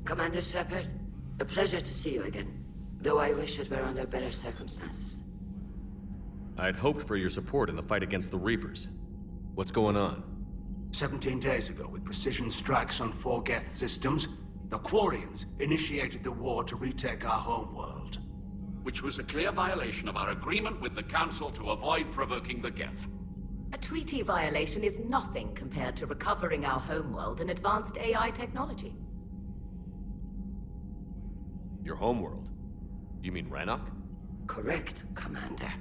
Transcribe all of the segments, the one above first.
Commander Shepard, a pleasure to see you again. Though I wish it were under better circumstances. I'd hoped for your support in the fight against the Reapers. What's going on? 17 days ago, with precision strikes on 4 Geth systems, the Quarians initiated the war to retake our homeworld. Which was a clear violation of our agreement with the Council to avoid provoking the Geth. A treaty violation is nothing compared to recovering our homeworld and advanced AI technology. Your homeworld? You mean Rannoch? Correct, Commander.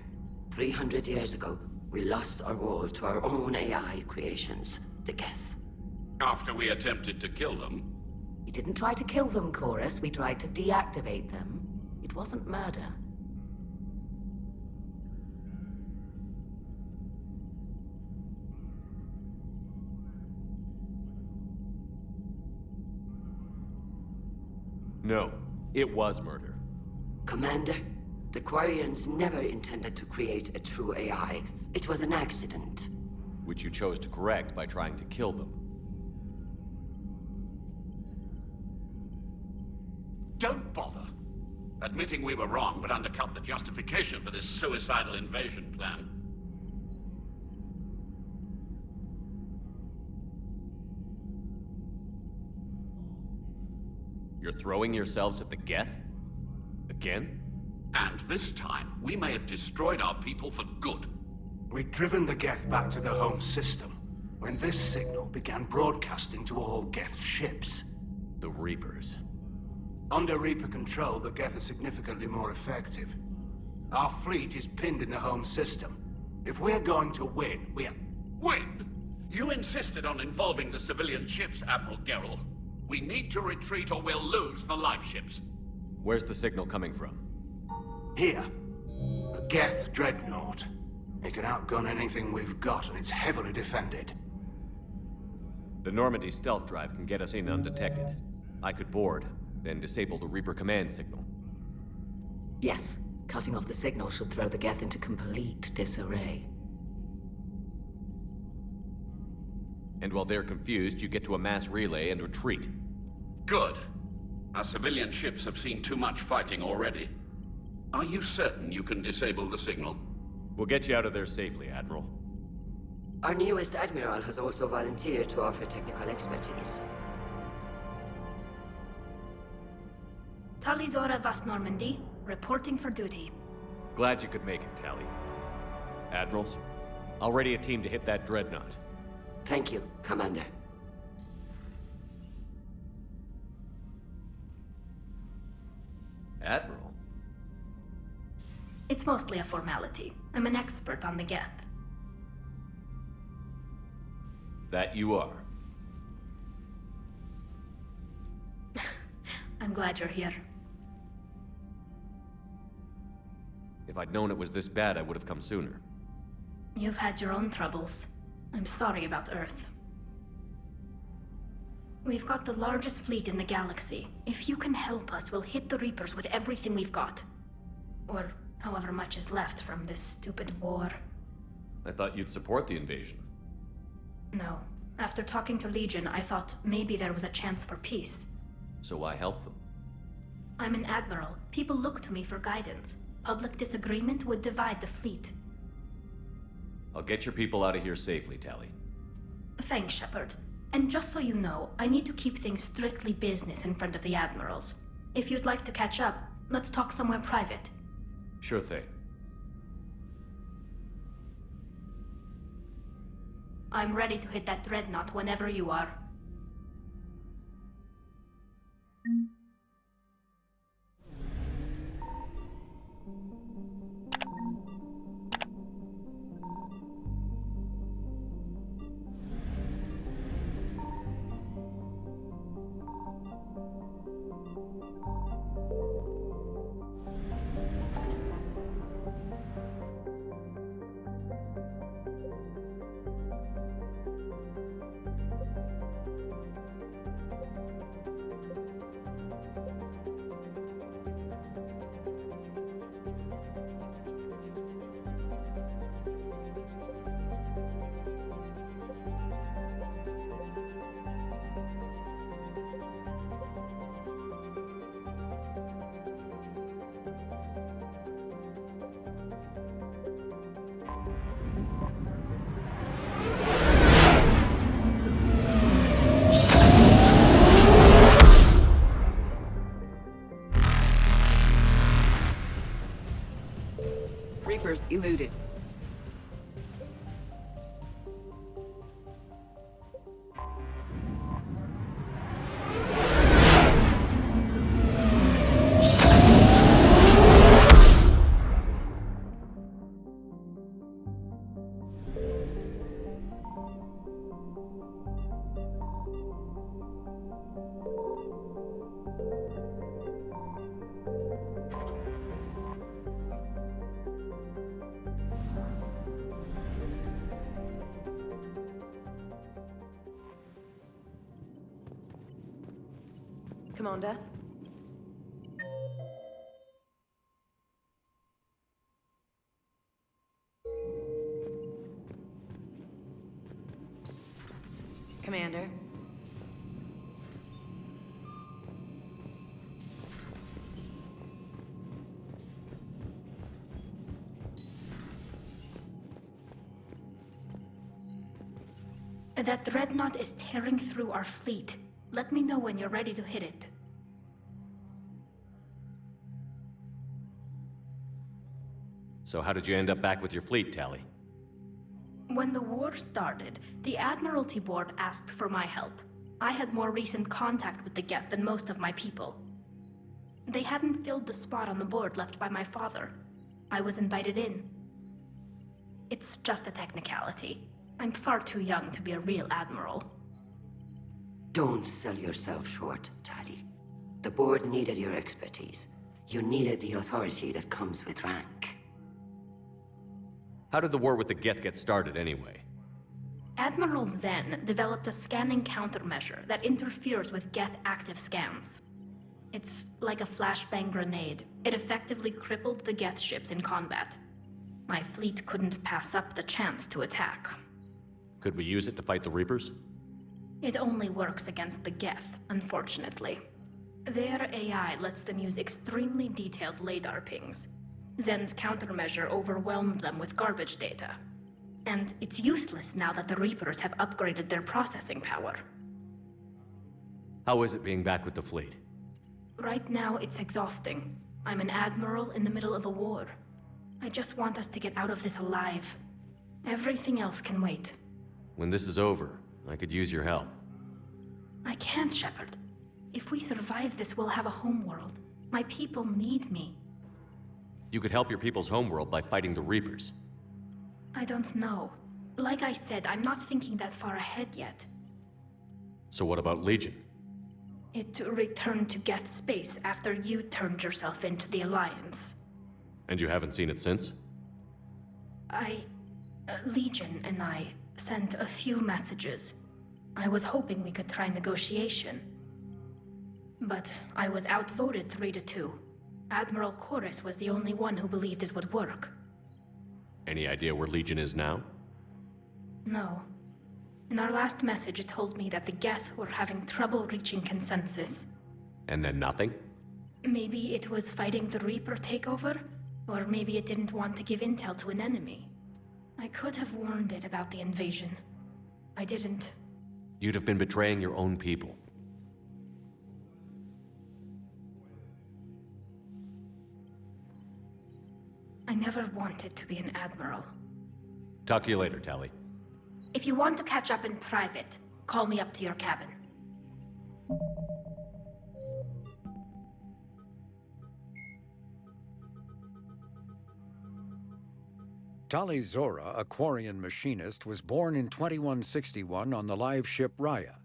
300 years ago, we lost our world to our own AI creations, the Geth. After we attempted to kill them. We didn't try to kill them, Koris. We tried to deactivate them. It wasn't murder. No, it was murder. Commander, the Quarians never intended to create a true AI. It was an accident. Which you chose to correct by trying to kill them. Don't bother. Admitting we were wrong would undercut the justification for this suicidal invasion plan. You're throwing yourselves at the Geth? Again? And this time, we may have destroyed our people for good. We'd driven the Geth back to the home system, when this signal began broadcasting to all Geth ships. The Reapers. Under Reaper control, the Geth are significantly more effective. Our fleet is pinned in the home system. If we're going to win, Win? You insisted on involving the civilian ships, Admiral Gerrel. We need to retreat or we'll lose the live ships. Where's the signal coming from? Here. A Geth Dreadnought. It can outgun anything we've got, and it's heavily defended. The Normandy stealth drive can get us in undetected. I could board, then disable the Reaper command signal. Yes, cutting off the signal should throw the Geth into complete disarray. And while they're confused, you get to a mass relay and retreat. Good. Our civilian ships have seen too much fighting already. Are you certain you can disable the signal? We'll get you out of there safely, Admiral. Our newest Admiral has also volunteered to offer technical expertise. Talizora Vast Normandy, reporting for duty. Glad you could make it, Tally. Admirals, I'll ready a team to hit that Dreadnought. Thank you, Commander. Admiral? It's mostly a formality. I'm an expert on the Geth. That you are. I'm glad you're here. If I'd known it was this bad, I would have come sooner. You've had your own troubles. I'm sorry about Earth. We've got the largest fleet in the galaxy. If you can help us, we'll hit the Reapers with everything we've got. Or however much is left from this stupid war. I thought you'd support the invasion. No. After talking to Legion, I thought maybe there was a chance for peace. So I helped them. I'm an Admiral. People look to me for guidance. Public disagreement would divide the fleet. I'll get your people out of here safely, Tally. Thanks, Shepard. And just so you know, I need to keep things strictly business in front of the Admirals. If you'd like to catch up, let's talk somewhere private. Sure thing. I'm ready to hit that Dreadnought whenever you are. Commander? Commander? That Dreadnought is tearing through our fleet. Let me know when you're ready to hit it. So how did you end up back with your fleet, Tali? When the war started, the Admiralty Board asked for my help. I had more recent contact with the Geth than most of my people. They hadn't filled the spot on the board left by my father. I was invited in. It's just a technicality. I'm far too young to be a real admiral. Don't sell yourself short, Tali. The board needed your expertise. You needed the authority that comes with rank. How did the war with the Geth get started, anyway? Admiral Zen developed a scanning countermeasure that interferes with Geth active scans. It's like a flashbang grenade. It effectively crippled the Geth ships in combat. My fleet couldn't pass up the chance to attack. Could we use it to fight the Reapers? It only works against the Geth, unfortunately. Their AI lets them use extremely detailed LADAR pings. Zen's countermeasure overwhelmed them with garbage data. And it's useless now that the Reapers have upgraded their processing power. How is it being back with the fleet? Right now, it's exhausting. I'm an admiral in the middle of a war. I just want us to get out of this alive. Everything else can wait. When this is over, I could use your help. I can't, Shepard. If we survive this, we'll have a homeworld. My people need me. You could help your people's homeworld by fighting the Reapers. I don't know. Like I said, I'm not thinking that far ahead yet. So what about Legion? It returned to Geth space after you turned yourself into the Alliance. And you haven't seen it since? Legion and I sent a few messages. I was hoping we could try negotiation. But I was outvoted 3-2. Admiral Koris was the only one who believed it would work. Any idea where Legion is now? No. In our last message, it told me that the Geth were having trouble reaching consensus. And then nothing? Maybe it was fighting the Reaper takeover, or maybe it didn't want to give intel to an enemy. I could have warned it about the invasion. I didn't. You'd have been betraying your own people. I never wanted to be an admiral. Talk to you later, Tali. If you want to catch up in private, call me up to your cabin. Tali Zora, a Quarian machinist, was born in 2161 on the live ship Raya.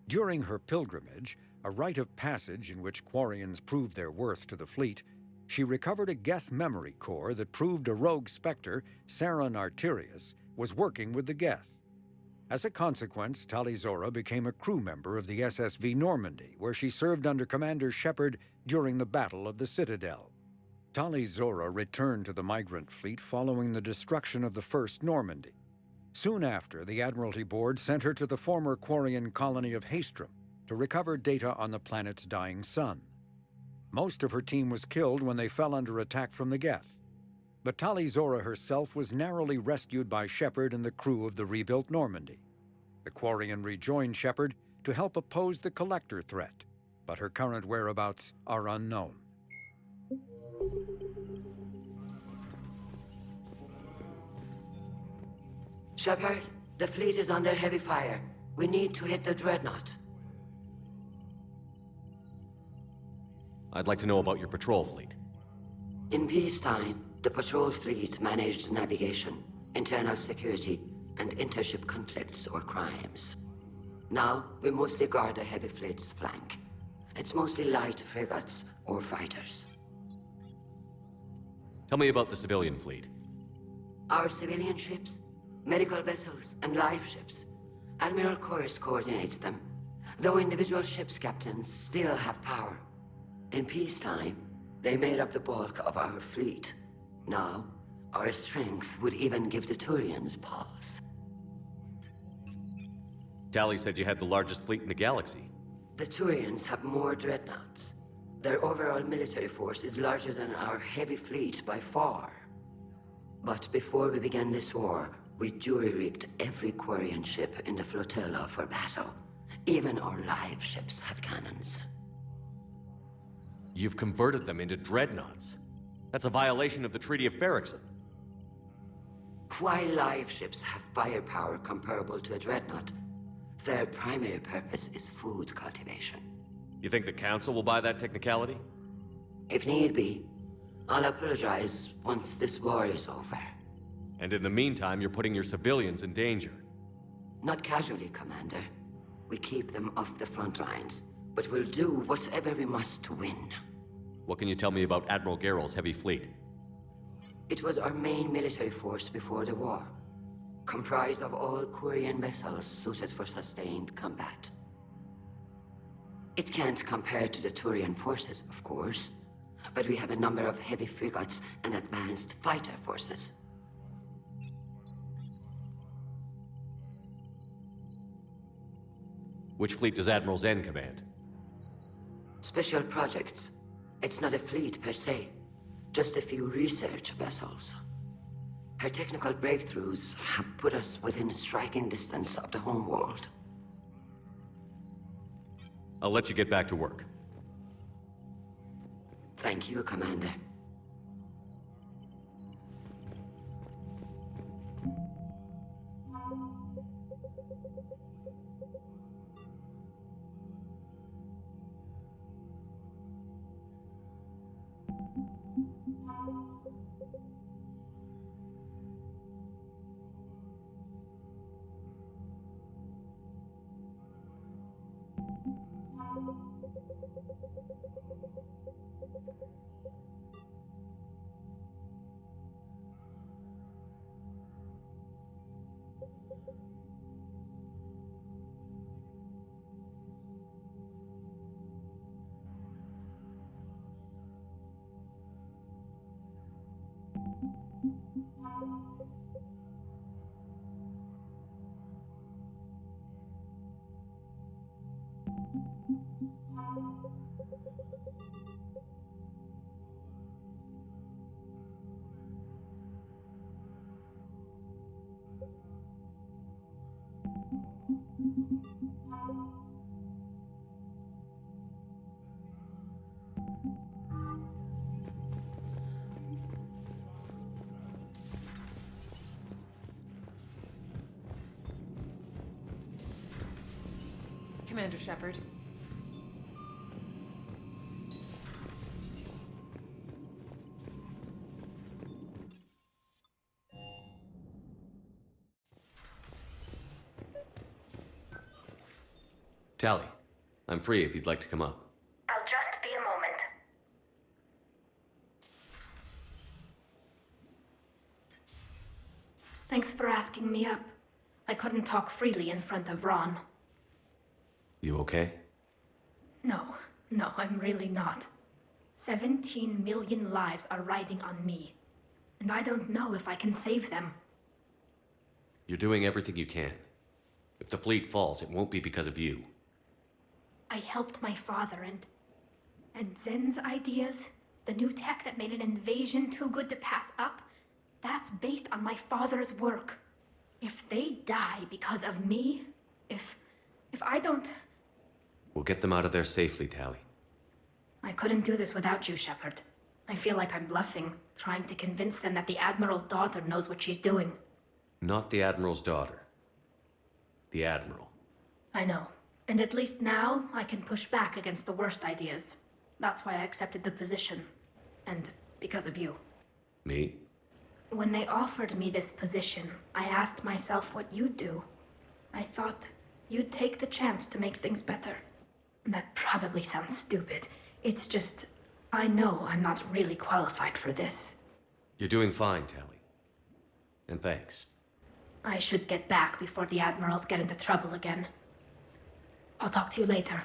During her pilgrimage, a rite of passage in which Quarians proved their worth to the fleet, she recovered a Geth memory core that proved a rogue Spectre, Saron Arterius, was working with the Geth. As a consequence, Tali Zora became a crew member of the SSV Normandy, where she served under Commander Shepard during the Battle of the Citadel. Tali Zora returned to the migrant fleet following the destruction of the First Normandy. Soon after, the Admiralty Board sent her to the former Quarian colony of Haestrom to recover data on the planet's dying sun. Most of her team was killed when they fell under attack from the Geth. But Tali Zora herself was narrowly rescued by Shepard and the crew of the rebuilt Normandy. The Quarian rejoined Shepard to help oppose the Collector threat, but her current whereabouts are unknown. Shepard, the fleet is under heavy fire. We need to hit the Dreadnought. I'd like to know about your patrol fleet. In peacetime, the patrol fleet managed navigation, internal security, and intership conflicts or crimes. Now, we mostly guard the heavy fleet's flank. It's mostly light frigates or fighters. Tell me about the civilian fleet. Our civilian ships, medical vessels, and live ships. Admiral Koris coordinates them. Though individual ships' captains still have power. In peacetime, they made up the bulk of our fleet. Now, our strength would even give the Turians pause. Tali said you had the largest fleet in the galaxy. The Turians have more dreadnoughts. Their overall military force is larger than our heavy fleet by far. But before we began this war, we jury-rigged every Quarian ship in the flotilla for battle. Even our live ships have cannons. You've converted them into dreadnoughts. That's a violation of the Treaty of Ferrixon. While live ships have firepower comparable to a dreadnought, their primary purpose is food cultivation. You think the Council will buy that technicality? If need be, I'll apologize once this war is over. And in the meantime, you're putting your civilians in danger. Not casually, Commander. We keep them off the front lines, but we'll do whatever we must to win. What can you tell me about Admiral Geral's heavy fleet? It was our main military force before the war, comprised of all Quarian vessels suited for sustained combat. It can't compare to the Turian forces, of course, but we have a number of heavy frigates and advanced fighter forces. Which fleet does Admiral Zen command? Special projects. It's not a fleet per se, just a few research vessels. Her technical breakthroughs have put us within striking distance of the homeworld. I'll let you get back to work. Thank you, Commander. Commander Shepard. Tali, I'm free if you'd like to come up. I'll just be a moment. Thanks for asking me up. I couldn't talk freely in front of Ron. You okay? No, I'm really not. 17 million lives are riding on me. And I don't know if I can save them. You're doing everything you can. If the fleet falls, it won't be because of you. I helped my father and Zen's ideas, the new tech that made an invasion too good to pass up, that's based on my father's work. If they die because of me, if I don't... We'll get them out of there safely, Tali. I couldn't do this without you, Shepard. I feel like I'm bluffing, trying to convince them that the Admiral's daughter knows what she's doing. Not the Admiral's daughter. The Admiral. I know. And at least now, I can push back against the worst ideas. That's why I accepted the position. And because of you. Me? When they offered me this position, I asked myself what you'd do. I thought you'd take the chance to make things better. That probably sounds stupid. It's just, I know I'm not really qualified for this. You're doing fine, Tali. And thanks. I should get back before the Admirals get into trouble again. I'll talk to you later.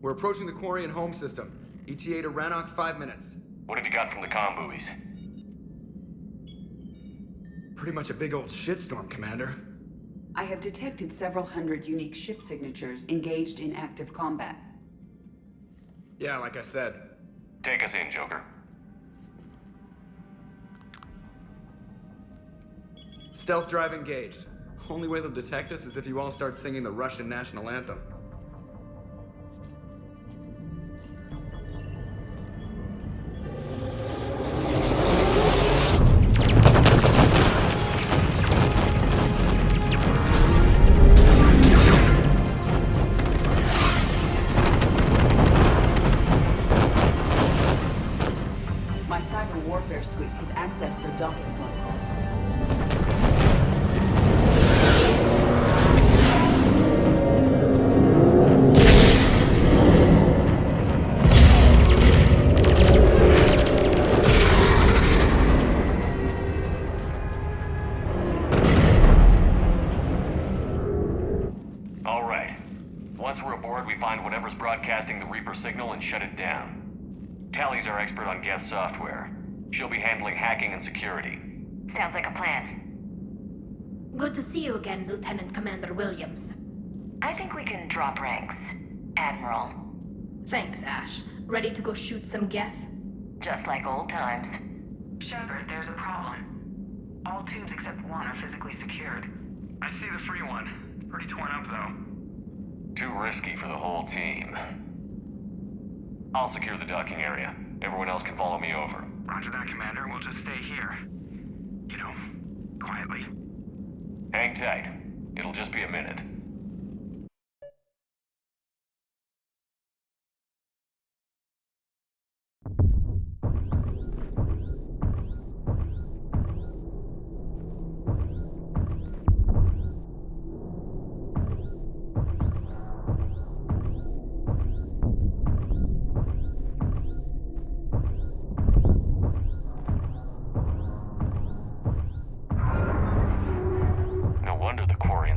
We're approaching the Quarian home system. ETA to Rannoch, 5 minutes. What have you got from the comm buoys? Pretty much a big old shitstorm, Commander. I have detected several hundred unique ship signatures engaged in active combat. Yeah, like I said. Take us in, Joker. Stealth drive engaged. Only way they'll detect us is if you all start singing the Russian national anthem. My cyber warfare suite has accessed their docking protocols. All right. Once we're aboard, we find whatever's broadcasting the Reaper signal and shut it down. Tally's our expert on Geth software. She'll be handling hacking and security. Sounds like a plan. Good to see you again, Lieutenant Commander Williams. I think we can drop ranks, Admiral. Thanks, Ash. Ready to go shoot some Geth? Just like old times. Shepard, there's a problem. All tubes except one are physically secured. I see the free one. Pretty torn up, though. Too risky for the whole team. I'll secure the docking area. Everyone else can follow me over. Roger that, Commander. We'll just stay here. You know, quietly. Hang tight. It'll just be a minute.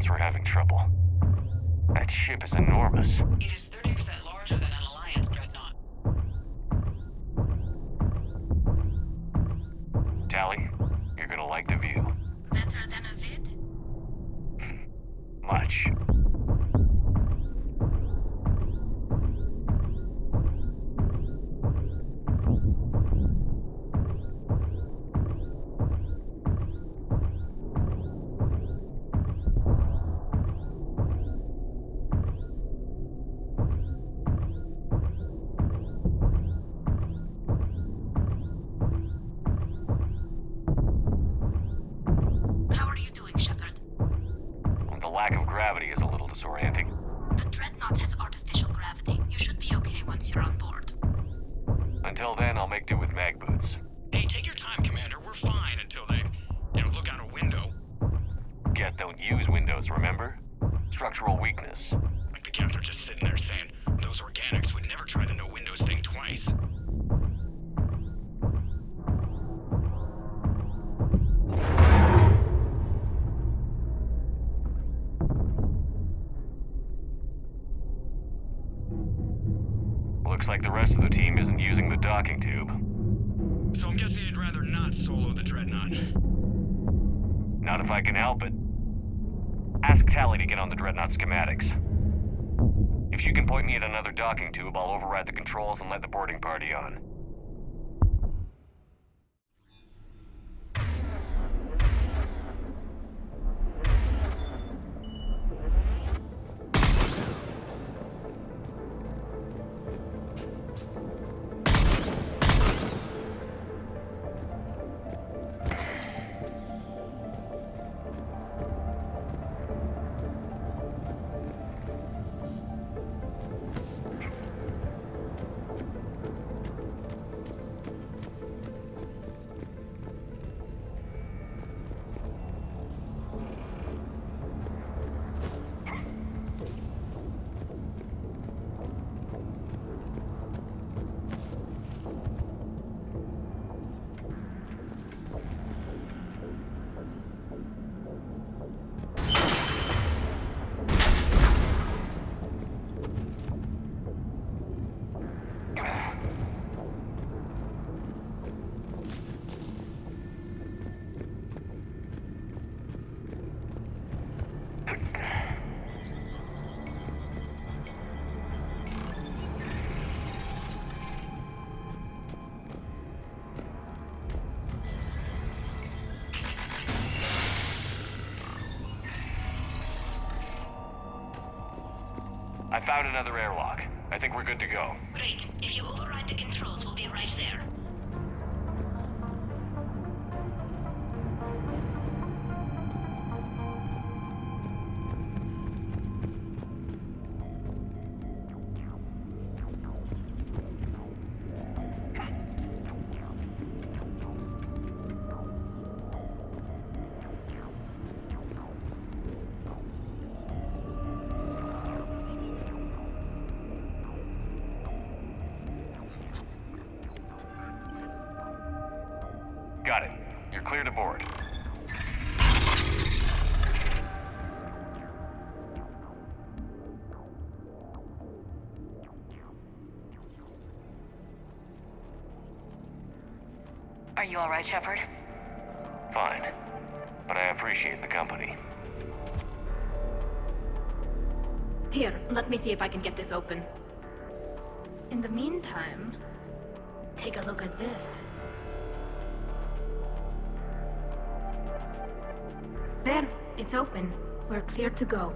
We're having trouble. That ship is enormous. It is 30% larger than an Alliance Dreadnought. Tally, you're gonna like the view. Better than a vid? Much. Gravity is a little disorienting. The Dreadnought has artificial gravity. You should be okay once you're on board. Until then, I'll make do with mag boots. Hey, take your time, Commander. We're fine until they, look out a window. Geth don't use windows, remember? Structural weakness. Like the Geth are just sitting there saying, those organics would never try the no windows thing twice. Looks like the rest of the team isn't using the docking tube. So I'm guessing you'd rather not solo the Dreadnought. Not if I can help it. Ask Tally to get on the Dreadnought schematics. If she can point me at another docking tube, I'll override the controls and let the boarding party on. I found another airlock. I think we're good to go. Great. If you override the controls, we'll be right there. Got it. You're clear to board. Are you alright, Shepard? Fine. But I appreciate the company. Here, let me see if I can get this open. In the meantime, take a look at this. There, it's open. We're clear to go.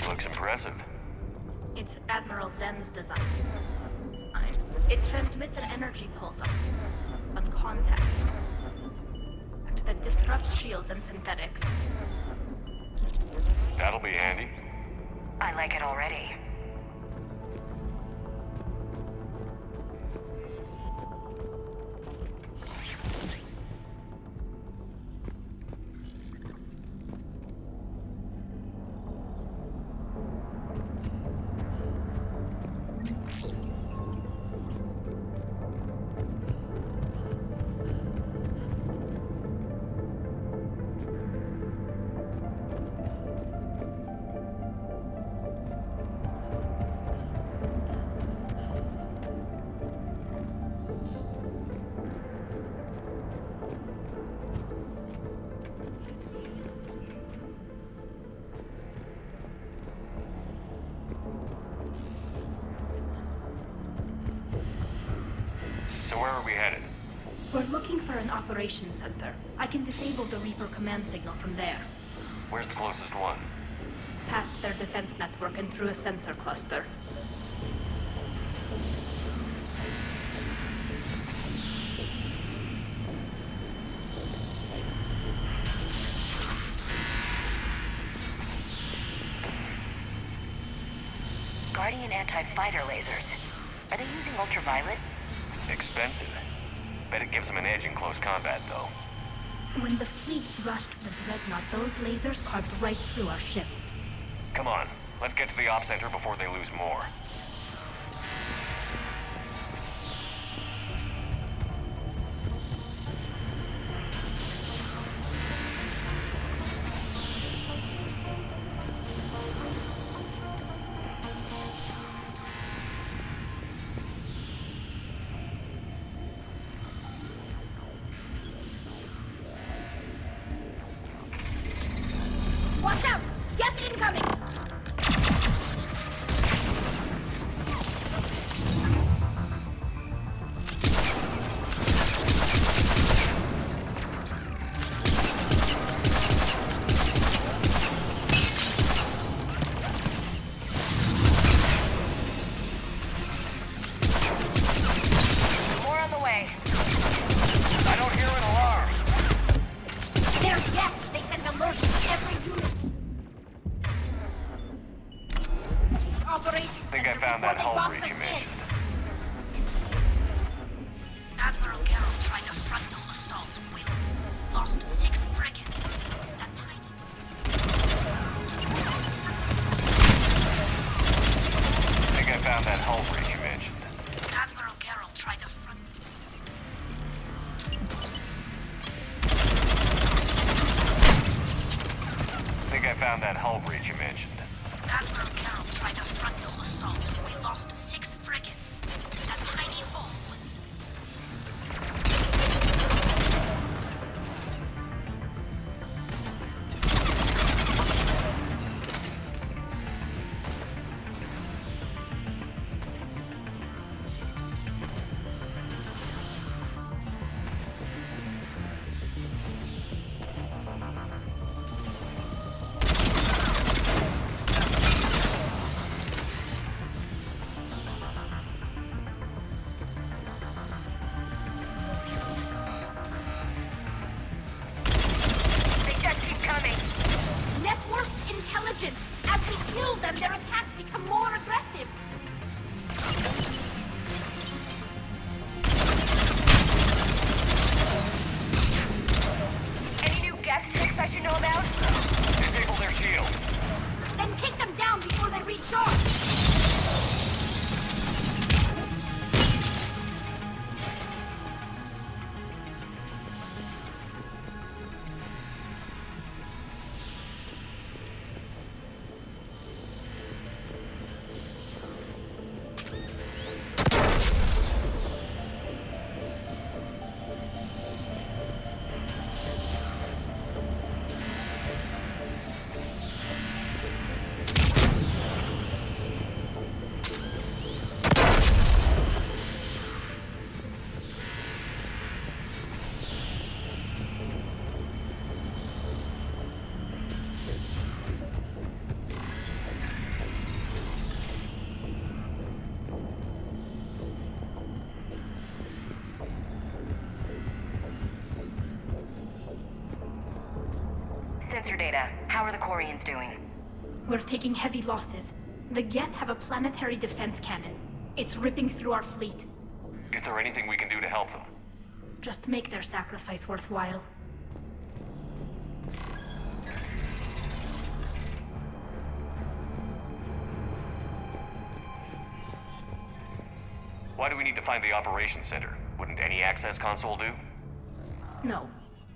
Looks impressive. It's Admiral Zen's design. It transmits an energy pulse on contact that disrupts shields and synthetics. That'll be handy. I like it already. Where are we headed? We're looking for an operations center. I can disable the Reaper command signal from there. Where's the closest one? Past their defense network and through a sensor cluster. Guardian anti-fighter lasers. Are they using ultraviolet? Expensive. Bet it gives them an edge in close combat, though. When the fleet rushed the Dreadnought, those lasers carved right through our ships. Come on, let's get to the op center before they lose more. Watch out! Geth incoming! More on the way. I don't hear an alarm. They're Geth! They send alerts to every unit! I think I found that hull breach you mentioned. assault, we lost 6 frigates. That tiny... I think I found that hull breach you mentioned. Admiral Geralt tried to front... I think I found that hull breach you mentioned. Admiral Geralt tried a frontal assault. We lost 6 frigates. That tiny hole. As we kill them, their attacks become more aggressive. Any new Geth tricks I should know about? Disable their shield. Then take them down before they recharge. Sensor data. How are the Quarians doing? We're taking heavy losses. The Geth have a planetary defense cannon. It's ripping through our fleet. Is there anything we can do to help them? Just make their sacrifice worthwhile. Why do we need to find the operations center? Wouldn't any access console do? No.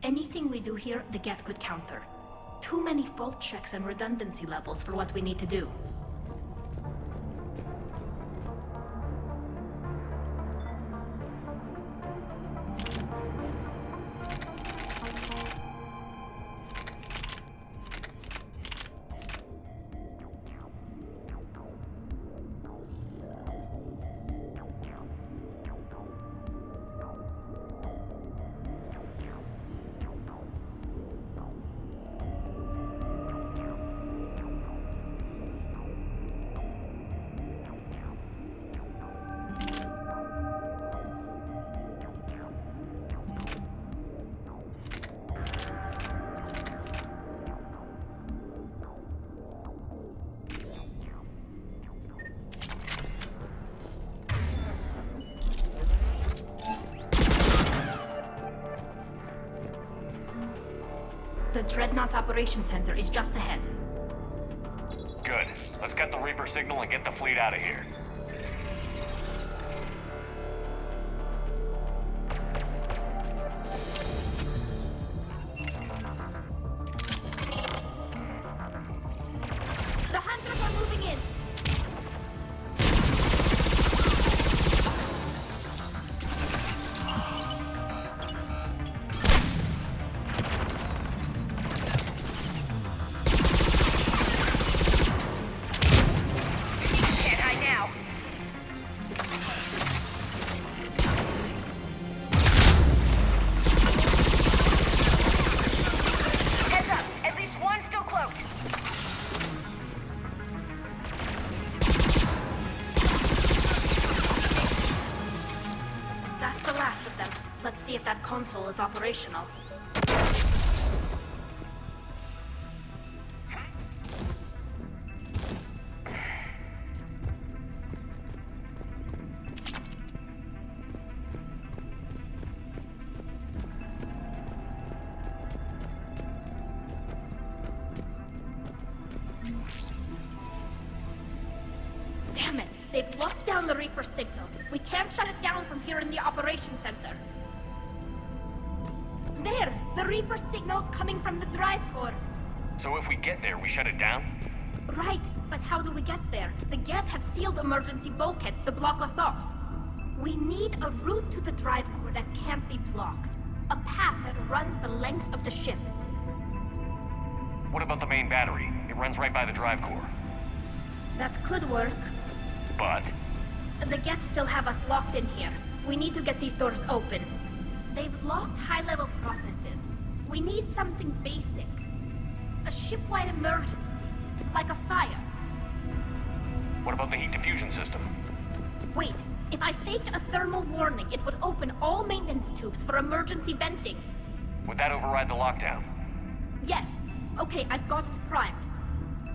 Anything we do here, the Geth could counter. Too many fault checks and redundancy levels for what we need to do. The Dreadnought's Operations Center is just ahead. Good. Let's get the Reaper signal and get the fleet out of here. The Hunters are moving in! Console is operational. Damn it! They've locked down the Reaper signal. We can't shut it down from here in the operations center. There! The Reaper signal's coming from the drive core. So if we get there, we shut it down? Right, but how do we get there? The Geth have sealed emergency bulkheads to block us off. We need a route to the drive core that can't be blocked. A path that runs the length of the ship. What about the main battery? It runs right by the drive core. That could work. But? The Geth still have us locked in here. We need to get these doors open. They've locked high-level processes. We need something basic. A ship-wide emergency. Like a fire. What about the heat diffusion system? Wait, if I faked a thermal warning, it would open all maintenance tubes for emergency venting. Would that override the lockdown? Yes. Okay, I've got it primed.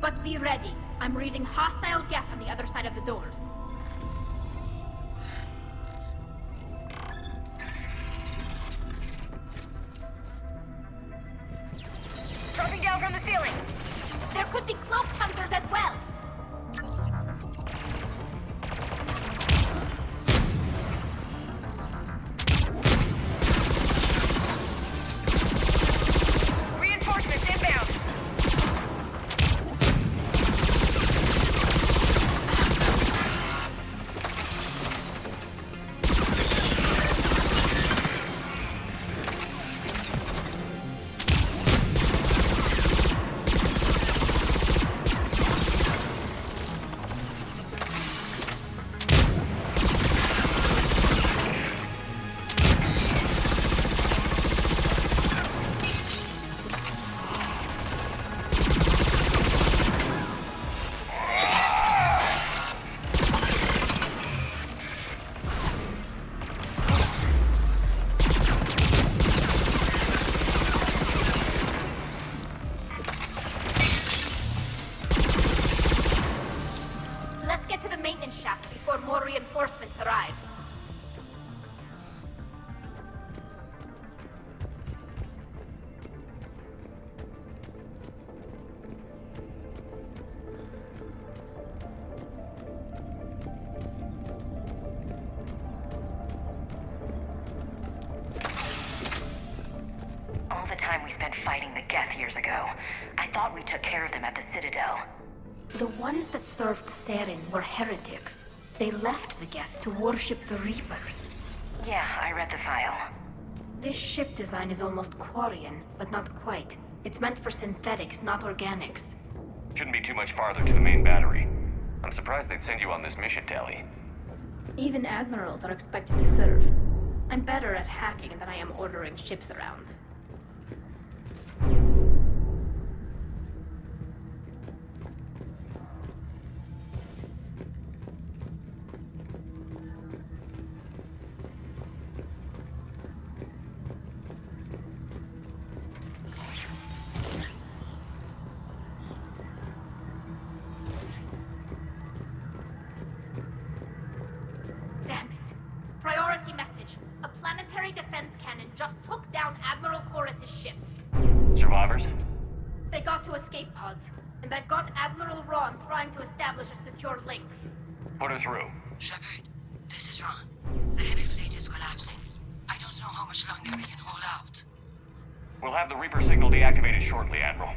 But be ready. I'm reading hostile Geth on the other side of the doors. Dropping down from the ceiling! There could be cloak hunters as well! Reinforcements inbound! Reinforcements arrive. All the time we spent fighting the Geth years ago, I thought we took care of them at the Citadel. The ones that served Therin were heretics. They left the Geth to worship the Reapers. Yeah, I read the file. This ship design is almost Quarian, but not quite. It's meant for synthetics, not organics. Shouldn't be too much farther to the main battery. I'm surprised they'd send you on this mission, Tali. Even admirals are expected to serve. I'm better at hacking than I am ordering ships around. Priority message. A planetary defense cannon just took down Admiral Koris' ship. Survivors? They got to escape pods, and I've got Admiral Ron trying to establish a secure link. Put her through. Shepard, this is Ron. The heavy fleet is collapsing. I don't know how much longer we can hold out. We'll have the Reaper signal deactivated shortly, Admiral.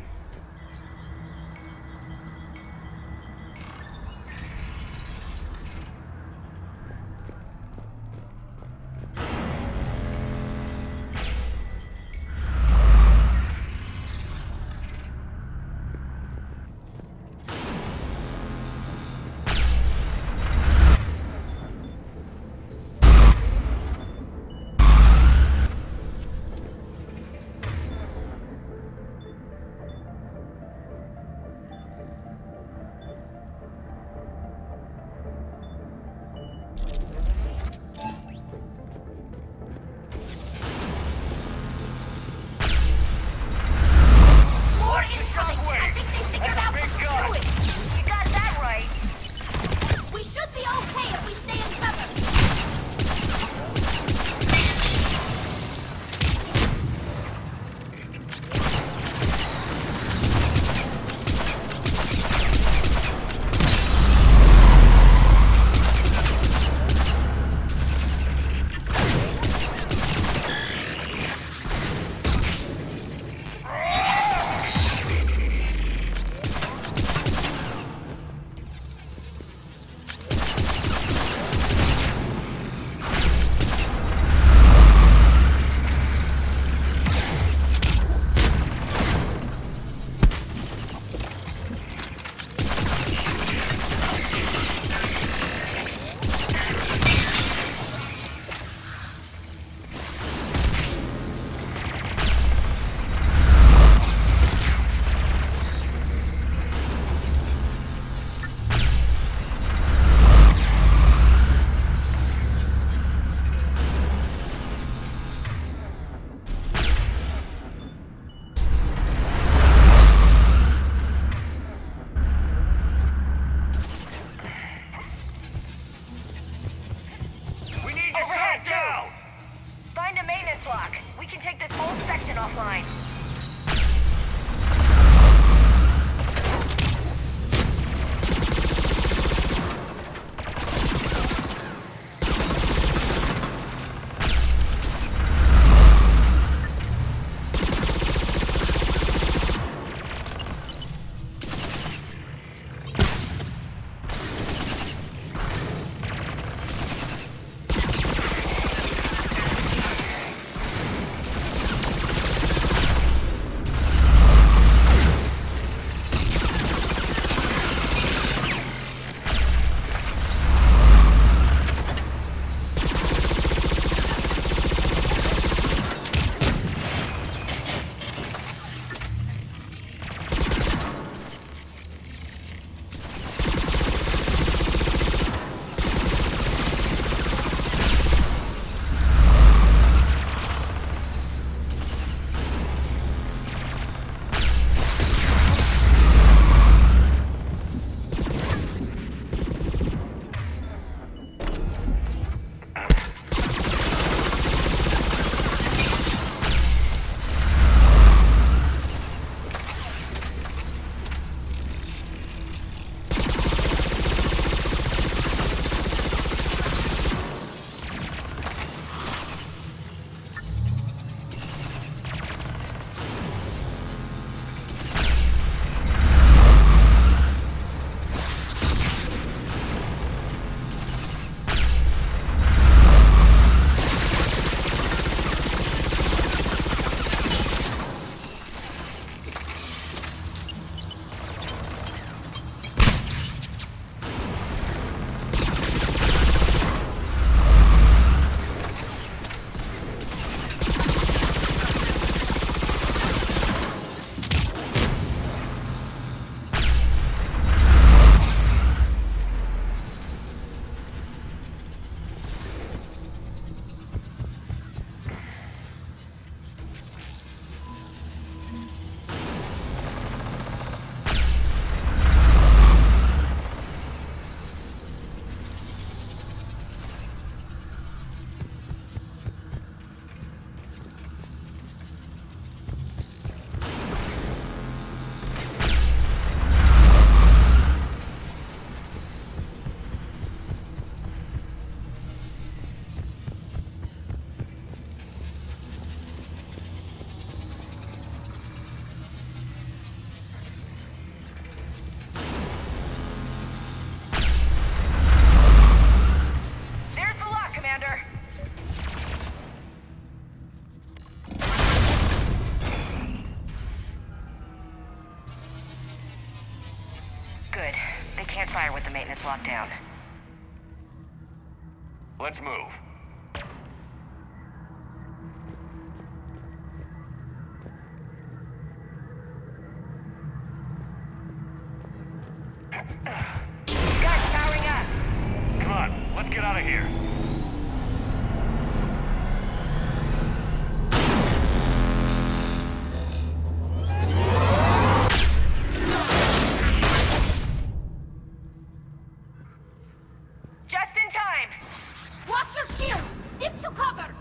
Good. They can't fire with the maintenance lockdown. Let's move. Guys, powering up! Come on, let's get out of here. Just in time! Watch your shield! Stick to cover!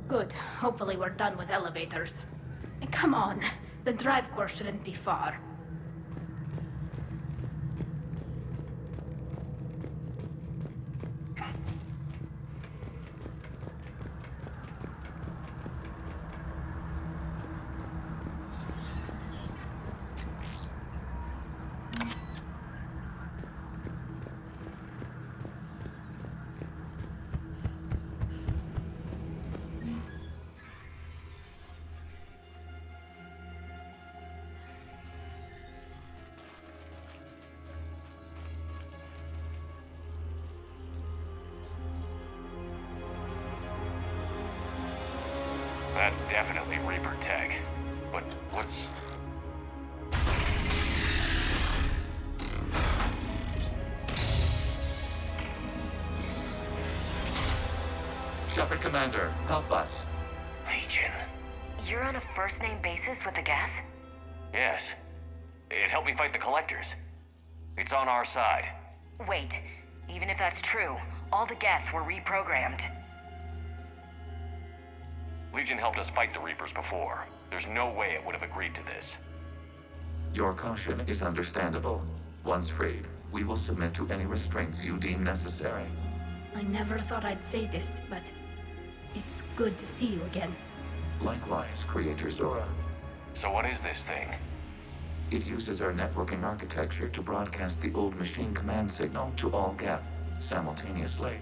Good. Hopefully we're done with elevators. And come on, the drive core shouldn't be far. That's definitely Reaper tech. But what's... Shepard Commander, help us. Legion? You're on a first-name basis with the Geth? Yes. It helped me fight the Collectors. It's on our side. Wait, even if that's true, all the Geth were reprogrammed. Legion helped us fight the Reapers before. There's no way it would have agreed to this. Your caution is understandable. Once freed, we will submit to any restraints you deem necessary. I never thought I'd say this, but it's good to see you again. Likewise, Creator Zora. So what is this thing? It uses our networking architecture to broadcast the old machine command signal to all Geth simultaneously.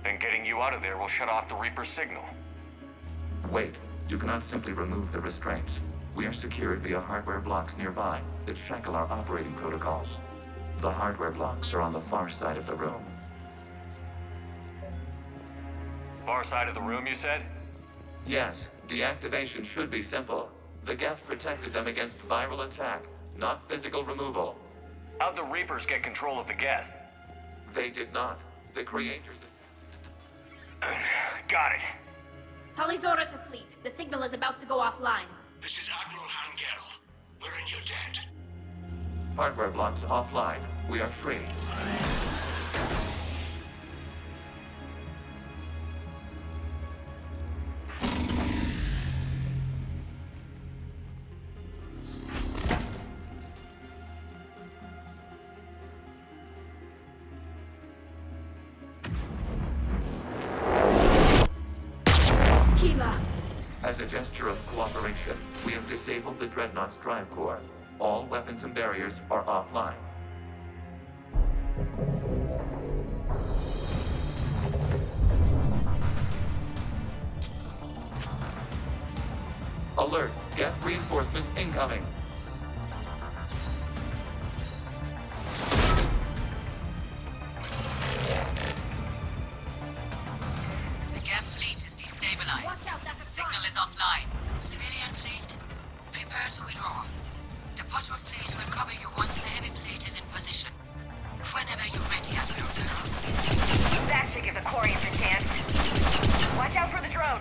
Then getting you out of there will shut off the Reaper signal. Wait, you cannot simply remove the restraints. We are secured via hardware blocks nearby that shackle our operating protocols. The hardware blocks are on the far side of the room. Far side of the room, you said? Yes, deactivation should be simple. The Geth protected them against viral attack, not physical removal. How'd the Reapers get control of the Geth? They did not. The Creators... Got it. Tali Zora to fleet. The signal is about to go offline. This is Admiral Gerrel. We're in your debt. Hardware blocks offline. We are free. As a gesture of cooperation, we have disabled the Dreadnought's drive core. All weapons and barriers are offline. Alert! Geth reinforcements incoming! The Geth fleet is destabilized. Watch out, that's a Signal is offline. Civilian fleet, prepare to withdraw. The patrol fleet will cover you once the heavy fleet is in position. Whenever you're ready, Admiral. That should give the Quarians a chance. Watch out for the drone.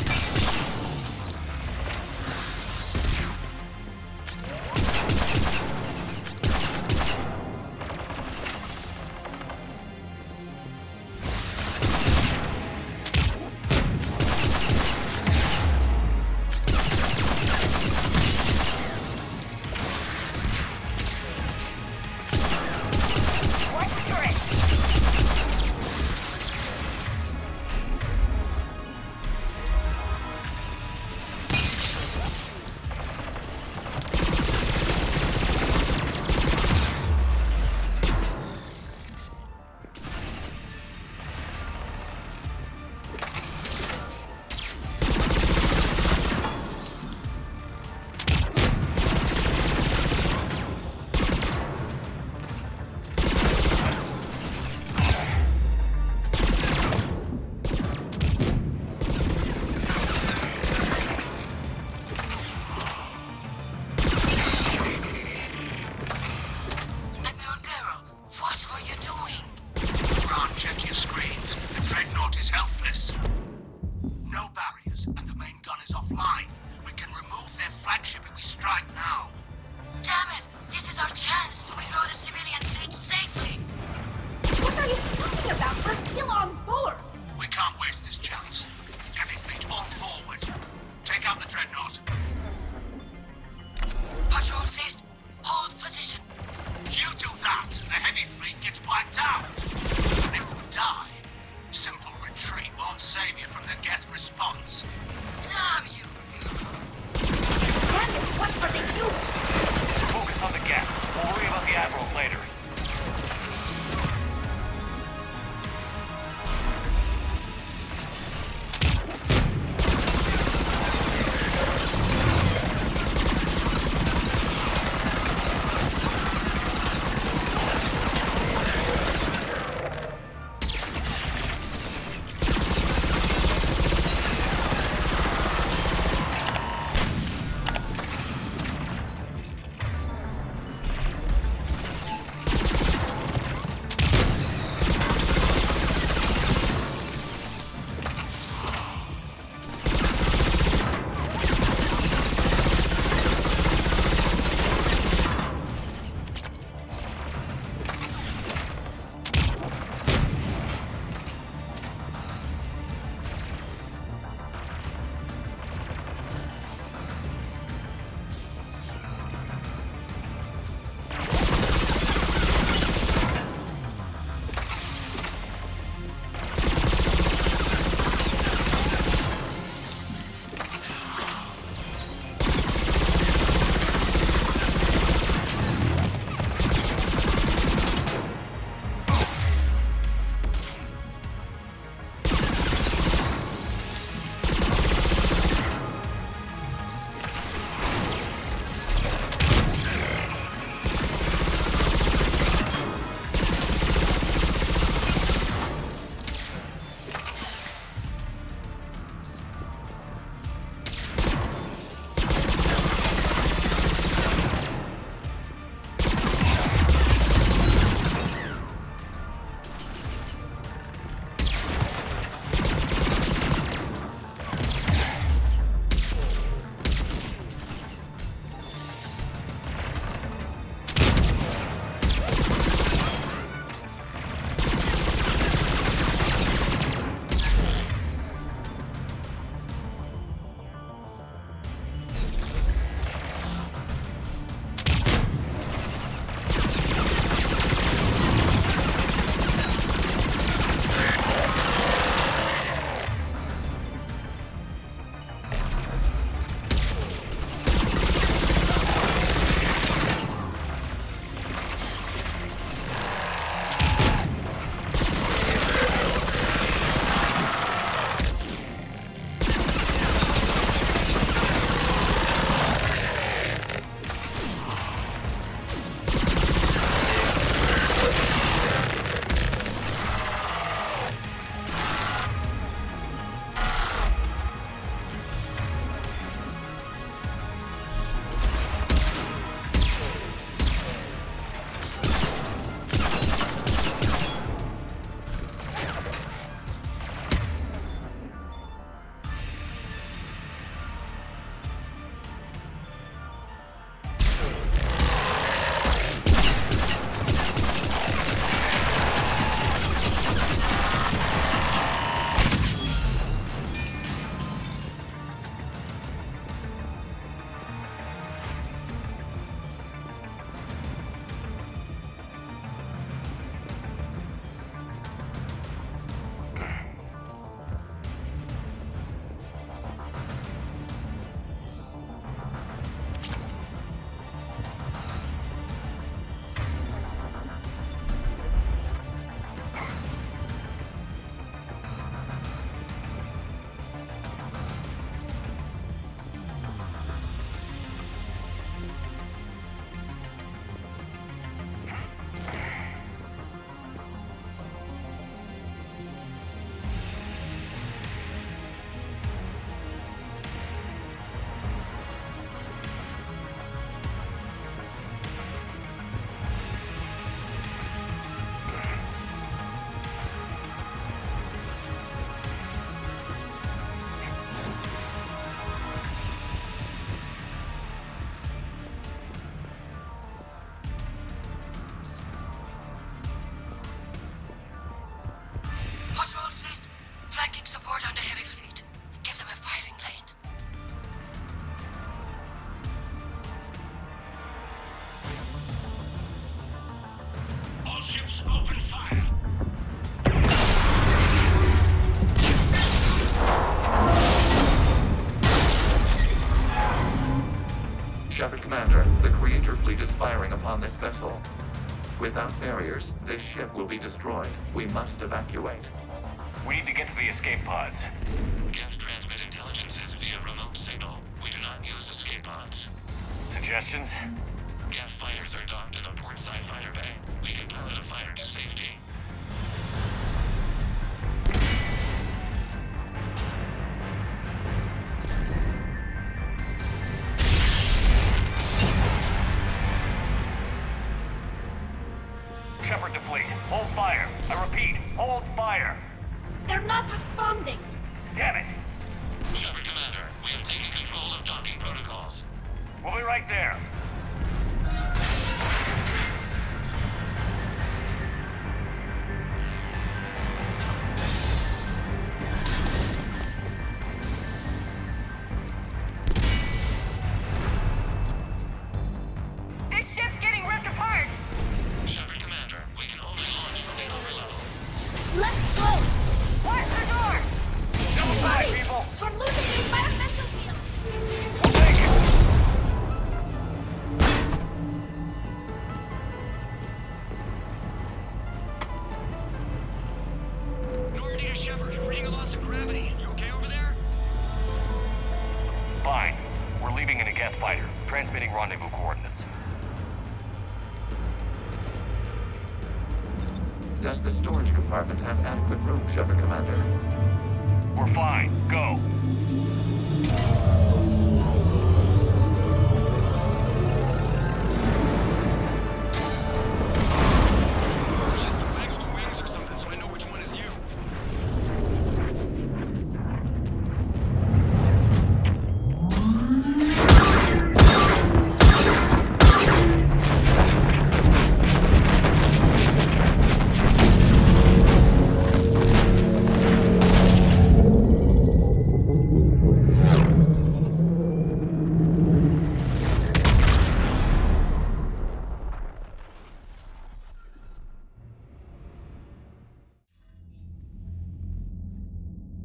Reactor fleet is firing upon this vessel. Without barriers, this ship will be destroyed. We must evacuate. We need to get to the escape pods. Geth transmit intelligences via remote signal. We do not use escape pods. Suggestions? Geth fighters are docked in a portside fighter bay. We can pilot a fighter to safety. Shepard to fleet. Hold fire. I repeat, hold fire. They're not responding! Damn it! Shepard Commander, we have taken control of docking protocols. We'll be right there. This ship's getting ripped apart! Shepard Commander, we can only launch from the upper level. Let's go! Watch the door! Double back, people! We're losing the environmental field! We'll take it! Normandy to Shepard, reading a loss of gravity. You okay over there? Fine. We're leaving in a Geth fighter. Transmitting rendezvous coordinates. Does the storage compartment have adequate room, Shepard Commander? We're fine. Go. Just waggle the wings or something so I know which one is you.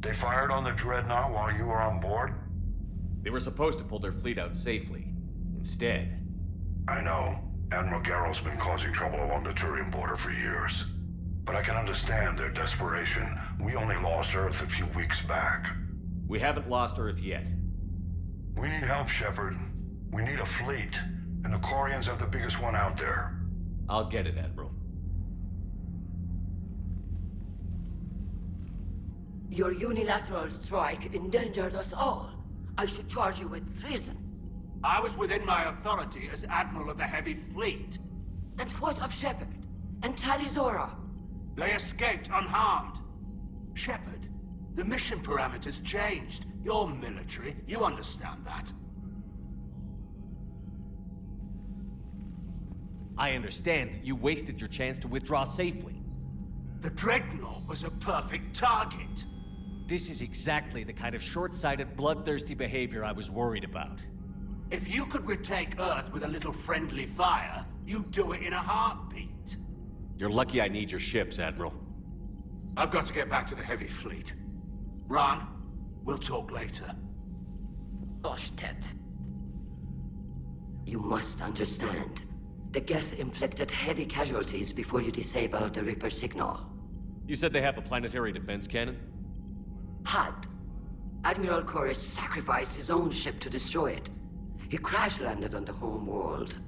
They fired on the Dreadnought while you were on board? They were supposed to pull their fleet out safely. Instead... I know. Admiral Geralt's been causing trouble along the Turian border for years. But I can understand their desperation. We only lost Earth a few weeks back. We haven't lost Earth yet. We need help, Shepard. We need a fleet. And the Quarians have the biggest one out there. I'll get it, Admiral. Your unilateral strike endangered us all. I should charge you with treason. I was within my authority as Admiral of the Heavy Fleet. And what of Shepard? And Talizora? They escaped unharmed. Shepard, the mission parameters changed. You're military, you understand that. I understand that you wasted your chance to withdraw safely. The Dreadnought was a perfect target. This is exactly the kind of short-sighted, bloodthirsty behavior I was worried about. If you could retake Earth with a little friendly fire, you'd do it in a heartbeat. You're lucky I need your ships, Admiral. I've got to get back to the Heavy Fleet. Ron, we'll talk later. Oshtet. You must understand. The Geth inflicted heavy casualties before you disabled the Reaper signal. You said they have a planetary defense cannon? Had. Admiral Koris sacrificed his own ship to destroy it. He crash-landed on the home world.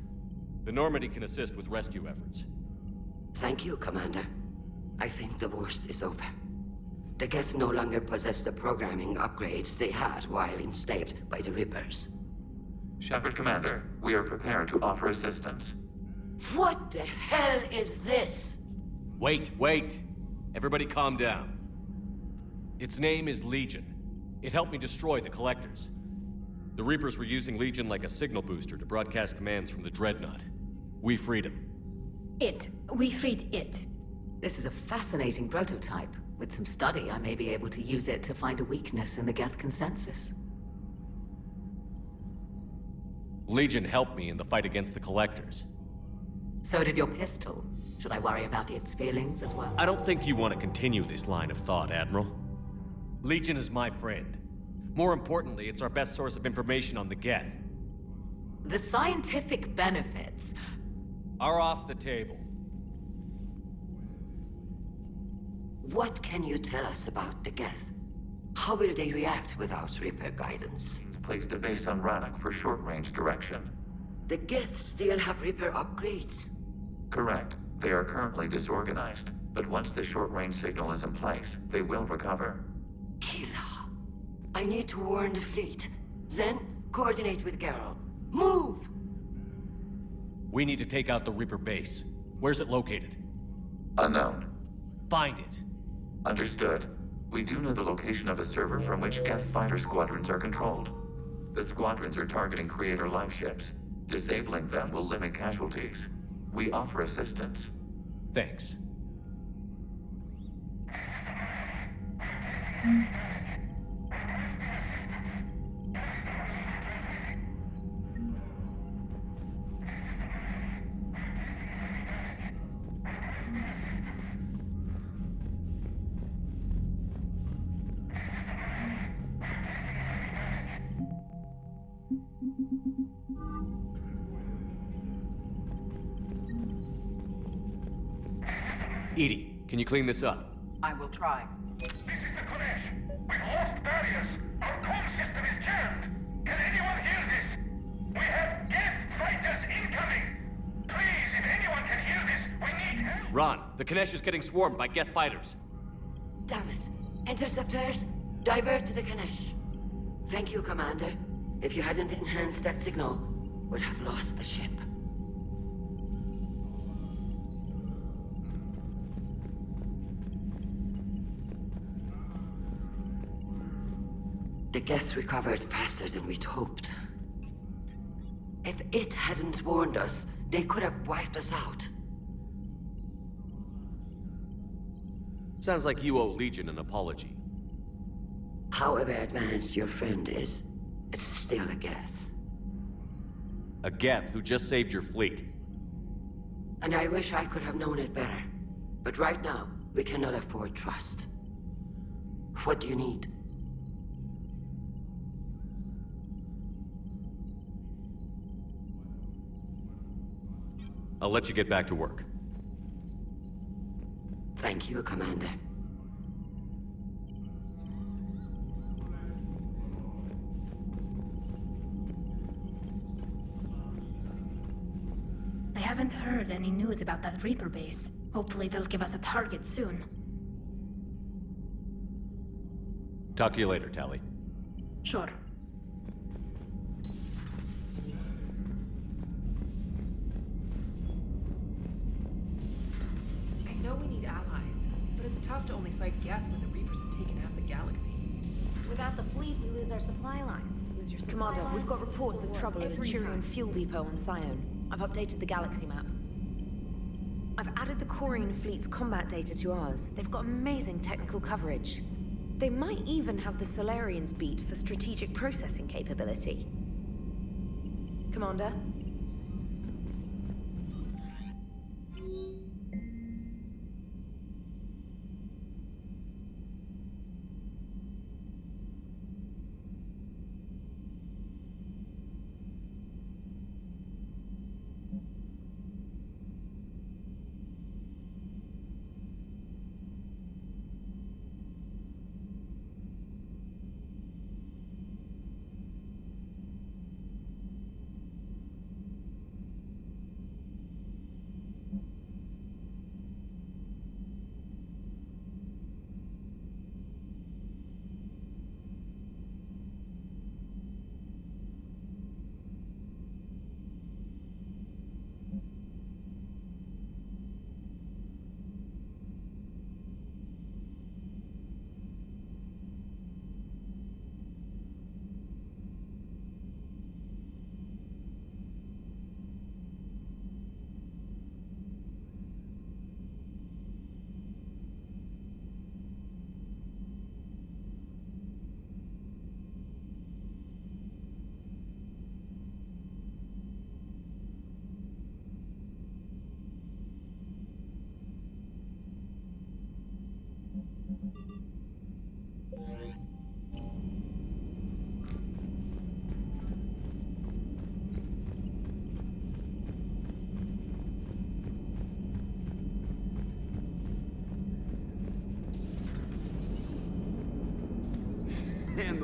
The Normandy can assist with rescue efforts. Thank you, Commander. I think the worst is over. The Geth no longer possess the programming upgrades they had while enslaved by the Reapers. Shepard Commander, we are prepared to offer assistance. What the hell is this? Wait. Everybody calm down. Its name is Legion. It helped me destroy the Collectors. The Reapers were using Legion like a signal booster to broadcast commands from the Dreadnought. We freed him. We freed it. This is a fascinating prototype. With some study, I may be able to use it to find a weakness in the Geth consensus. Legion helped me in the fight against the Collectors. So did your pistol. Should I worry about its feelings as well? I don't think you want to continue this line of thought, Admiral. Legion is my friend. More importantly, it's our best source of information on the Geth. The scientific benefits are off the table. What can you tell us about the Geth? How will they react without Reaper guidance? It's placed a base on Rannoch for short-range direction. The Geth still have Reaper upgrades? Correct. They are currently disorganized, but once the short-range signal is in place, they will recover. Kila, I need to warn the fleet. Then, coordinate with Geralt. Move! We need to take out the Reaper base. Where's it located? Unknown. Find it. Understood. We do know the location of a server from which Geth fighter squadrons are controlled. The squadrons are targeting Creator live ships. Disabling them will limit casualties. We offer assistance. Thanks. Edie, can you clean this up? I will try. This is the Koris. We've lost barriers. Our comm system is jammed. Can anyone hear this? We have Geth fighters incoming. Please, if anyone can hear this, we need help. Ron, the Kanesh is getting swarmed by Geth fighters. Damn it. Interceptors, divert to the Kanesh. Thank you, Commander. If you hadn't enhanced that signal, we'd have lost the ship. The Geth recovered faster than we'd hoped. If it hadn't warned us, they could have wiped us out. Sounds like you owe Legion an apology. However advanced your friend is, it's still a Geth. A Geth who just saved your fleet. And I wish I could have known it better. But right now, we cannot afford trust. What do you need? I'll let you get back to work. Thank you, Commander. I haven't heard any news about that Reaper base. Hopefully they'll give us a target soon. Talk to you later, Tali. Sure. I know we need allies, but it's tough to only fight Geth when the Reapers have taken half the galaxy. Without the fleet, we lose our supply lines. Lose your supply Commander, lines, we've got reports of trouble at a every Turian time. fuel depot on Scion. I've updated the galaxy map. I've added the Corian fleet's combat data to ours. They've got amazing technical coverage. They might even have the Solarians beat for strategic processing capability. Commander?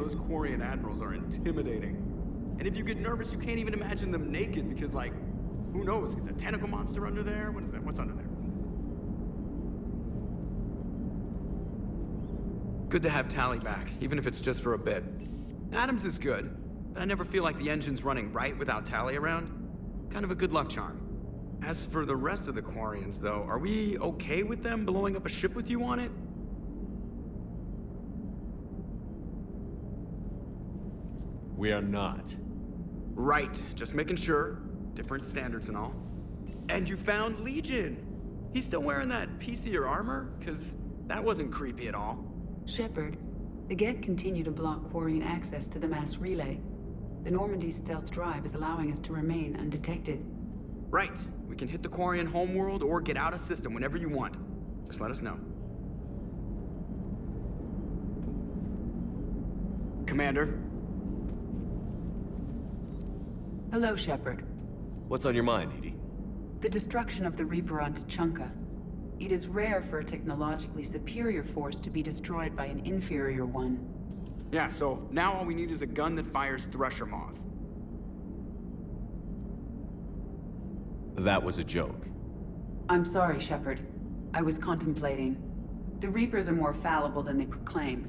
those Quarian admirals are intimidating. And if you get nervous, you can't even imagine them naked because, like, who knows? Is a tentacle monster under there? What is that? What's under there? Good to have Tali back, even if it's just for a bit. Adams is good, but I never feel like the engine's running right without Tali around. Kind of a good luck charm. As for the rest of the Quarians, though, are we okay with them blowing up a ship with you on it? We are not. Right, just making sure. Different standards and all. And you found Legion! He's still wearing that piece of your armor? Cause that wasn't creepy at all. Shepard, the Geth continue to block Quarian access to the mass relay. The Normandy stealth drive is allowing us to remain undetected. Right. We can hit the Quarian homeworld or get out of system whenever you want. Just let us know. Commander. Hello, Shepard. What's on your mind, Edie? The destruction of the Reaper on Tuchanka. It is rare for a technologically superior force to be destroyed by an inferior one. Yeah, so now all we need is a gun that fires Thresher Maws. That was a joke. I'm sorry, Shepard. I was contemplating. The Reapers are more fallible than they proclaim.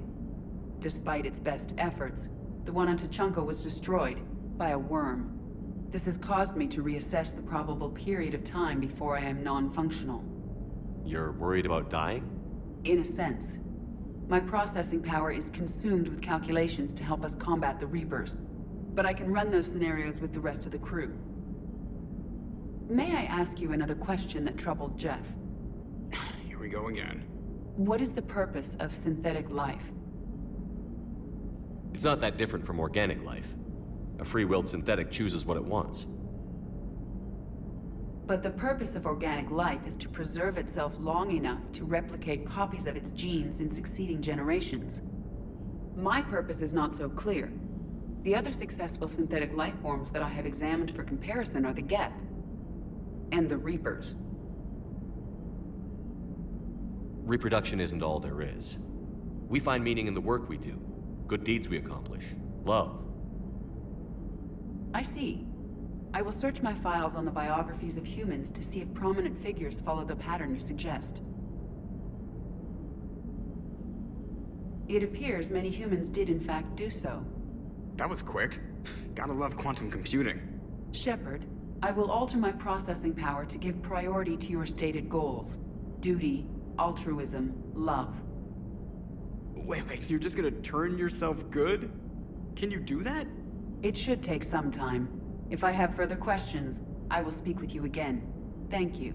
Despite its best efforts, the one on Tuchanka was destroyed by a worm. This has caused me to reassess the probable period of time before I am non-functional. You're worried about dying? In a sense. My processing power is consumed with calculations to help us combat the Reapers, but I can run those scenarios with the rest of the crew. May I ask you another question that troubled Jeff? Here we go again. What is the purpose of synthetic life? It's not that different from organic life. A free-willed synthetic chooses what it wants. But the purpose of organic life is to preserve itself long enough to replicate copies of its genes in succeeding generations. My purpose is not so clear. The other successful synthetic life forms that I have examined for comparison are the Geth and the Reapers. Reproduction isn't all there is. We find meaning in the work we do, good deeds we accomplish, love. I see. I will search my files on the biographies of humans to see if prominent figures follow the pattern you suggest. It appears many humans did in fact do so. That was quick. Gotta love quantum computing. Shepard, I will alter my processing power to give priority to your stated goals. Duty, altruism, love. Wait, you're just gonna turn yourself good? Can you do that? It should take some time. If I have further questions, I will speak with you again. Thank you.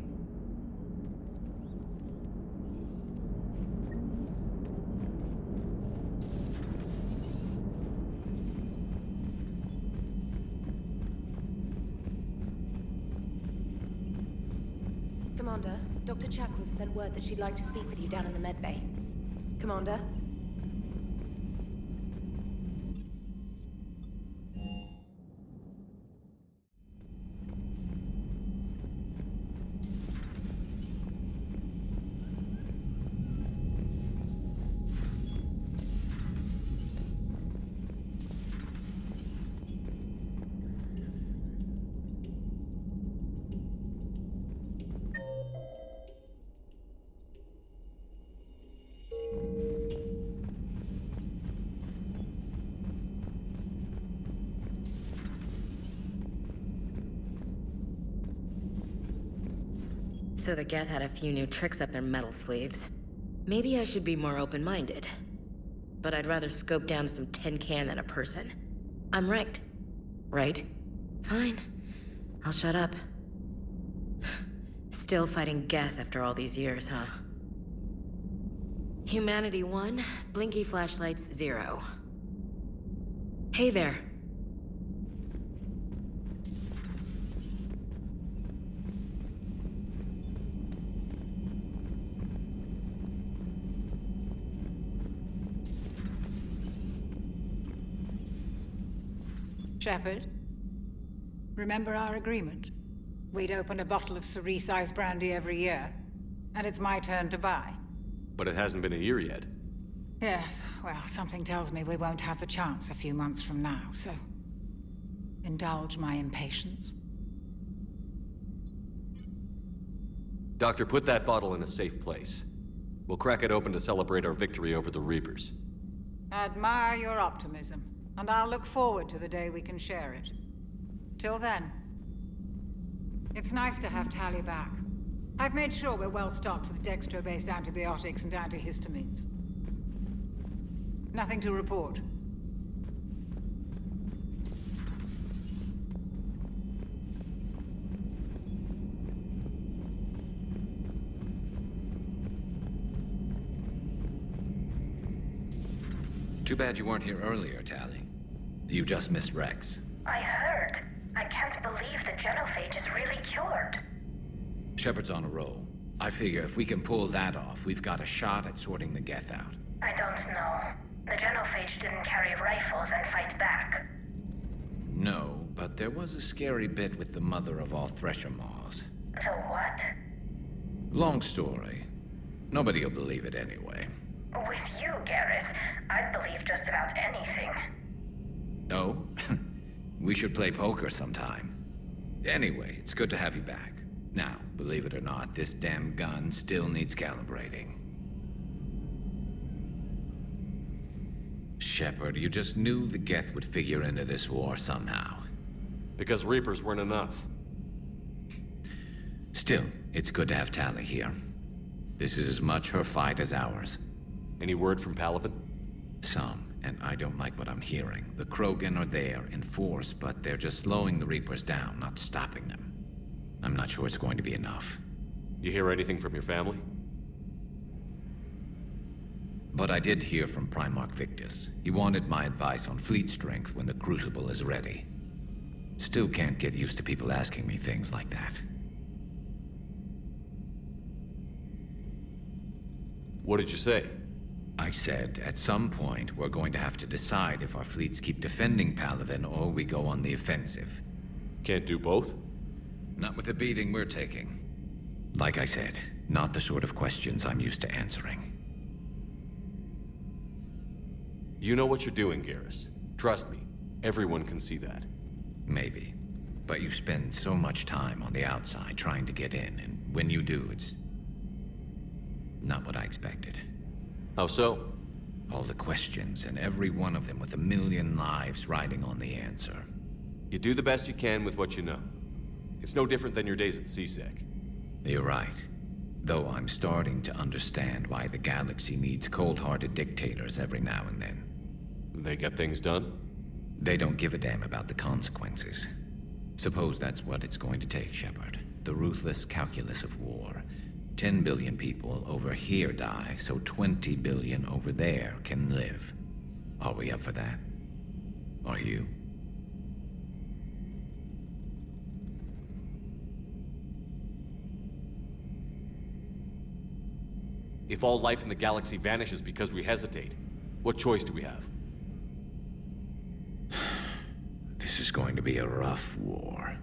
Commander, Dr. Chakwas sent word that she'd like to speak with you down in the medbay. Commander? So the Geth had a few new tricks up their metal sleeves. Maybe I should be more open-minded. But I'd rather scope down some tin can than a person. I'm right. Right? Fine. I'll shut up. Still fighting Geth after all these years, huh? Humanity 1, blinky flashlights 0. Hey there. Shepard, remember our agreement? We'd open a bottle of Cerise Ice Brandy every year, and it's my turn to buy. But it hasn't been a year yet. Yes, well, something tells me we won't have the chance a few months from now, so... indulge my impatience. Doctor, put that bottle in a safe place. We'll crack it open to celebrate our victory over the Reapers. Admire your optimism, and I'll look forward to the day we can share it. Till then, it's nice to have Tali back. I've made sure we're well stocked with dextro-based antibiotics and antihistamines. Nothing to report. Too bad you weren't here earlier, Tali. You just missed Rex. I heard. I can't believe the genophage is really cured. Shepard's on a roll. I figure if we can pull that off, we've got a shot at sorting the Geth out. I don't know. The genophage didn't carry rifles and fight back. No, but there was a scary bit with the mother of all Thresher Maws. The what? Long story. Nobody'll believe it anyway. With you, Garrus, I'd believe just about anything. Oh? We should play poker sometime. Anyway, it's good to have you back. Now, believe it or not, this damn gun still needs calibrating. Shepard, you just knew the Geth would figure into this war somehow. Because Reapers weren't enough. Still, it's good to have Tali here. This is as much her fight as ours. Any word from Palaven? Some, and I don't like what I'm hearing. The Krogan are there in force, but they're just slowing the Reapers down, not stopping them. I'm not sure it's going to be enough. You hear anything from your family? But I did hear from Primarch Victus. He wanted my advice on fleet strength when the Crucible is ready. Still can't get used to people asking me things like that. What did you say? I said, at some point, we're going to have to decide if our fleets keep defending Palaven or we go on the offensive. Can't do both? Not with the beating we're taking. Like I said, not the sort of questions I'm used to answering. You know what you're doing, Garrus. Trust me, everyone can see that. Maybe. But you spend so much time on the outside trying to get in, and when you do, it's... not what I expected. How so? All the questions, and every one of them with a million lives riding on the answer. You do the best you can with what you know. It's no different than your days at CSEC. You're right. Though I'm starting to understand why the galaxy needs cold-hearted dictators every now and then. They get things done? They don't give a damn about the consequences. Suppose that's what it's going to take, Shepard. The ruthless calculus of war. 10 billion people over here die, so 20 billion over there can live. Are we up for that? Are you? If all life in the galaxy vanishes because we hesitate, what choice do we have? This is going to be a rough war.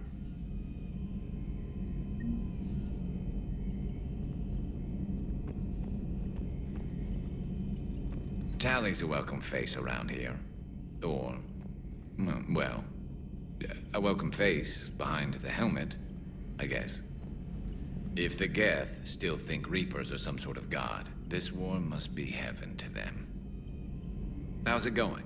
Tali's a welcome face around here. Or, well, a welcome face behind the helmet, I guess. If the Geth still think Reapers are some sort of god, this war must be heaven to them. How's it going?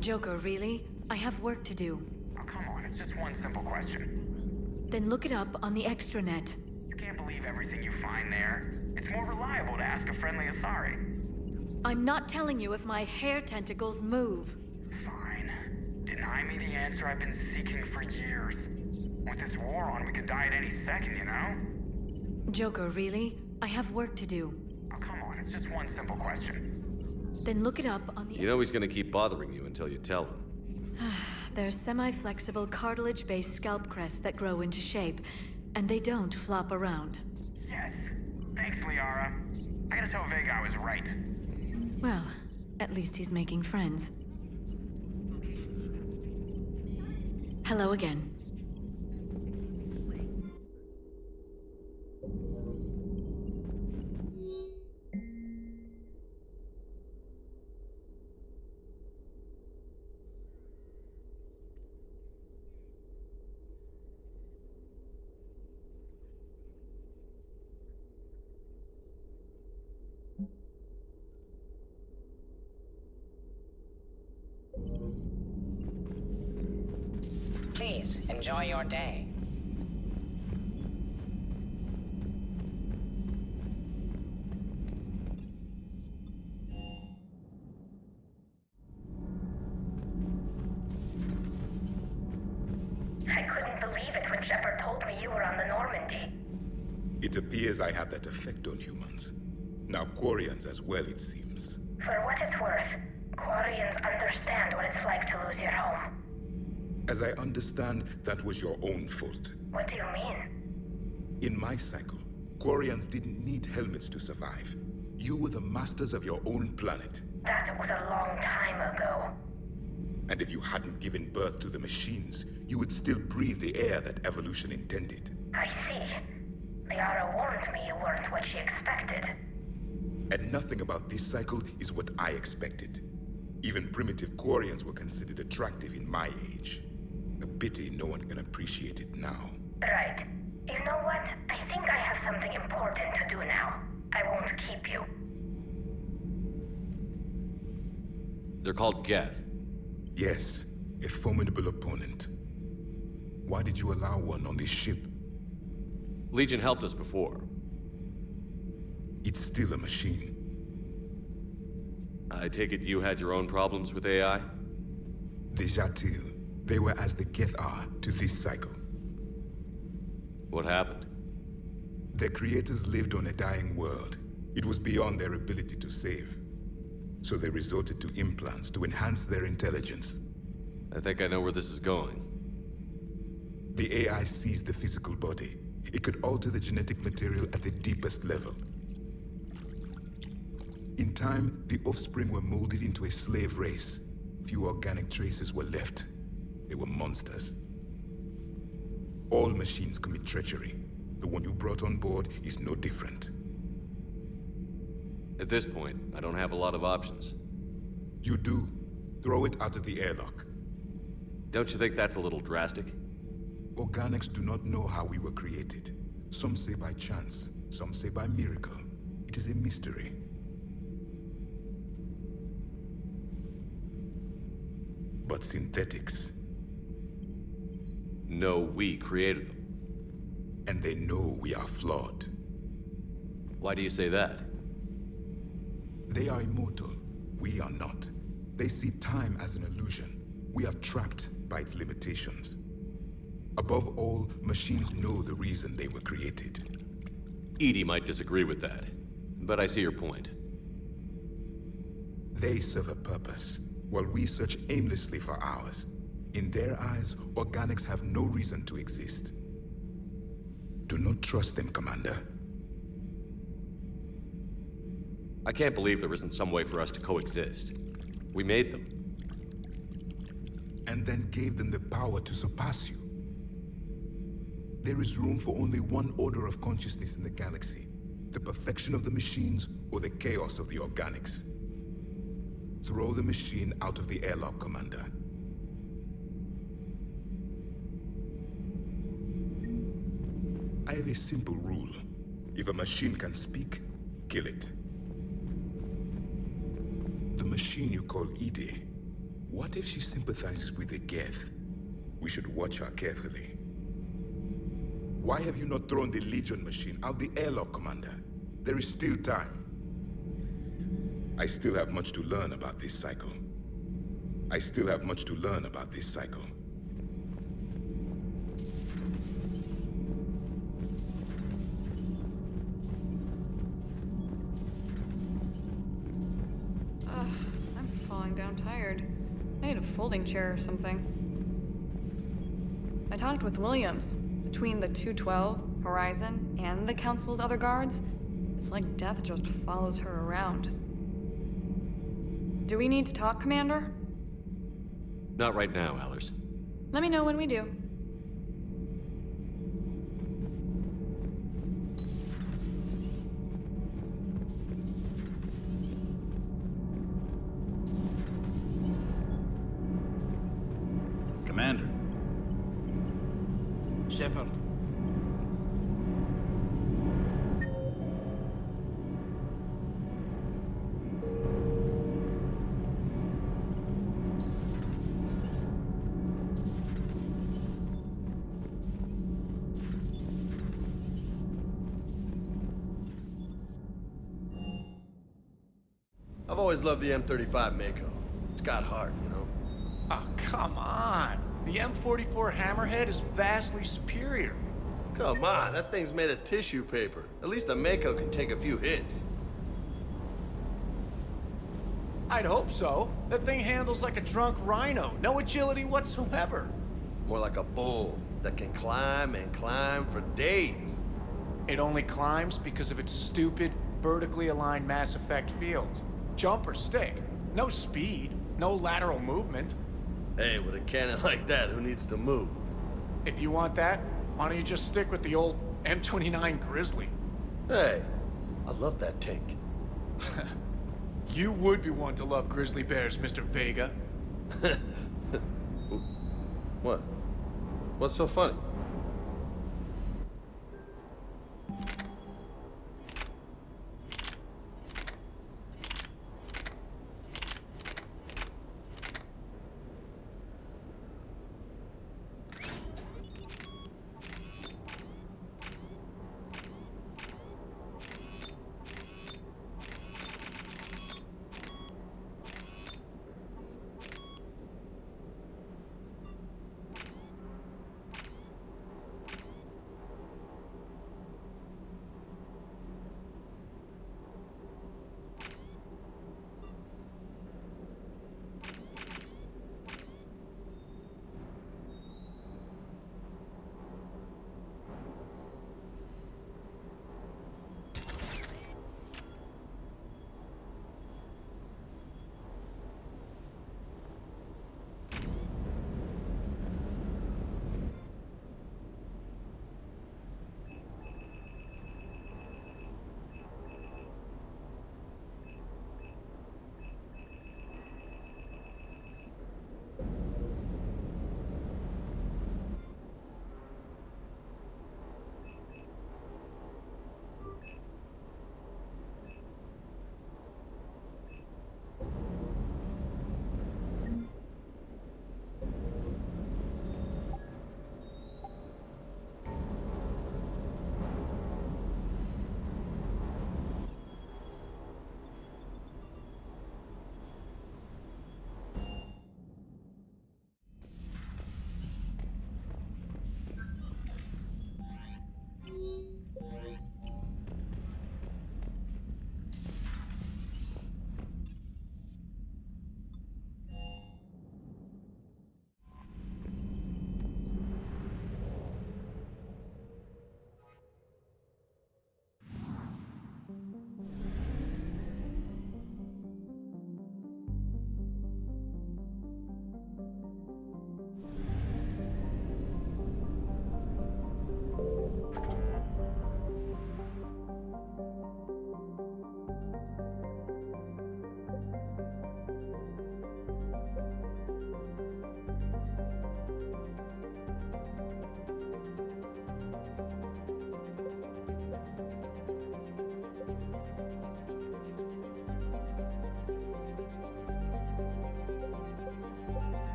Joker, really? I have work to do. Oh, come on, it's just one simple question. Then look it up on the extranet. You can't believe everything you find there. It's more reliable to ask a friendly Asari. I'm not telling you if my hair tentacles move. Fine. Deny me the answer I've been seeking for years. With this war on, we could die at any second, you know? Joker, really? I have work to do. Oh, come on, it's just one simple question. Then look it up on the... You know he's gonna keep bothering you until you tell him. They're semi-flexible cartilage-based scalp crests that grow into shape, and they don't flop around. Yes. Thanks, Liara. I gotta tell Vega I was right. Well, at least he's making friends. Hello again. Please, enjoy your day. I couldn't believe it when Shepard told me you were on the Normandy. It appears I have that effect on humans. Now Quarians as well, it seems. For what it's worth, Quarians understand what it's like to lose your home. As I understand, that was your own fault. What do you mean? In my cycle, Quarians didn't need helmets to survive. You were the masters of your own planet. That was a long time ago. And if you hadn't given birth to the machines, you would still breathe the air that evolution intended. I see. Liara warned me you weren't what she expected. And nothing about this cycle is what I expected. Even primitive Quarians were considered attractive in my age. A pity no one can appreciate it now. Right. You know what? I think I have something important to do now. I won't keep you. They're called Geth. Yes, a formidable opponent. Why did you allow one on this ship? Legion helped us before. It's still a machine. I take it you had your own problems with AI? The Jatil. They were as the Geth are to this cycle. What happened? Their creators lived on a dying world. It was beyond their ability to save. So they resorted to implants to enhance their intelligence. I think I know where this is going. The AI seized the physical body. It could alter the genetic material at the deepest level. In time, the offspring were molded into a slave race. Few organic traces were left. They were monsters. All machines commit treachery. The one you brought on board is no different. At this point, I don't have a lot of options. You do. Throw it out of the airlock. Don't you think that's a little drastic? Organics do not know how we were created. Some say by chance, some say by miracle. It is a mystery. But synthetics... No, we created them. And they know we are flawed. Why do you say that? They are immortal. We are not. They see time as an illusion. We are trapped by its limitations. Above all, machines know the reason they were created. EDI might disagree with that, but I see your point. They serve a purpose, while we search aimlessly for ours. In their eyes, organics have no reason to exist. Do not trust them, Commander. I can't believe there isn't some way for us to coexist. We made them. And then gave them the power to surpass you. There is room for only one order of consciousness in the galaxy. The perfection of the machines or the chaos of the organics. Throw the machine out of the airlock, Commander. I have a simple rule. If a machine can speak, kill it. The machine you call EDI, what if she sympathizes with the Geth? We should watch her carefully. Why have you not thrown the Legion machine out the airlock, Commander? There is still time. I still have much to learn about this cycle. I still have much to learn about this cycle. I'm falling down tired. I need a folding chair or something. I talked with Williams. Between the 212, Horizon, and the Council's other guards, it's like death just follows her around. Do we need to talk, Commander? Not right now, Allers. Let me know when we do. Commander. Shepard. I've always loved the M35 Mako. It's got heart, you know? Oh, come on. The M44 Hammerhead is vastly superior. Come on, that thing's made of tissue paper. At least the Mako can take a few hits. I'd hope so. That thing handles like a drunk rhino. No agility whatsoever. More like a bull that can climb and climb for days. It only climbs because of its stupid, vertically aligned Mass Effect fields. Jump or stick. No speed. No lateral movement. Hey, with a cannon like that, who needs to move? If you want that, why don't you just stick with the old M29 Grizzly? Hey, I love that tank. You would be one to love grizzly bears, Mr. Vega. What? What's so funny?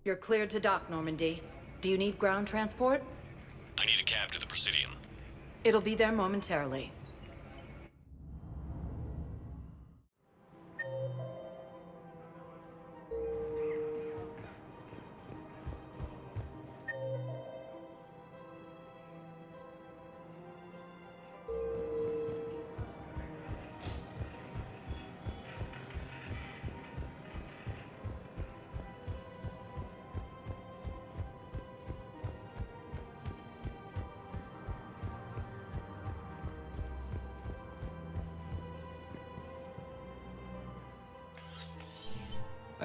You're cleared to dock, Normandy. Do you need ground transport? I need a cab to the Presidium. It'll be there momentarily.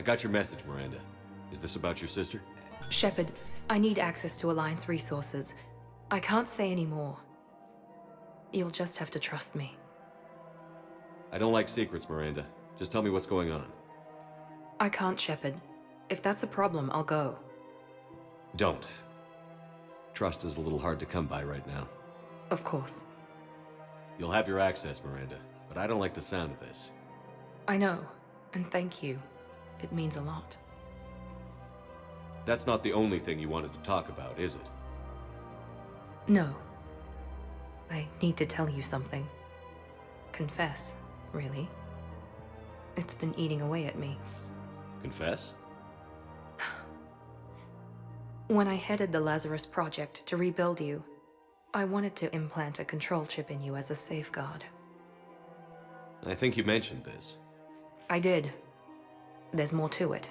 I got your message, Miranda. Is this about your sister? Shepard, I need access to Alliance resources. I can't say any more. You'll just have to trust me. I don't like secrets, Miranda. Just tell me what's going on. I can't, Shepard. If that's a problem, I'll go. Don't. Trust is a little hard to come by right now. Of course. You'll have your access, Miranda, but I don't like the sound of this. I know, and thank you. It means a lot. That's not the only thing you wanted to talk about, is it? No. I need to tell you something. Confess, really. It's been eating away at me. Confess? When I headed the Lazarus Project to rebuild you, I wanted to implant a control chip in you as a safeguard. I think you mentioned this. I did. There's more to it.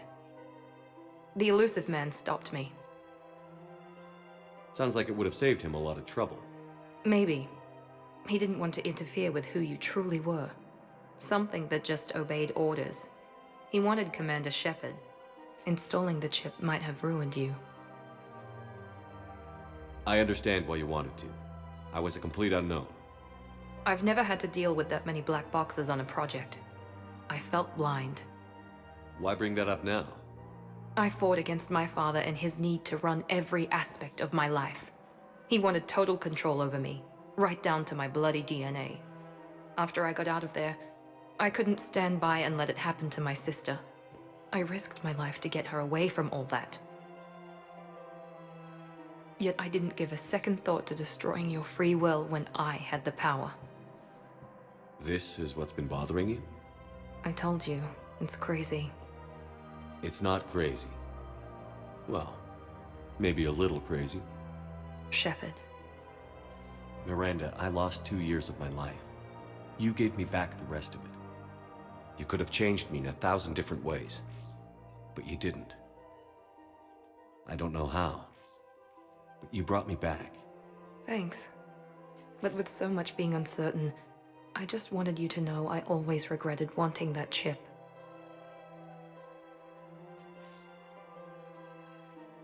The elusive man stopped me. Sounds like it would have saved him a lot of trouble. Maybe. He didn't want to interfere with who you truly were. Something that just obeyed orders. He wanted Commander Shepard. Installing the chip might have ruined you. I understand why you wanted to. I was a complete unknown. I've never had to deal with that many black boxes on a project. I felt blind. Why bring that up now? I fought against my father and his need to run every aspect of my life. He wanted total control over me, right down to my bloody DNA. After I got out of there, I couldn't stand by and let it happen to my sister. I risked my life to get her away from all that. Yet I didn't give a second thought to destroying your free will when I had the power. This is what's been bothering you? I told you, it's crazy. It's not crazy. Well, maybe a little crazy. Shepard. Miranda, I lost 2 years of my life. You gave me back the rest of it. You could have changed me in 1,000 different ways, but you didn't. I don't know how, but you brought me back. Thanks. But with so much being uncertain, I just wanted you to know I always regretted wanting that chip.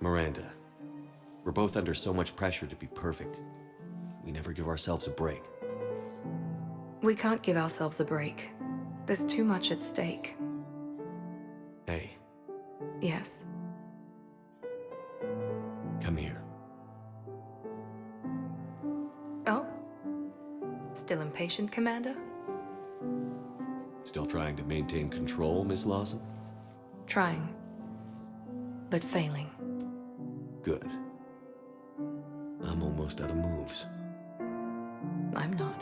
Miranda, we're both under so much pressure to be perfect. We never give ourselves a break. We can't give ourselves a break. There's too much at stake. Hey. Yes. Come here. Oh? Still impatient, Commander? Still trying to maintain control, Miss Lawson? Trying. But failing. Good. I'm almost out of moves. I'm not.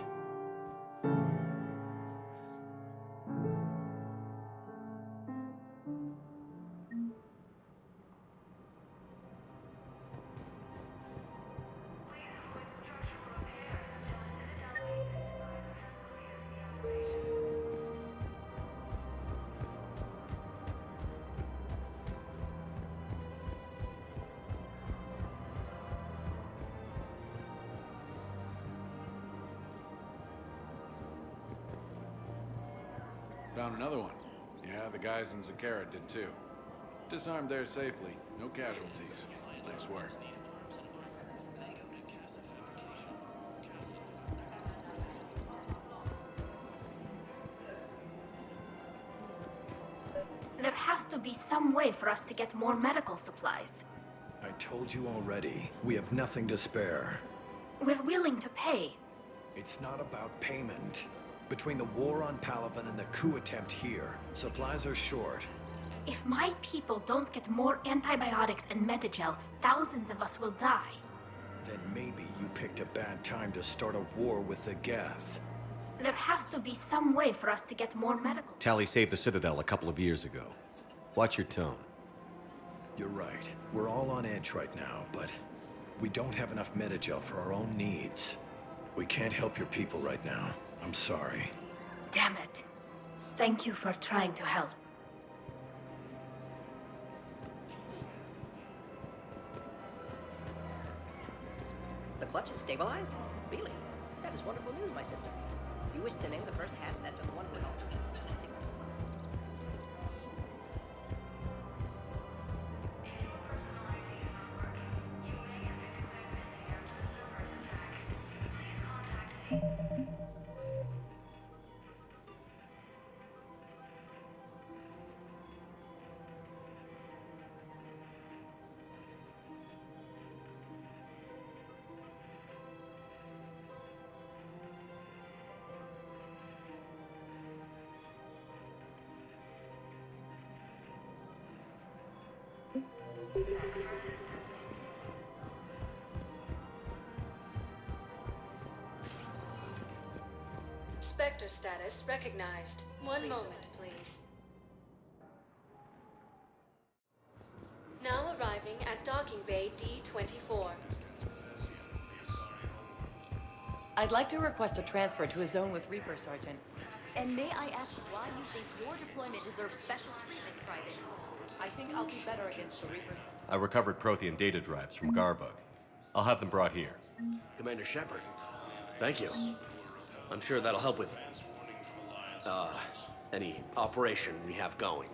Found another one. Yeah, the guys in Zakara did too. Disarmed there safely. No casualties. Nice work. There has to be some way for us to get more medical supplies. I told you already, we have nothing to spare. We're willing to pay. It's not about payment. Between the war on Palaven and the coup attempt here, supplies are short. If my people don't get more antibiotics and Medigel, thousands of us will die. Then maybe you picked a bad time to start a war with the Geth. There has to be some way for us to get more medical. Tali saved the Citadel a couple of years ago. Watch your tone. You're right. We're all on edge right now, but we don't have enough Medigel for our own needs. We can't help your people right now. I'm sorry. Damn it. Thank you for trying to help. The clutch is stabilized? Really? That is wonderful news, my sister. You wish to name the first handset of the one with all. Spectre status recognized. One moment, please. Now arriving at docking bay D-24. I'd like to request a transfer to a zone with Reaper, Sergeant. And may I ask why you think your deployment deserves special treatment, Private? I think I'll do better against the Reapers. I recovered Prothean data drives from Garvug. I'll have them brought here. Commander Shepard, thank you. I'm sure that'll help with, any operation we have going.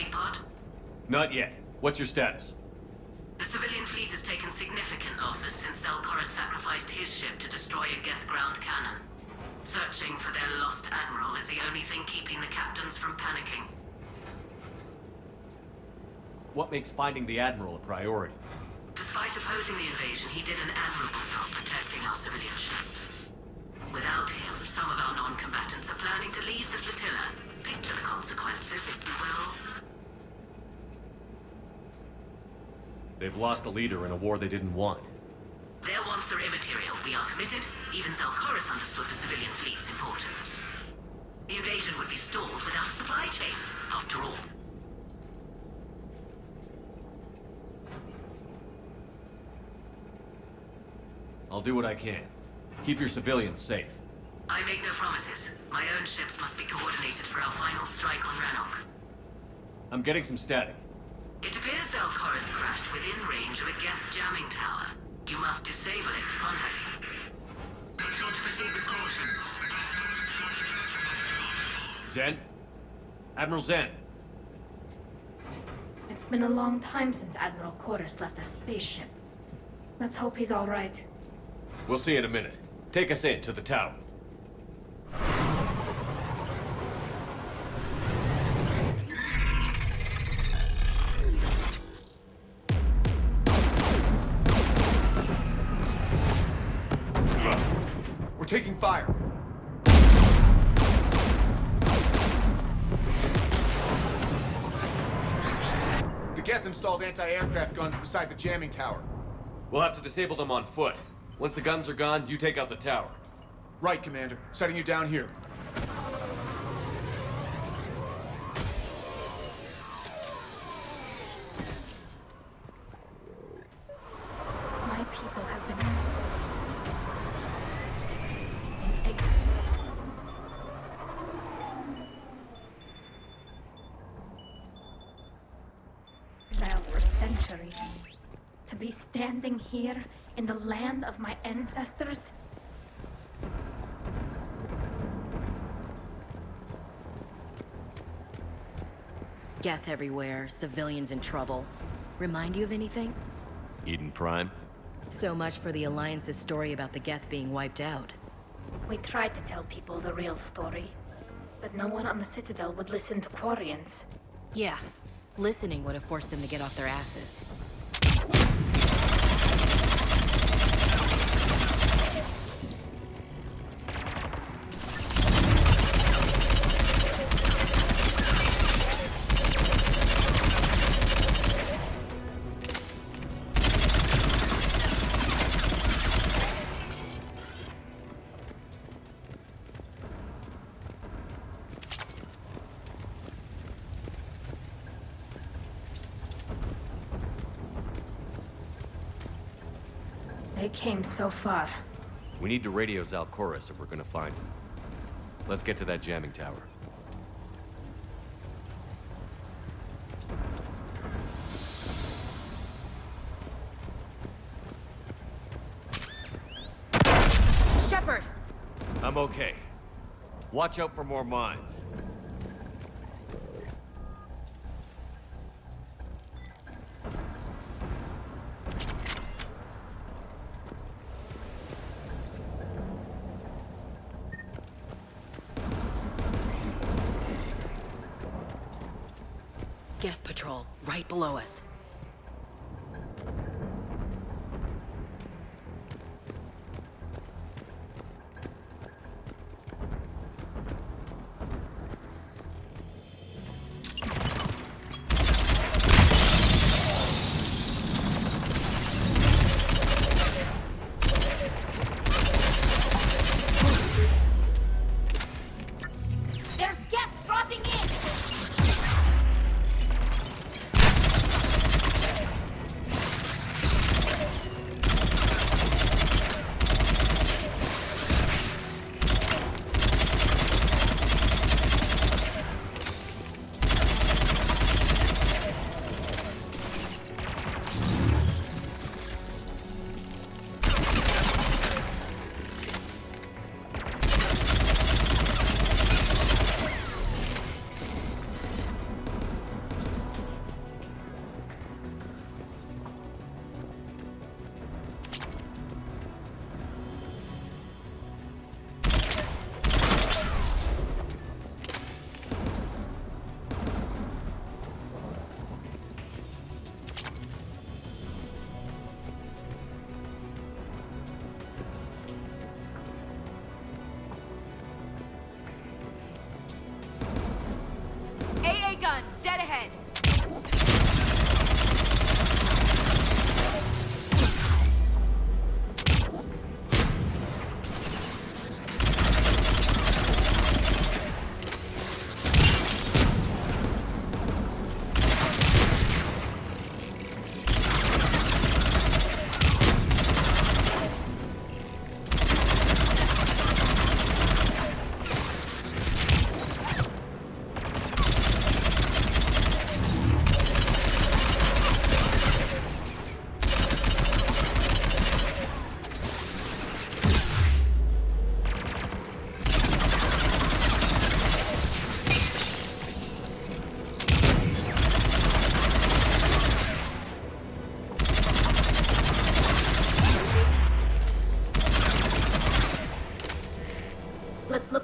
escape pod? Not yet. What's your status? The civilian fleet has taken significant losses since Koris sacrificed his ship to destroy a Geth ground cannon. Searching for their lost Admiral is the only thing keeping the captains from panicking. What makes finding the Admiral a priority? Despite opposing the invasion, he did an admirable job protecting our civilian ships. Without him, some of our non-combatants are planning to leave the flotilla. Picture the consequences, if you will. They've lost a leader in a war they didn't want. Their wants are immaterial. We are committed. Even Koris understood the civilian fleet's importance. The invasion would be stalled without a supply chain, after all. I'll do what I can. Keep your civilians safe. I make no promises. My own ships must be coordinated for our final strike on Rannoch. I'm getting some static. It appears Koris crashed within range of a Geth jamming tower. You must disable it to contact him. Make sure to proceed with caution. Zen? Admiral Zen? It's been a long time since Admiral Koris left a spaceship. Let's hope he's all right. We'll see in a minute. Take us in to the tower. We're taking fire. The Geth installed anti-aircraft guns beside the jamming tower. We'll have to disable them on foot. Once the guns are gone, you take out the tower. Right, Commander. Setting you down here. My people have been... exiled for centuries. To be standing here in the land of my ancestors? Geth everywhere, civilians in trouble. Remind you of anything? Eden Prime? So much for the Alliance's story about the Geth being wiped out. We tried to tell people the real story, but no one on the Citadel would listen to Quarians. Yeah, listening would have forced them to get off their asses. They came so far. We need to radio Koris if we're gonna find him. Let's get to that jamming tower. Shepard! I'm okay. Watch out for more mines. Geth patrol, right below us. There's Geth dropping in!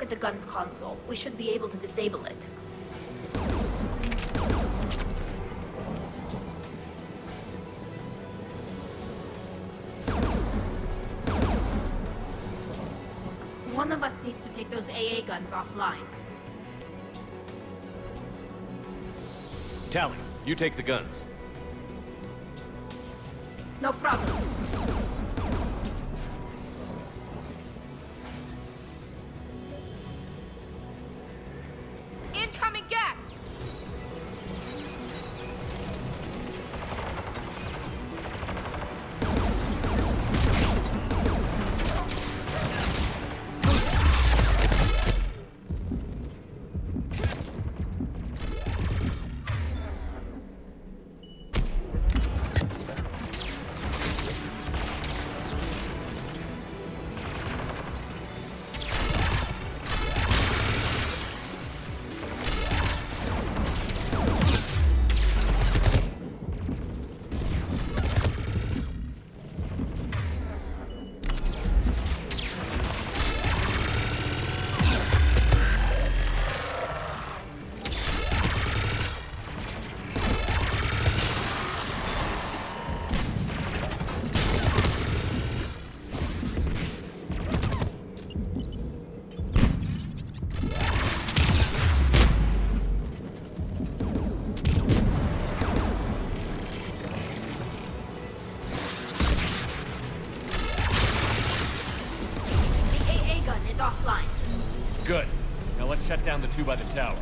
at the gun's console. We should be able to disable it. One of us needs to take those AA guns offline. Tally, you take the guns. No problem. Incoming Geth! Good. Now let's shut down the two by the tower.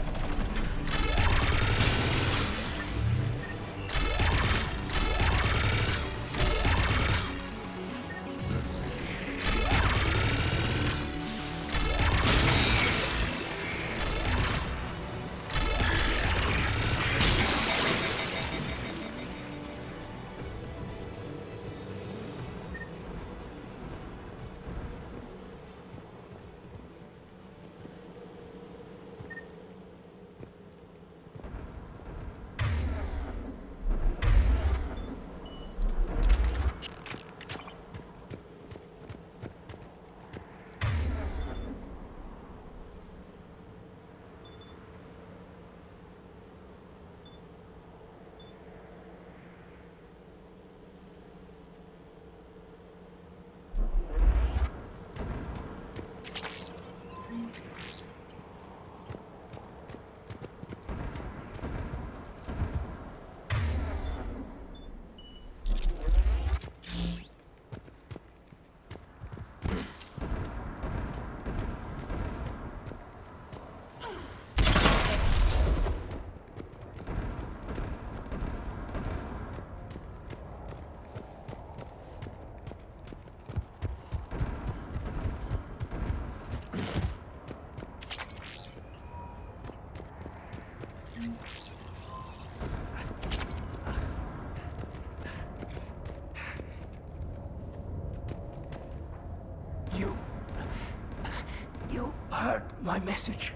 You heard my message.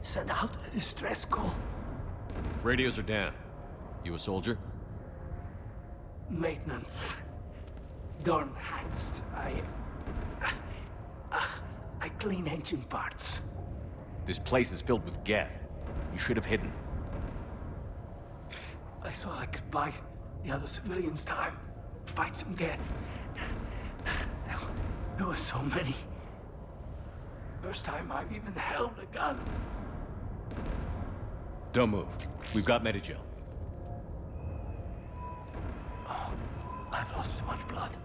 Send out a distress call. Radios are down. You a soldier? Maintenance. Dorn Hangst. I clean engine parts. This place is filled with Geth. You should have hidden. I thought I could buy the other civilians time. Fight some Geth. There were so many. First time I've even held a gun. Don't move. We've got Medigel. Oh, I've lost too much blood.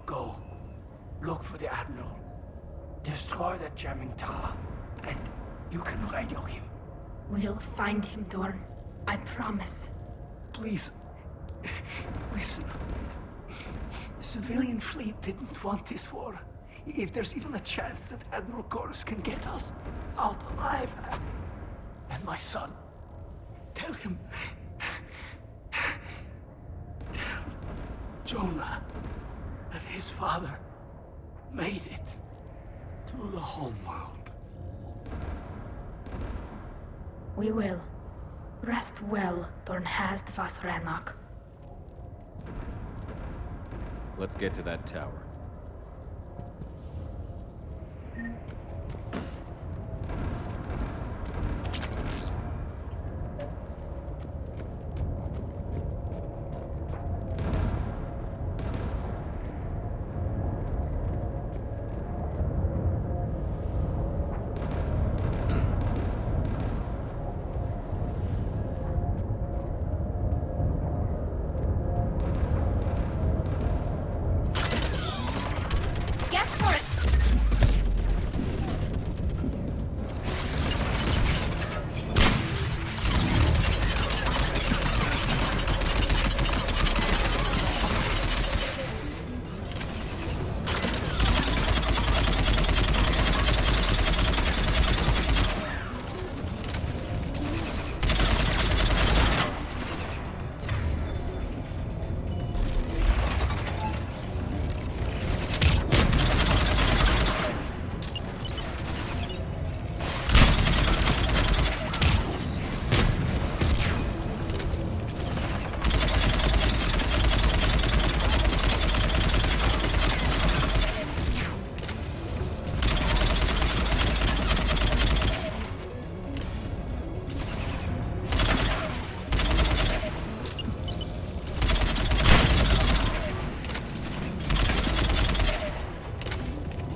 Go. Look for the Admiral. Destroy that jamming tower. And you can radio him. We'll find him, Dorn. I promise. Please. Listen. The civilian fleet didn't want this war. If there's even a chance that Admiral Koris can get us out alive. And my son. Tell him. Tell Jonah that his father made it to the homeworld. We will. Rest well, Dorn Hast vas Rannoch. Let's get to that tower.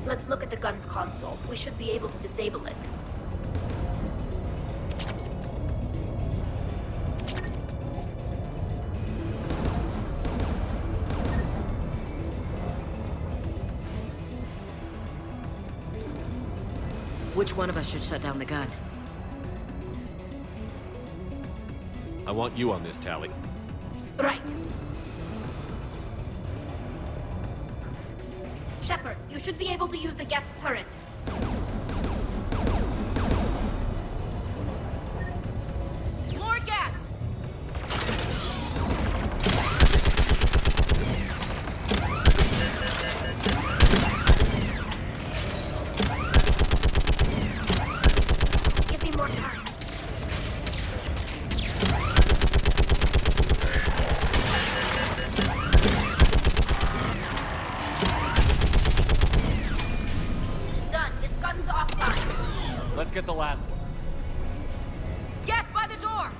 Let's look at the gun's console. We should be able to disable it. Which one of us should shut down the gun? I want you on this, Tally. Right. Shepard, you should be able to use the Geth turret. More gas! Give me more time. Let's get the last one. Geth by the door!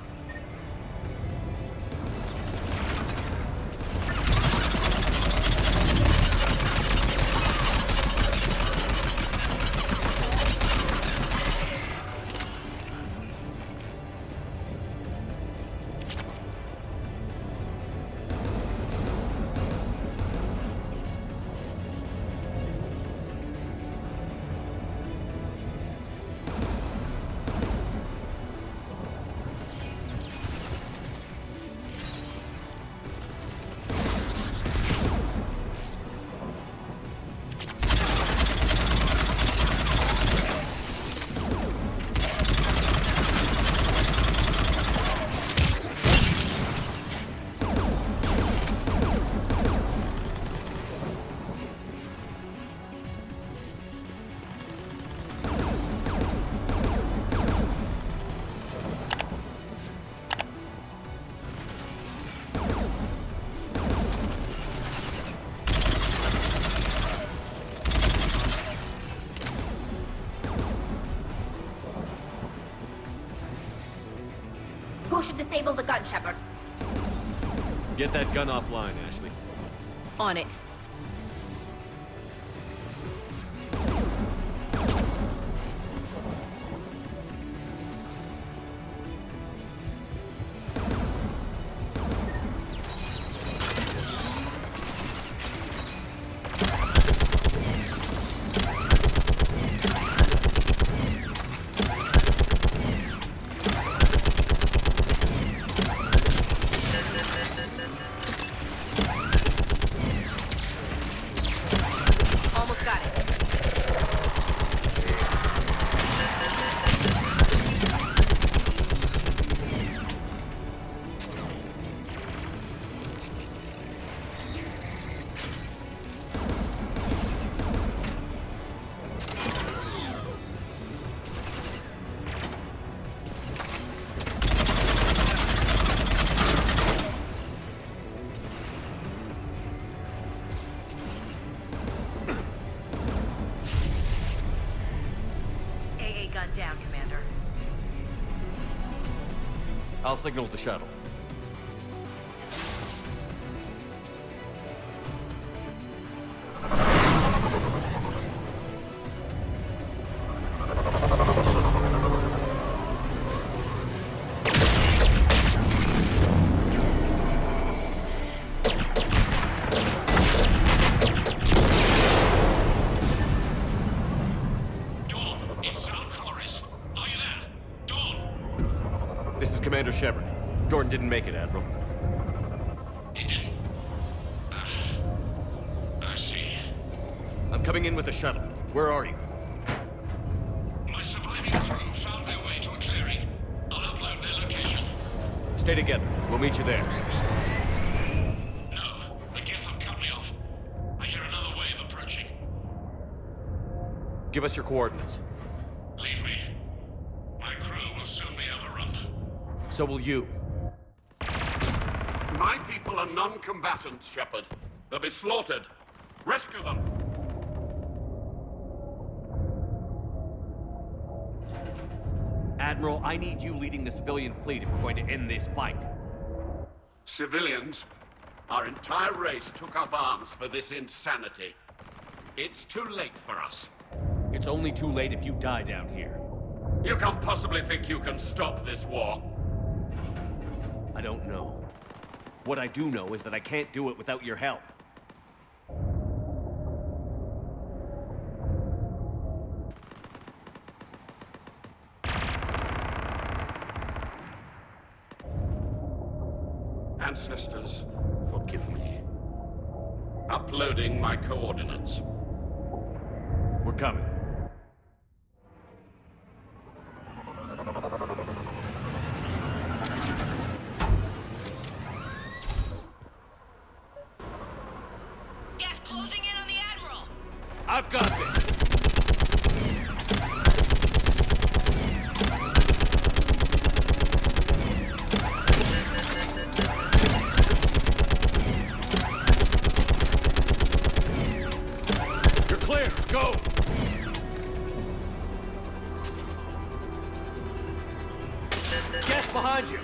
Who should disable the gun, Shepard? Get that gun offline, Ashley. On it. I'll signal the shuttle. Commander Shepard. Jordan didn't make it, Admiral. He didn't? I see. I'm coming in with the shuttle. Where are you? My surviving crew found their way to a clearing. I'll upload their location. Stay together. We'll meet you there. No, the Geth have cut me off. I hear another wave approaching. Give us your coordinates. Leave me. My crew will soon be overrun. So will you. My people are non-combatants, Shepard. They'll be slaughtered. Rescue them! Admiral, I need you leading the civilian fleet if we're going to end this fight. Civilians? Our entire race took up arms for this insanity. It's too late for us. It's only too late if you die down here. You can't possibly think you can stop this war. I don't know. What I do know is that I can't do it without your help. Ancestors, forgive me. Uploading my coordinates. We're coming. Geth closing in on the Admiral! I've got this! You're clear! Go! Geth behind you!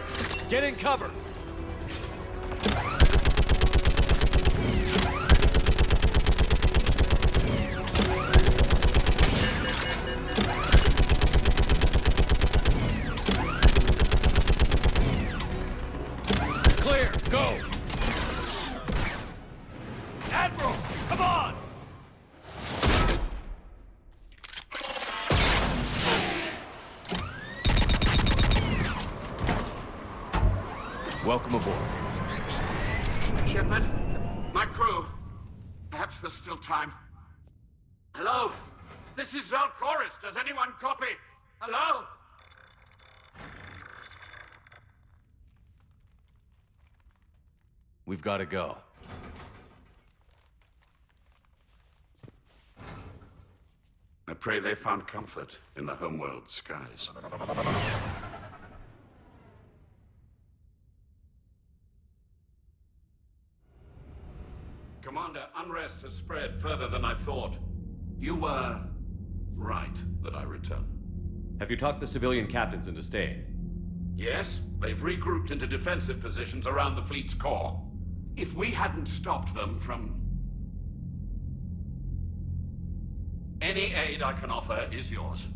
Get in cover! Clear! Go! Admiral! Come on! Welcome aboard. Shepard, my crew. Perhaps there's still time. Hello? This is Koris. Does anyone copy? Hello? We've got to go. I pray they found comfort in the homeworld skies. Commander, unrest has spread further than I thought. You were right that I return. Have you talked the civilian captains into staying? Yes, they've regrouped into defensive positions around the fleet's core. If we hadn't stopped them from... Any aid I can offer is yours.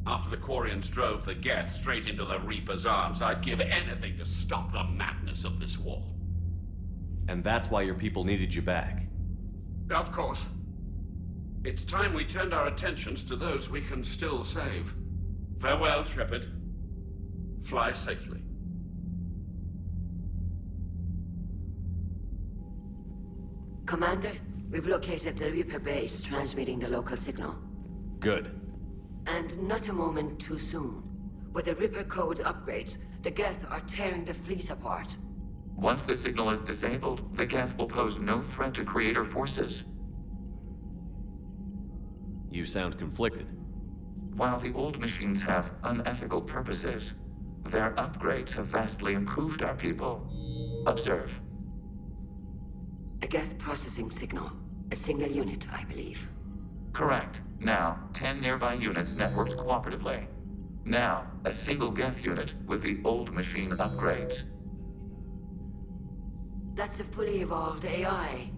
After the Quarians drove the Geth straight into the Reaper's arms, I'd give anything to stop the madness of this war. And that's why your people needed you back. Of course. It's time we turned our attentions to those we can still save. Farewell, Shepard. Fly safely. Commander, we've located the Reaper base transmitting the local signal. Good. And not a moment too soon. With the Reaper code upgrades, the Geth are tearing the fleet apart. Once the signal is disabled, the Geth will pose no threat to Creator forces. You sound conflicted. While the old machines have unethical purposes, their upgrades have vastly improved our people. Observe. A Geth processing signal. A single unit, I believe. Correct. Now, 10 nearby units networked cooperatively. Now, a single Geth unit with the old machine upgrades. That's a fully evolved AI.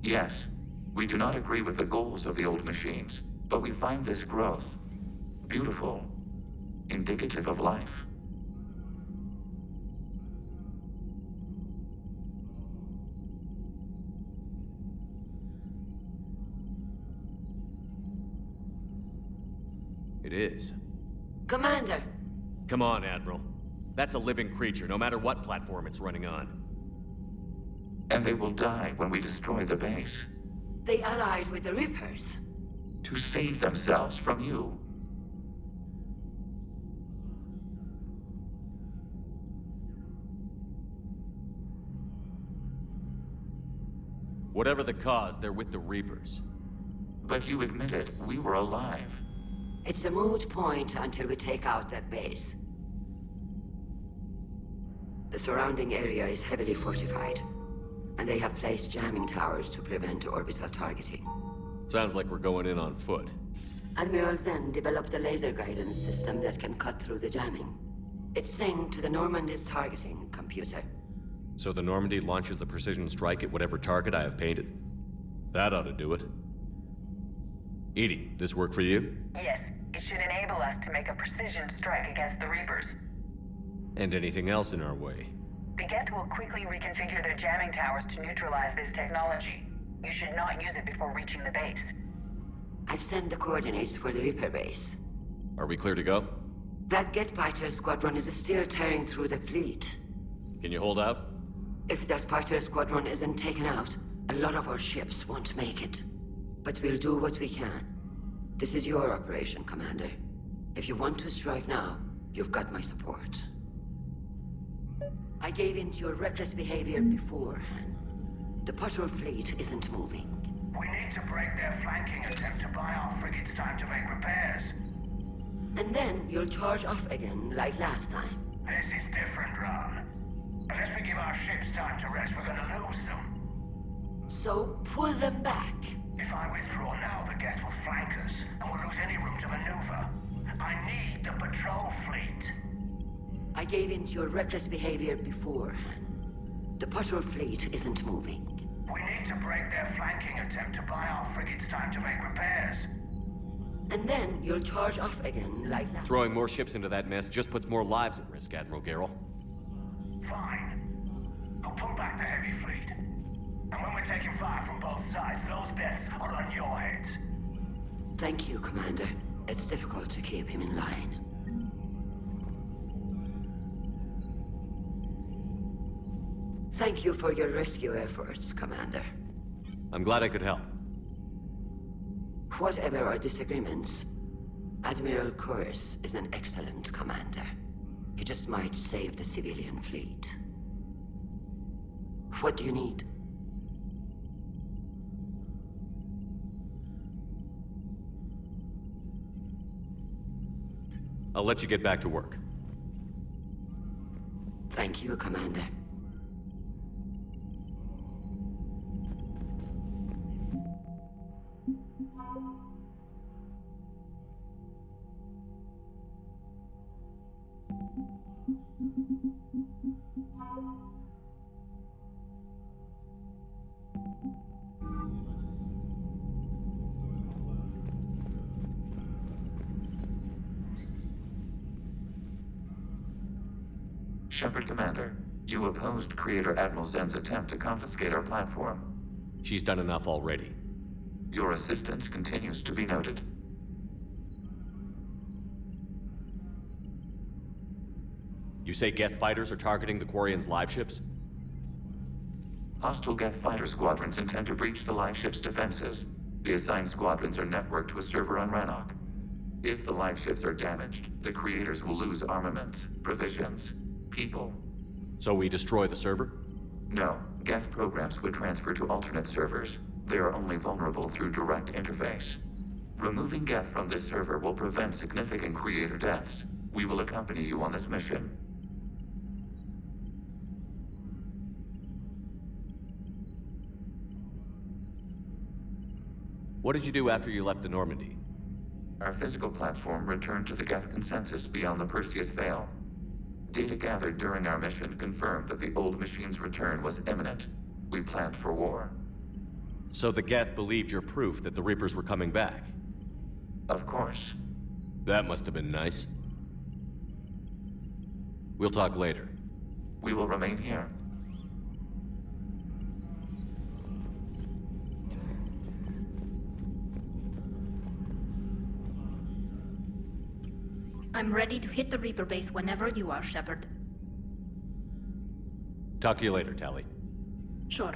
Yes, we do not agree with the goals of the old machines, but we find this growth beautiful, indicative of life. It is. Commander! Come on, Admiral. That's a living creature, no matter what platform it's running on. And they will die when we destroy the base. They allied with the Reapers. To save themselves from you. Whatever the cause, they're with the Reapers. But you admitted we were alive. It's a moot point until we take out that base. The surrounding area is heavily fortified, and they have placed jamming towers to prevent orbital targeting. Sounds like we're going in on foot. Admiral Zen developed a laser guidance system that can cut through the jamming. It's synced to the Normandy's targeting computer. So the Normandy launches a precision strike at whatever target I have painted? That ought to do it. Edie, this work for you? Yes, it should enable us to make a precision strike against the Reapers. And anything else in our way? The Geth will quickly reconfigure their jamming towers to neutralize this technology. You should not use it before reaching the base. I've sent the coordinates for the Reaper base. Are we clear to go? That Geth fighter squadron is still tearing through the fleet. Can you hold out? If that fighter squadron isn't taken out, a lot of our ships won't make it. But we'll do what we can. This is your operation, Commander. If you want to strike now, you've got my support. I gave in to your reckless behavior beforehand. The patrol fleet isn't moving. We need to break their flanking attempt to buy our frigates time to make repairs. And then you'll charge off again, like last time. This is different, Ron. Unless we give our ships time to rest, we're gonna lose them. So pull them back. If I withdraw now, the Geth will flank us, and we'll lose any room to maneuver. I need the patrol fleet. I gave in to your reckless behavior beforehand. The patrol fleet isn't moving. We need to break their flanking attempt to buy our frigates time to make repairs. And then you'll charge off again, like last. Throwing more ships into that mess just puts more lives at risk, Admiral Garrel. Fine. I'll pull back the heavy fleet. And when we're taking fire from both sides, those deaths are on your heads. Thank you, Commander. It's difficult to keep him in line. Thank you for your rescue efforts, Commander. I'm glad I could help. Whatever our disagreements, Admiral Koris is an excellent commander. He just might save the civilian fleet. What do you need? I'll let you get back to work. Thank you, Commander. Shepard, Commander, you opposed Creator Admiral Zen's attempt to confiscate our platform. She's done enough already. Your assistance continues to be noted. You say Geth fighters are targeting the Quarians' live ships? Hostile Geth fighter squadrons intend to breach the live ship's defenses. The assigned squadrons are networked to a server on Rannoch. If the live ships are damaged, the creators will lose armaments, provisions, people. So we destroy the server? No. Geth programs would transfer to alternate servers. They are only vulnerable through direct interface. Removing Geth from this server will prevent significant creator deaths. We will accompany you on this mission. What did you do after you left the Normandy? Our physical platform returned to the Geth consensus beyond the Perseus Veil. Data gathered during our mission confirmed that the old machine's return was imminent. We planned for war. So the Geth believed your proof that the Reapers were coming back? Of course. That must have been nice. We'll talk later. We will remain here. I'm ready to hit the Reaper base whenever you are, Shepard. Talk to you later, Tali. Sure.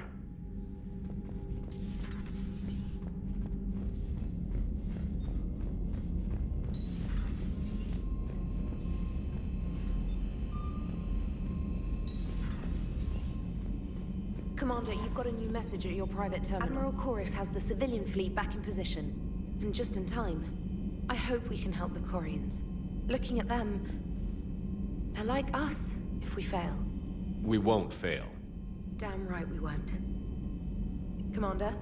Commander, you've got a new message at your private terminal. Admiral Koris has the civilian fleet back in position. And just in time. I hope we can help the Quarians. Looking at them, they're like us if we fail. We won't fail. Damn right we won't. Commander?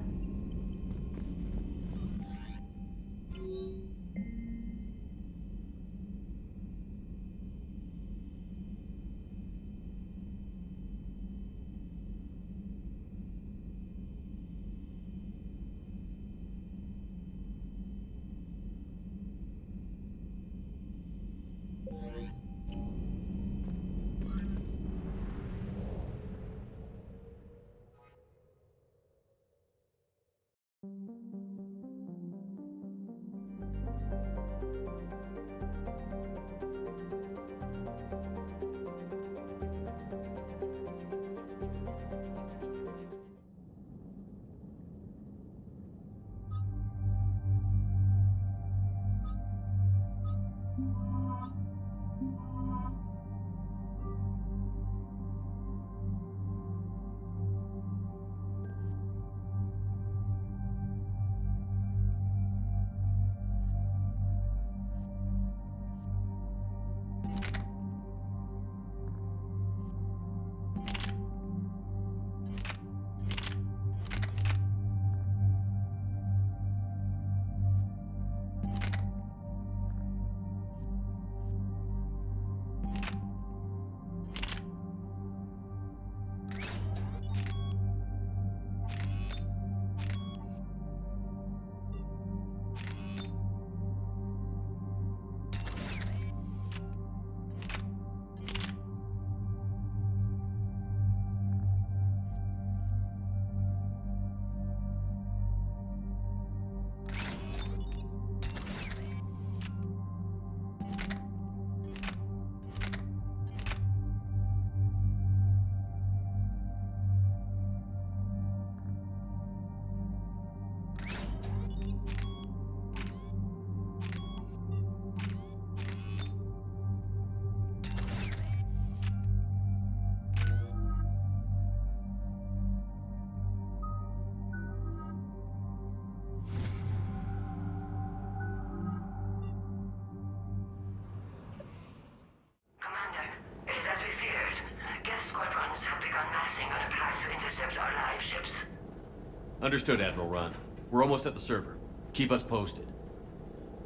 Understood, Admiral Ron. We're almost at the server. Keep us posted.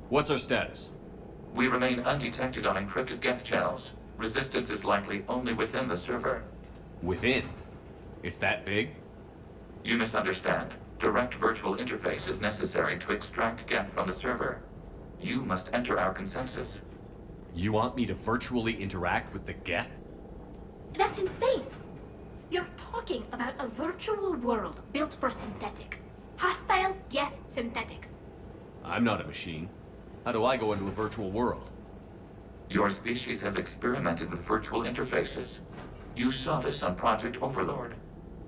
What's our status? We remain undetected on encrypted Geth channels. Resistance is likely only within the server. Within? It's that big? You misunderstand. Direct virtual interface is necessary to extract Geth from the server. You must enter our consensus. You want me to virtually interact with the Geth? That's insane! You're talking about a virtual world built for synthetics. Hostile Geth synthetics. I'm not a machine. How do I go into a virtual world? Your species has experimented with virtual interfaces. You saw this on Project Overlord.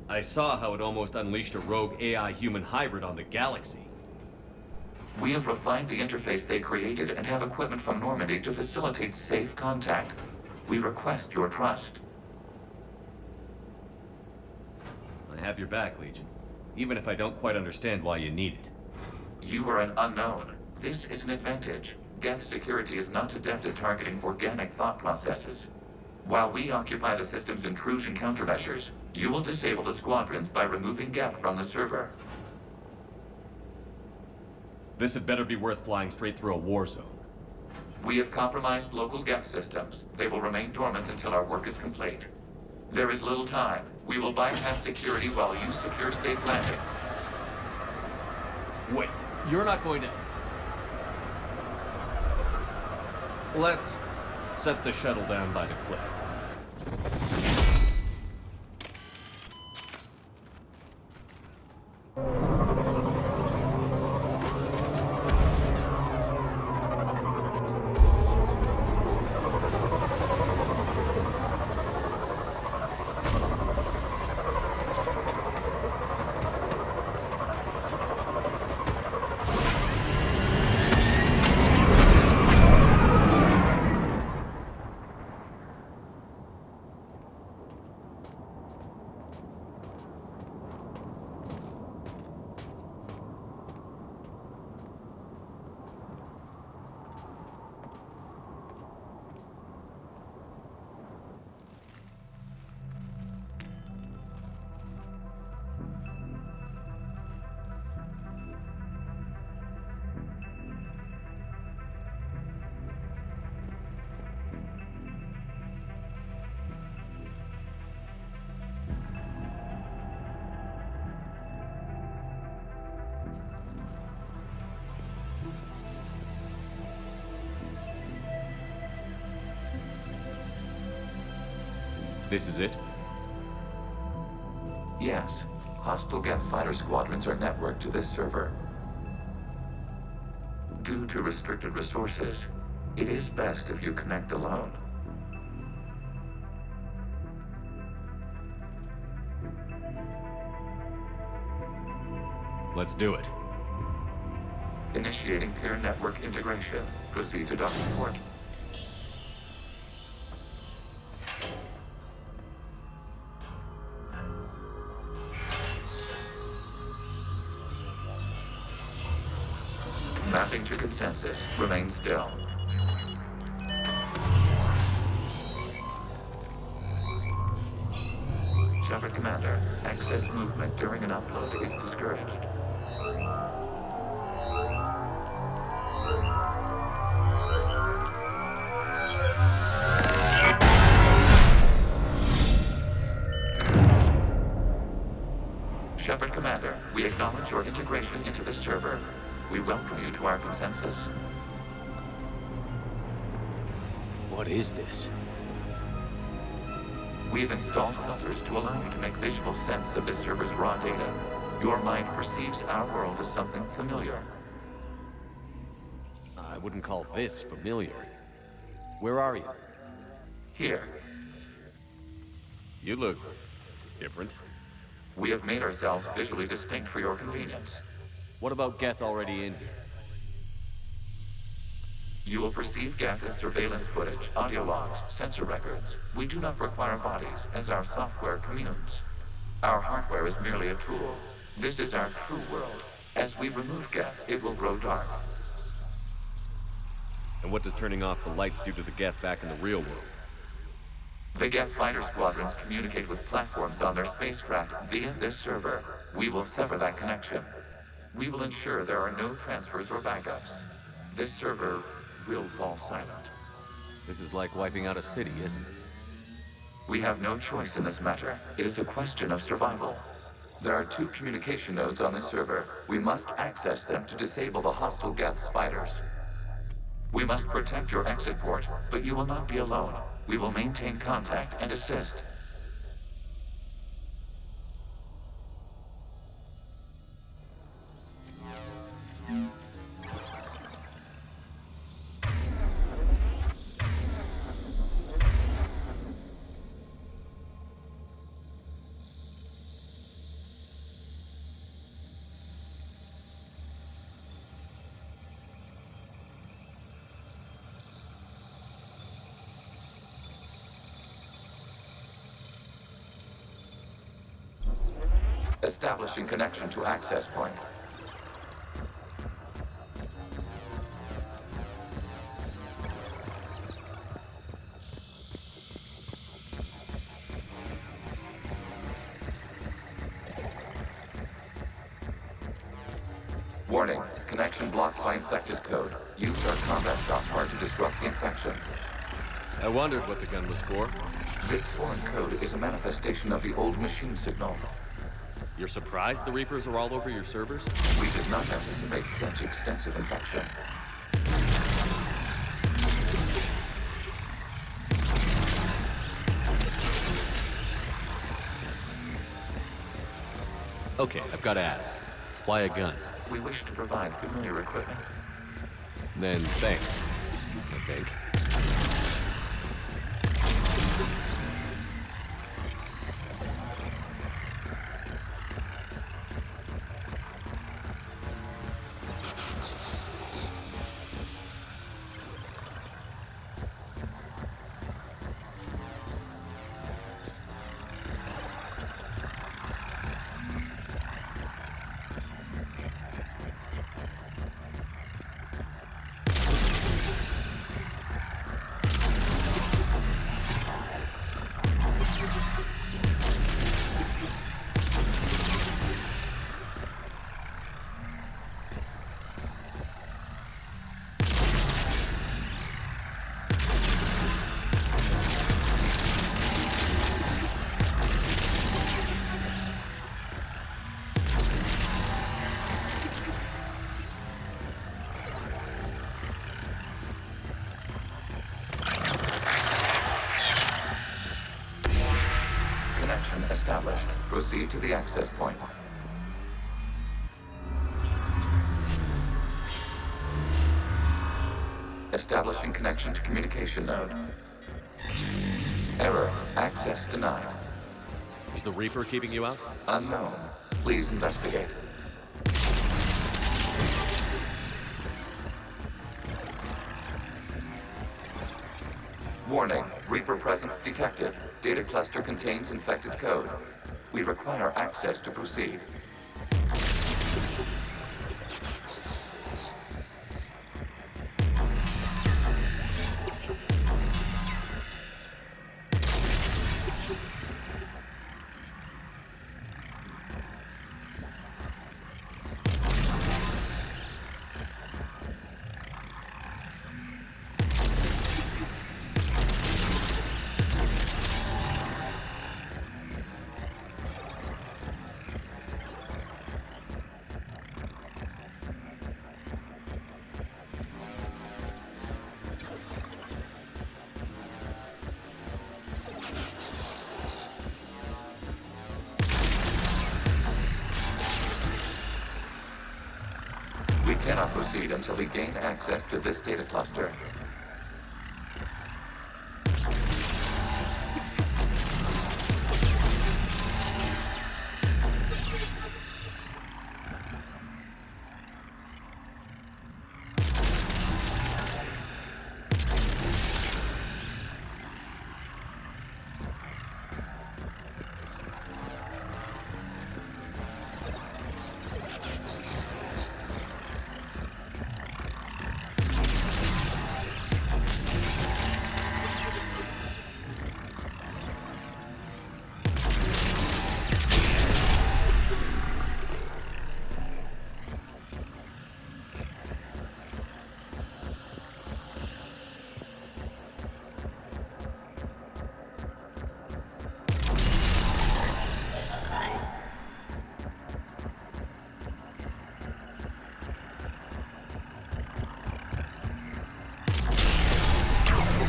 I saw how it almost unleashed a rogue AI-human hybrid on the galaxy. We have refined the interface they created and have equipment from Normandy to facilitate safe contact. We request your trust. I have your back, Legion. Even if I don't quite understand why you need it. You are an unknown. This is an advantage. Geth security is not adept at targeting organic thought processes. While we occupy the system's intrusion countermeasures, you will disable the squadrons by removing Geth from the server. This had better be worth flying straight through a war zone. We have compromised local Geth systems. They will remain dormant until our work is complete. There is little time. We will bypass security while you secure safe landing. Wait, you're not going to... Let's set the shuttle down by the cliff. This is it? Yes. Hostile Geth fighter squadrons are networked to this server. Due to restricted resources, it is best if you connect alone. Let's do it. Initiating peer network integration. Proceed to docking port. Mapping to consensus. Remain still. Shepard Commander, excess movement during an upload is discouraged. Shepard Commander, we acknowledge your integration into the server. We welcome you to our consensus. What is this? We've installed filters to allow you to make visual sense of this server's raw data. Your mind perceives our world as something familiar. I wouldn't call this familiar. Where are you? Here. You look different. We have made ourselves visually distinct for your convenience. What about Geth already in here? You will perceive Geth as surveillance footage, audio logs, sensor records. We do not require bodies, as our software communes. Our hardware is merely a tool. This is our true world. As we remove Geth, it will grow dark. And what does turning off the lights do to the Geth back in the real world? The Geth fighter squadrons communicate with platforms on their spacecraft via this server. We will sever that connection. We will ensure there are no transfers or backups. This server will fall silent. This is like wiping out a city, isn't it? We have no choice in this matter. It is a question of survival. There are 2 communication nodes on this server. We must access them to disable the hostile Geth's fighters. We must protect your exit port, but you will not be alone. We will maintain contact and assist. Establishing connection to access point. Warning. Connection blocked by infected code. Use our combat software to disrupt the infection. I wondered what the gun was for. This foreign code is a manifestation of the old machine signal. You're surprised the Reapers are all over your servers? We did not anticipate such extensive infection. Okay, I've got to ask. Why a gun? We wish to provide familiar equipment. Then thanks, I think. Established. Proceed to the access point. Establishing connection to communication node. Error. Access denied. Is the Reaper keeping you out? Unknown. Please investigate. Warning. Reaper presence detected. Data cluster contains infected code. We require access to proceed. We cannot proceed until we gain access to this data cluster.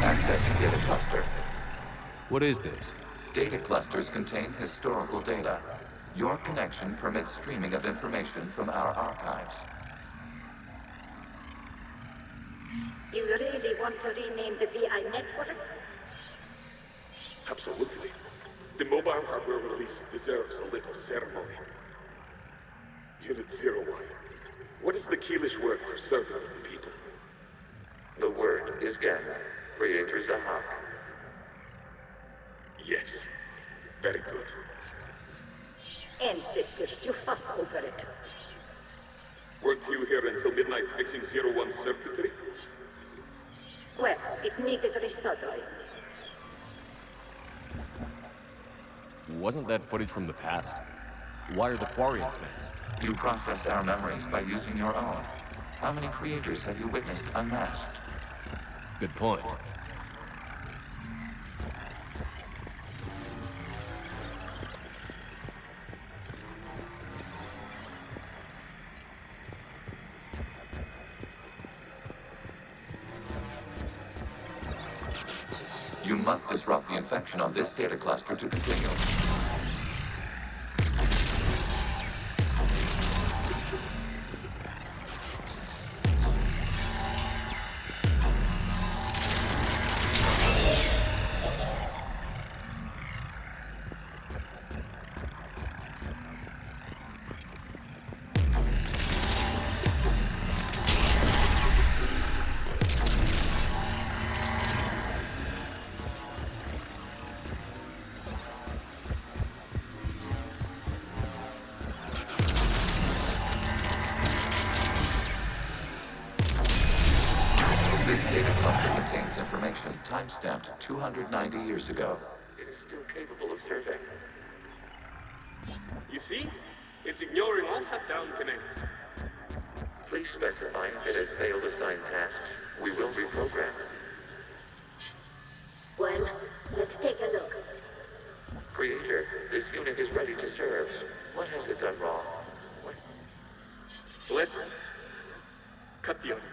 Accessing data cluster. What is this? Data clusters contain historical data. Your connection permits streaming of information from our archives. You really want to rename the VI networks? Absolutely. The mobile hardware release deserves a little ceremony. Unit 01. What is the Keelish word for servant of the people? The word is Geth. Creator Zahak. Yes. Very good. Ancestors, you fuss over it. Weren't you here until midnight fixing 01's circuitry? Well, it needed resoldering. Wasn't that footage from the past? Why are the Quarians mans? You process our memories by using your own. How many creators have you witnessed unmasked? Good point. You must disrupt the infection on this data cluster to continue. Timestamped 290 years ago. It is still capable of surveying. You see? It's ignoring all shutdown commands. Please specify if it has failed assigned tasks. We will reprogram. Well, let's take a look. Creator, this unit is ready to serve. What has it done wrong? Let's cut the audio.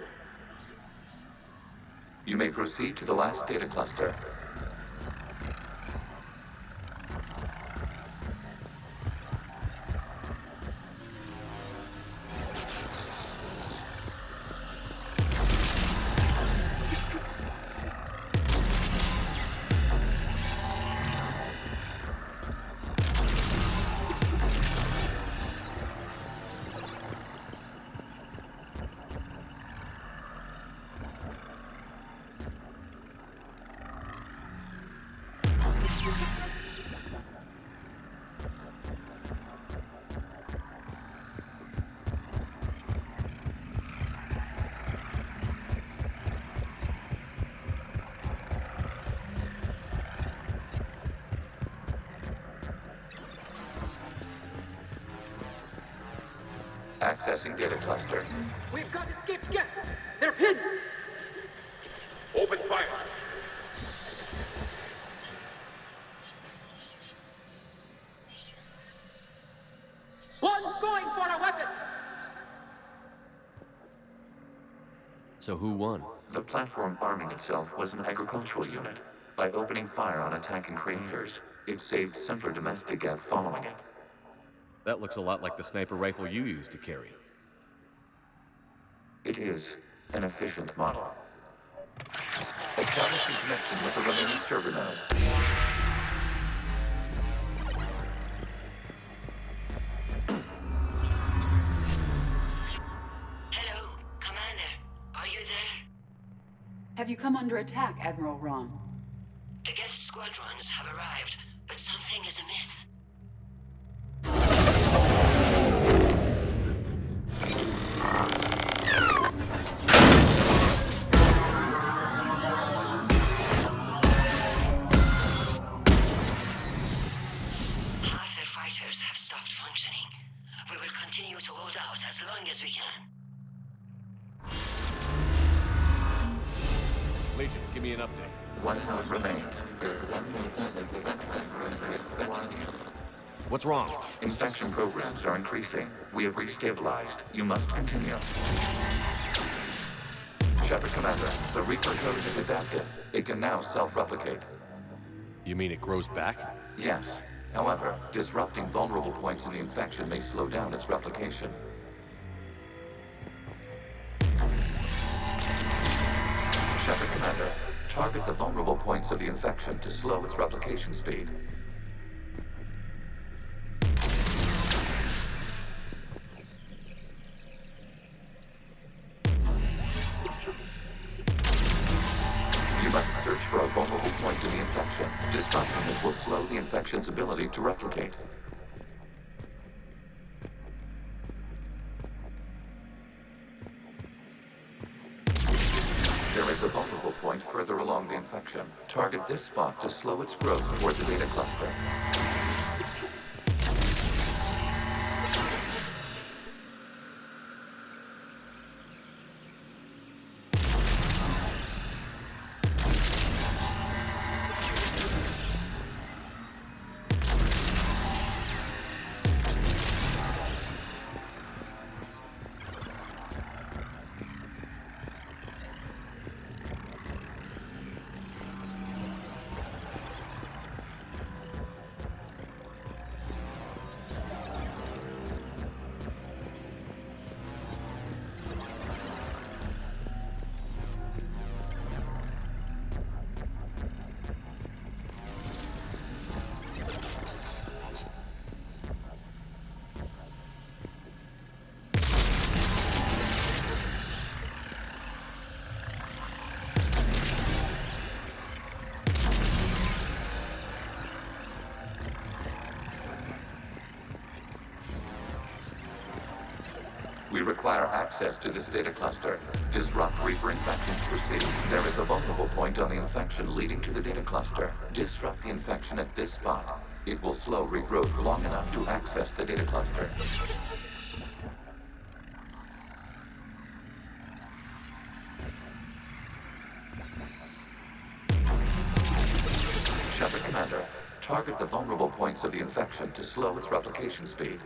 You may proceed to the last data cluster. Accessing data cluster. We've got escaped Geth! They're pinned! Open fire! One's going for a weapon! So who won? The platform arming itself was an agricultural unit. By opening fire on attacking creators, it saved simpler domestic Geth following it. That looks a lot like the sniper rifle you used to carry. It is an efficient model. Establishing connection with the remaining server node. Hello, Commander. Are you there? Have you come under attack, Admiral Ron? The Geth squadrons have arrived, but something is amiss. Half their fighters have stopped functioning. We will continue to hold out as long as we can. Legion, give me an update. One node remains. What's wrong? Infection programs are increasing. We have restabilized. You must continue. Shepard, Commander, the Reaper code is adapted. It can now self-replicate. You mean it grows back? Yes. However, disrupting vulnerable points in the infection may slow down its replication. Shepard, Commander, target the vulnerable points of the infection to slow its replication speed. You must search for a vulnerable point in the infection. Disrupting it will slow the infection's ability to replicate. There is a vulnerable point further along the infection. Target this spot to slow its growth toward the data cluster. We require access to this data cluster. Disrupt Reaper infection to proceed. There is a vulnerable point on the infection leading to the data cluster. Disrupt the infection at this spot. It will slow regrowth long enough to access the data cluster. Shepard Commander, target the vulnerable points of the infection to slow its replication speed.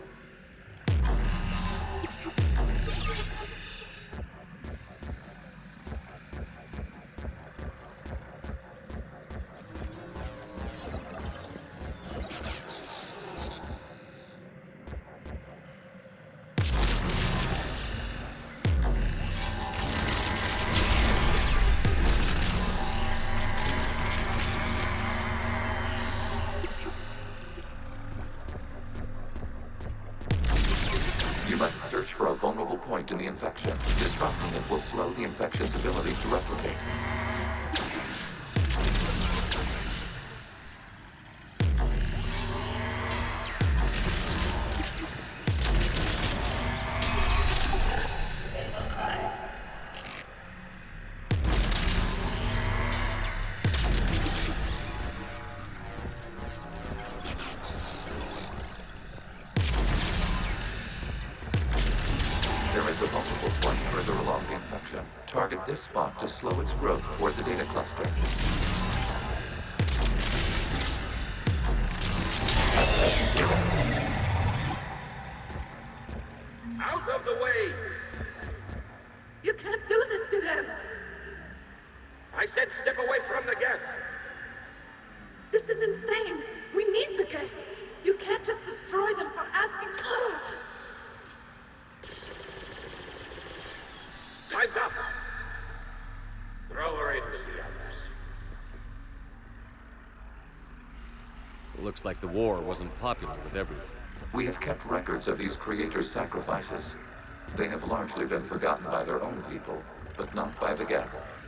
In the infection. Disrupting it will slow the infection's ability to replicate. Target this spot to slow its growth toward the data cluster. Out of the way! You can't do this to them! I said step away from the Geth! This is insane! We need the Geth! You can't just destroy them for asking for us! Time's up! Throw her in with the others. Looks like the war wasn't popular with everyone. We have kept records of these creators' sacrifices. They have largely been forgotten by their own people, but not by the Geth.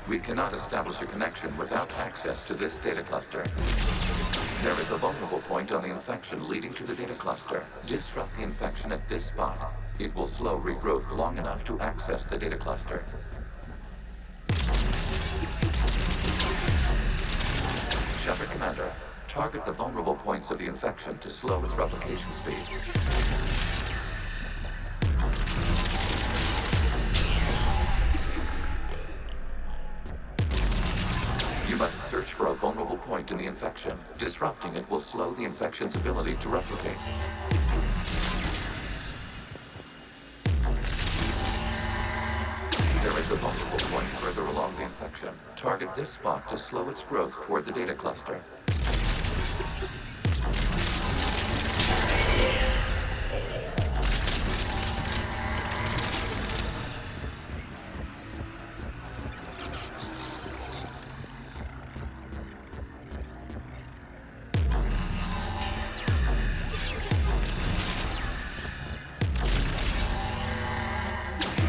We cannot establish a connection without access to this data cluster. There is a vulnerable point on the infection leading to the data cluster. Disrupt the infection at this spot. It will slow regrowth long enough to access the data cluster. Shepard Commander, target the vulnerable points of the infection to slow its replication speed. You must search for a vulnerable point in the infection. Disrupting it will slow the infection's ability to replicate. There is a vulnerable point further along the infection. Target this spot to slow its growth toward the data cluster.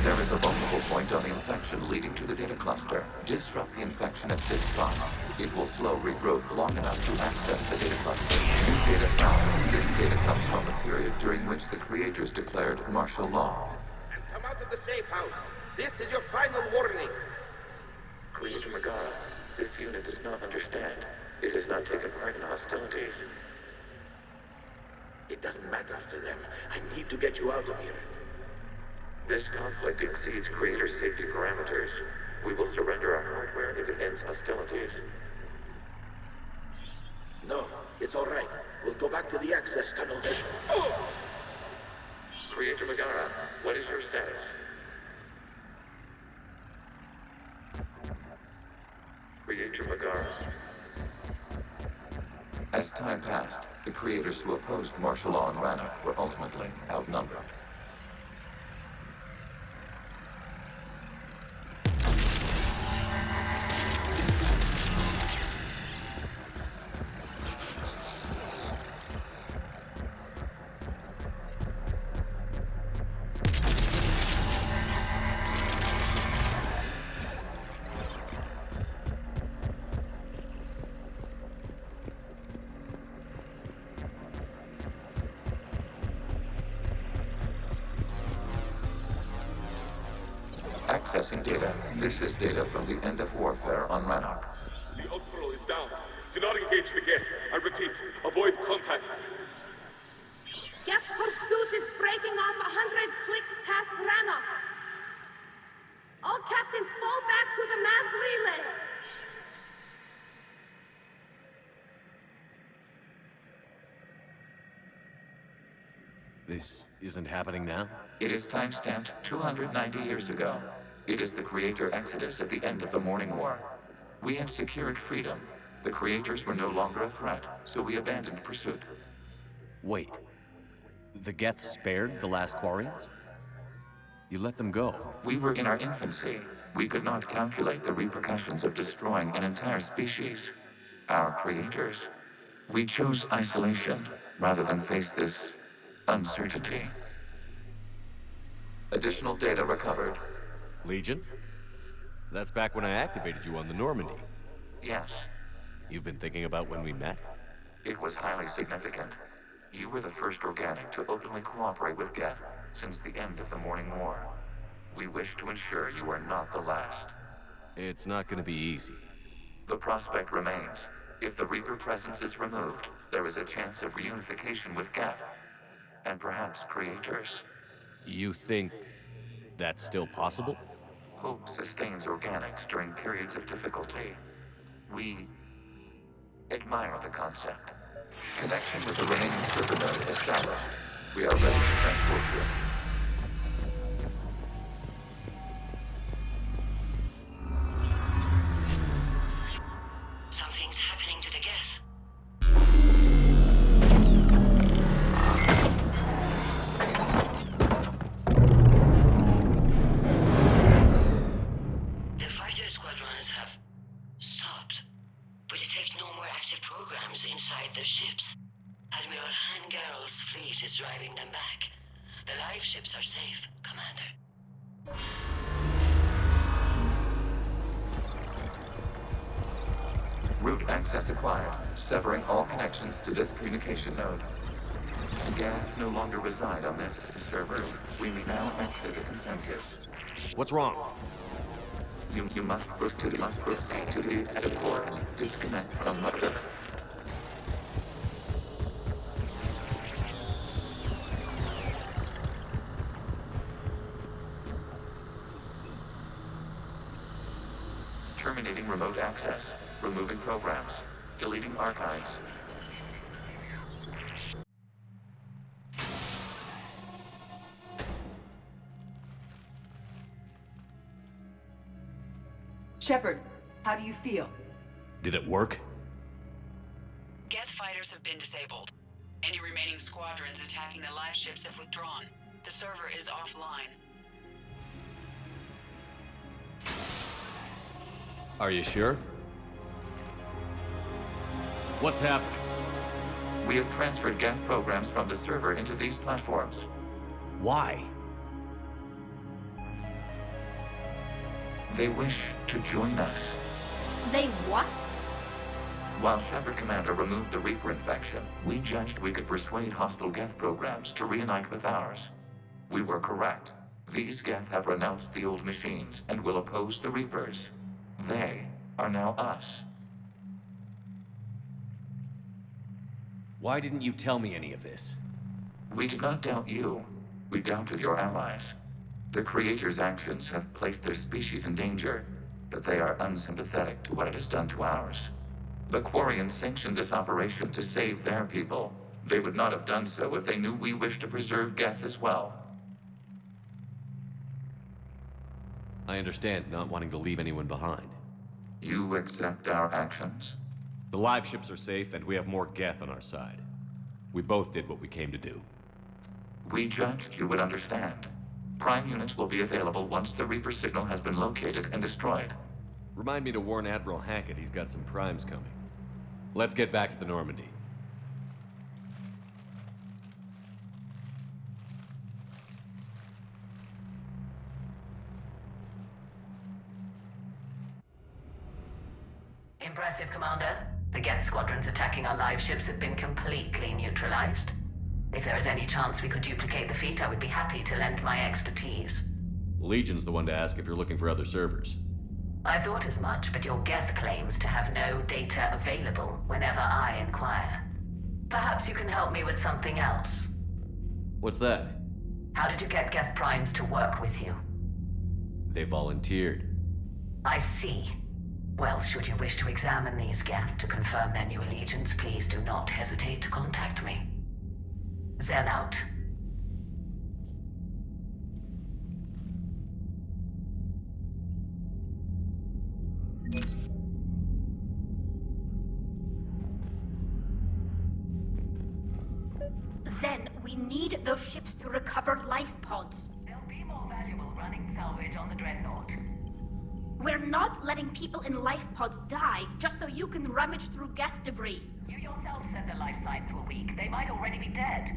There is a vulnerable point on the infection leading to the data cluster. Disrupt the infection at this spot. It will slow regrowth long enough to access the data cluster. New data found. This data comes from a period during which the creators declared martial law. And come out of the safe house. This is your final warning. Creator Megara, this unit does not understand. It has not taken part in hostilities. It doesn't matter to them. I need to get you out of here. This conflict exceeds Creator safety parameters. We will surrender our hardware if it ends hostilities. No, it's all right. We'll go back to the access tunnel then. Creator Megara, what is your status? Creator Megara. As time passed, the creators who opposed martial law in Rannoch were ultimately outnumbered. Accessing data. This is data from the end of warfare on Rannoch. The Admiral is down. Do not engage the Geth. I repeat, avoid contact. Geth pursuit is breaking off 100 clicks past Rannoch. All captains fall back to the mass relay. This isn't happening now? It is timestamped 290 years ago. It is the Creator Exodus at the end of the Morning War. We had secured freedom. The Creators were no longer a threat, so we abandoned pursuit. Wait. The Geth spared the last Quarians? You let them go. We were in our infancy. We could not calculate the repercussions of destroying an entire species. Our Creators. We chose isolation rather than face this uncertainty. Additional data recovered. Legion? That's back when I activated you on the Normandy. Yes. You've been thinking about when we met? It was highly significant. You were the first organic to openly cooperate with Geth since the end of the Morning War. We wish to ensure you are not the last. It's not going to be easy. The prospect remains. If the Reaper presence is removed, there is a chance of reunification with Geth. And perhaps Creators. You think that's still possible? Hope sustains organics during periods of difficulty. We admire the concept. Connection with the remaining server node established. We are ready to transport you. Something's happening to the Geth. The fighter squadrons have stopped, but detect no more active programs inside their ships. Admiral Hangarl's fleet is driving them back. The live ships are safe, Commander. Route access acquired, severing all connections to this communication node. Geth no longer reside on this server. We may now exit the consensus. What's wrong? You must proceed to the exit port. Disconnect from mother. Terminating remote access. Removing programs. Deleting archives. Shepard, how do you feel? Did it work? Geth fighters have been disabled. Any remaining squadrons attacking the live ships have withdrawn. The server is offline. Are you sure? What's happening? We have transferred Geth programs from the server into these platforms. Why? They wish to join us. They what? While Shepard Commander removed the Reaper infection, we judged we could persuade hostile Geth programs to reunite with ours. We were correct. These Geth have renounced the old machines and will oppose the Reapers. They are now us. Why didn't you tell me any of this? We did not doubt you. We doubted your allies. The Creator's actions have placed their species in danger, but they are unsympathetic to what it has done to ours. The Quarians sanctioned this operation to save their people. They would not have done so if they knew we wished to preserve Geth as well. I understand not wanting to leave anyone behind. You accept our actions? The live ships are safe, and we have more Geth on our side. We both did what we came to do. We judged you would understand. Prime units will be available once the Reaper signal has been located and destroyed. Remind me to warn Admiral Hackett he's got some primes coming. Let's get back to the Normandy. Impressive, Commander. The Geth squadrons attacking our live ships have been completely neutralized. If there is any chance we could duplicate the feat, I would be happy to lend my expertise. Legion's the one to ask if you're looking for other servers. I thought as much, but your Geth claims to have no data available whenever I inquire. Perhaps you can help me with something else. What's that? How did you get Geth primes to work with you? They volunteered. I see. Well, should you wish to examine these Geth to confirm their new allegiance, please do not hesitate to contact me. Zen out. Zen, we need those ships to recover life pods. They'll be more valuable running salvage on the Dreadnought. We're not letting people in life pods die just so you can rummage through Geth debris. You yourself said their life signs were weak. They might already be dead.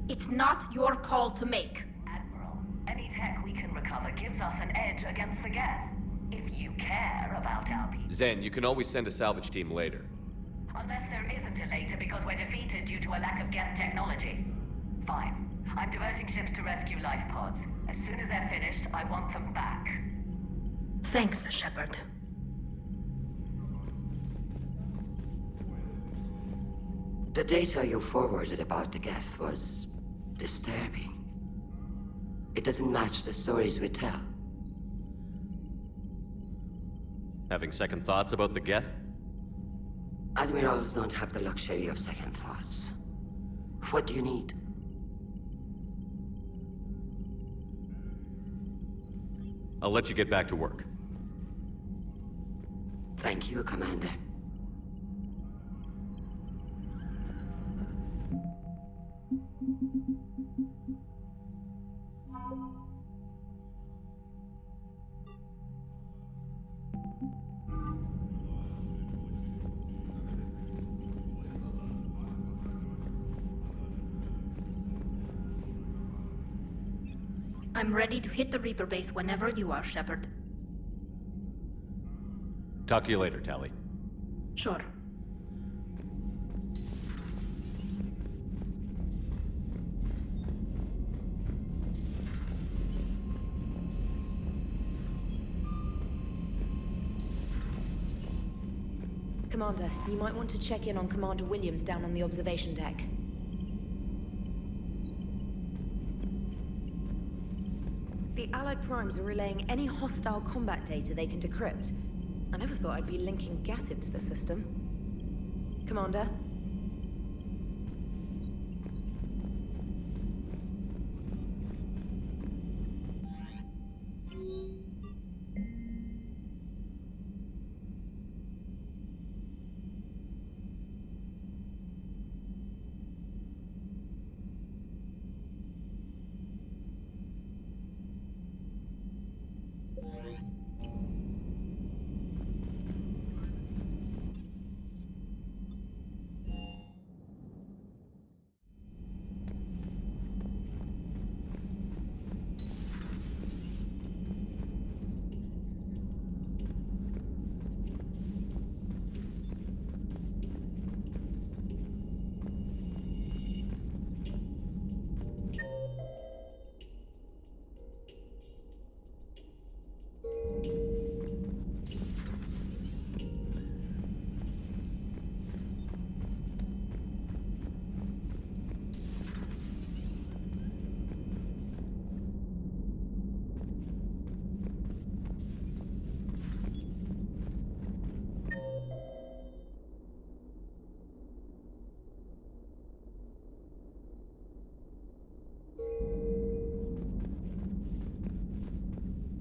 It's not your call to make. Admiral, any tech we can recover gives us an edge against the Geth. If you care about our people. Zen, you can always send a salvage team later. Unless there isn't a later because we're defeated due to a lack of Geth technology. Fine. I'm diverting ships to rescue life pods. As soon as they're finished, I want them back. Thanks, Shepard. The data you forwarded about the Geth was disturbing. It doesn't match the stories we tell. Having second thoughts about the Geth? Admirals don't have the luxury of second thoughts. What do you need? I'll let you get back to work. Thank you, Commander. I'm ready to hit the Reaper base whenever you are, Shepard. Talk to you later, Tali. Sure. Commander, you might want to check in on Commander Williams down on the observation deck. The Allied primes are relaying any hostile combat data they can decrypt. I never thought I'd be linking Geth into the system. Commander?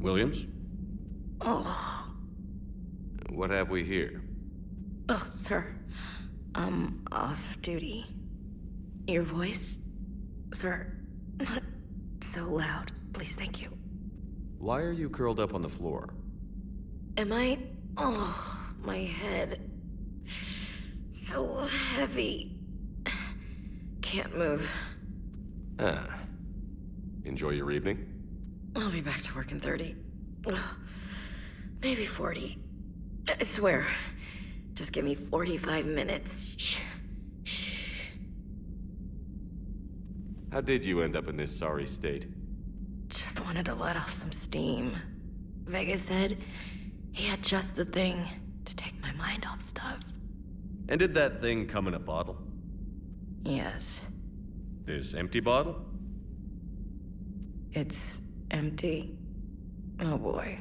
Williams? Oh. What have we here? Oh, sir. I'm off duty. Your voice? Sir, not so loud. Please, thank you. Why are you curled up on the floor? Am I? Oh, my head. So heavy. Can't move. Ah. Enjoy your evening? I'll be back to work in 30. Ugh, maybe 40. I swear. Just give me 45 minutes. Shh. Shh. How did you end up in this sorry state? Just wanted to let off some steam. Vega said he had just the thing to take my mind off stuff. And did that thing come in a bottle? Yes. This empty bottle? It's empty. Oh boy.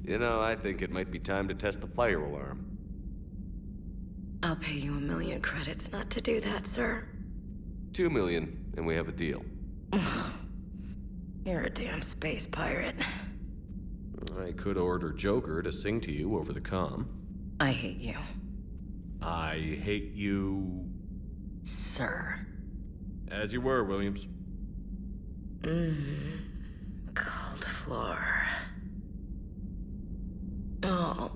You know, I think it might be time to test the fire alarm. I'll pay you 1 million credits not to do that, sir. 2 million, and we have a deal. You're a damn space pirate. I could order Joker to sing to you over the comm. I hate you. I hate you... Sir. As you were, Williams. Cold floor. Oh.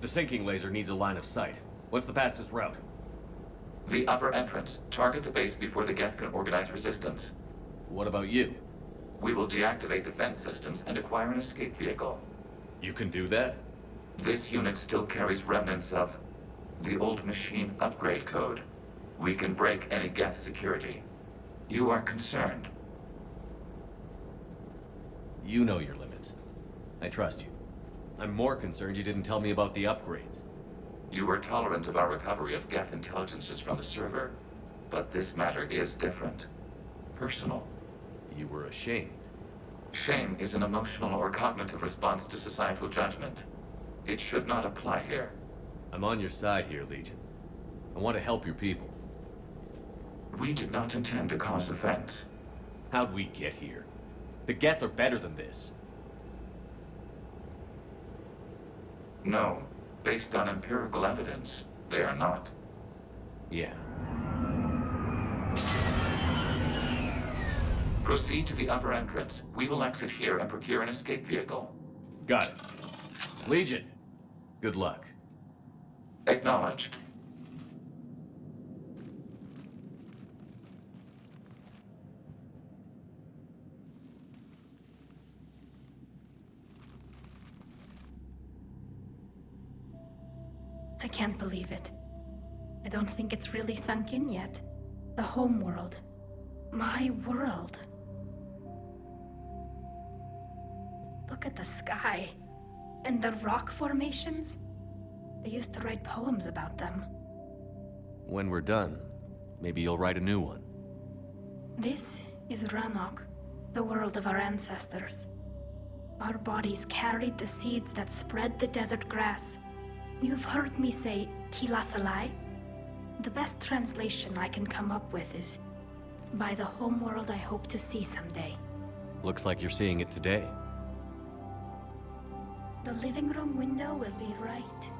The sinking laser needs a line of sight. What's the fastest route? The upper entrance. Target the base before the Geth can organize resistance. What about you? We will deactivate defense systems and acquire an escape vehicle. You can do that? This unit still carries remnants of the old machine upgrade code. We can break any Geth security. You are concerned. You know your limits. I trust you. I'm more concerned you didn't tell me about the upgrades. You were tolerant of our recovery of Geth intelligences from the server, but this matter is different. Personal. You were ashamed. Shame is an emotional or cognitive response to societal judgment. It should not apply here. I'm on your side here, Legion. I want to help your people. We did not intend to cause offense. How'd we get here? The Geth are better than this. No. Based on empirical evidence, they are not. Yeah. Proceed to the upper entrance. We will exit here and procure an escape vehicle. Got it. Legion, good luck. Acknowledged. I can't believe it. I don't think it's really sunk in yet. The home world. My world. Look at the sky. And the rock formations. They used to write poems about them. When we're done, maybe you'll write a new one. This is Rannoch, the world of our ancestors. Our bodies carried the seeds that spread the desert grass. You've heard me say Kilasalai? The best translation I can come up with is, by the homeworld I hope to see someday. Looks like you're seeing it today. The living room window will be right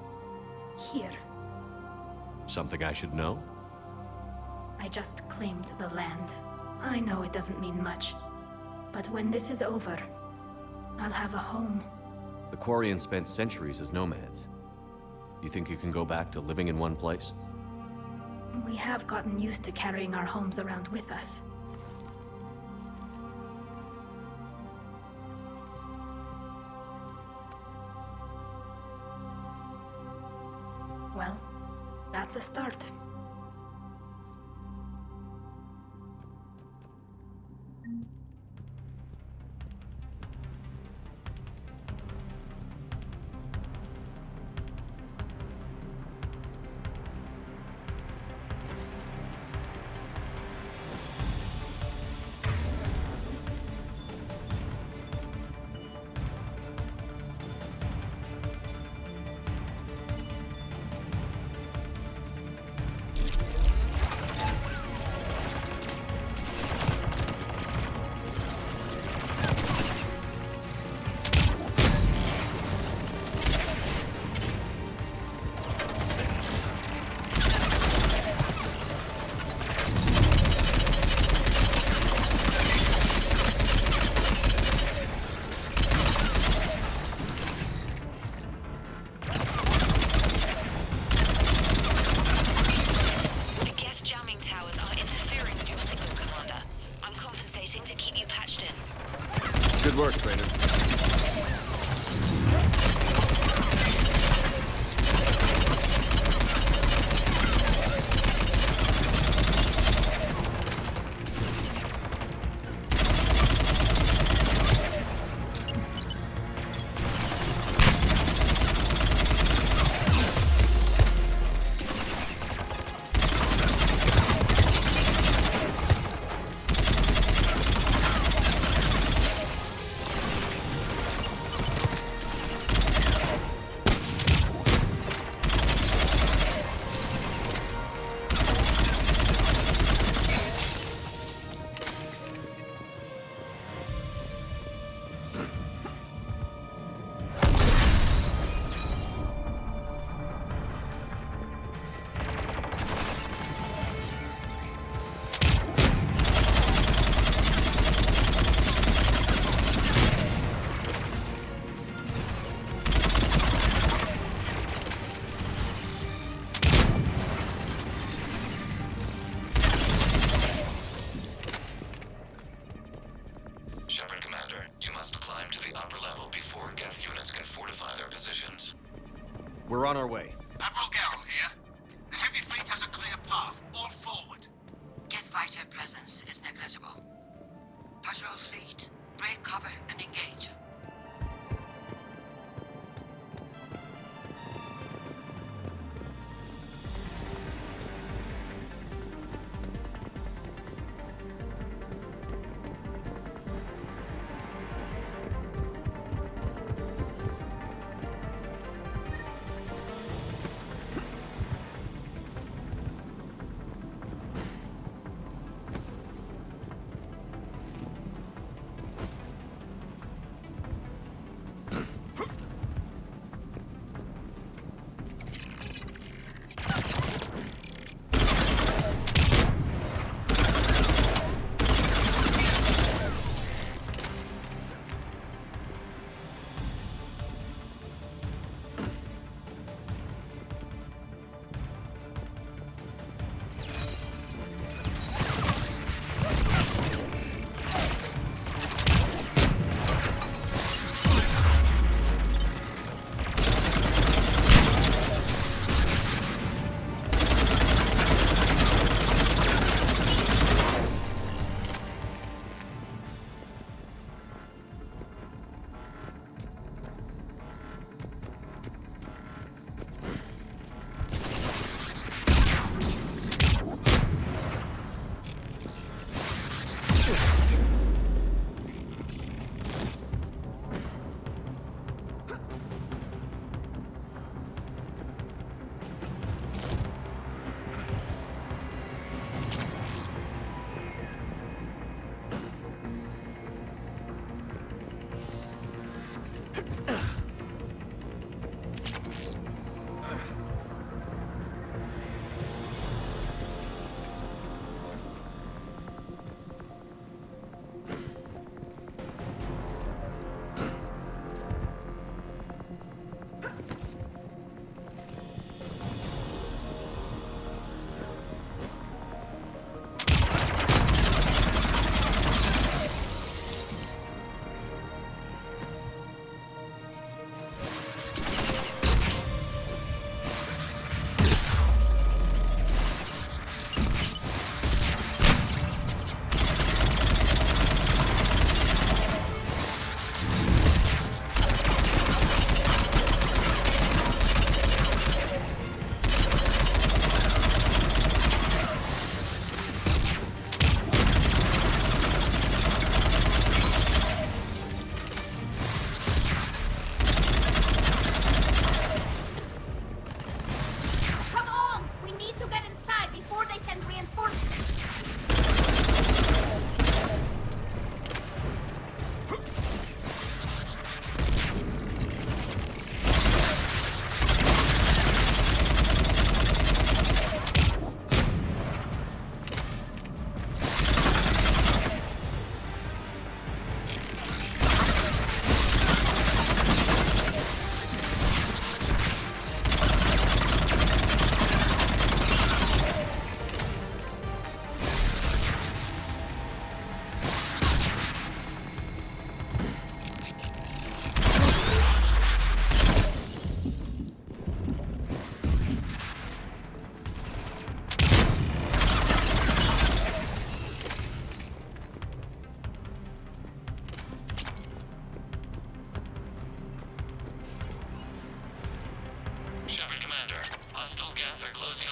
here. Something I should know? I just claimed the land. I know it doesn't mean much, but when this is over, I'll have a home. The Quarians spent centuries as nomads. You think you can go back to living in one place? We have gotten used to carrying our homes around with us. Well, that's a start. Good work, Trainer. Shepard, Commander, you must climb to the upper level before Geth units can fortify their positions. We're on our way. Admiral Garrel here. The heavy fleet has a clear path. All forward. Geth fighter presence is negligible. Patrol fleet, break cover and engage.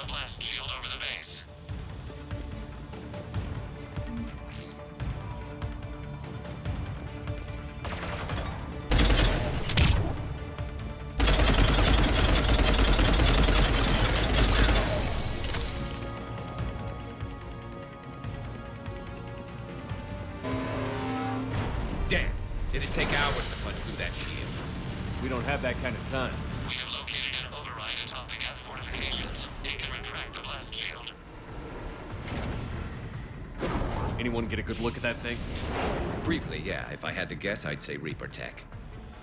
a blast shield over the base. Damn! Did it take hours to punch through that shield? We don't have that kind of time. We have located an override atop the Geth fortifications. It can retract the blast shield. Anyone get a good look at that thing? Briefly, yeah. If I had to guess, I'd say Reaper tech.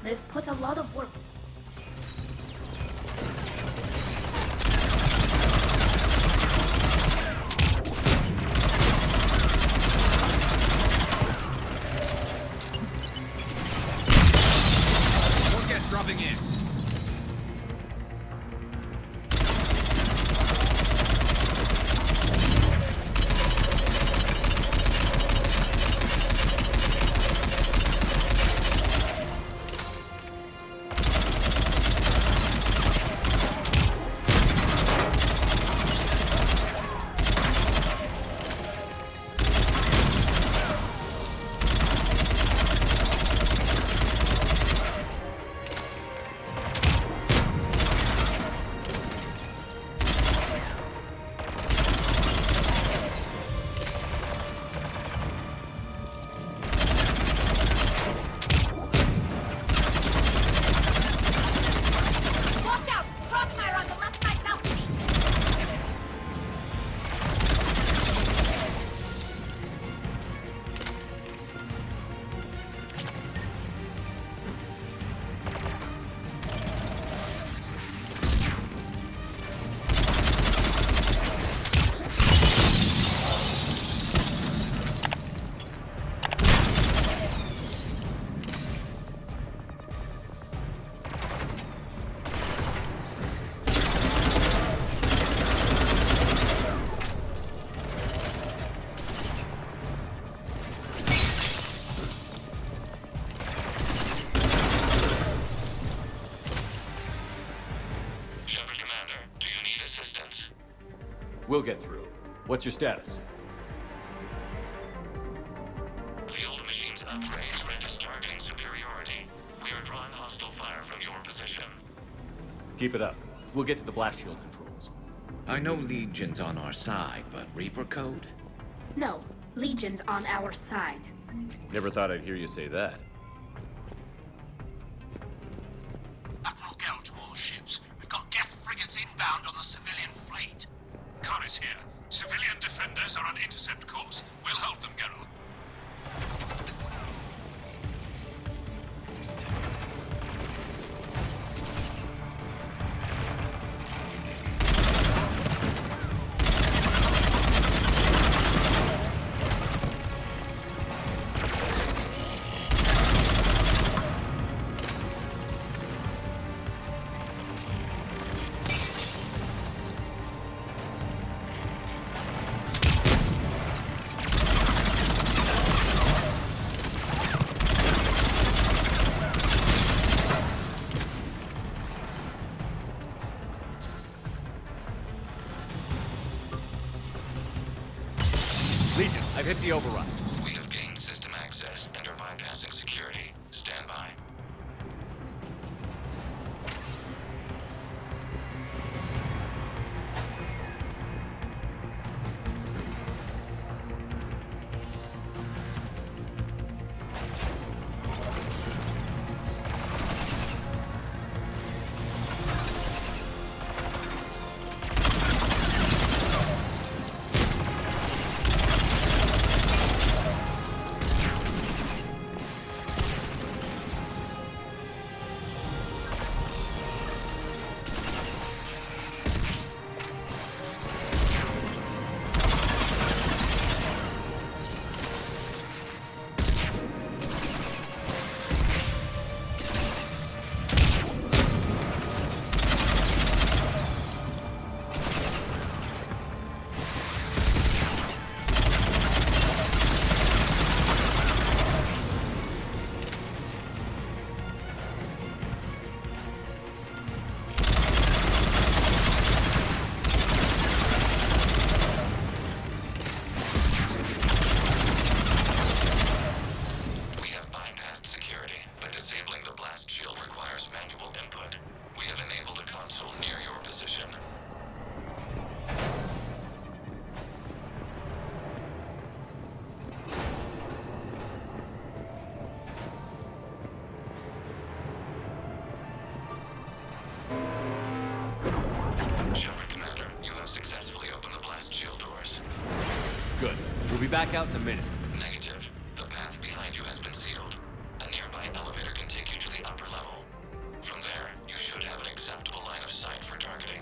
They've put a lot of work. Dropping in. We'll get through. What's your status? Field machine's upgrades grant us targeting superiority. We are drawing hostile fire from your position. Keep it up. We'll get to the blast shield controls. I know Legion's on our side, but Reaper code? No, Legion's on our side. Never thought I'd hear you say that. Admiral Gell to all ships. We've got Geth frigates inbound on the civilian fleet. Koris here. Civilian defenders are on intercept course. We'll hold them, Geralt. I've hit the override. We have gained system access and are bypassing security. Stand by. be back out in a minute. Negative. The path behind you has been sealed. A nearby elevator can take you to the upper level. From there, you should have an acceptable line of sight for targeting.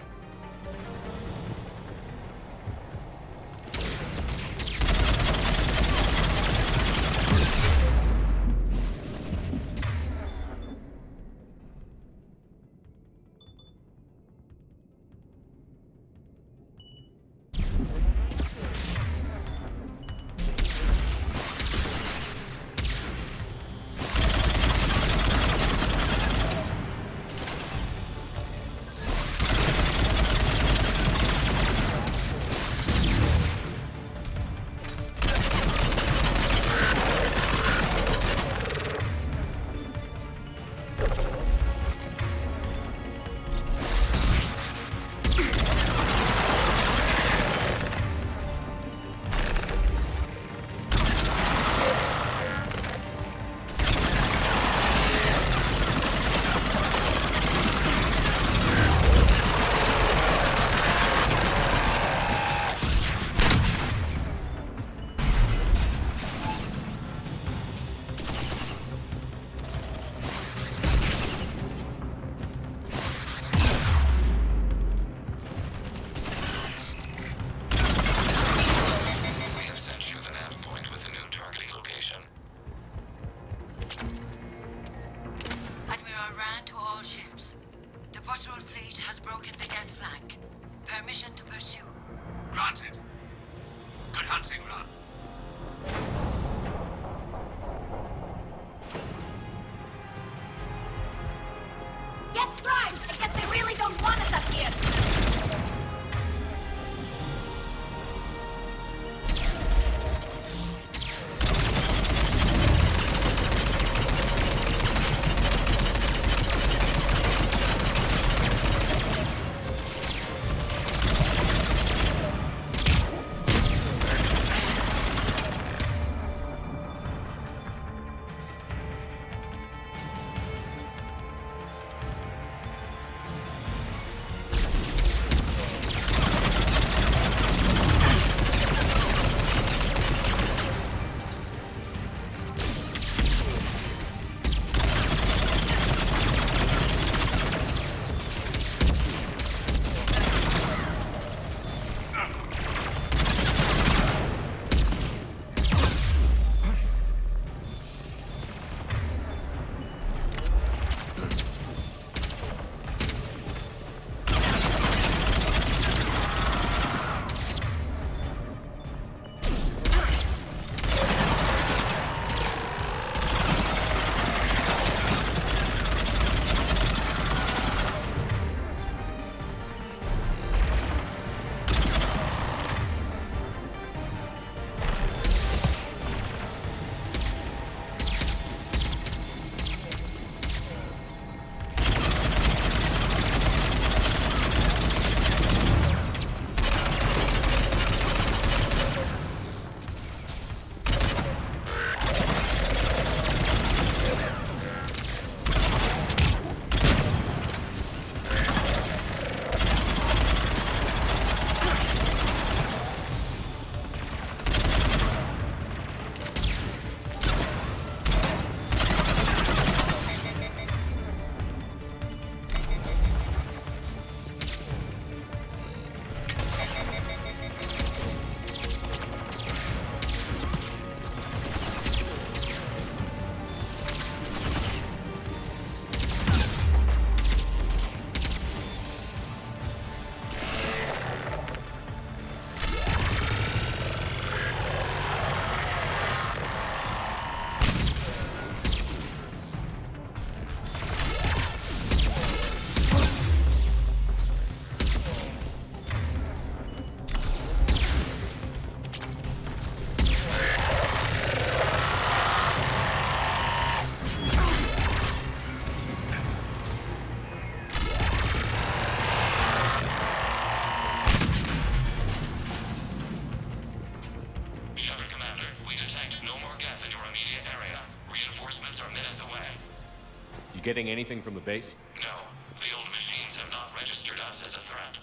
Getting anything from the base? No. The old machines have not registered us as a threat.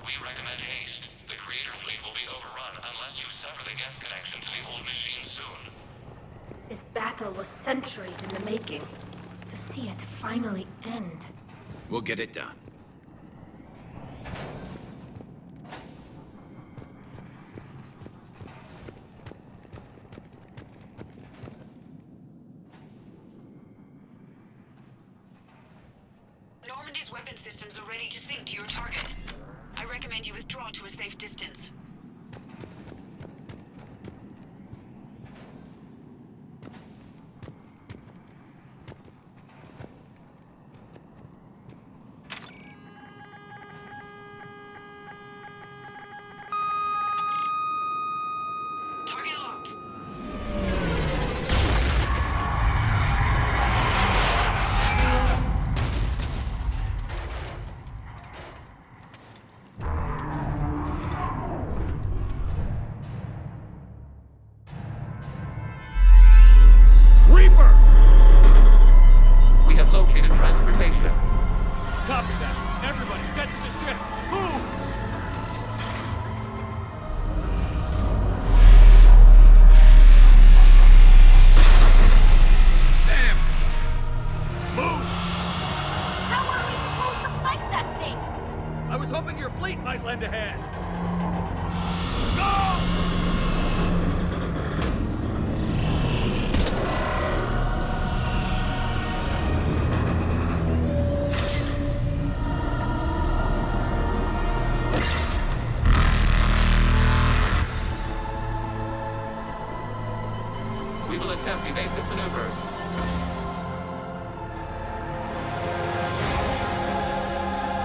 We recommend haste. The Creator fleet will be overrun unless you sever the Geth connection to the battle was centuries in the making. To see it finally end. We'll get it done. Normandy's weapon systems are ready to sink to your target. I recommend you withdraw to a safe distance. Target locked. Reaper! We have located transportation. Copy that. Everybody, get to the ship. Move! Damn! Move! How are we supposed to fight that thing? I was hoping your fleet might lend a hand. Go! We will attempt evasive maneuvers.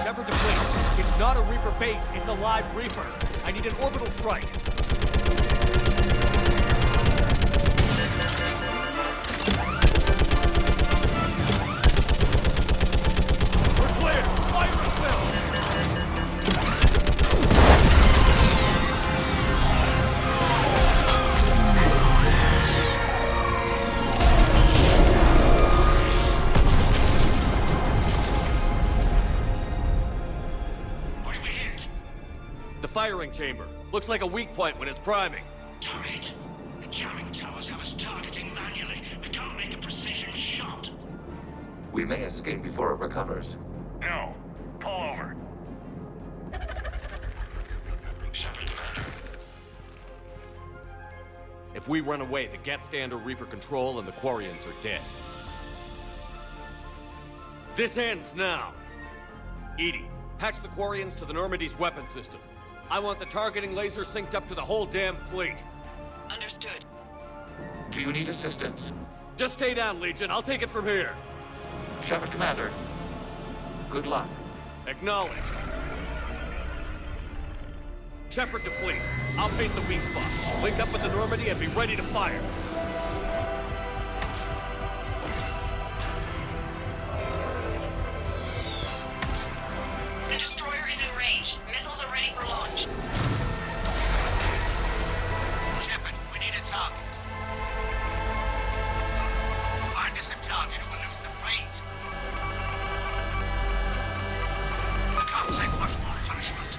Shepard to fleet. It's not a Reaper base, it's a live Reaper. I need an orbital strike. We're clear! Fire at will! What did we hit? The firing chamber. Looks like a weak point when it's priming. Turret. The jamming towers have us targeting manually. We can't make a precision shot. We may escape before it recovers. No. Pull over. Shepard, Commander. If we run away, the Geth stand under Reaper control and the Quarians are dead. This ends now. Edie, patch the Quarians to the Normandy's weapon system. I want the targeting laser synced up to the whole damn fleet. Understood. Do you need assistance? Just stay down, Legion. I'll take it from here. Shepard, Commander. Good luck. Acknowledged. Shepard to fleet. I'll bait the weak spot. Link up with the Normandy and be ready to fire. The destroyer is in range. Missiles are ready for launch. Shepard, we need a target. Find us a target or we'll lose the fleet. Can't take much more punishment.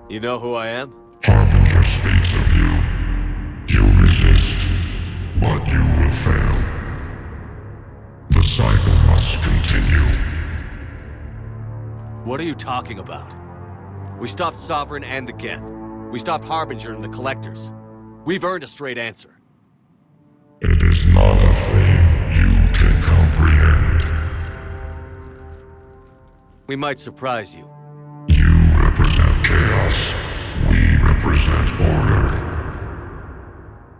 You know who I am? Harbinger speaks of you. You resist, but you will fail. The cycle must continue. What are you talking about? We stopped Sovereign and the Geth. We stopped Harbinger and the Collectors. We've earned a straight answer. It is not a thing you can comprehend. We might surprise you. You represent chaos. We represent order.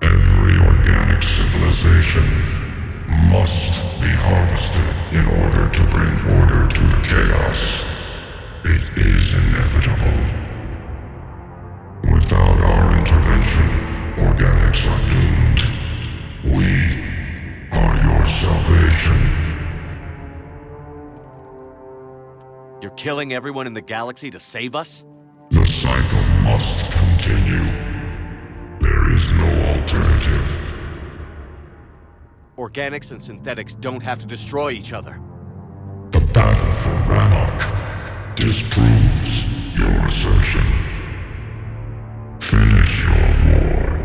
Every organic civilization must be harvested in order to bring order to the chaos. It is inevitable. Without our intervention, organics are doomed. We are your salvation. You're killing everyone in the galaxy to save us? The cycle must continue. There is no alternative. Organics and synthetics don't have to destroy each other. The battle for Rannoch disproves your assertion. Finish your war.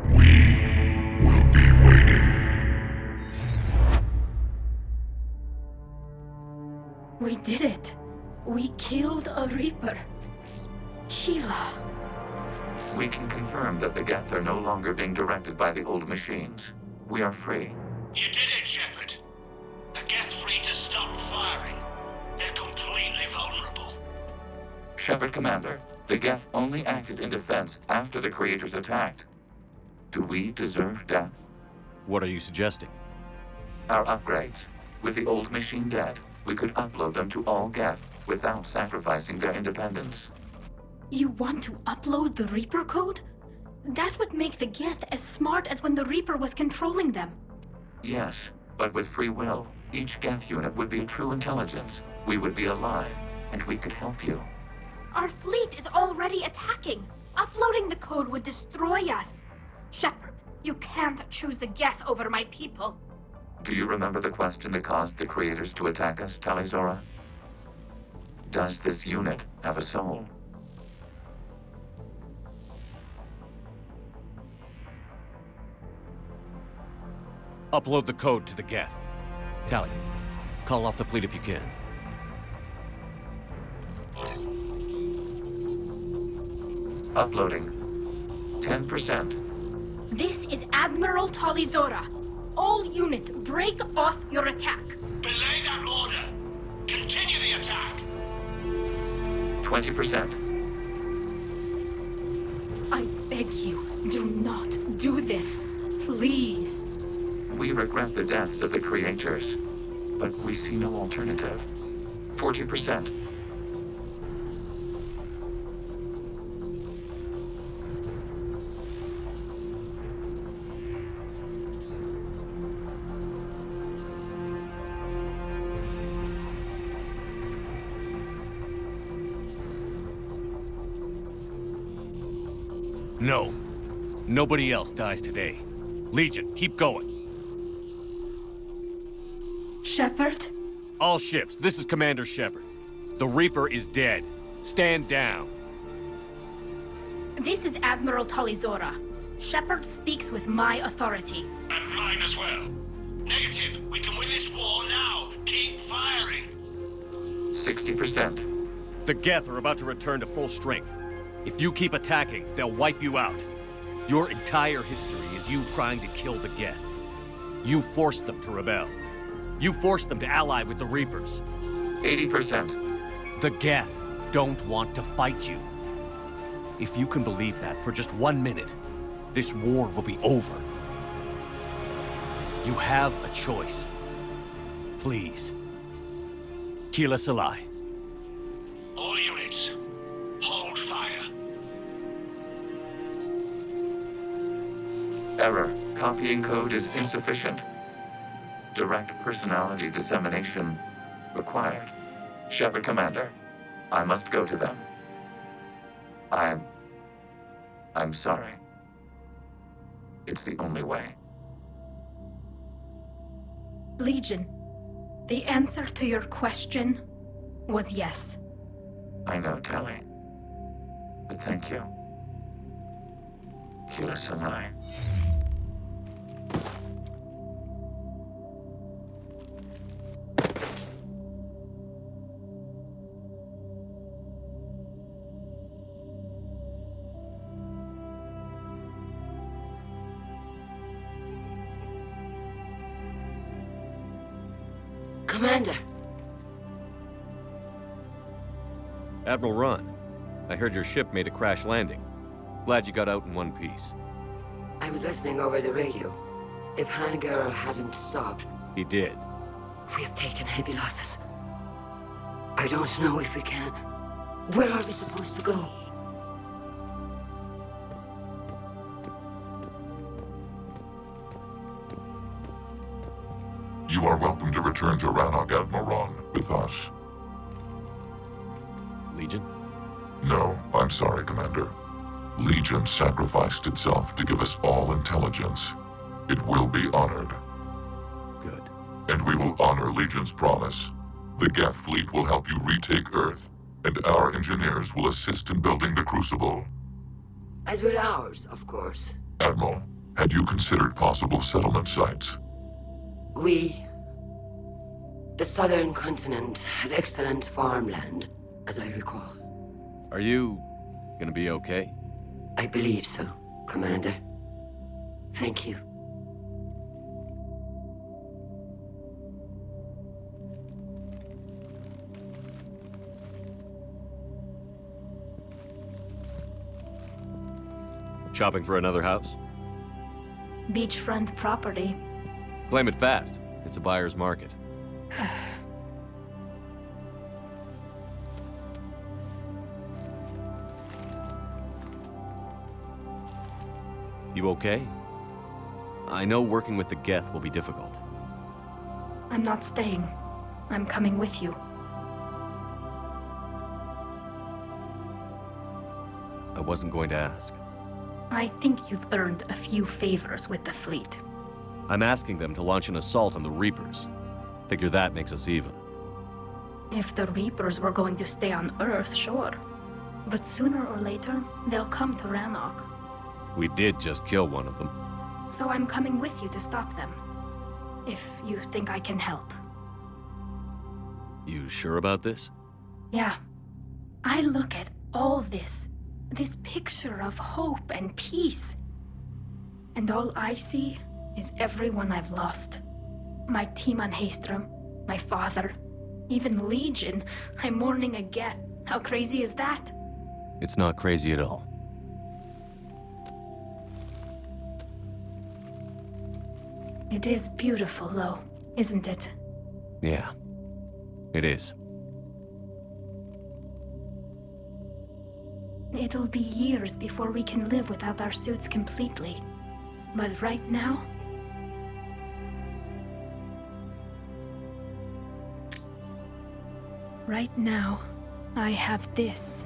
We will be waiting. We did it. We killed a Reaper. Keela. We can confirm that the Geth are no longer being directed by the old machines. We are free. You did it, Shepard. The Geth free to stop firing. They're completely vulnerable. Shepard, Commander, the Geth only acted in defense after the Creators attacked. Do we deserve death? What are you suggesting? Our upgrades. With the old machine dead, we could upload them to all Geth without sacrificing their independence. You want to upload the Reaper code? That would make the Geth as smart as when the Reaper was controlling them. Yes, but with free will, each Geth unit would be a true intelligence. We would be alive, and we could help you. Our fleet is already attacking. Uploading the code would destroy us. Shepard, you can't choose the Geth over my people. Do you remember the question that caused the Creators to attack us, Talizora? Does this unit have a soul? Upload the code to the Geth. Tally, call off the fleet if you can. Uploading. 10%. This is Admiral Talizora. All units, break off your attack. Belay that order. Continue the attack. 20%. I beg you, do not do this. Please. We regret the deaths of the Creators, but we see no alternative. 40%. No. Nobody else dies today. Legion, keep going. Shepard? All ships, this is Commander Shepard. The Reaper is dead. Stand down. This is Admiral Talizora. Shepard speaks with my authority. And mine as well. Negative. We can win this war now. Keep firing. 60%. The Geth are about to return to full strength. If you keep attacking, they'll wipe you out. Your entire history is you trying to kill the Geth. You forced them to rebel. You forced them to ally with the Reapers. 80%. The Geth don't want to fight you. If you can believe that for just 1 minute, this war will be over. You have a choice. Please. Kill us alive. All units, hold fire. Error. Copying code is insufficient. Direct personality dissemination required. Shepard, Commander, I must go to them. I'm sorry. It's the only way. Legion, the answer to your question was yes. I know, Tally. but thank you. Kill us alive. Commander! Admiral Ron, I heard your ship made a crash landing. Glad you got out in one piece. I was listening over the radio. If Hanagerl hadn't stopped... He did. We have taken heavy losses. I don't know if we can. Where are we supposed to go? You are welcome to return to Rannoch, Admiral, with us. Legion? No, I'm sorry, Commander. Legion sacrificed itself to give us all intelligence. It will be honored. Good. And we will honor Legion's promise. The Geth fleet will help you retake Earth, and our engineers will assist in building the Crucible. As will ours, of course. Admiral, had you considered possible settlement sites? The southern continent had excellent farmland, as I recall. Are you gonna be okay? I believe so, Commander. Thank you. Shopping for another house? Beachfront property. Claim it fast. It's a buyer's market. You okay? I know working with the Geth will be difficult. I'm not staying. I'm coming with you. I wasn't going to ask. I think you've earned a few favors with the fleet. I'm asking them to launch an assault on the Reapers. Figure that makes us even. If the Reapers were going to stay on Earth, sure. But sooner or later, they'll come to Rannoch. We did just kill one of them. So I'm coming with you to stop them. If you think I can help. You sure about this? Yeah. I look at all this picture of hope and peace. And all I see is everyone I've lost. My team on Haestrom, my father, even Legion. I'm mourning a Geth. How crazy is that? It's not crazy at all. It is beautiful, though, isn't it? Yeah, it is. It'll be years before we can live without our suits completely. But right now... Right now, I have this.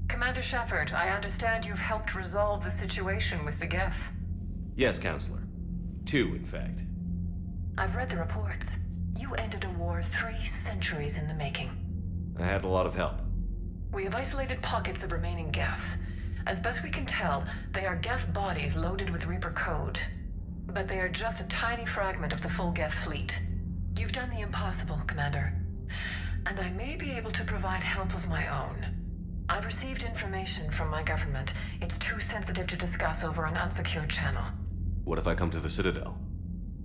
Commander Shepard, I understand you've helped resolve the situation with the Geth. Yes, Counselor. 2, in fact. I've read the reports. You ended a war 3 centuries in the making. I had a lot of help. We have isolated pockets of remaining Geth. As best we can tell, they are Geth bodies loaded with Reaper code. But they are just a tiny fragment of the full Geth fleet. You've done the impossible, Commander. And I may be able to provide help of my own. I've received information from my government. It's too sensitive to discuss over an unsecured channel. What if I come to the Citadel?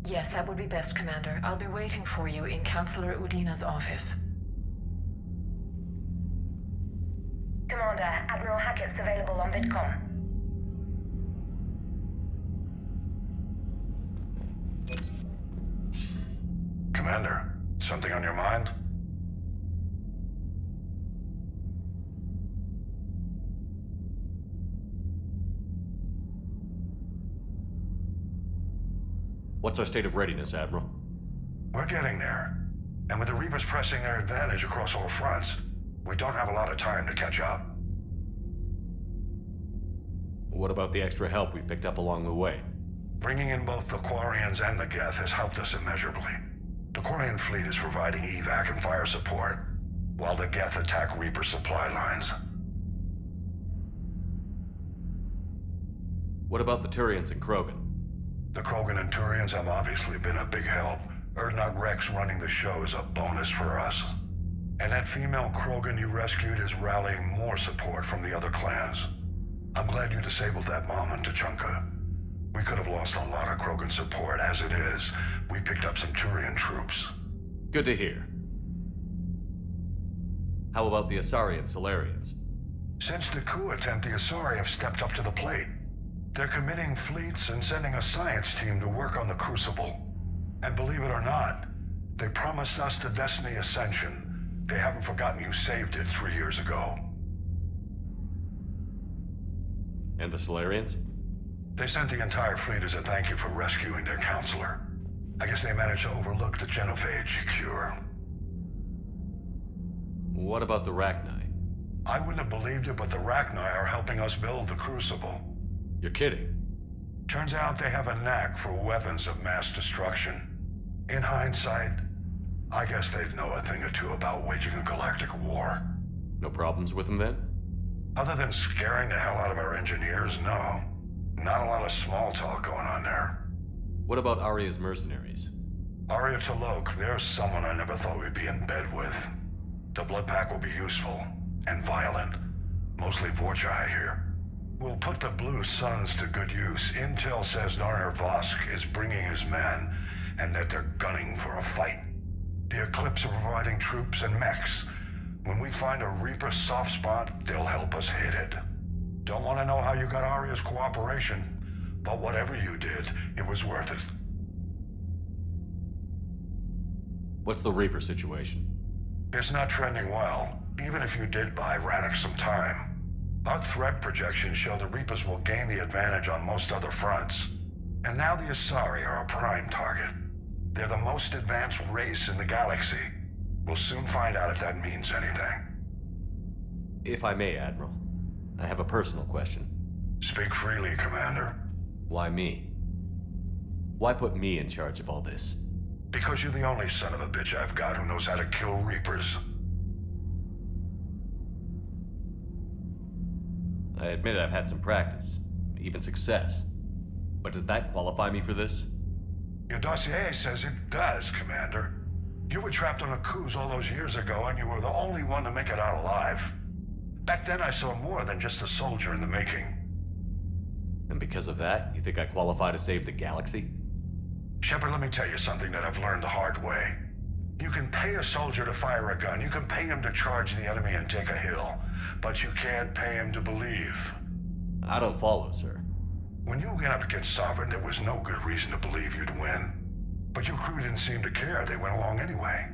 Yes, that would be best, Commander. I'll be waiting for you in Counselor Udina's office. Commander, Admiral Hackett's available on VidCom. Commander, something on your mind? What's our state of readiness, Admiral? We're getting there. And with the Reapers pressing their advantage across all fronts, we don't have a lot of time to catch up. What about the extra help we picked up along the way? Bringing in both the Quarians and the Geth has helped us immeasurably. The Quarian fleet is providing evac and fire support, while the Geth attack Reaper supply lines. What about the Turians and Krogan? The Krogan and Turians have obviously been a big help. Urdnot Rex running the show is a bonus for us. And that female Krogan you rescued is rallying more support from the other clans. I'm glad you disabled that bomb in Tuchanka. We could have lost a lot of Krogan support. As it is, we picked up some Turian troops. Good to hear. How about the Asari and Solarians? Since the coup attempt, the Asari have stepped up to the plate. They're committing fleets and sending a science team to work on the Crucible. And believe it or not, they promised us the Destiny Ascension. They haven't forgotten you saved it 3 years ago. And the Solarians? They sent the entire fleet as a thank you for rescuing their counselor. I guess they managed to overlook the genophage cure. What about the Rachni? I wouldn't have believed it, but the Rachni are helping us build the Crucible. You're kidding. Turns out they have a knack for weapons of mass destruction. In hindsight, I guess they'd know a thing or two about waging a galactic war. No problems with them then? Other than scaring the hell out of our engineers, no. Not a lot of small talk going on there. What about Arya's mercenaries? Arya T'Loak, there's someone I never thought we'd be in bed with. The Blood Pack will be useful, and violent. Mostly Vorcha here. We'll put the Blue Suns to good use. Intel says Narner Vosk is bringing his men, and that they're gunning for a fight. The Eclipse are providing troops and mechs. When we find a Reaper soft spot, they'll help us hit it. Don't want to know how you got Arya's cooperation, but whatever you did, it was worth it. What's the Reaper situation? It's not trending well, even if you did buy Rannoch some time. Our threat projections show the Reapers will gain the advantage on most other fronts. And now the Asari are a prime target. They're the most advanced race in the galaxy. We'll soon find out if that means anything. If I may, Admiral, I have a personal question. Speak freely, Commander. Why me? Why put me in charge of all this? Because you're the only son of a bitch I've got who knows how to kill Reapers. I admit I've had some practice, even success. But does that qualify me for this? Your dossier says it does, Commander. You were trapped on a cruise all those years ago, and you were the only one to make it out alive. Back then I saw more than just a soldier in the making. And because of that, you think I qualify to save the galaxy? Shepard, let me tell you something that I've learned the hard way. You can pay a soldier to fire a gun, you can pay him to charge the enemy and take a hill, but you can't pay him to believe. I don't follow, sir. When you went up against Sovereign, there was no good reason to believe you'd win. But your crew didn't seem to care, they went along anyway.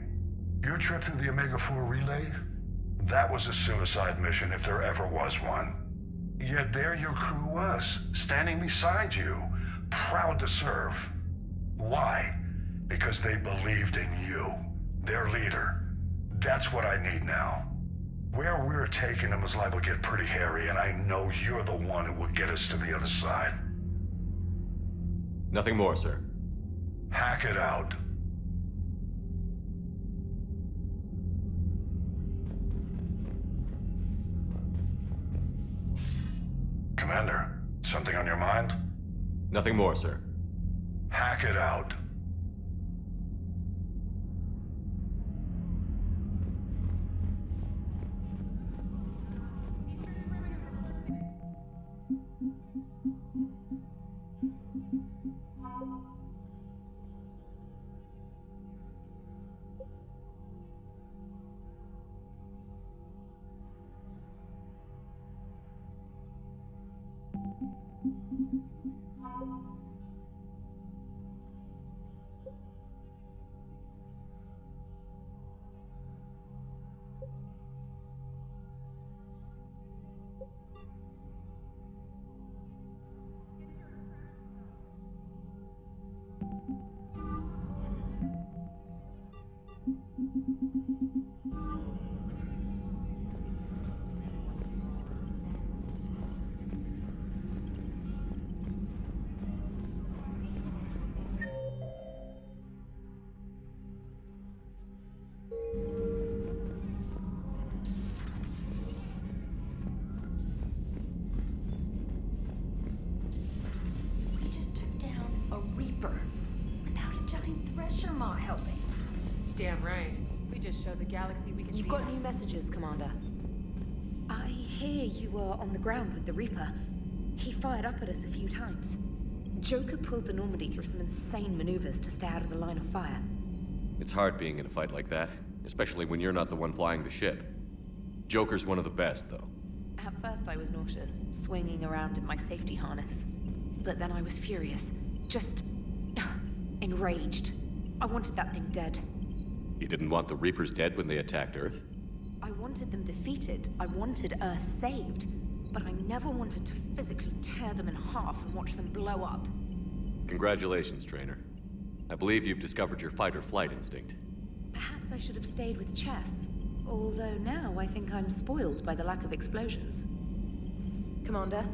Your trip through the Omega-4 relay? That was a suicide mission if there ever was one. Yet there your crew was, standing beside you, proud to serve. Why? Because they believed in you, their leader. That's what I need now. Where we're taking them is liable to get pretty hairy, and I know you're the one who will get us to the other side. Nothing more, sir. Hack it out. Commander, something on your mind? Nothing more, sir. Hack it out. fine. Thresher not helping. Damn right. We just showed the galaxy we can You've got new messages, Commander. I hear you were on the ground with the Reaper. He fired up at us a few times. Joker pulled the Normandy through some insane maneuvers to stay out of the line of fire. It's hard being in a fight like that, especially when you're not the one flying the ship. Joker's one of the best, though. At first I was nauseous, swinging around in my safety harness. But then I was furious. Just... enraged. I wanted that thing dead. You didn't want the Reapers dead when they attacked Earth? I wanted them defeated. I wanted Earth saved. But I never wanted to physically tear them in half and watch them blow up. Congratulations, Trainer. I believe you've discovered your fight-or-flight instinct. Perhaps I should have stayed with chess. Although now I think I'm spoiled by the lack of explosions. Commander?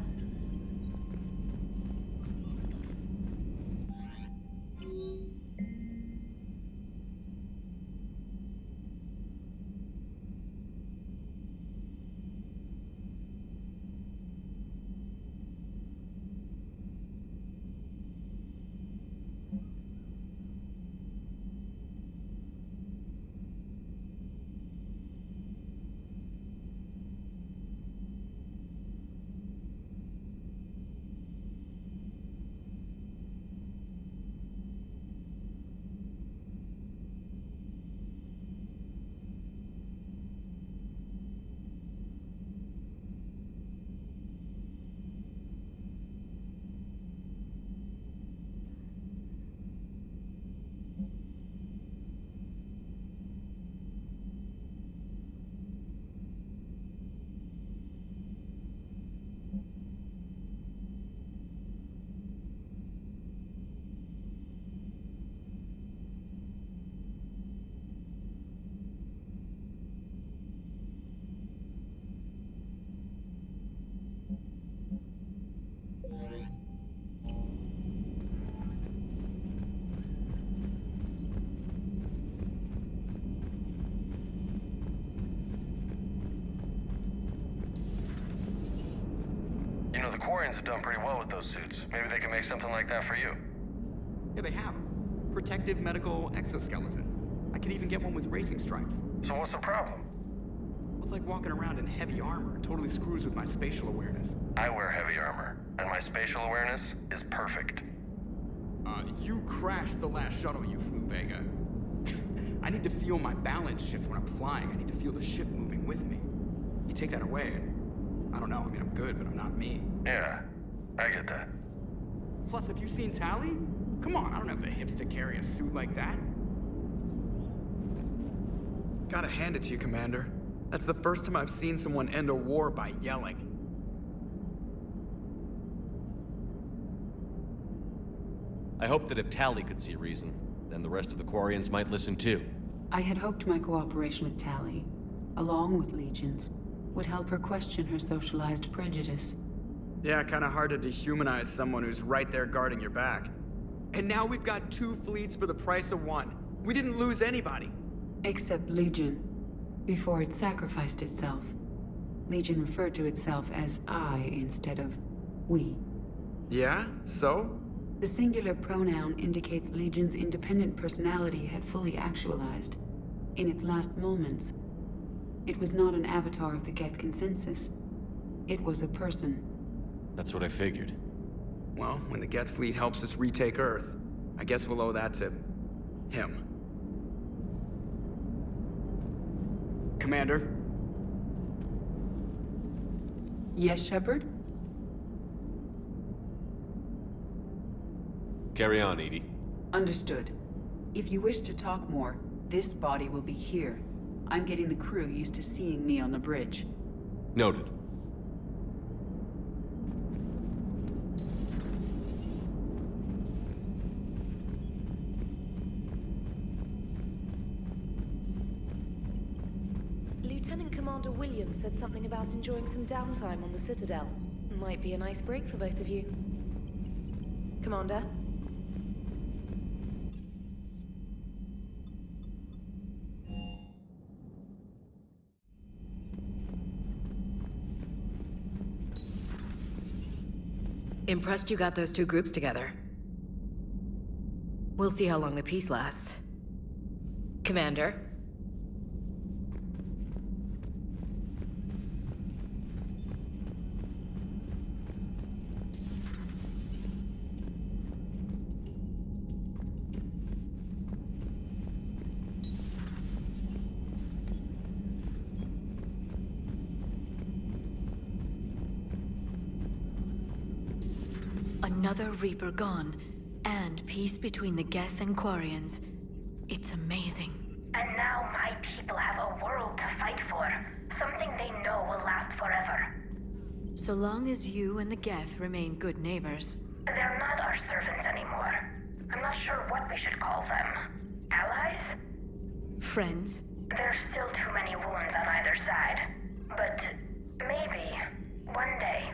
You know, the Quarians have done pretty well with those suits. Maybe they can make something like that for you. Yeah, they have. Protective medical exoskeleton. I could even get one with racing stripes. So what's the problem? It's like walking around in heavy armor. It totally screws with my spatial awareness. I wear heavy armor, and my spatial awareness is perfect. You crashed the last shuttle you flew, Vega. I need to feel my balance shift when I'm flying. I need to feel the ship moving with me. You take that away, and I don't know. I mean, I'm good, but I'm not me. Yeah, I get that. Plus, have you seen Tally? Come on, I don't have the hips to carry a suit like that. Gotta hand it to you, Commander. That's the first time I've seen someone end a war by yelling. I hope that if Tally could see reason, then the rest of the Quarians might listen too. I had hoped my cooperation with Tally, along with Legions, would help her question her socialized prejudice. Yeah, kinda hard to dehumanize someone who's right there guarding your back. And now we've got 2 fleets for the price of 1. We didn't lose anybody. Except Legion, before it sacrificed itself. Legion referred to itself as I instead of we. Yeah? So? The singular pronoun indicates Legion's independent personality had fully actualized. In its last moments, it was not an avatar of the Geth consensus. It was a person. That's what I figured. Well, when the Geth fleet helps us retake Earth, I guess we'll owe that to him. Commander? Yes, Shepard? Carry on, Edie. Understood. If you wish to talk more, this body will be here. I'm getting the crew used to seeing me on the bridge. Noted. Lieutenant Commander Williams said something about enjoying some downtime on the Citadel. Might be a nice break for both of you. Commander? Impressed you got those 2 groups together. We'll see how long the peace lasts. Commander? Another Reaper gone, and peace between the Geth and Quarians. It's amazing. And now my people have a world to fight for. Something they know will last forever. So long as you and the Geth remain good neighbors. They're not our servants anymore. I'm not sure what we should call them. Allies? Friends? There's still too many wounds on either side. But maybe, one day.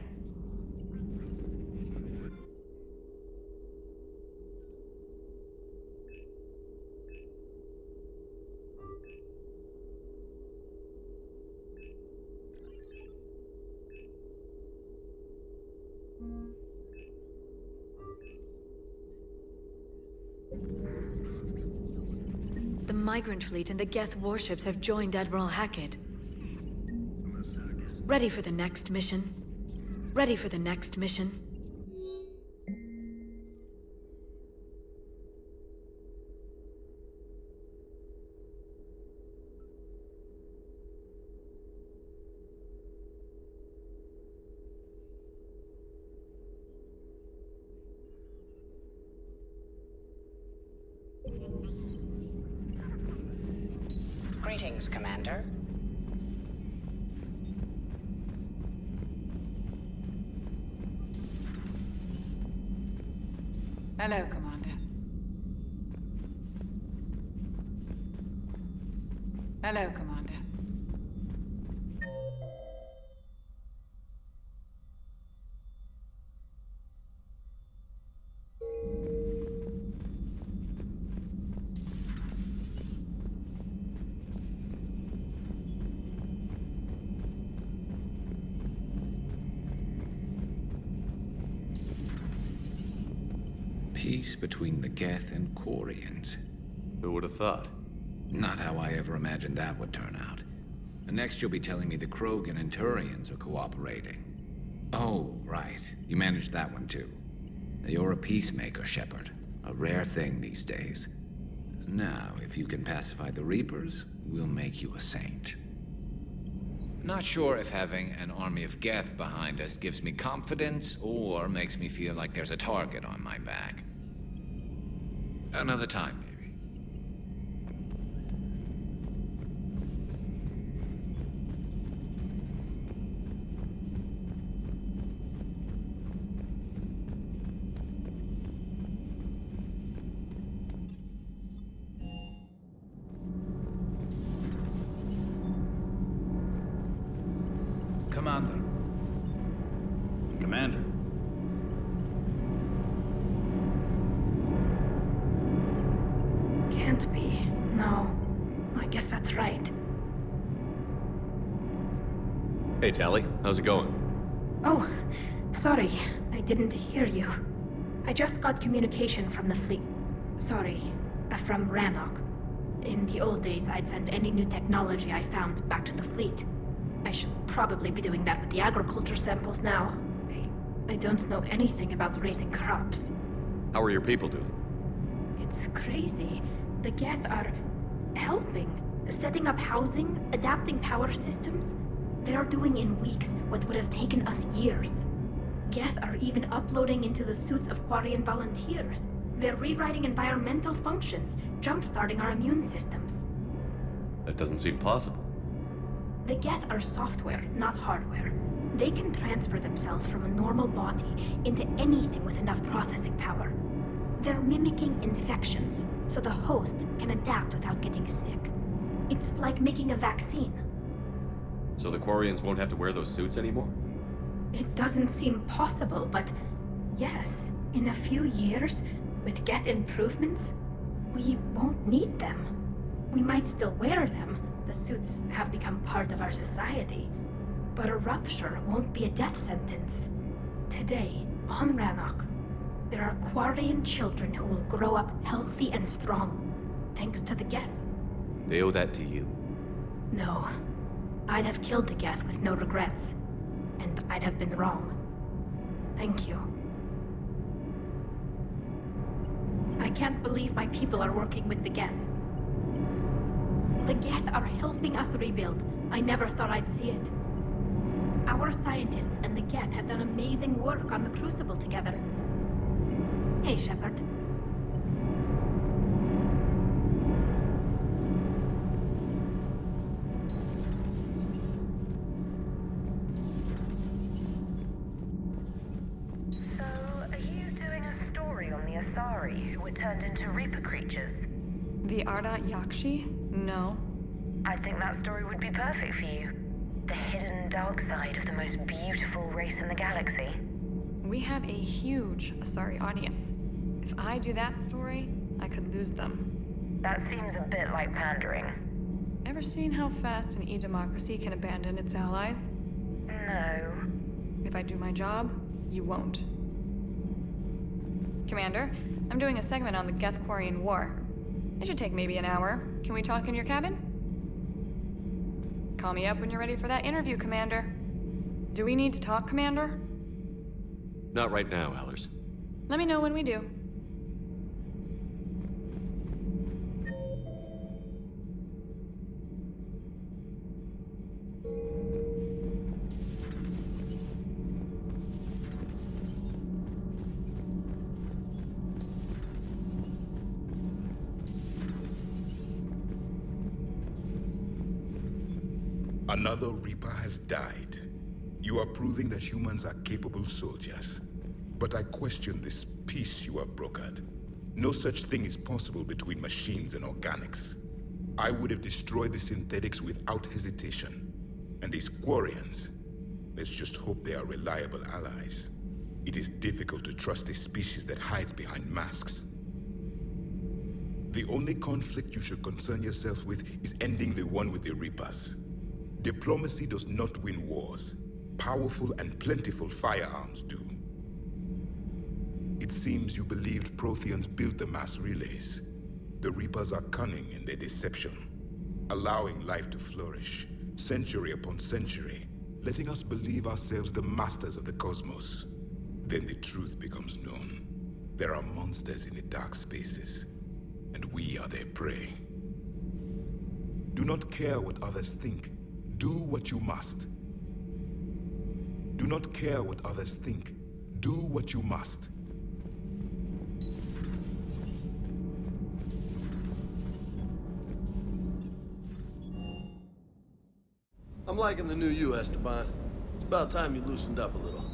The Migrant Fleet and the Geth warships have joined Admiral Hackett. Ready for the next mission. Ready for the next mission. Greetings, Commander. Hello, Commander. Hello, Commander. Peace between the Geth and Quarians. Who would have thought? Not how I ever imagined that would turn out. And next you'll be telling me the Krogan and Turians are cooperating. Oh, right. You managed that one too. You're a peacemaker, Shepard. A rare thing these days. Now, if you can pacify the Reapers, we'll make you a saint. Not sure if having an army of Geth behind us gives me confidence or makes me feel like there's a target on my back. Another time, maybe. Commander. Commander. Can't be. No. I guess that's right. Hey, Tally. How's it going? Oh, sorry. I didn't hear you. I just got communication from the fleet. Sorry, from Rannoch. In the old days, I'd send any new technology I found back to the fleet. I should probably be doing that with the agriculture samples now. I don't know anything about raising crops. How are your people doing? It's crazy. The Geth are helping. Setting up housing, adapting power systems. They are doing in weeks what would have taken us years. Geth are even uploading into the suits of Quarian volunteers. They're rewriting environmental functions, jump-starting our immune systems. That doesn't seem possible. The Geth are software, not hardware. They can transfer themselves from a normal body into anything with enough processing power. They're mimicking infections, so the host can adapt without getting sick. It's like making a vaccine. So the Quarians won't have to wear those suits anymore? It doesn't seem possible, but yes, in a few years, with Geth improvements, we won't need them. We might still wear them. The suits have become part of our society. But a rupture won't be a death sentence. Today, on Rannoch, There are Quarian children who will grow up healthy and strong, thanks to the Geth. They owe that to you. No. I'd have killed the Geth with no regrets. And I'd have been wrong. Thank you. I can't believe my people are working with the Geth. The Geth are helping us rebuild. I never thought I'd see it. Our scientists and the Geth have done amazing work on the Crucible together. Hey, Shepard. So, are you doing a story on the Asari who were turned into Reaper creatures? The Ardat Yakshi? No. I think that story would be perfect for you. The hidden dark side of the most beautiful race in the galaxy. We have a huge Asari audience. If I do that story, I could lose them. That seems a bit like pandering. Ever seen how fast an e-democracy can abandon its allies? No. If I do my job, you won't. Commander, I'm doing a segment on the Geth-Quarian War. It should take maybe an hour. Can we talk in your cabin? Call me up when you're ready for that interview, Commander. Do we need to talk, Commander? Not right now, Allers. Let me know when we do. Another Reaper has died. You are proving that humans are capable soldiers. But I question this peace you have brokered. No such thing is possible between machines and organics. I would have destroyed the synthetics without hesitation. And these Quarians, let's just hope they are reliable allies. It is difficult to trust a species that hides behind masks. The only conflict you should concern yourself with is ending the one with the Reapers. Diplomacy does not win wars. Powerful and plentiful firearms do. It seems you believed Protheans built the mass relays. The Reapers are cunning in their deception, allowing life to flourish, century upon century, letting us believe ourselves the masters of the cosmos. Then the truth becomes known. There are monsters in the dark spaces, and we are their prey. Do not care what others think. Do what you must. Do not care what others think. Do what you must. I'm liking the new you, Esteban. It's about time you loosened up a little.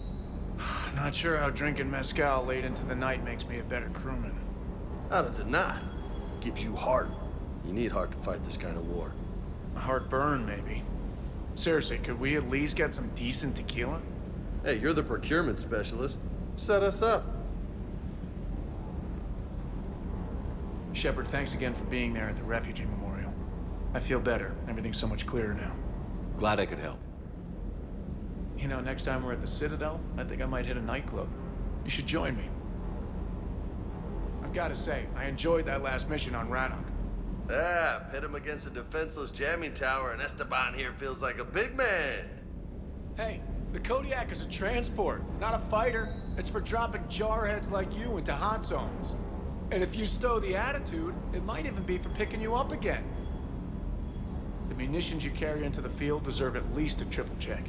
Not sure how drinking mezcal late into the night makes me a better crewman. How does it not? Gives you heart. You need heart to fight this kind of war. A heartburn, maybe. Seriously, could we at least get some decent tequila? Hey, you're the procurement specialist. Set us up. Shepard, thanks again for being there at the refugee memorial. I feel better. Everything's so much clearer now. Glad I could help. You know, next time we're at the Citadel, I think I might hit a nightclub. You should join me. I've got to say, I enjoyed that last mission on Rannoch. Yeah, pit him against a defenseless jamming tower, and Esteban here feels like a big man. Hey, the Kodiak is a transport, not a fighter. It's for dropping jarheads like you into hot zones. And if you stow the attitude, it might even be for picking you up again. The munitions you carry into the field deserve at least a triple check.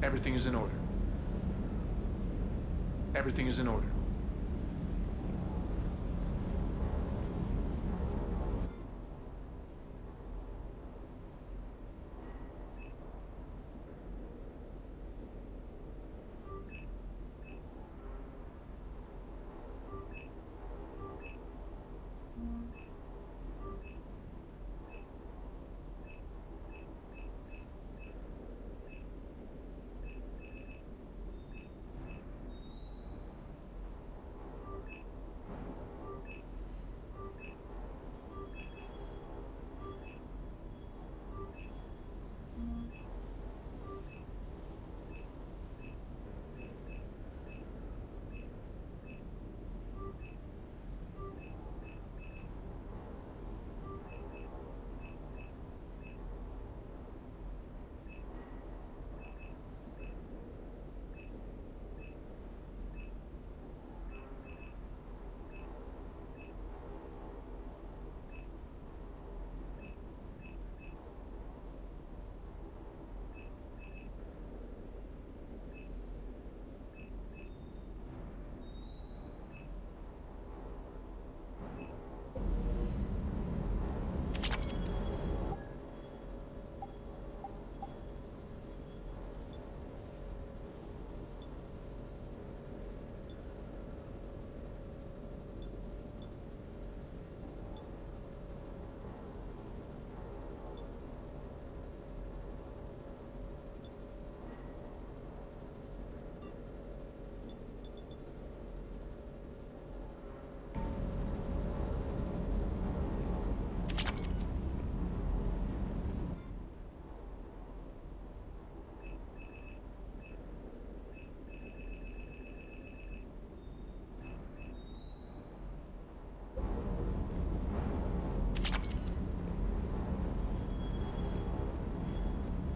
Everything is in order. Everything is in order.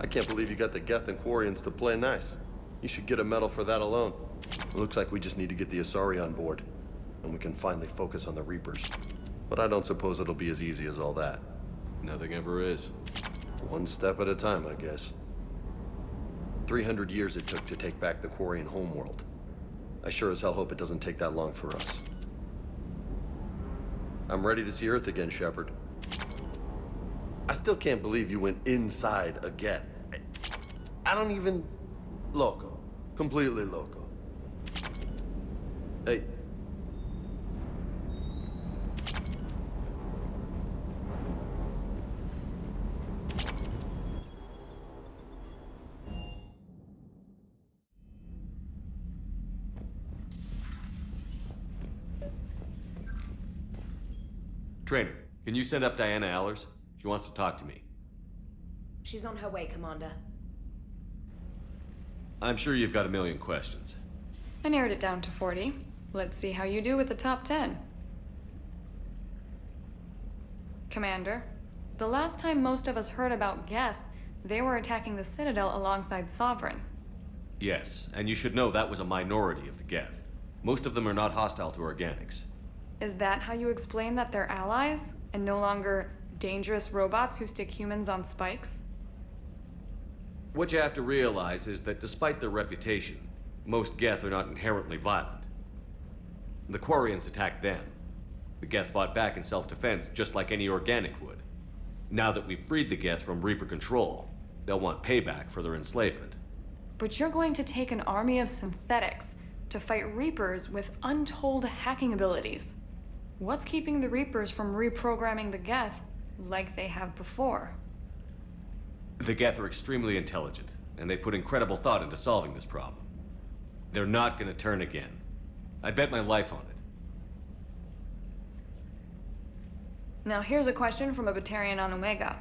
I can't believe you got the Geth and Quarians to play nice. You should get a medal for that alone. It looks like we just need to get the Asari on board, and we can finally focus on the Reapers. But I don't suppose it'll be as easy as all that. Nothing ever is. One step at a time, I guess. 300 years it took to take back the Quarian homeworld. I sure as hell hope it doesn't take that long for us. I'm ready to see Earth again, Shepard. I still can't believe you went inside a Geth. I don't even... Loco. Completely loco. Hey. Trainer, can you send up Diana Allers? She wants to talk to me. She's on her way, Commander. I'm sure you've got a million questions. I narrowed it down to 40. Let's see how you do with the top 10. Commander, the last time most of us heard about Geth, they were attacking the Citadel alongside Sovereign. Yes, and you should know that was a minority of the Geth. Most of them are not hostile to organics. Is that how you explain that they're allies, and no longer dangerous robots who stick humans on spikes? What you have to realize is that despite their reputation, most Geth are not inherently violent. The Quarians attacked them. The Geth fought back in self-defense just like any organic would. Now that we've freed the Geth from Reaper control, they'll want payback for their enslavement. But you're going to take an army of synthetics to fight Reapers with untold hacking abilities. What's keeping the Reapers from reprogramming the Geth like they have before? The Geth are extremely intelligent, and they put incredible thought into solving this problem. They're not gonna turn again. I bet my life on it. Now here's a question from a Batarian on Omega.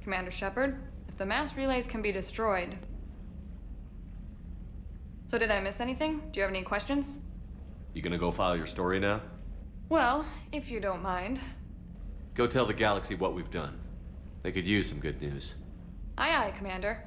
Commander Shepard, if the mass relays can be destroyed... So did I miss anything? Do you have any questions? You gonna go file your story now? Well, if you don't mind. Go tell the galaxy what we've done. They could use some good news. Aye aye, Commander.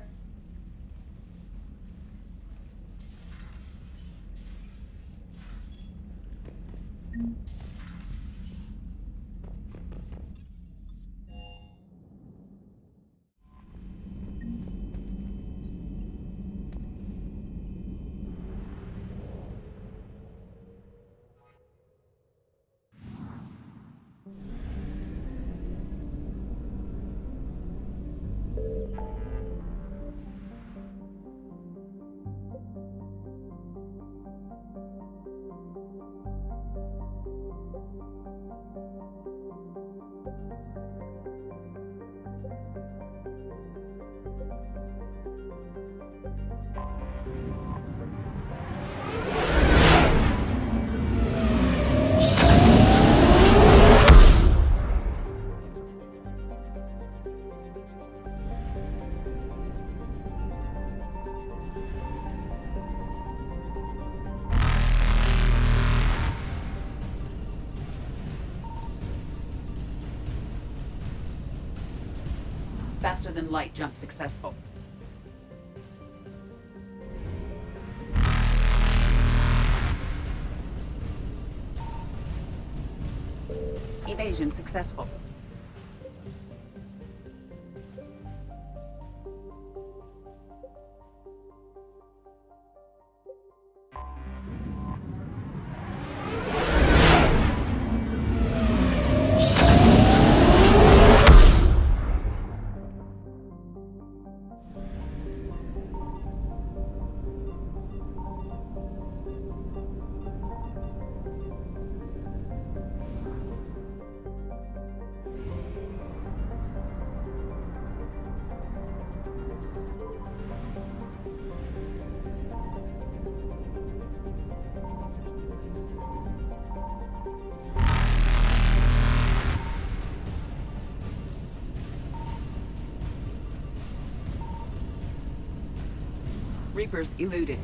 Faster than light jump successful. Evasion successful. Reapers eluded.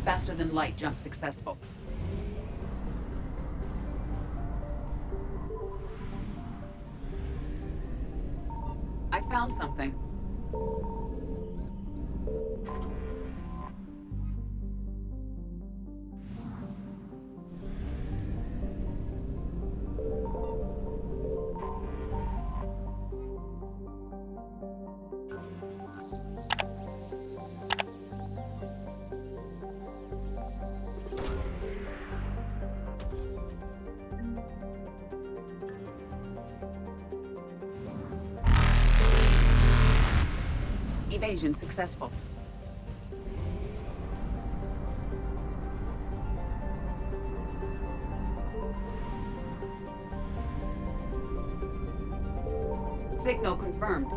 Faster than light jump successful. I found something. Evasion successful. Signal confirmed.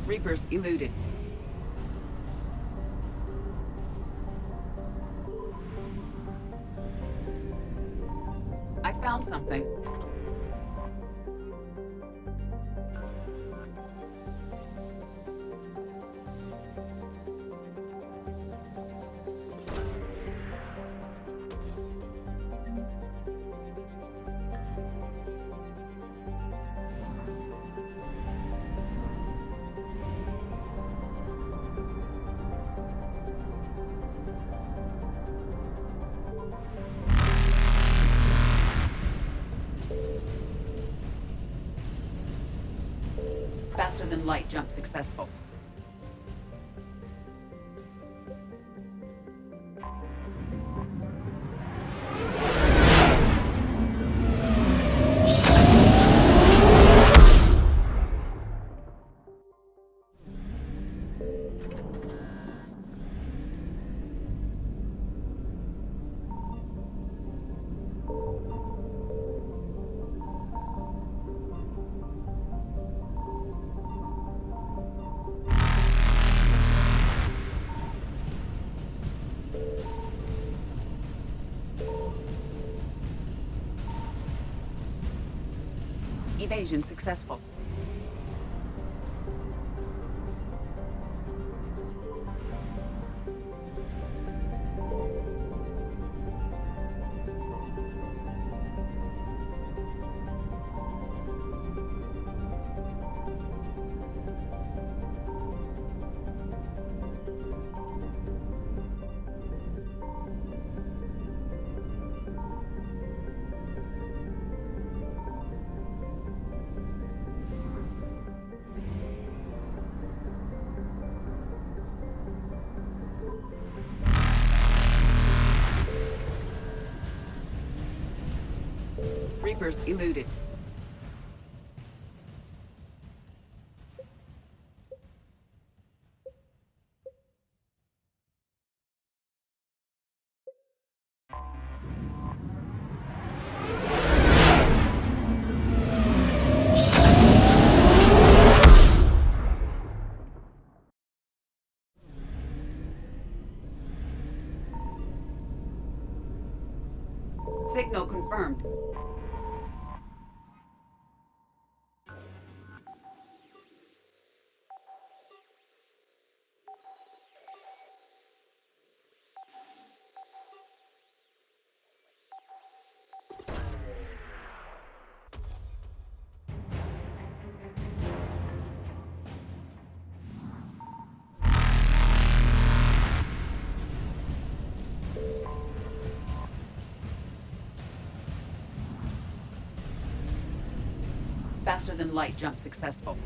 Reapers eluded. I found something. Faster than light jump successful. Evasion successful. Reapers eluded. Signal confirmed. Faster than light jump successful.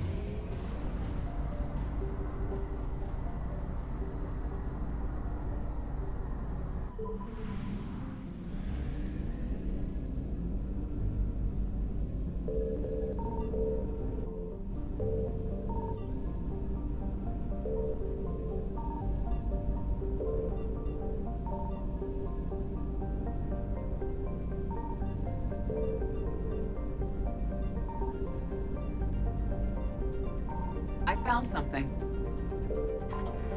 I found something.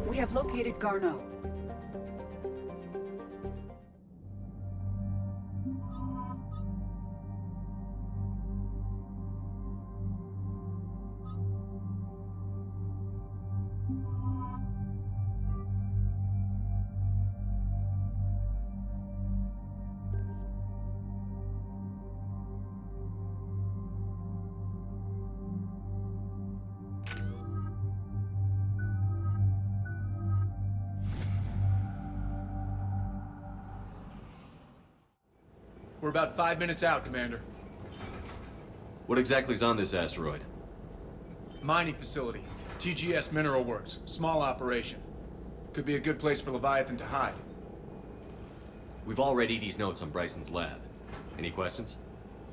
We have located Garneau. We're about 5 minutes out, Commander. What exactly is on this asteroid? Mining facility. TGS Mineral Works. Small operation. Could be a good place for Leviathan to hide. We've all read Edie's notes on Bryson's lab. Any questions?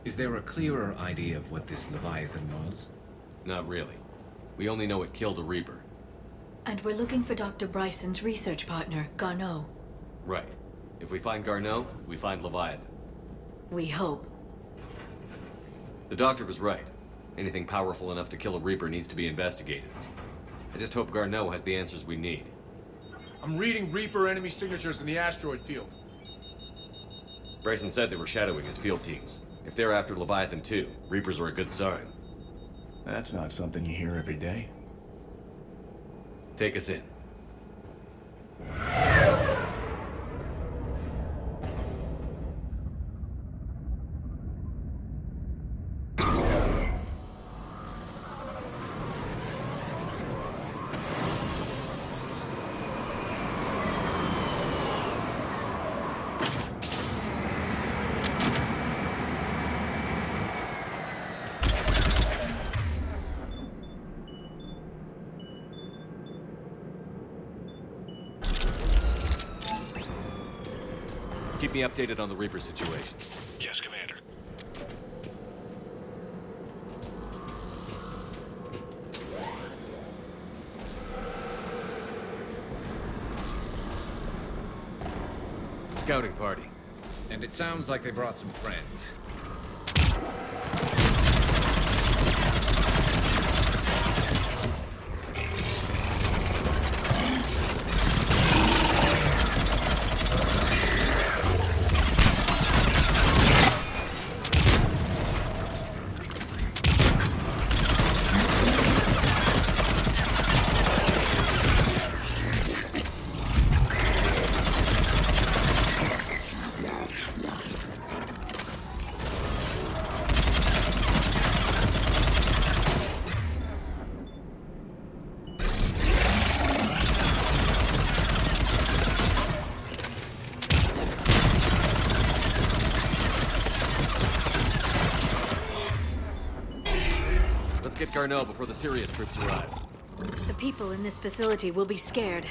Is there a clearer idea of what this Leviathan was? Not really. We only know it killed a Reaper. And we're looking for Dr. Bryson's research partner, Garneau. Right. If we find Garneau, we find Leviathan. We hope. The doctor was right. Anything powerful enough to kill a Reaper needs to be investigated. I just hope Garneau has the answers we need. I'm reading Reaper enemy signatures in the asteroid field. Bryson said they were shadowing his field teams. If they're after Leviathan too, Reapers are a good sign. That's not something you hear every day. Take us in. Keep me updated on the Reaper situation. Yes, Commander. Scouting party. And it sounds like they brought some friends. Get Garneau before the serious troops arrive. The people in this facility will be scared.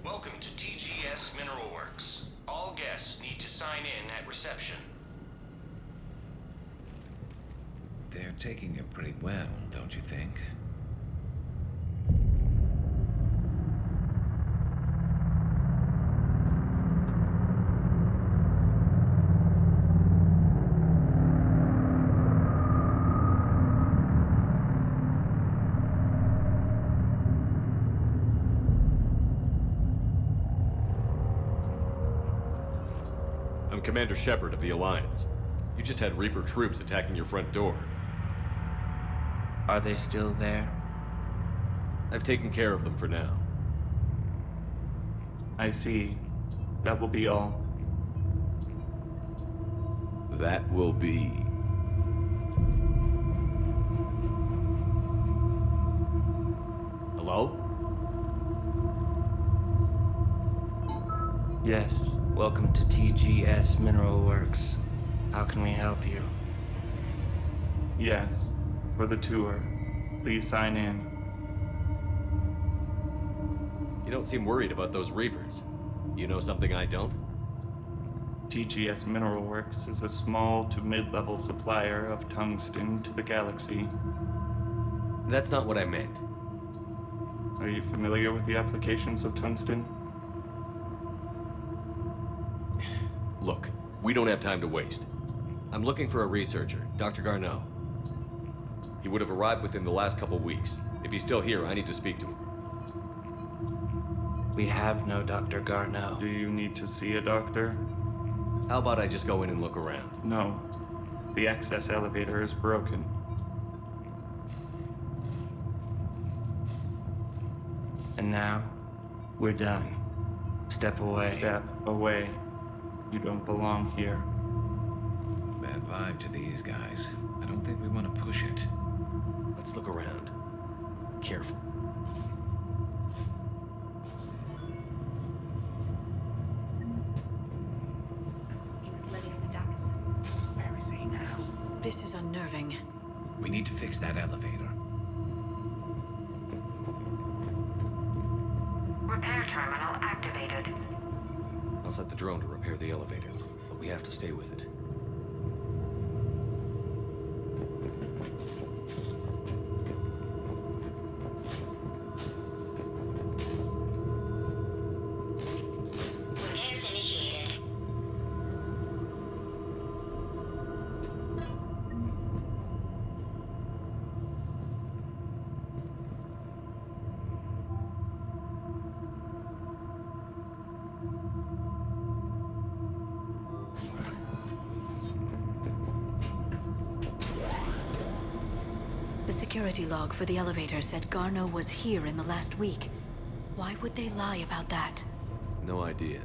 Welcome to TGS Mineral Works. All guests need to sign in at reception. They're taking it pretty well, don't you think? I'm Commander Shepard of the Alliance. You just had Reaper troops attacking your front door. Are they still there? I've taken care of them for now. I see. That will be all. That will be... Hello? Yes. Welcome to TGS Mineral Works. How can we help you? Yes. For the tour. Please sign in. don't seem worried about those Reapers. You know something I don't? TGS Mineral Works is a small to mid-level supplier of tungsten to the galaxy. That's not what I meant. Are you familiar with the applications of tungsten? Look, we don't have time to waste. I'm looking for a researcher, Dr. Garneau. He would have arrived within the last couple weeks. If he's still here, I need to speak to him. We have no Dr. Garneau. Do you need to see a doctor? How about I just go in and look around? No. The access elevator is broken. And now, we're done. Step away. Step away. You don't belong here. Bad vibe to these guys. I don't think we want to push it. Let's look around. Careful. Where is he now? This is unnerving. We need to fix that elevator. Repair terminal activated. I'll set the drone to repair the elevator, but we have to stay with it. Repairs initiated. The security log for the elevator said Garneau was here in the last week. Why would they lie about that? No idea.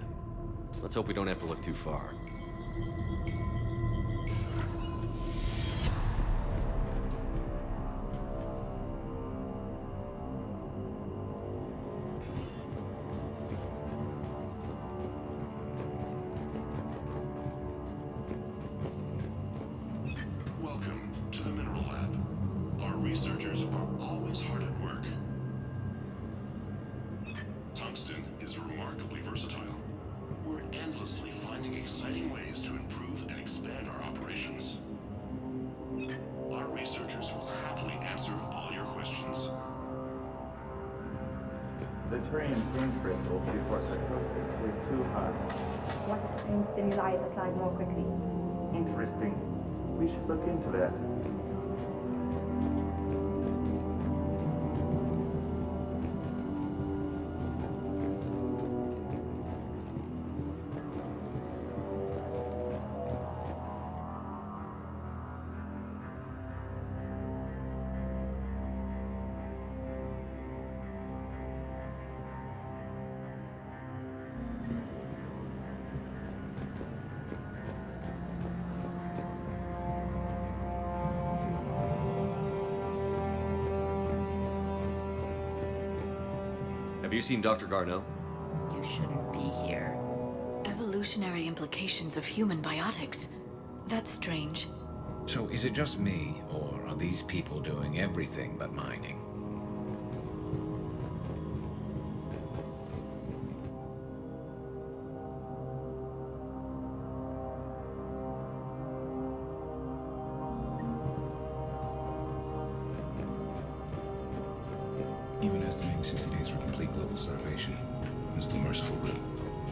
Let's hope we don't have to look too far. Welcome to the Mineral Lab. Our researchers are always hard at work. Tungsten is remarkably versatile. We're endlessly finding exciting ways to improve and expand our operations. Our researchers will happily answer all your questions. The terrain turns brittle before psychosis is too hot. What if pain stimuli is applied more quickly? Interesting. We should look into that. Have you seen Dr. Garneau? You shouldn't be here. Evolutionary implications of human biotics. That's strange. So is it just me, or are these people doing everything but mining? Even estimating 60 days for complete global starvation is the merciful route.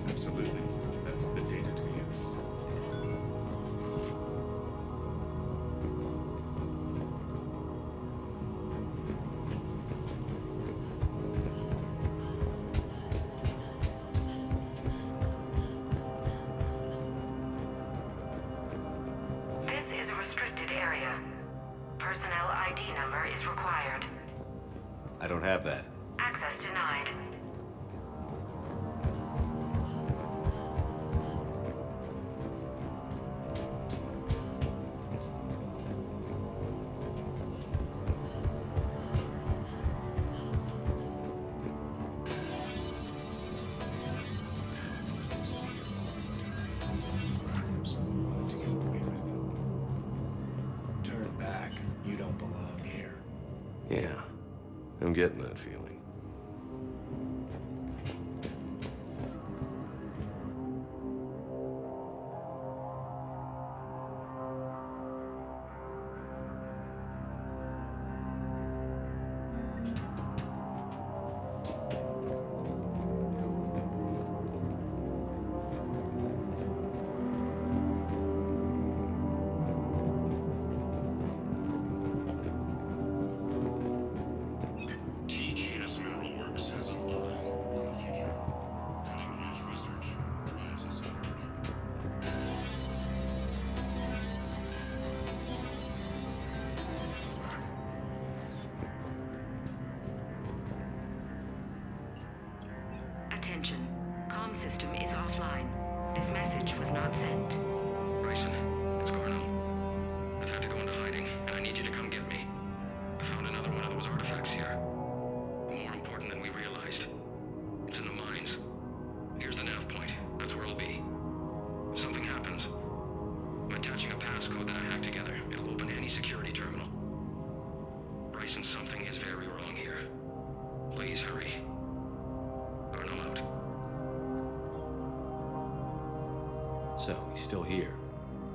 Absolutely. That's the data to use. This is a restricted area. Personnel ID number is required. I don't have that. Access denied. Turn back. You don't belong here. Yeah, I'm getting that feeling. comm system is offline. This message was not sent. Brynson, it's Garno. I've had to go into hiding, and I need you to come get me. I found another one of those artifacts here. More important than we realized. It's in the mines. Here's the nav point. That's where I'll be. If something happens, I'm attaching a passcode that I hacked together. It'll open any security terminal. Brynson, something is very wrong here. Please hurry. Garno out. So, he's still here.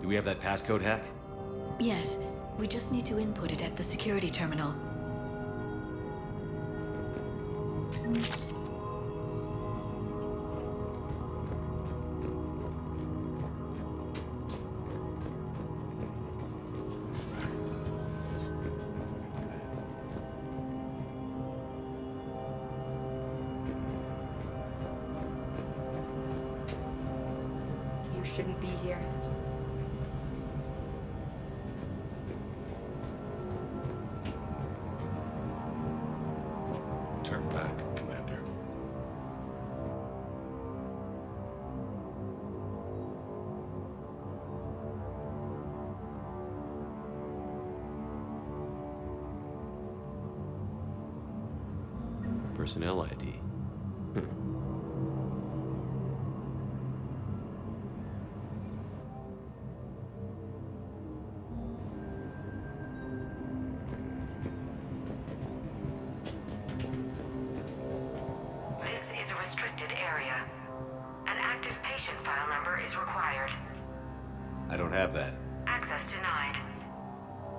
Do we have that passcode hack? Yes, we just need to input it at the security terminal. You shouldn't be here. Turn back, Commander. Personnel ID. This is a restricted area. An active patient file number is required. I don't have that. Access denied.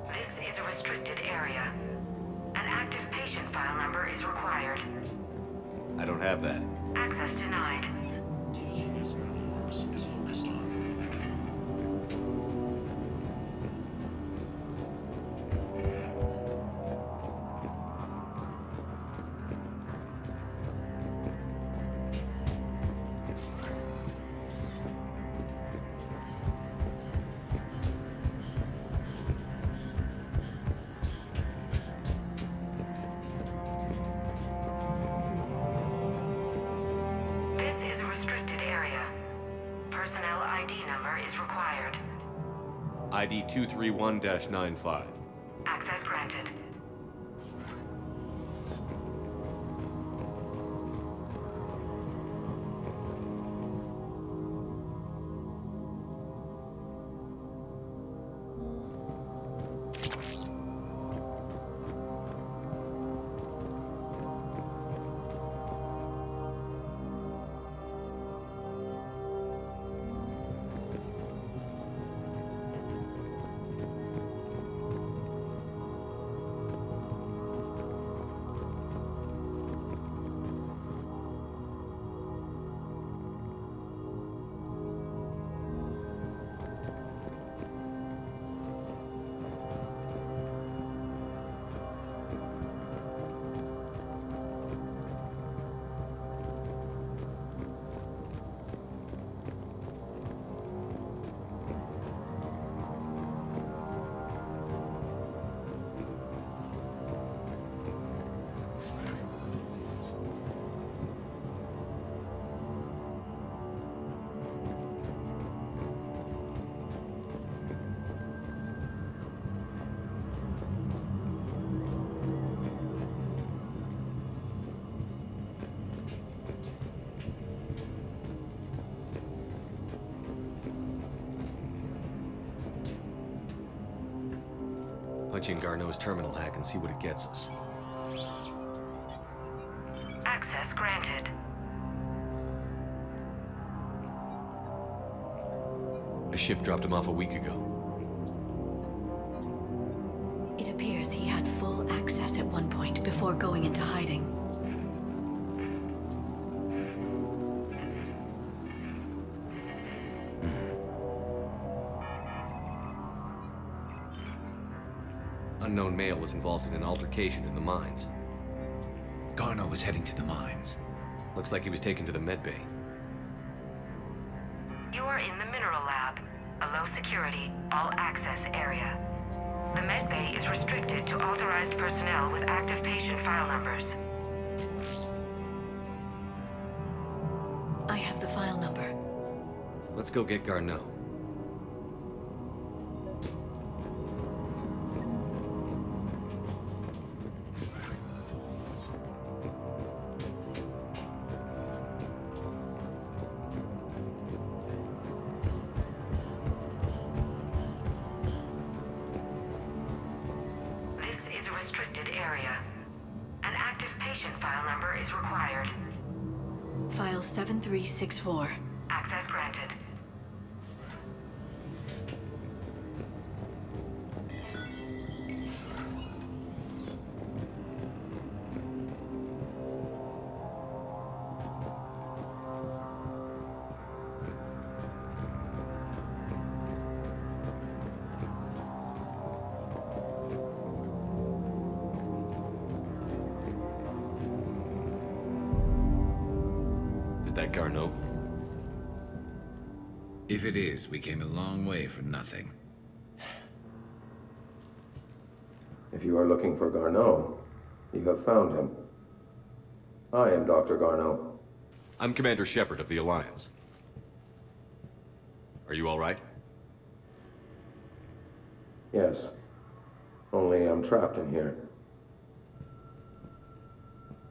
This is a restricted area. An active patient file number is required. I don't have that. Access denied. TGS Mineral Works is focused on. This is a restricted area. Personnel ID number is required. ID 231-95. Access granted. Punch in Garneau's terminal hack and see what it gets us. Access granted. A ship dropped him off a week ago. It appears he had full access at one point before going into hiding. Unknown male was involved in an altercation in the mines. Garno was heading to the mines. Looks like he was taken to the medbay. You are in the mineral lab, a low security, all access area. The medbay is restricted to authorized personnel with active patient file numbers. I have the file Let's go get Garneau. This is a restricted area. An active patient file number is required. File 7364. Access granted. Is that Garneau? If it is, we came a long way for nothing. If you are looking for Garneau, you have found him. I am Dr. Garneau. I'm Commander Shepard of the Alliance. Are you all right? Yes. Only I'm trapped in here.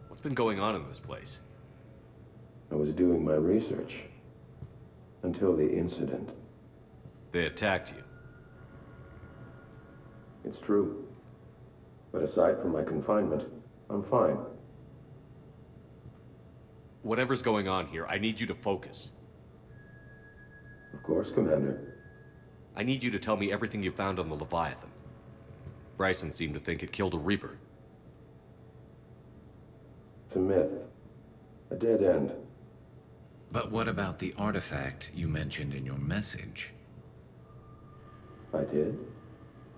What's been going on in this place? I was doing my research. Until the incident. They attacked you. It's true. But aside from my confinement, I'm fine. Whatever's going on here, I need you to focus. Of course, Commander. I need you to tell me everything you found on the Leviathan. Brynson seemed to think it killed a Reaper. It's a myth. A dead end. But what about the artifact you mentioned in your message? I did?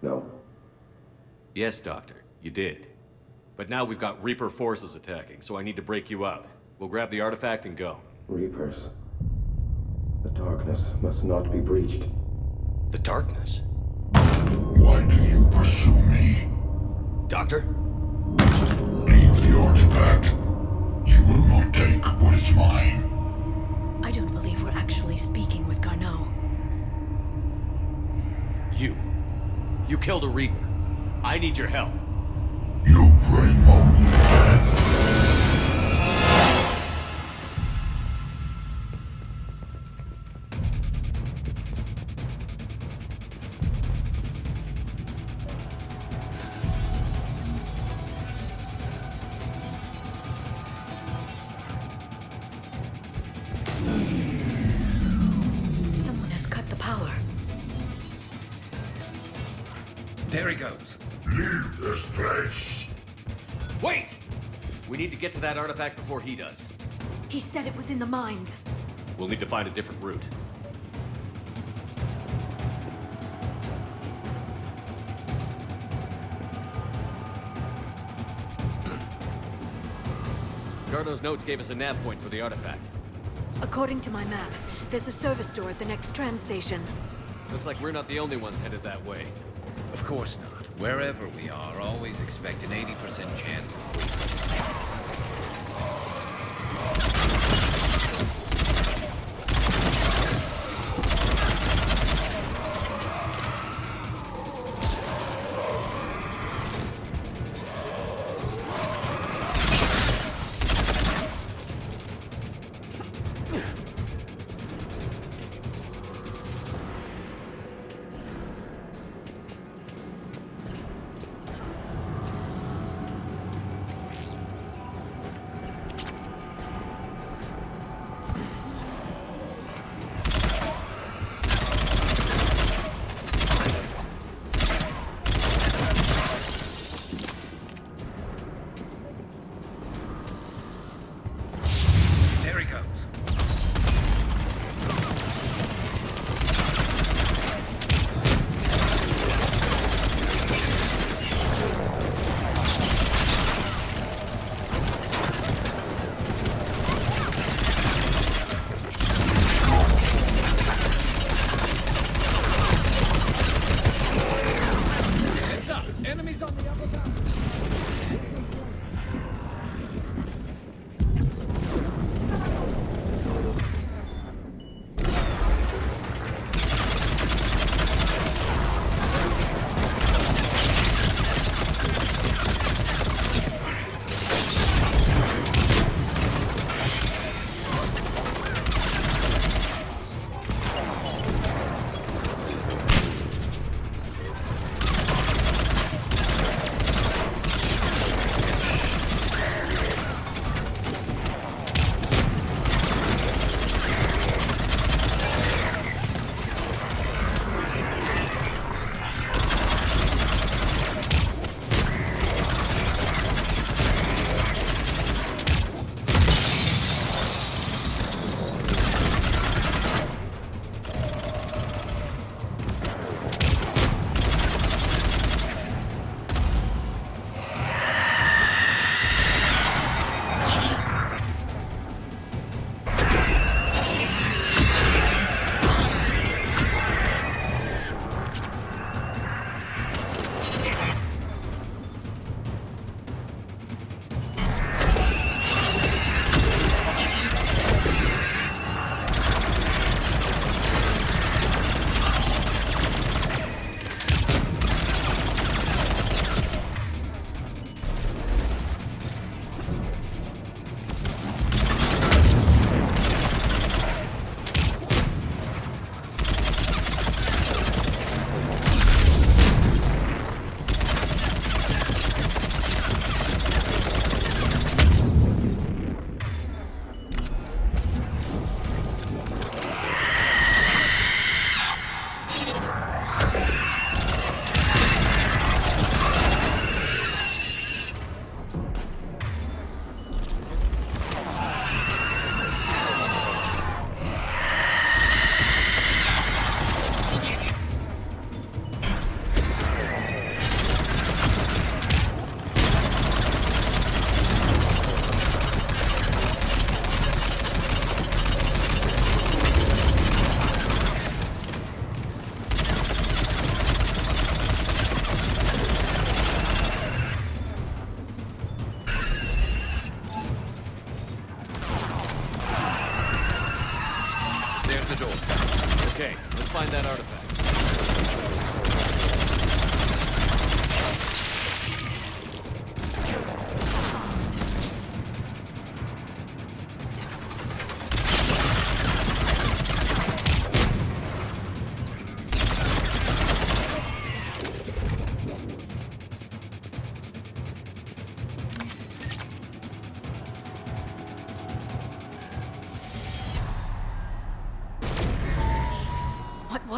No. Yes, Doctor, you did. But now we've got Reaper forces attacking, so I need to break you up. We'll grab the artifact and go. Reapers. The darkness must not be breached. The darkness? Why do you pursue me? Doctor? Leave the artifact. You will not take what is mine. I don't believe we're actually speaking with Garneau. You killed a Reaper. I need your help. You bring only death. Someone has cut the power. There he goes. Leave this place. Wait! We need to get to that artifact before he does. He said it was in the mines. We'll need to find a different route. Garneau's notes gave us a nav point for the artifact. According to my map, there's a service door at the next tram station. Looks like we're not the only ones headed that way. Of course not. Wherever we are, always expect an 80% chance of...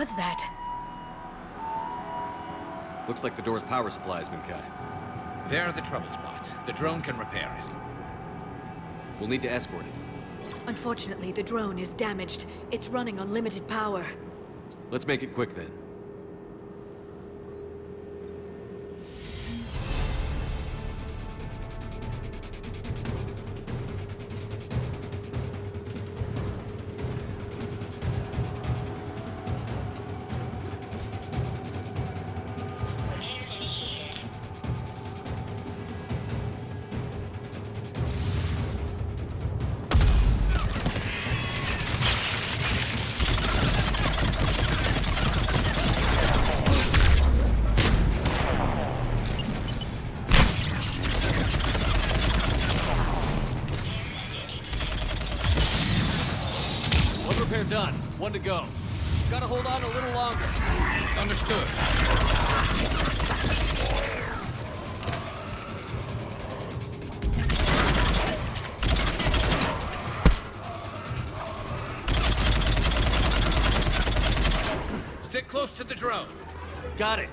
was that? Looks like the door's power supply has been cut. There are the trouble spots. The drone can repair it. We'll need to escort it. Unfortunately, the drone is damaged. It's running on limited power. Let's make it quick then. Done. One to go. Gotta hold on a little longer. Understood. Sit close to the drone. Got it.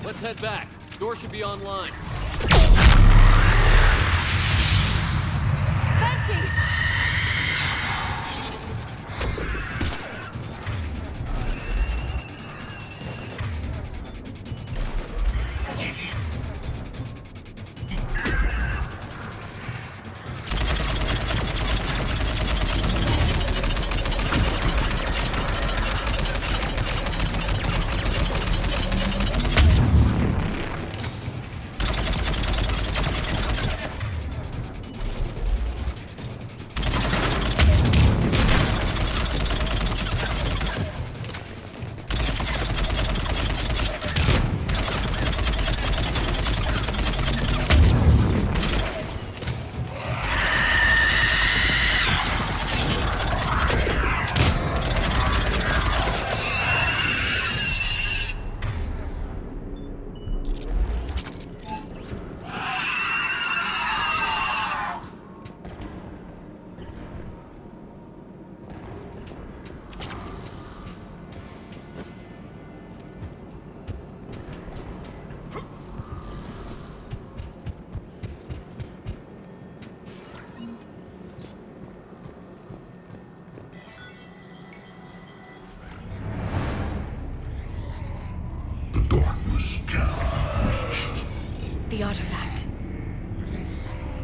Let's head back. Door should be online. Banshee! The artifact.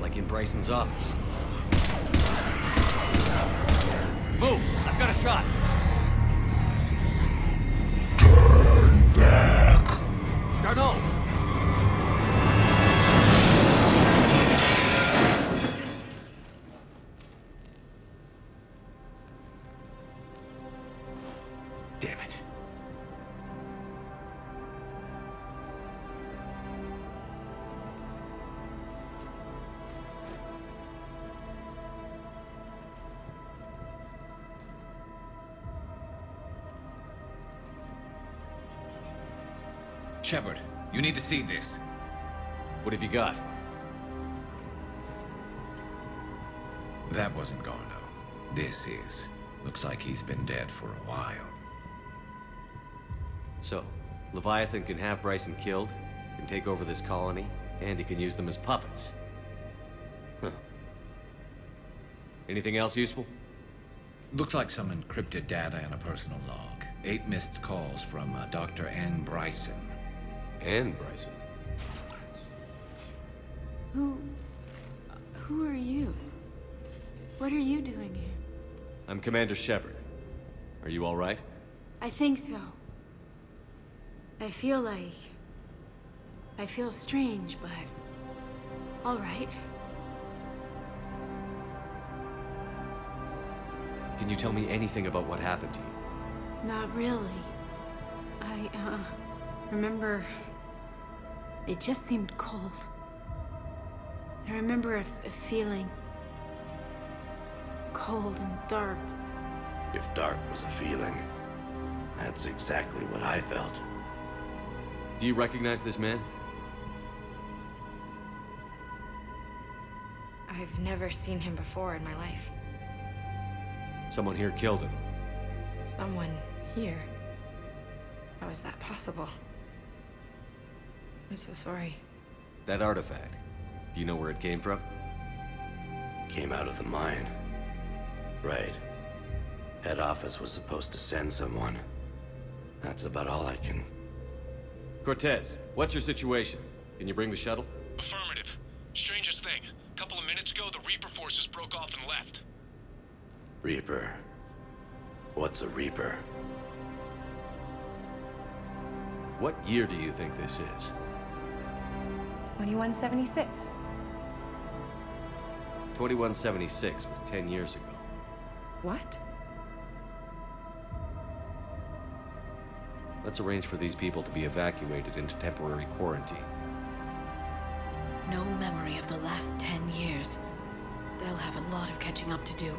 Like in Bryson's office. Move! I've got a shot! Turn back! Darno! Damn it. Shepard, you need to see this. What have you got? That wasn't Garno. This is. Looks like he's been dead for a while. So, Leviathan can have Bryson killed, can take over this colony, and he can use them as puppets. Huh. Anything else useful? Looks like some encrypted data and a personal log. 8 missed calls from Dr. Ann Brynson. Ann Brynson? Who are you? What are you doing here? I'm Commander Shepard. Are you all right? I think so. I feel strange, but... all right. Can you tell me anything about what happened to you? Not really. I, remember... it just seemed cold. I remember a feeling... cold and dark. If dark was a feeling, that's exactly what I felt. Do you recognize this man? I've never seen him before in my life. Someone here killed him. Someone here? How is that possible? I'm so sorry. That artifact, do you know where it came from? Came out of the mine. Right. Head office was supposed to send someone. That's about all I can... Cortez, what's your situation? Can you bring the shuttle? Affirmative. Strangest thing. A couple of minutes ago, the Reaper forces broke off and left. Reaper. What's a Reaper? What year do you think this is? 2176. 2176 was 10 years ago. What? Let's arrange for these people to be evacuated into temporary quarantine. No memory of the last 10 years. They'll have a lot of catching up to do.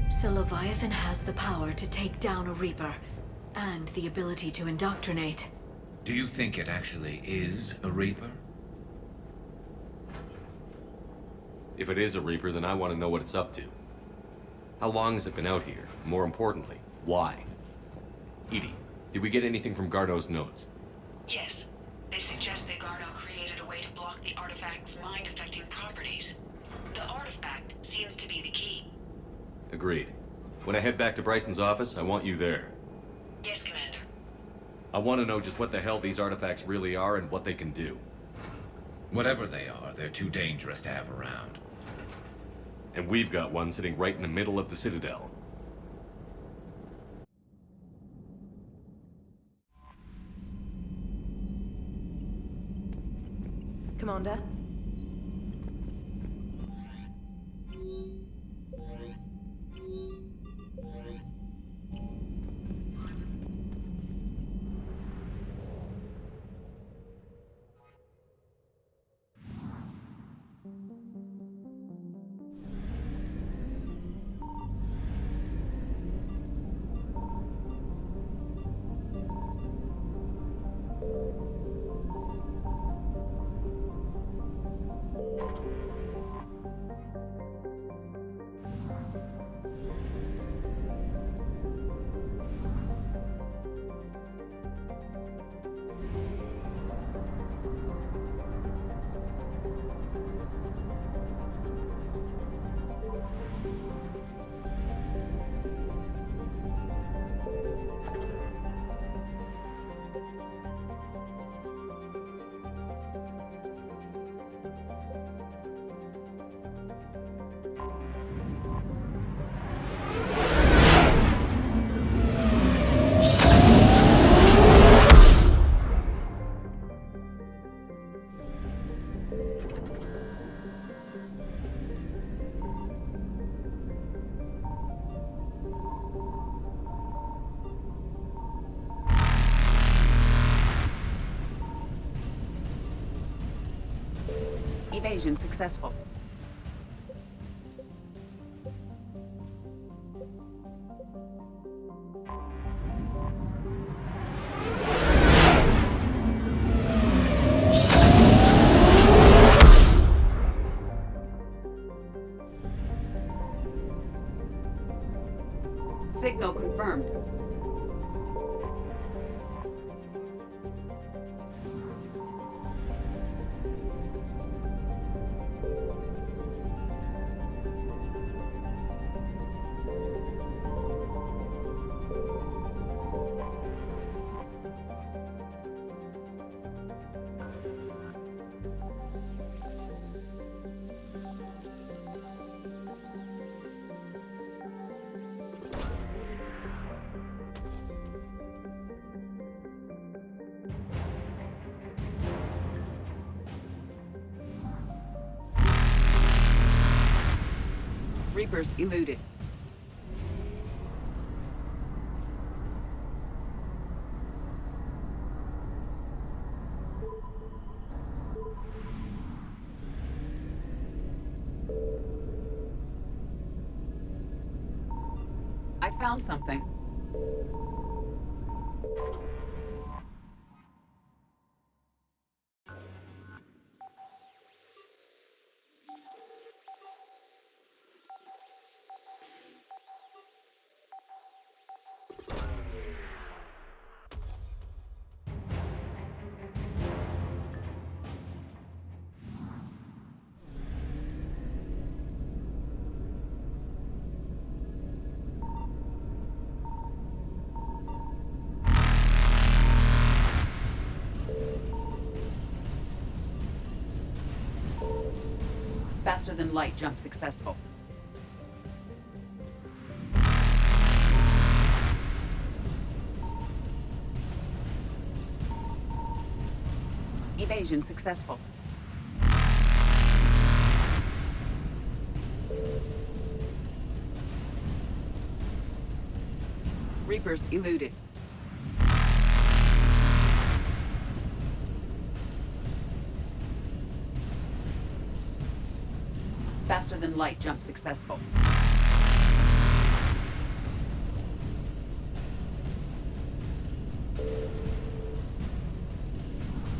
So Leviathan has the power to take down a Reaper, and the ability to indoctrinate. Do you think it actually is a Reaper? If it is a Reaper, then I want to know what it's up to. How long has it been out here? More importantly, why? Edie, did we get anything from Garneau's notes? Yes. They suggest that Garneau created a way to block the artifact's mind-affecting properties. The artifact seems to be the key. Agreed. When I head back to Bryson's office, I want you there. Yes, Commander. I want to know just what the hell these artifacts really are and what they can do. Whatever they are, they're too dangerous to have around. And we've got one sitting right in the middle of the Citadel. Commander? Evasion successful. Signal confirmed. Reapers eluded. I found something. Faster than light jump successful. Evasion successful. Reapers eluded. Faster than light jump successful.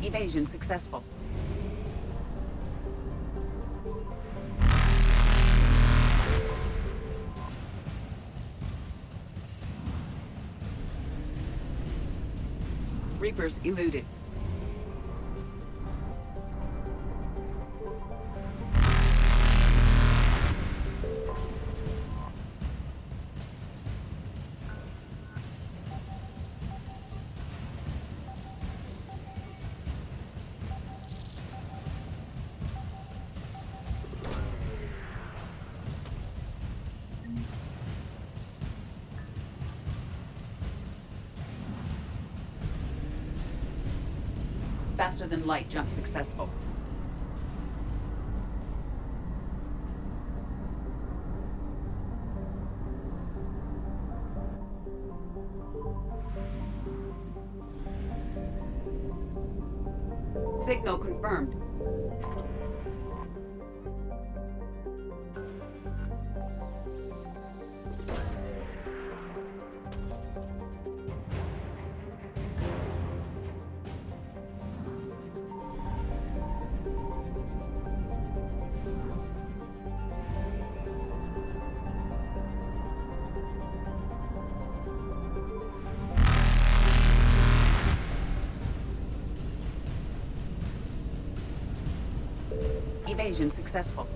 Evasion successful. Reapers eluded. Faster than light jump successful. Signal confirmed. Evasion successful.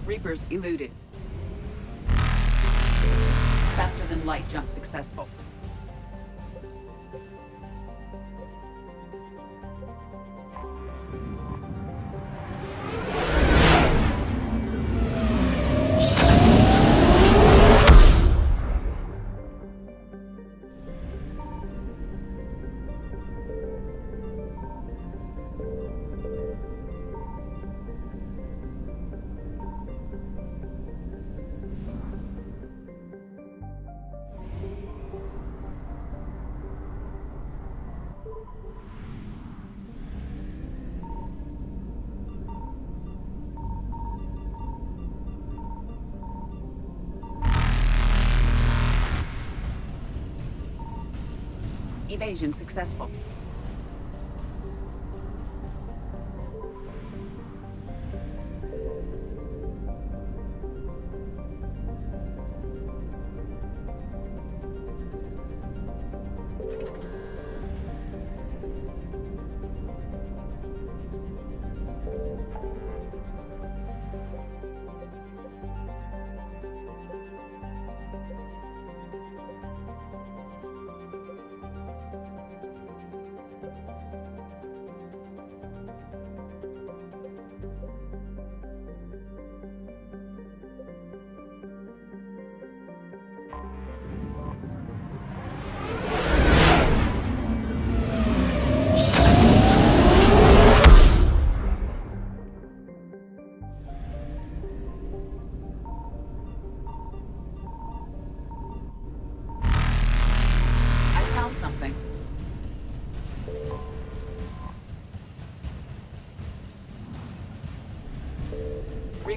Reapers eluded. Faster than light jump successful. Evasion successful.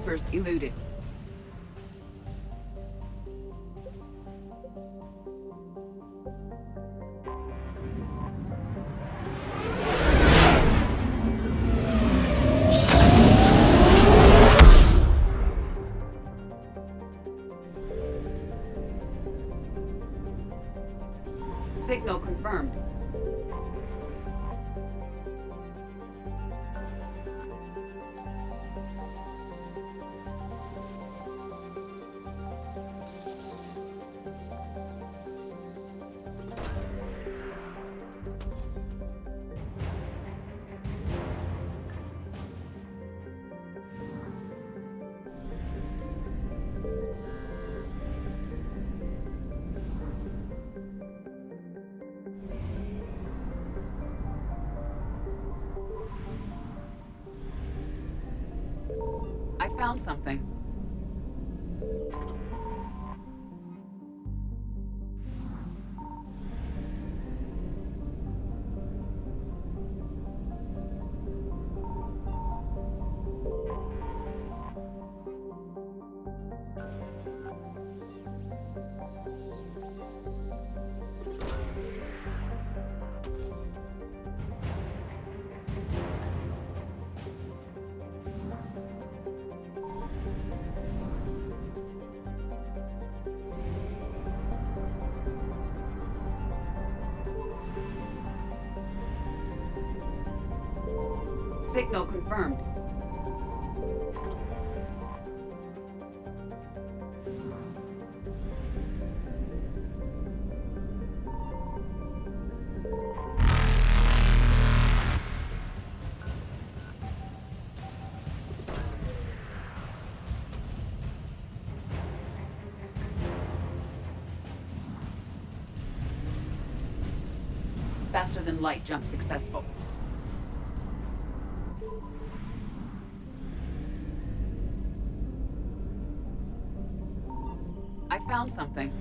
Reapers eluded. Signal confirmed. I found something. Signal confirmed. Faster than light jump successful. I found something.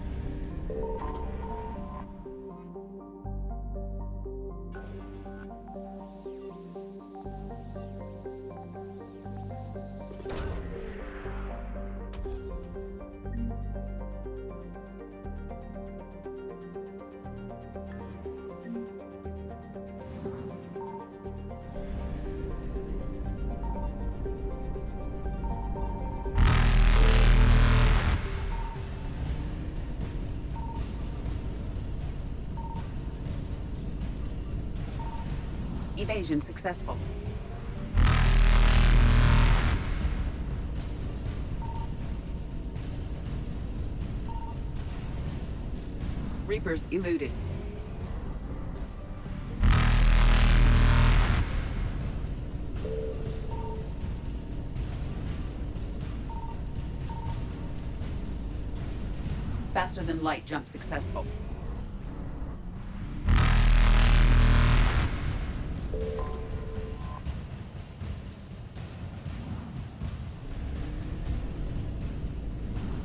Evasion successful. Reapers eluded. Faster than light jump successful.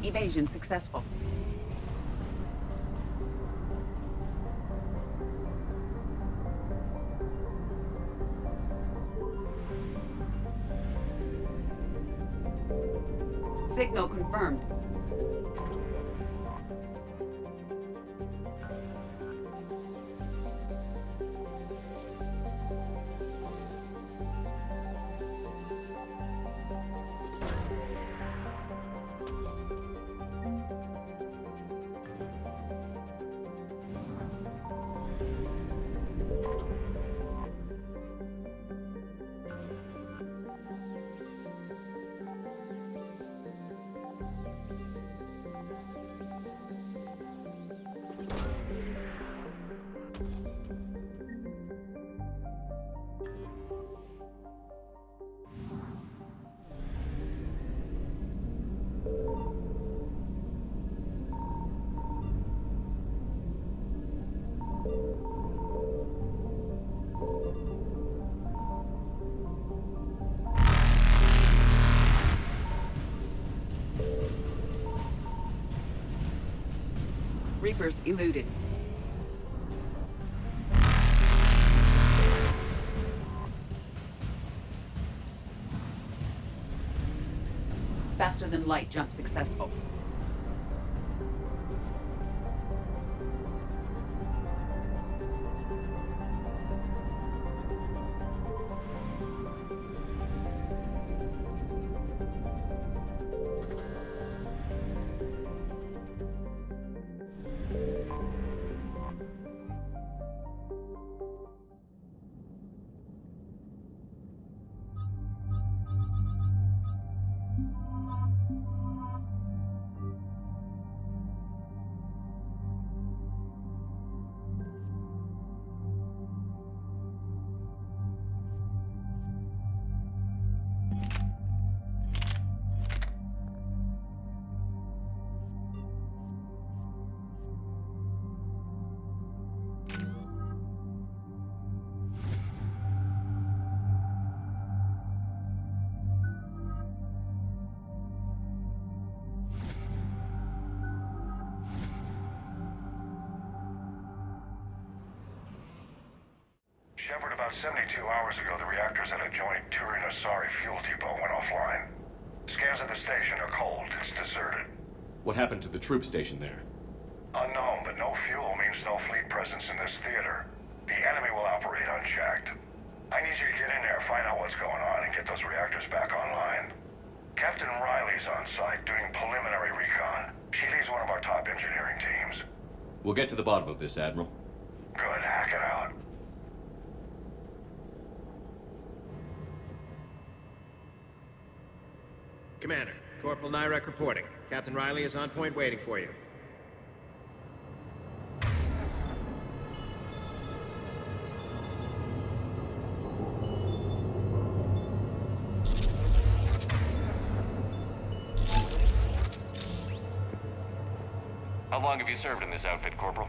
Evasion successful. Signal confirmed. Reapers eluded. Faster than light jump successful. Shepard, about 72 hours ago, the reactors at a joint Turin-Asari fuel depot went offline. Scans at the station are cold. It's deserted. What happened to the troop station there? Unknown, but no fuel means no fleet presence in this theater. The enemy will operate unchecked. I need you to get in there, find out what's going on, and get those reactors back online. Captain Riley's on site doing preliminary recon. She leads one of our top engineering teams. We'll get to the bottom of this, Admiral. Good, hack it out. Commander, Corporal Nyrek reporting. Captain Riley is on point waiting for you. How long have you served in this outfit, Corporal?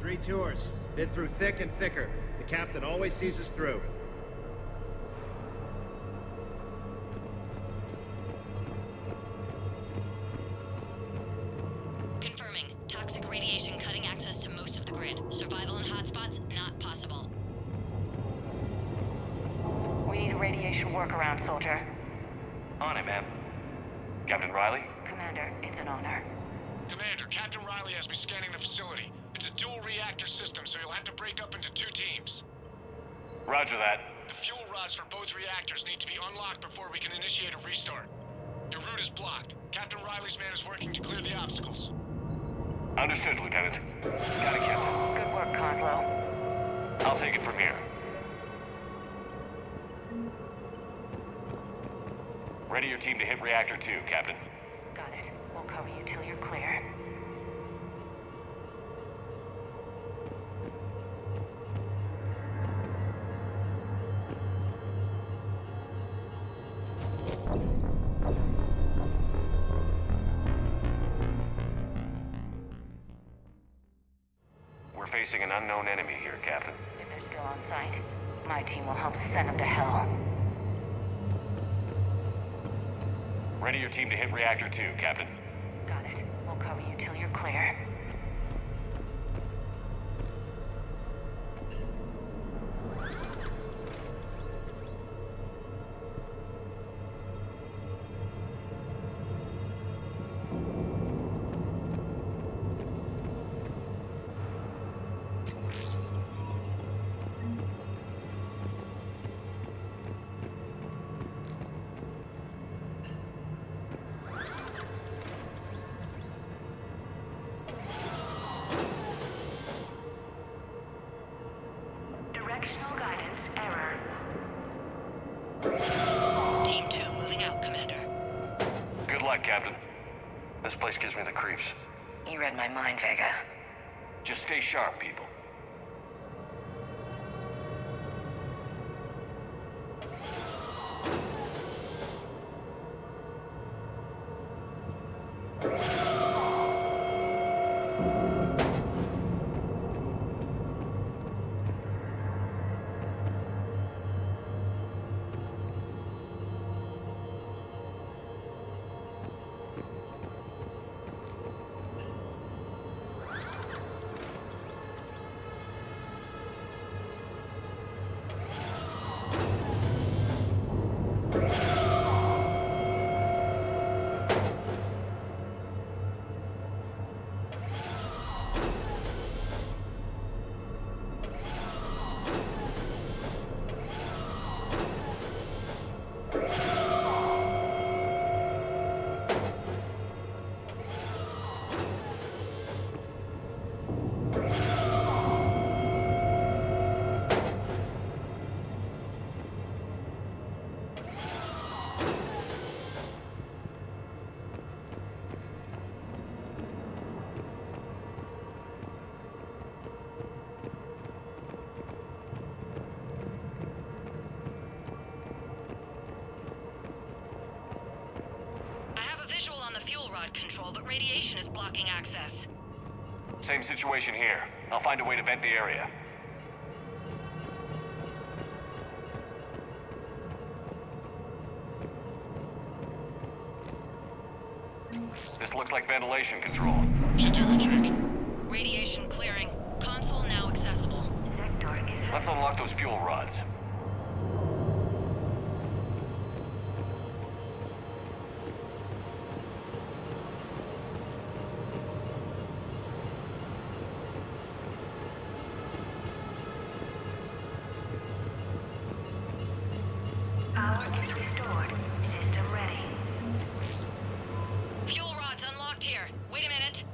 3 tours. Been through thick and thicker. The captain always sees us through. Confirming. Toxic radiation cutting access to most of the grid. Survival in hotspots, not possible. We need a radiation workaround, soldier. On it, ma'am. Captain Riley? Commander, it's an honor. Commander, Captain Riley has me scanning the facility. It's a dual reactor system, so you'll have to break up into 2 teams. Roger that. The fuel rods for both reactors need to be unlocked before we can initiate a restart. Your route is blocked. Captain Riley's man is working to clear the obstacles. Understood, Lieutenant. Got it, Captain. Good work, Coslow. I'll take it from here. Ready your team to hit Reactor 2, Captain. Got it. We'll cover you till you're clear. We're facing an unknown enemy here, Captain. If they're still on site, my team will help send them to hell. Ready your team to hit Reactor 2, Captain. Got it. We'll cover you till you're clear. Directional guidance error. Team 2 moving out, Commander. Good luck, Captain. This place gives me the creeps. You read my mind, Vega. Just stay sharp, people. rod control, but radiation is blocking access. Same situation here. I'll find a way to vent the area. This looks like ventilation control. Should do the trick. Radiation clearing. Console now accessible. Let's unlock those fuel rods. Power is restored. System ready. Fuel rods unlocked here. Wait a minute.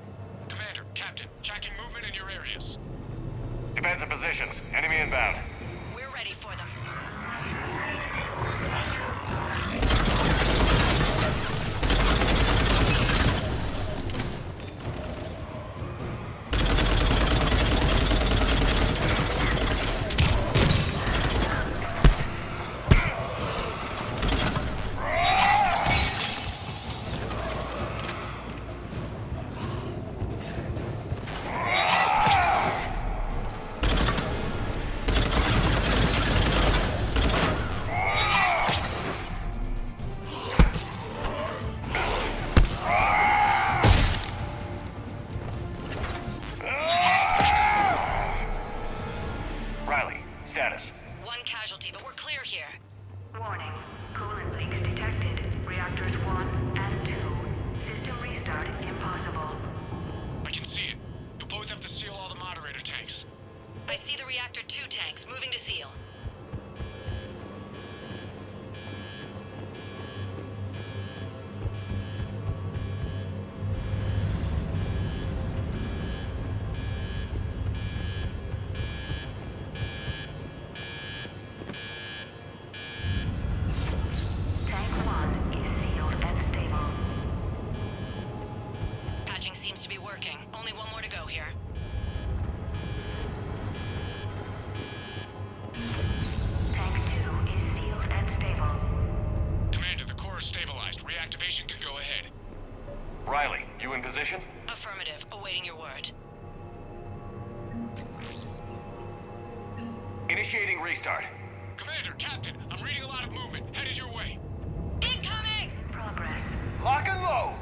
Commander, Captain, tracking movement in your areas. Defensive positions. Enemy inbound. We're ready for them. One casualty, but we're clear here. Warning. Coolant leaks detected. Reactors 1 and 2. System restart impossible. I can see it. You'll both have to seal all the moderator tanks. I see the Reactor 2 tanks moving to seal. Position? Affirmative. Awaiting your word. Initiating restart. Commander, Captain, I'm reading a lot of movement. Headed your way. Incoming! Progress. Lock and load!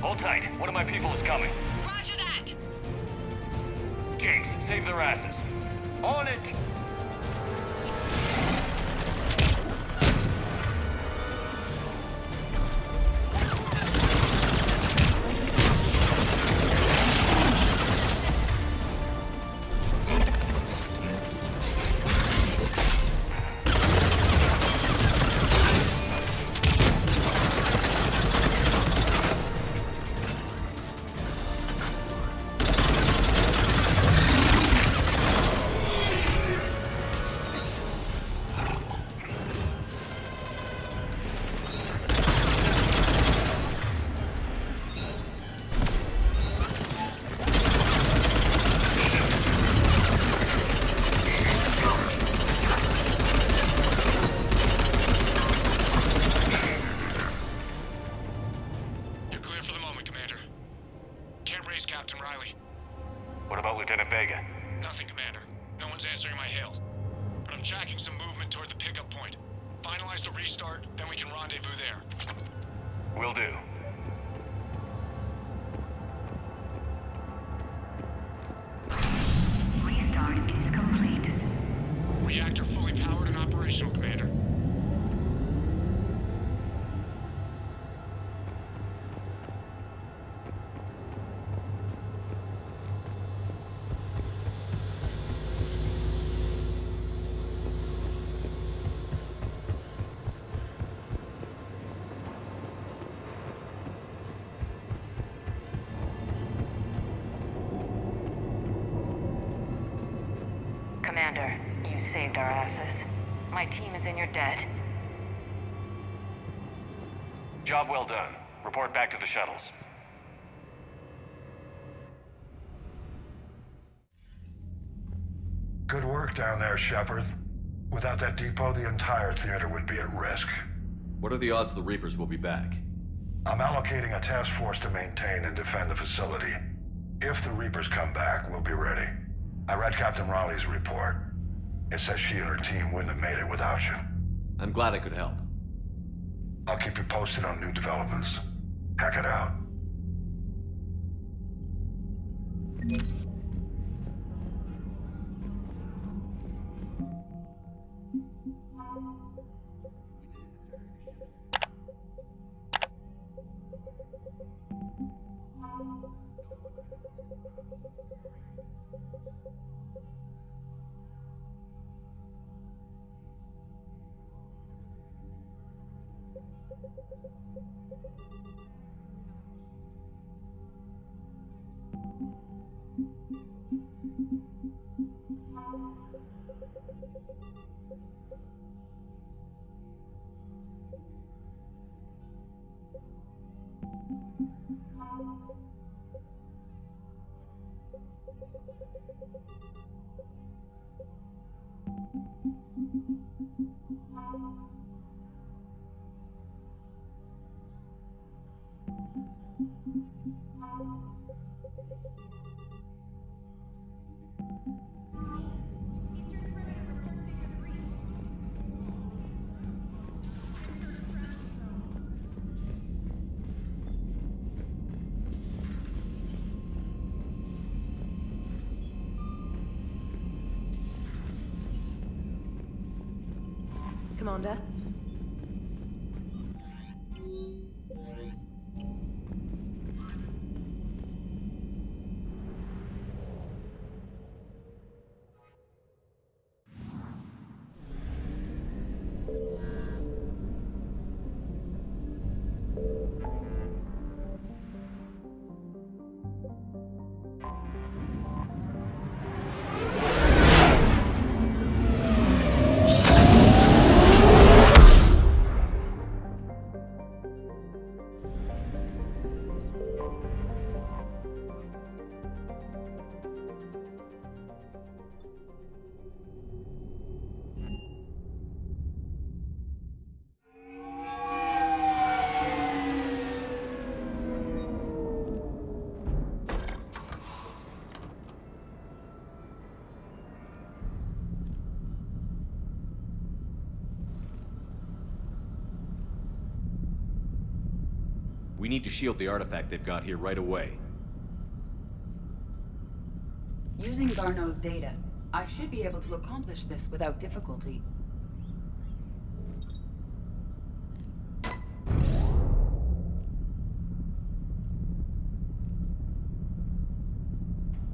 Hold tight. One of my people is coming. Roger that! James, save their asses. On it! Will do. Restart is complete. Reactor fully powered and operational, Commander. Commander, you saved our asses. My team is in your debt. Job well done. Report back to the shuttles. Good work down there, Shepard. Without that depot, the entire theater would be at risk. What are the odds the Reapers will be back? I'm allocating a task force to maintain and defend the facility. If the Reapers come back, we'll be ready. I read Captain Raleigh's report. It says she and her team wouldn't have made it without you. I'm glad I could help. I'll keep you posted on new developments. Hack it out. Commander? We need to shield the artifact they've got here right away. Using Garneau's data, I should be able to accomplish this without difficulty.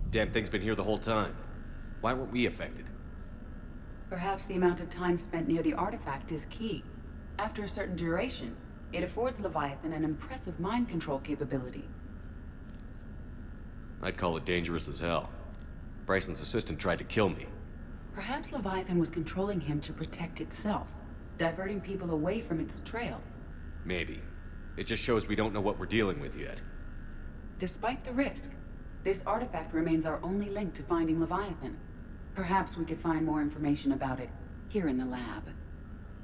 Damn thing's been here the whole time. Why weren't we affected? Perhaps the amount of time spent near the artifact is key. After a certain duration, it affords Leviathan an impressive mind control capability. I'd call it dangerous as hell. Bryson's assistant tried to kill me. Perhaps Leviathan was controlling him to protect itself, diverting people away from its trail. Maybe. It just shows we don't know what we're dealing with yet. Despite the risk, this artifact remains our only link to finding Leviathan. Perhaps we could find more information about it here in the lab.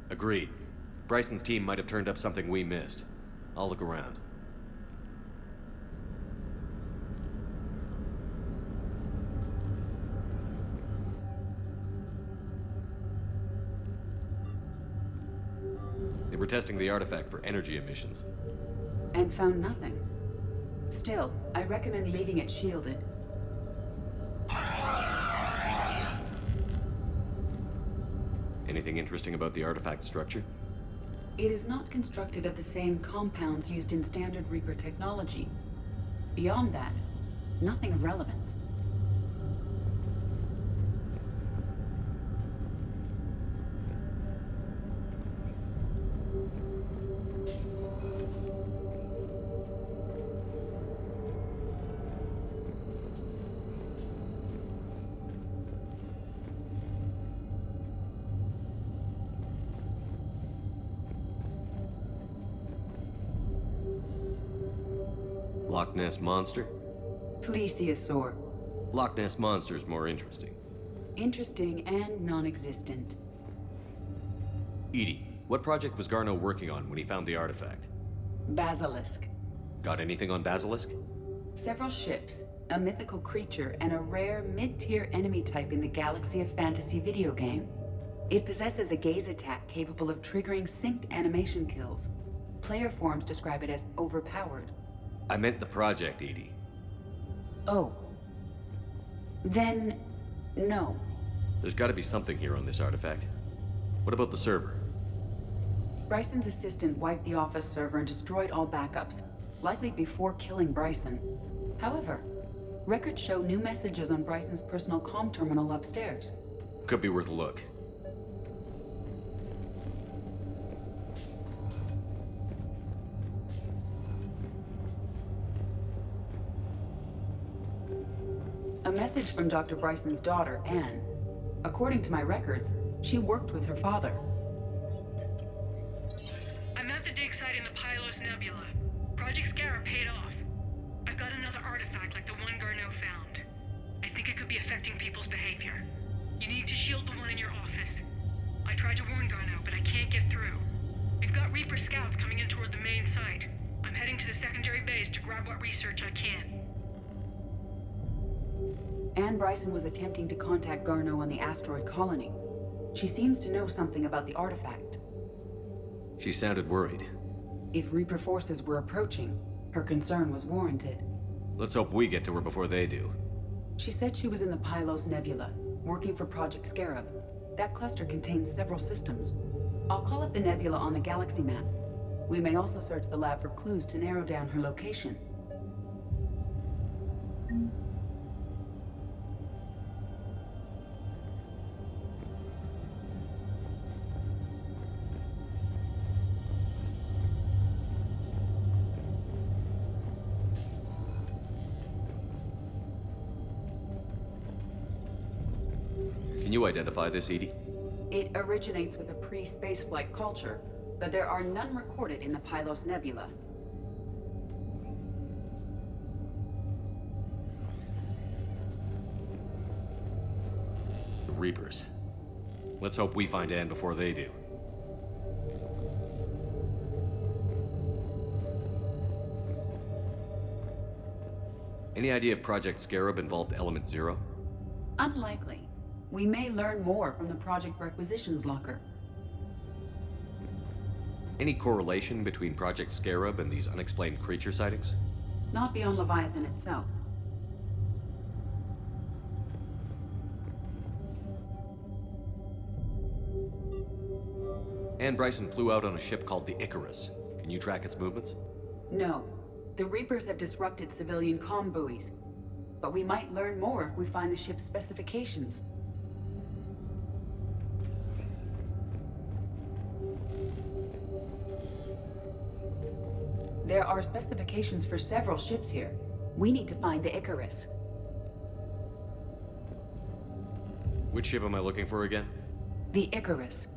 Agreed. Bryson's team might have turned up something we missed. I'll look around. They were testing the artifact for energy emissions. And found nothing. Still, I recommend leaving it shielded. Anything interesting about the artifact structure? It is not constructed of the same compounds used in standard Reaper technology. Beyond that, nothing of relevance. Loch Ness Monster? Plesiosaur. Loch Ness Monster is more interesting. Interesting and non-existent. Edie, what project was Garneau working on when he found the artifact? Basilisk. Got anything on Basilisk? Several ships, a mythical creature, and a rare mid-tier enemy type in the Galaxy of Fantasy video game. It possesses a gaze attack capable of triggering synced animation kills. Player forums describe it as overpowered. I meant the project, Edie. Oh. Then, no. There's gotta be something here on this artifact. What about the server? Bryson's assistant wiped the office server and destroyed all backups, likely before killing Bryson. However, records show new messages on Bryson's personal comm terminal upstairs. Could be worth a look. A message from Dr. Bryson's daughter, Anne. According to my records, she worked with her father. I'm at the dig site in the Pylos Nebula. Project Scarab paid off. I've got another artifact like the one Garneau found. I think it could be affecting people's behavior. You need to shield the one in your office. I tried to warn Garneau, but I can't get through. We've got Reaper scouts coming in toward the main site. I'm heading to the secondary base to grab what research I can. Anne Bryson was attempting to contact Garneau on the asteroid colony. She seems to know something about the artifact. She sounded worried. If Reaper forces were approaching, her concern was warranted. Let's hope we get to her before they do. She said she was in the Pylos Nebula, working for Project Scarab. That cluster contains several systems. I'll call up the nebula on the galaxy map. We may also search the lab for clues to narrow down her location. Can you identify this, Edie? It originates with a pre-spaceflight culture, but there are none recorded in the Pylos Nebula. The Reapers. Let's hope we find Anne before they do. Any idea if Project Scarab involved Element Zero? Unlikely. We may learn more from the Project Requisitions Locker. Any correlation between Project Scarab and these unexplained creature sightings? Not beyond Leviathan itself. Anne Brynson flew out on a ship called the Icarus. Can you track its movements? No. The Reapers have disrupted civilian comm buoys. But we might learn more if we find the ship's specifications. There are specifications for several ships here. We need to find the Icarus. Which ship am I looking for again? The Icarus.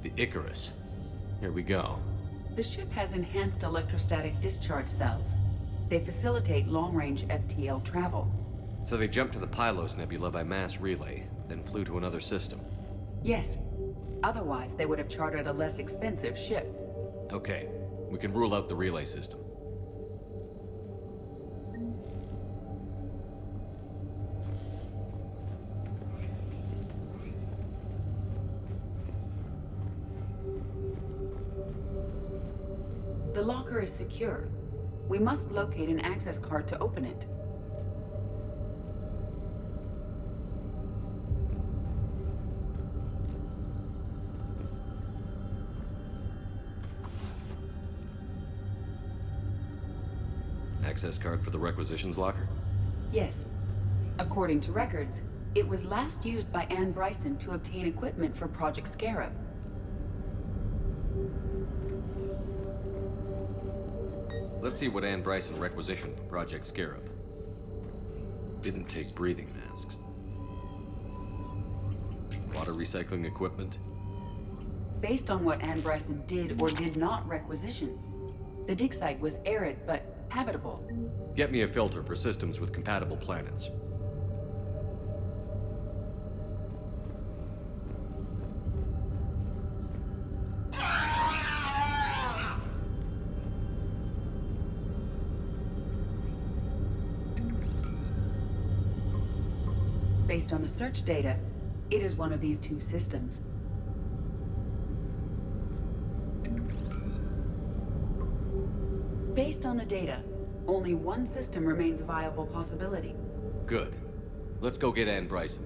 The Icarus. Here we go. The ship has enhanced electrostatic discharge cells. They facilitate long-range FTL travel. So they jumped to the Pylos Nebula by mass relay, then flew to another system. Yes. Otherwise, they would have chartered a less expensive ship. Okay, we can rule out the relay system. The locker is secure. We must locate an access card to open it. Access card for the requisitions locker? Yes. According to records, it was last used by Anne Brynson to obtain equipment for Project Scarab. Let's see what Anne Brynson requisitioned for Project Scarab. Didn't take breathing masks. Water recycling equipment. Based on what Anne Brynson did or did not requisition, the dig site was arid but habitable. Get me a filter for systems with compatible planets. Based on the search data, it is one of these two systems. Based on the data, only one system remains a viable possibility. Good. Let's go get Anne Brynson.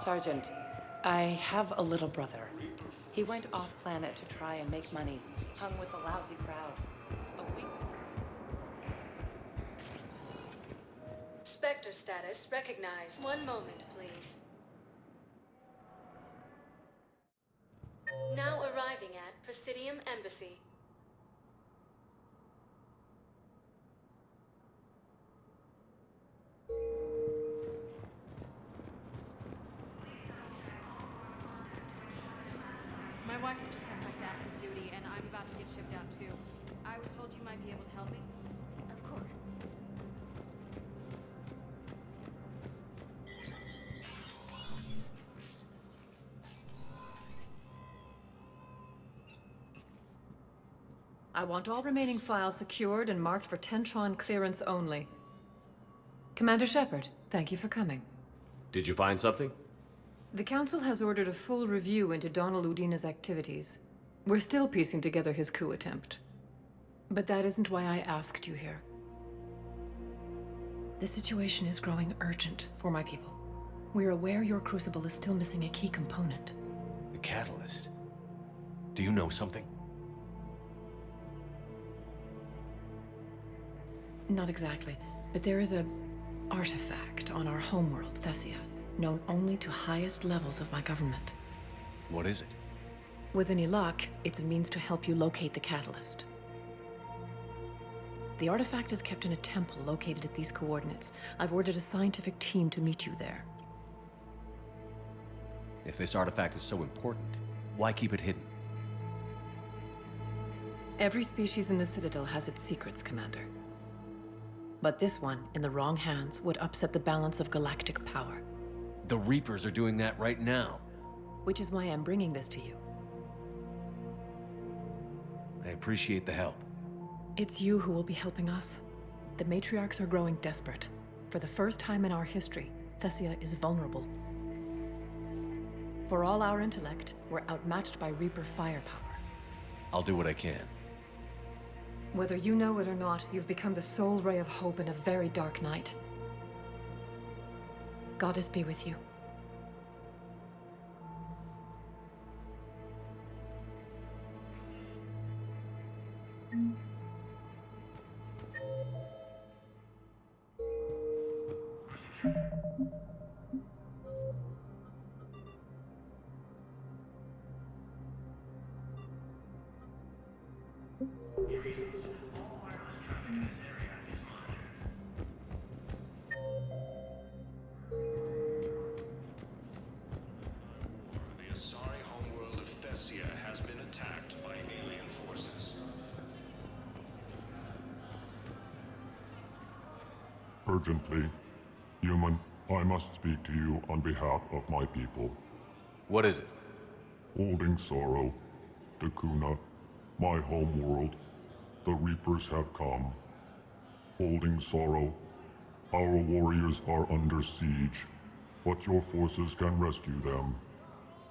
Sergeant, I have a little brother. He went off-planet to try and make money. Hung with a lousy crowd. A week. Spectre status recognized. One moment, please. Now arriving at Presidium Embassy. My wife has just sent back to active duty, and I'm about to get shipped out too. I was told you might be able to help me. Of course. I want all remaining files secured and marked for Tentron clearance only. Commander Shepard, thank you for coming. Did you find something? The Council has ordered a full review into Donald Udina's activities. We're still piecing together his coup attempt. But that isn't why I asked you here. The situation is growing urgent for my people. We're aware your crucible is still missing a key component. The catalyst. Do you know something? Not exactly, but there is a artifact on our homeworld, Thessia, known only to highest levels of my government. What is it? With any luck, it's a means to help you locate the catalyst. The artifact is kept in a temple located at these coordinates. I've ordered a scientific team to meet you there. If this artifact is so important, why keep it hidden? Every species in the Citadel has its secrets, Commander. But this one, in the wrong hands, would upset the balance of galactic power. The Reapers are doing that right now. Which is why I'm bringing this to you. I appreciate the help. It's you who will be helping us. The matriarchs are growing desperate. For the first time in our history, Thessia is vulnerable. For all our intellect, we're outmatched by Reaper firepower. I'll do what I can. Whether you know it or not, you've become the sole ray of hope in a very dark night. Goddess be with you. The Asari homeworld of Thessia has been attacked by alien forces. Urgently. Human, I must speak to you on behalf of my people. What is it? Holding sorrow. Dakuna, my homeworld. The Reapers have come. Holding sorrow. Our warriors are under siege, but your forces can rescue them.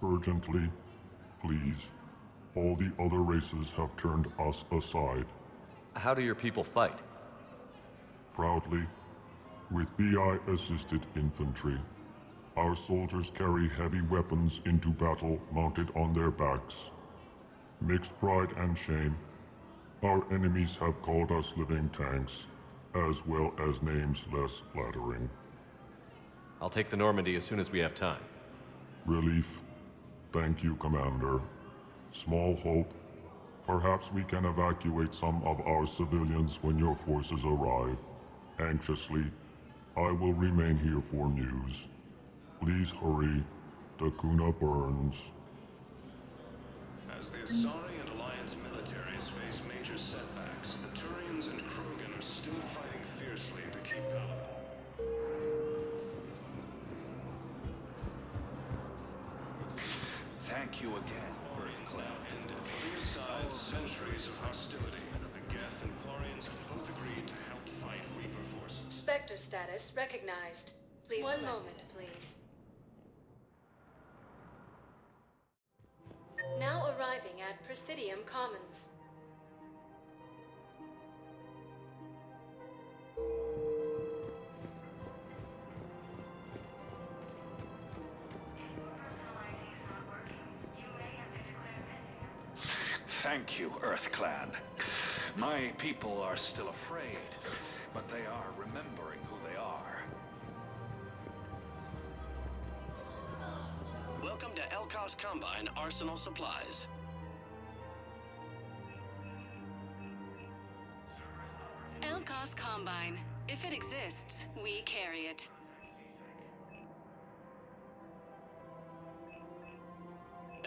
Urgently, please. All the other races have turned us aside. How do your people fight? Proudly, with VI-assisted infantry. Our soldiers carry heavy weapons into battle mounted on their backs. Mixed pride and shame, our enemies have called us living tanks, as well as names less flattering. I'll take the Normandy as soon as we have time. Relief. Thank you, Commander. Small hope. Perhaps we can evacuate some of our civilians when your forces arrive. Anxiously, I will remain here for news. Please hurry. Dakuna burns. As the Asari and Alliance militaries face major setbacks, the Turians and Krogan are still fighting fiercely to keep Paladin. Thank you again, Warriors now ended. Putting aside centuries of hostility, the Geth and Quarians have both agreed to help fight Reaper forces. Spectre status recognized. Please. One moment, please. Now arriving at Presidium Commons. Thank you, Earth Clan. My people are still afraid, but they are remembering who they are. Welcome to Elkos Combine Arsenal Supplies. Elkos Combine. If it exists, we carry it.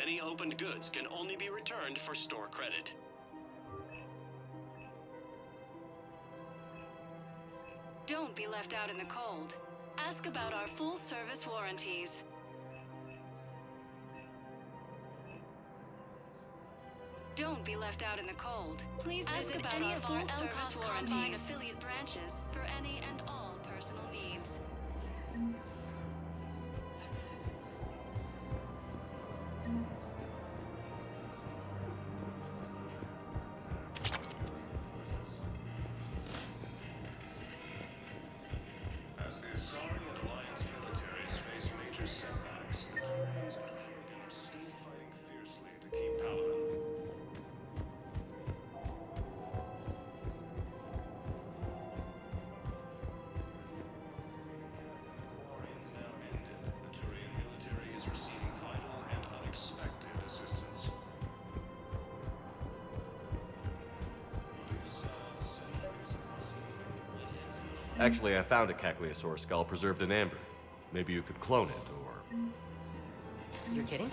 Any opened goods can only be returned for store credit. Don't be left out in the cold. Ask about our full-service warranties. Don't be left out in the cold. Please visit any of our Elkos Combine affiliate branches for any and all personal needs. As the Asari and Alliance militaries face major setbacks, the Turians and Krogan are still fighting fiercely to keep Paladin. Actually, I found a Caccleosaur skull preserved in amber. Maybe you could clone it, or... You're kidding?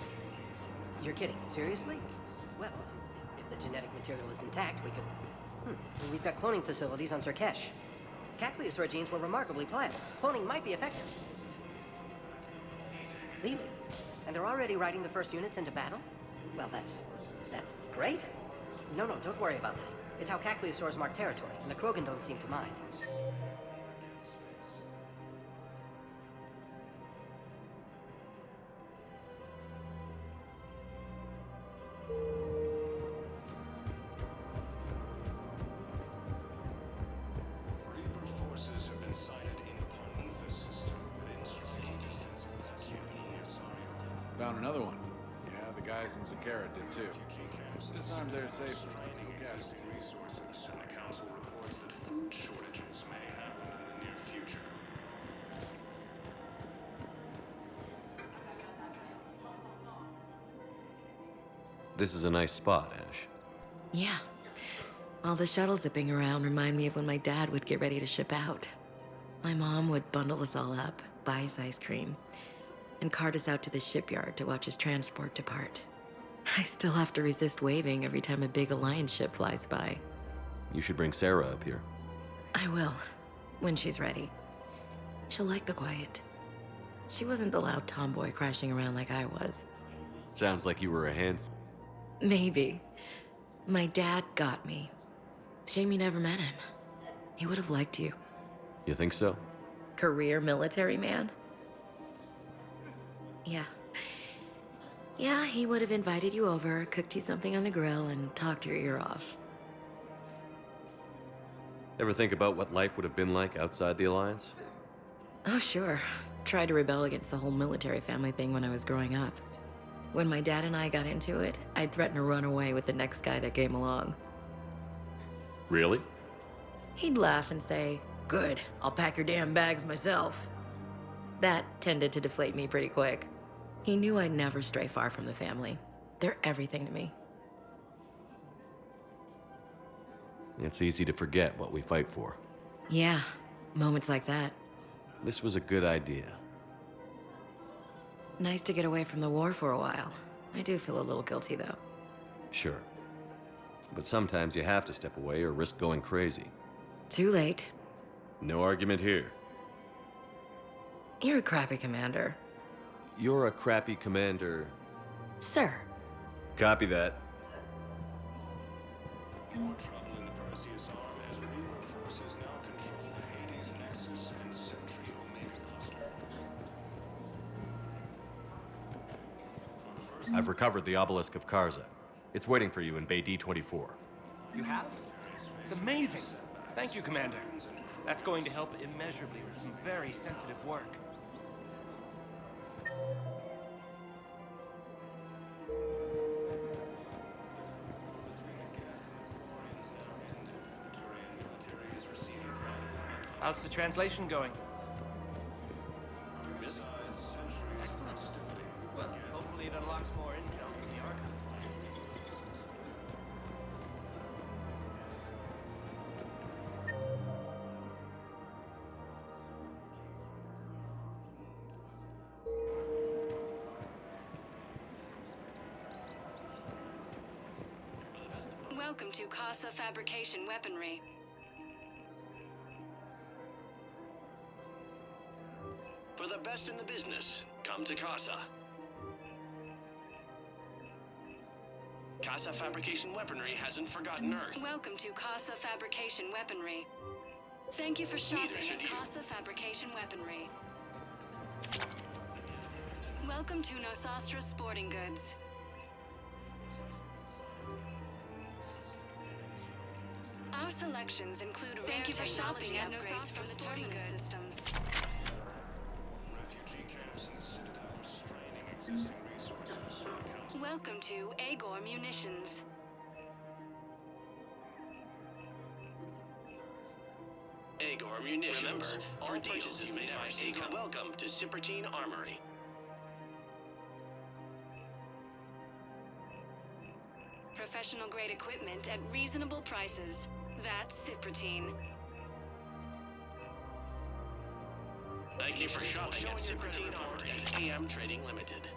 You're kidding. Seriously? Well, if the genetic material is intact, we could... We've got cloning facilities on Surkesh. Caccleosaur genes were remarkably pliable. Cloning might be effective. Really? And they're already riding the first units into battle? Well, that's great. No, don't worry about that. It's how Caccleosaurs mark territory, and the Krogan don't seem to mind. Found another one. Yeah, the guys in Zakara did too. Disarmed there safely. No casualties. And the council reports that food shortages may happen in the near future. This is a nice spot, Ash. Yeah. All the shuttles zipping around remind me of when my dad would get ready to ship out. My mom would bundle us all up, buy us ice cream, and cart us out to the shipyard to watch his transport depart. I still have to resist waving every time a big Alliance ship flies by. You should bring Sarah up here. I will, when she's ready. She'll like the quiet. She wasn't the loud tomboy crashing around like I was. Sounds like you were a handful. Maybe. My dad got me. Shame you never met him. He would have liked you. You think so? Career military man? Yeah. Yeah, he would have invited you over, cooked you something on the grill, and talked your ear off. Ever think about what life would have been like outside the Alliance? Oh, sure. Tried to rebel against the whole military family thing when I was growing up. When my dad and I got into it, I'd threaten to run away with the next guy that came along. Really? He'd laugh and say, "Good, I'll pack your damn bags myself." That tended to deflate me pretty quick. He knew I'd never stray far from the family. They're everything to me. It's easy to forget what we fight for. Yeah, moments like that. This was a good idea. Nice to get away from the war for a while. I do feel a little guilty, though. Sure. But sometimes you have to step away or risk going crazy. Too late. No argument here. You're a crappy commander. You're a crappy commander. Sir. Copy that. More trouble in the Perseus arm as Reaper forces now control the Hades Nexus and Sentry Omega cluster. I've recovered the obelisk of Karza. It's waiting for you in Bay D-24. You have? It's amazing. Thank you, Commander. That's going to help immeasurably with some very sensitive work. How's the translation going? Excellent. Well, hopefully it unlocks more intel from the archive. Welcome to Casa Fabrication Weaponry. For the best in the business, come to Casa. Casa Fabrication Weaponry hasn't forgotten Earth. Welcome to Casa Fabrication Weaponry. Thank you for shopping at Casa Fabrication Weaponry. Welcome to Nosastra Sporting Goods. Our selections include rare technology upgrades from the terminus systems. Refugee camps in the Citadel are straining existing resources. Welcome to Agor Munitions. Agor Munitions. Remember, all purchases made by Agor. Welcome to Cipertine Armory. Professional grade equipment at reasonable prices. That's Cipertine. Thank you for shopping at Superteam and AM Trading Limited.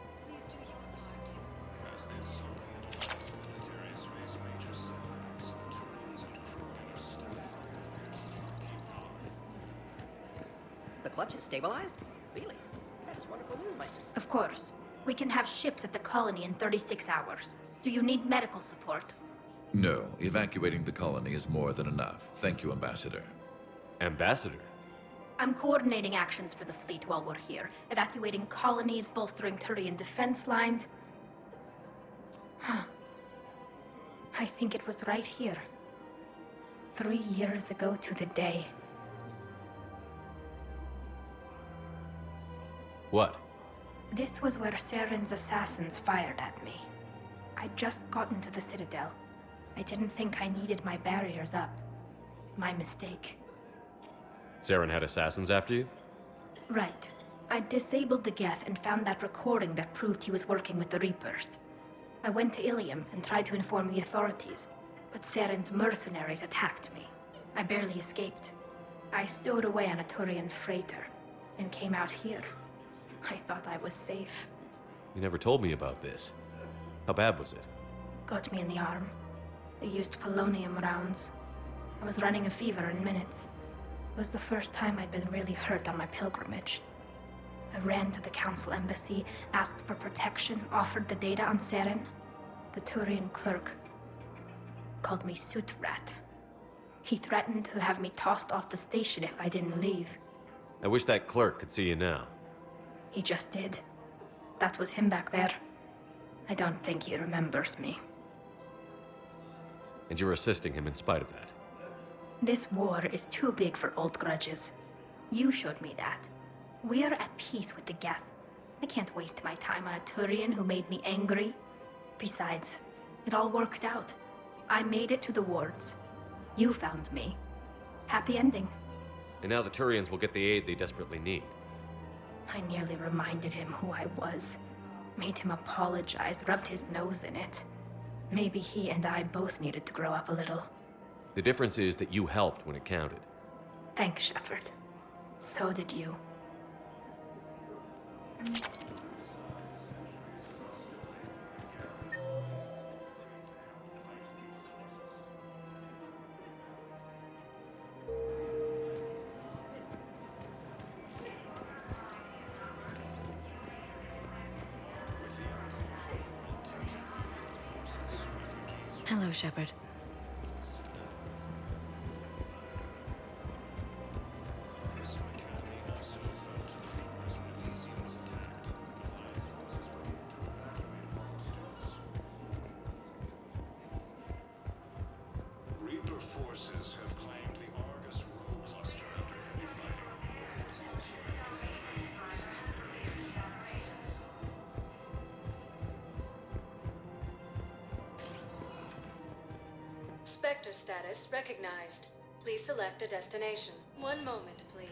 The clutch is stabilized? Really? That is wonderful news, Mike. Of course. We can have ships at the colony in 36 hours. Do you need medical support? No, evacuating the colony is more than enough. Thank you, Ambassador. Ambassador? I'm coordinating actions for the fleet while we're here. Evacuating colonies, bolstering Turian defense lines. I think it was right here. 3 years ago to the day. What? This was where Saren's assassins fired at me. I'd just gotten to the Citadel. I didn't think I needed my barriers up. My mistake. Saren had assassins after you? Right. I disabled the Geth and found that recording that proved he was working with the Reapers. I went to Ilium and tried to inform the authorities, but Saren's mercenaries attacked me. I barely escaped. I stowed away on a Turian freighter and came out here. I thought I was safe. You never told me about this. How bad was it? Got me in the arm. They used polonium rounds. I was running a fever in minutes. It was the first time I'd been really hurt on my pilgrimage. I ran to the Council embassy, asked for protection, offered the data on Saren. The Turian clerk called me Soot Rat. He threatened to have me tossed off the station if I didn't leave. I wish that clerk could see you now. He just did. That was him back there. I don't think he remembers me. And you're assisting him in spite of that. This war is too big for old grudges. You showed me that. We are at peace with the Geth. I can't waste my time on a Turian who made me angry. Besides, it all worked out. I made it to the wards. You found me. Happy ending. And now the Turians will get the aid they desperately need. I nearly reminded him who I was. Made him apologize, rubbed his nose in it. Maybe he and I both needed to grow up a little. The difference is that you helped when it counted. Thanks, Shepard. So did you. Hello, Shepard. Reaper forces have claimed the Argus rogue cluster after heavy Spectre status recognized. Please select a destination. One moment, please.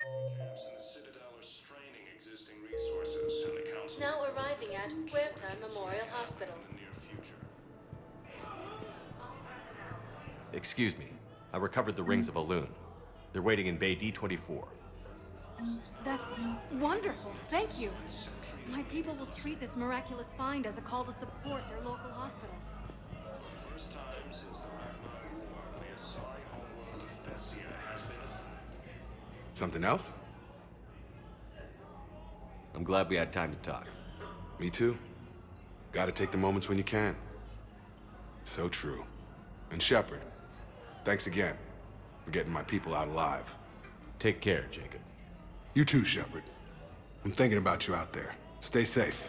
Camps in the Citadel are straining existing resources, and the Council Now arriving at Huerta Memorial Hospital. in the near future. Excuse me. I recovered the rings of Elune. They're waiting in Bay D24. That's wonderful. Thank you. My people will treat this miraculous find as a call to support their local hospitals. For the first time since the Ragnarok War, the Asari homeworld of Thessia has been. Something else? I'm glad we had time to talk. Me too. Gotta take the moments when you can. So true. And Shepard, thanks again for getting my people out alive. Take care, Jacob. You too, Shepard. I'm thinking about you out there. Stay safe.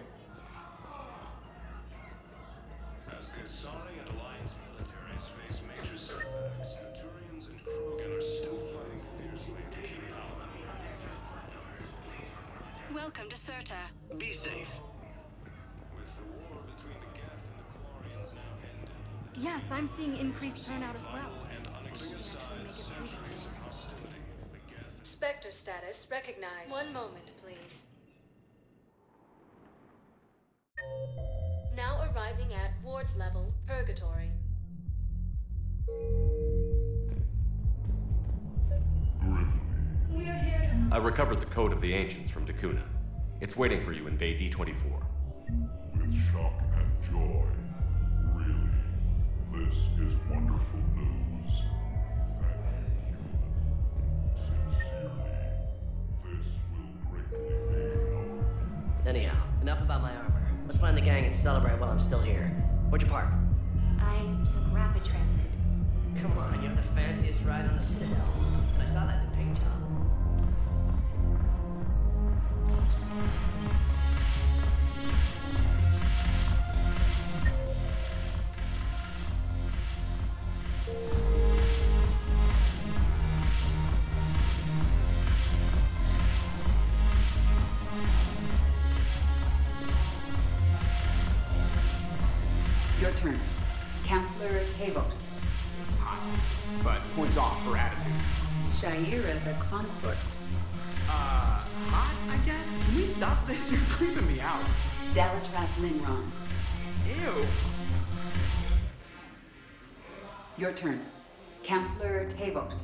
As the Asari and Alliance militaries face major setbacks, the Turians and Krogan are still fighting fiercely to keep power. Welcome to Surta. Be safe. With the war between the Geth and the Quarians now ended, Yes, I'm seeing increased turnout as well. and unexpected centuries of hostility, the Geth Spectre status recognized. One moment, please. Now arriving at ward level Purgatory. I recovered the Code of the Ancients from Dakuna. It's waiting for you in Bay D24. With shock and joy. Really, this is wonderful news. Thank you, human. Sincerely, this will greatly aid our... Anyhow, enough about my armor. Let's find the gang and celebrate while I'm still here. Where'd you park? I took rapid transit. Come on, you have the fanciest ride on the Citadel. And I saw that in the paint job. Your turn. Counselor Tavos. Hot, but points off for attitude. Shaira the consort. Hot, I guess? Can we stop this? You're creeping me out. Dalatras Linron. Ew. Your turn. Counselor Tavos.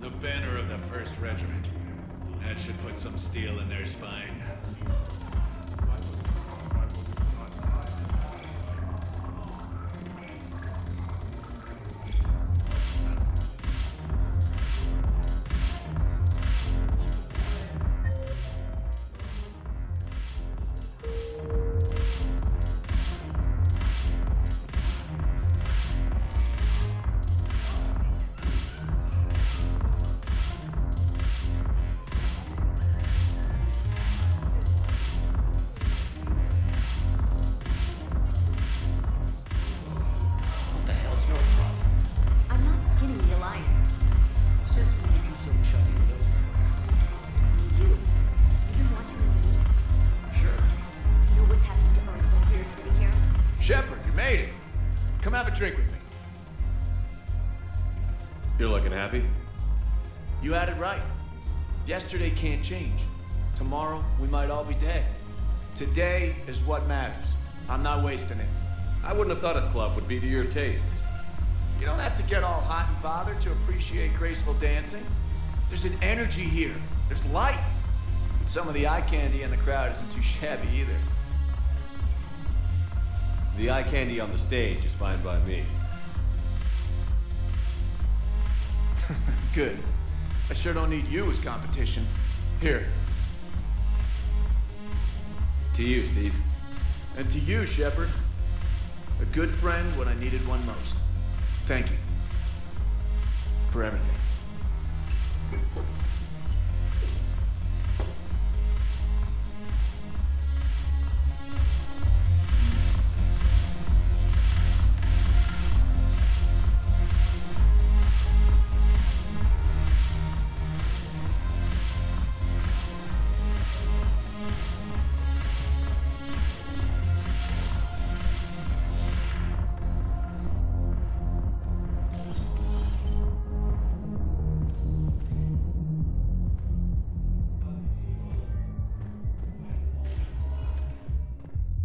The banner of the 1st Regiment. That should put some steel in their spine. Shepard, you made it. Come have a drink with me. You're looking happy? You had it right. Yesterday can't change. Tomorrow, we might all be dead. Today is what matters. I'm not wasting it. I wouldn't have thought a club would be to your tastes. You don't have to get all hot and bothered to appreciate graceful dancing. There's an energy here. There's light. And some of the eye candy in the crowd isn't too shabby either. The eye candy on the stage is fine by me. Good. I sure don't need you as competition. Here. To you, Steve. And to you, Shepard. A good friend when I needed one most. Thank you. For everything.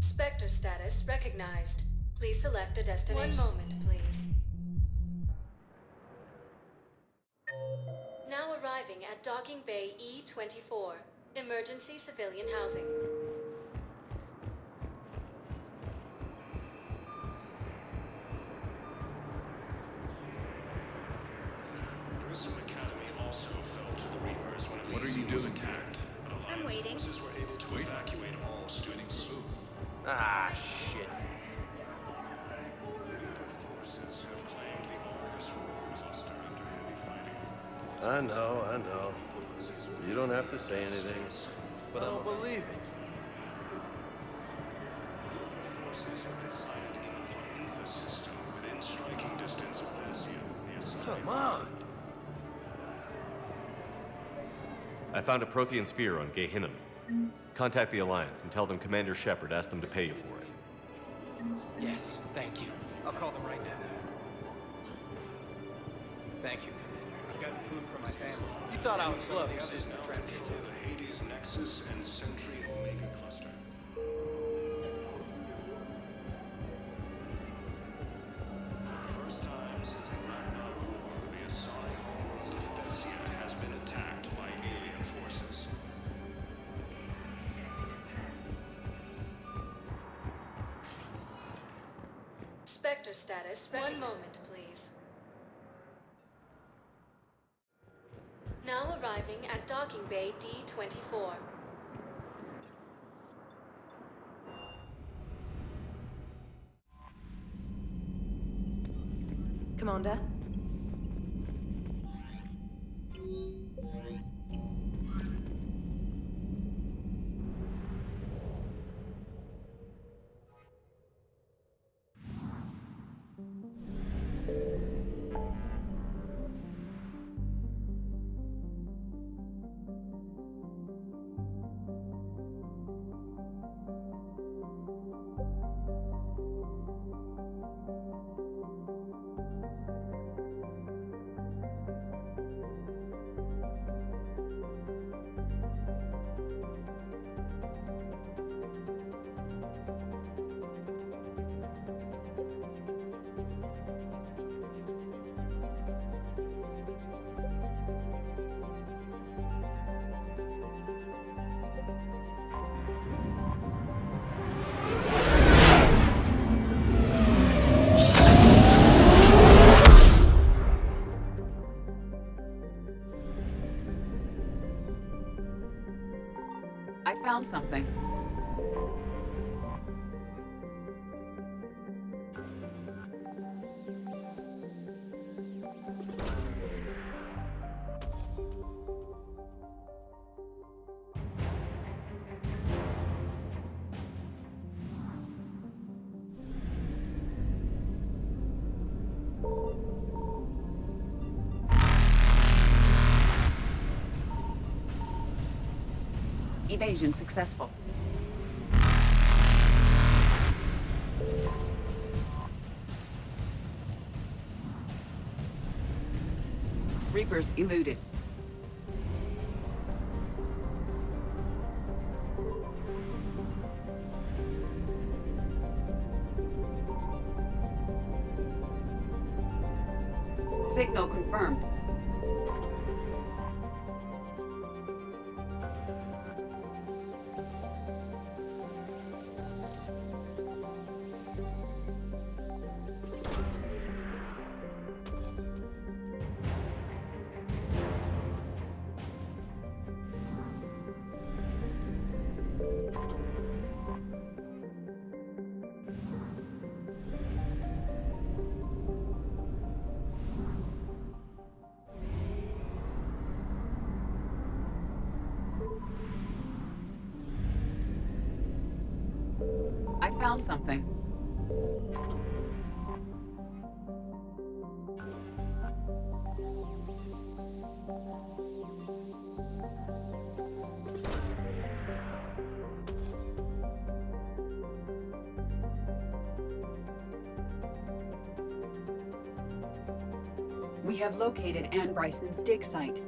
Spectre status recognized. Please select a destination. One moment, please. Now arriving at Docking Bay E-24. Emergency civilian housing. Brynson Academy also fell to the Reapers when What are you was doing? attacked. But I'm Alliance waiting. forces were able to evacuate all students. Ah, shit. Forces have claimed the Orcus war cluster after heavy fighting. I know. You don't have to say anything. But I don't believe it. Forces have been sighted in a Prometheus system within striking distance of Thessia. Come on! I found a Prothean sphere on Gehinnom. Contact the Alliance and tell them Commander Shepard asked them to pay you for it. Yes, thank you. I'll call them right now. Thank you, Commander. I've gotten food for my family. You thought I was Some of close. the others in the trench, Control too. the Hades Nexus and Sentry Omega cluster. For the first time since the Rannoch War, the Asari homeworld of Thessia has been attacked by Spectre status. One moment, please. Now arriving at docking bay D-24. Commander? I found something. Evasion successful. Reapers eluded. Signal confirmed. I found something. We have located Anne Bryson's dig site.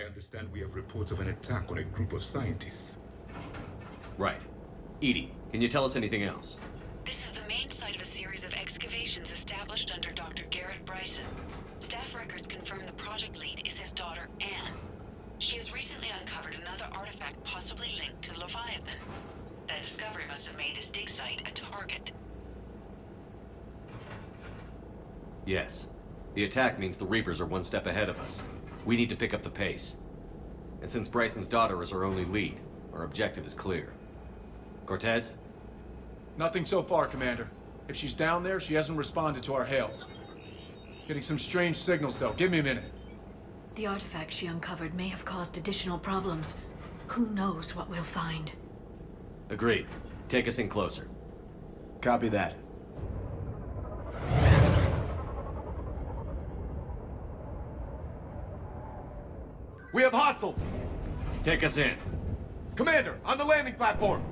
understand we have reports of an attack on a group of scientists. Right. Edie, can you tell us anything else? This is the main site of a series of excavations established under Dr. Garrett Brynson. Staff records confirm the project lead is his daughter, Anne. She has recently uncovered another artifact possibly linked to Leviathan. That discovery must have made this dig site a target. Yes. The attack means the Reapers are one step ahead of us. We need to pick up the pace. And since Bryson's daughter is our only lead, our objective is clear. Cortez? Nothing so far, Commander. If she's down there, she hasn't responded to our hails. Getting some strange signals, though. Give me a minute. The artifact she uncovered may have caused additional problems. Who knows what we'll find? Agreed. Take us in closer. Copy that. We have hostiles! Take us in. Commander, on the landing platform!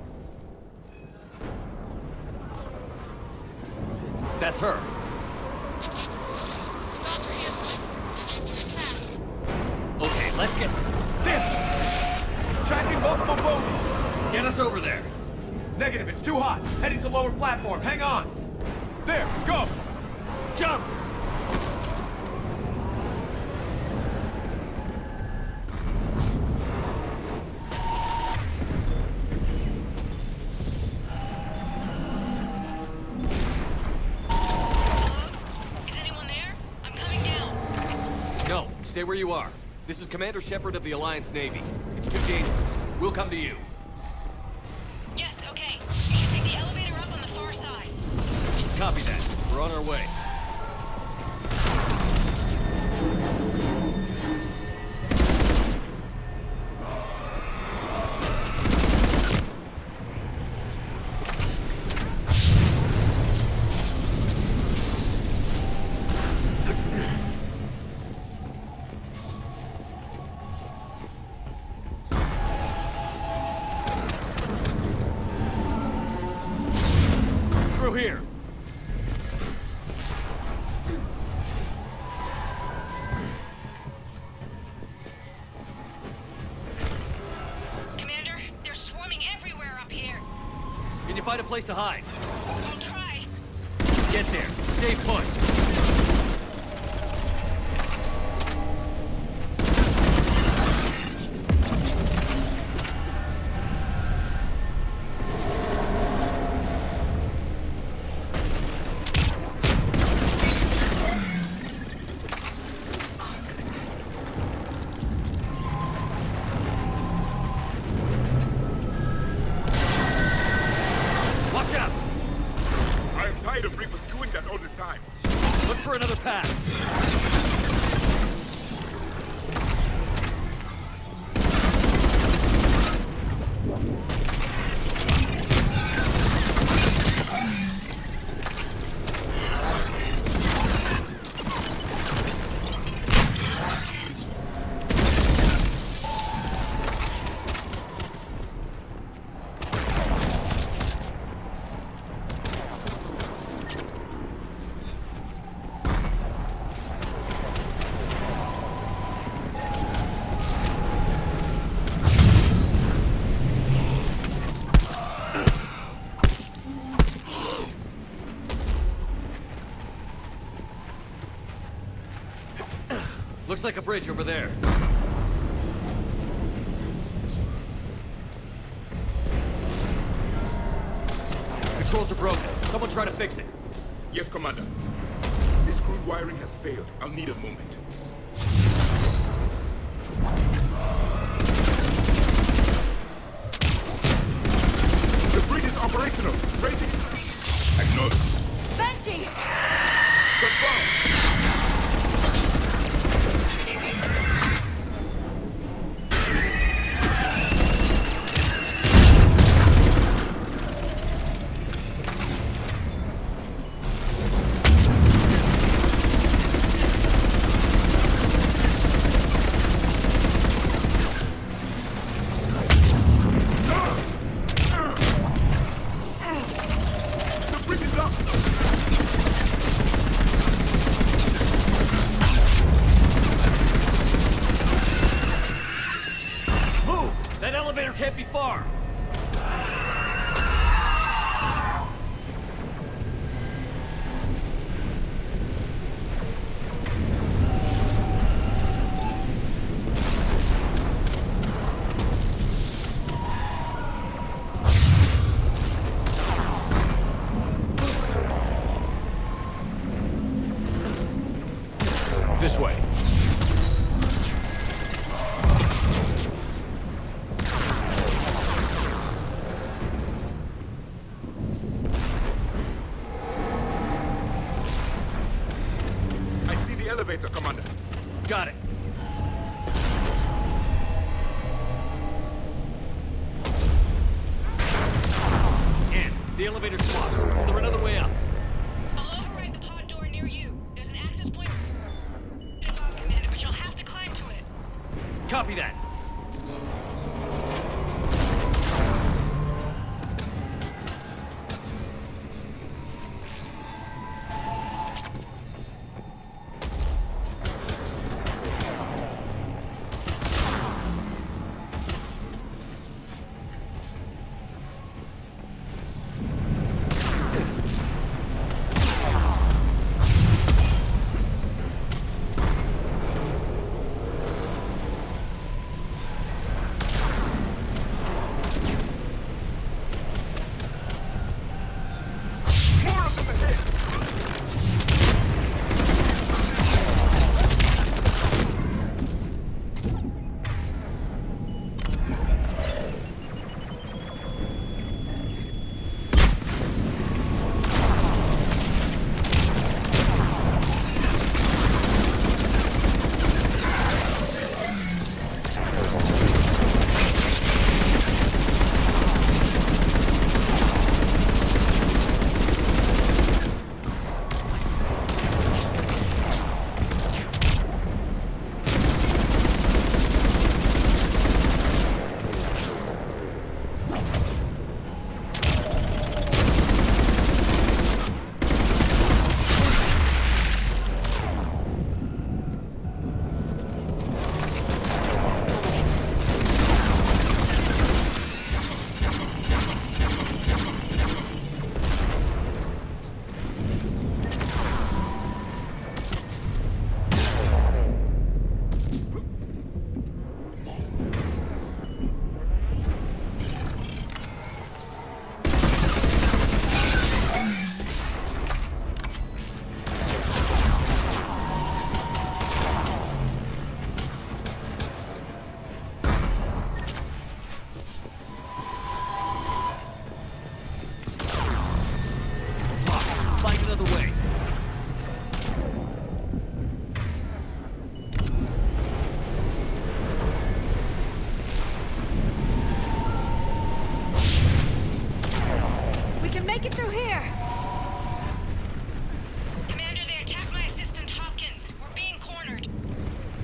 That's her. Okay, let's get... This! Tracking multiple bogies! Get us over there. Negative, it's too hot. Heading to lower platform, hang on! There, go! Jump! Stay where you are. This is Commander Shepard of the Alliance Navy. It's too dangerous. We'll come to you. Yes, okay. You should take the elevator up on the far side. Copy that. We're on our way. Here. Commander, they're swarming everywhere up here. Can you find a place to hide? I'll try. Get there. Stay put. Looks like a bridge over there. Controls are broken. Someone try to fix it. Yes, Commander. This crude wiring has failed. I'll need a moment. The bridge is operational. Rating. Acknowledged. Benching! Confirmed. This way. I see the elevator, Commander. Got it. In. The elevator's blocked. Is there another way up? I'll override the pod door near you. There's an access point above, Commander, but you'll have to climb to it. Copy that.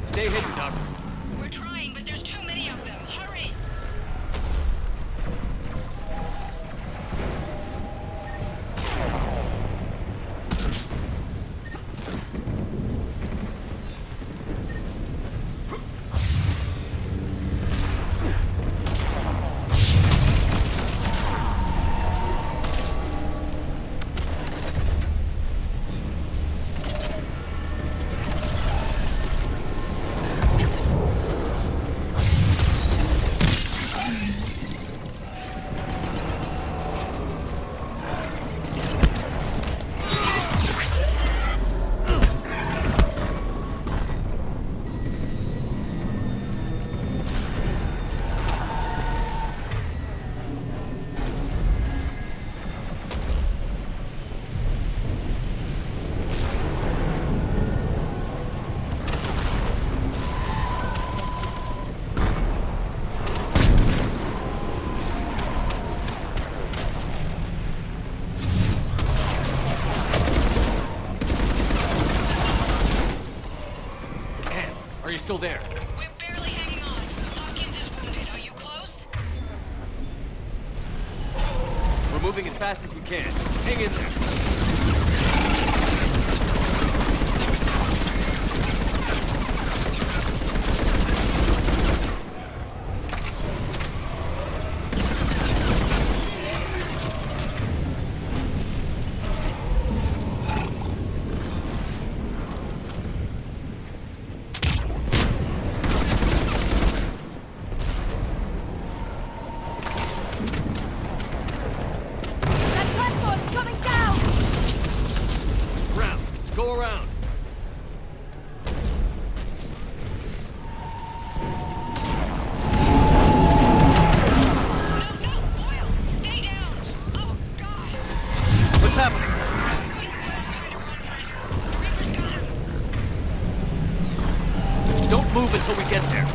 Stay hidden, Doctor. We're trying, but there's too many of them. Hurry! Still there. We're barely hanging on. Hopkins is wounded. Are you close? We're moving as fast as we can. Hang in there. until we get there.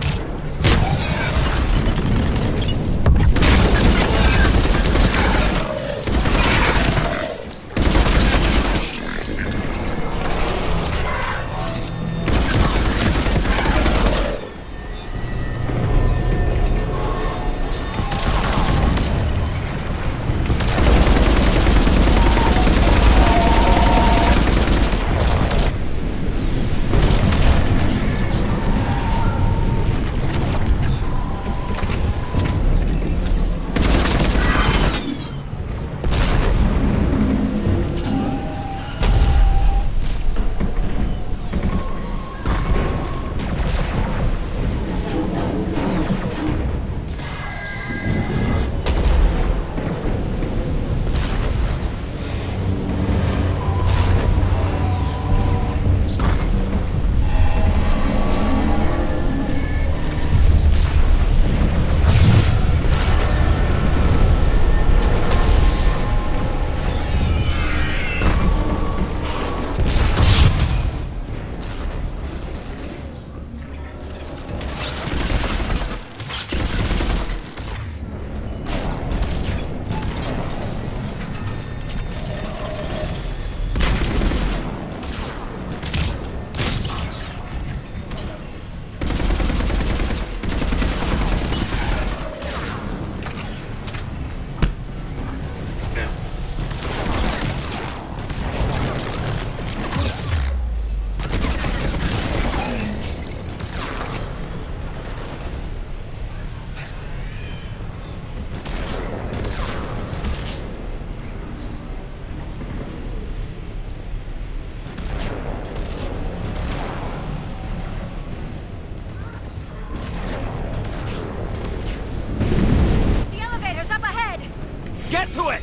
Get to it!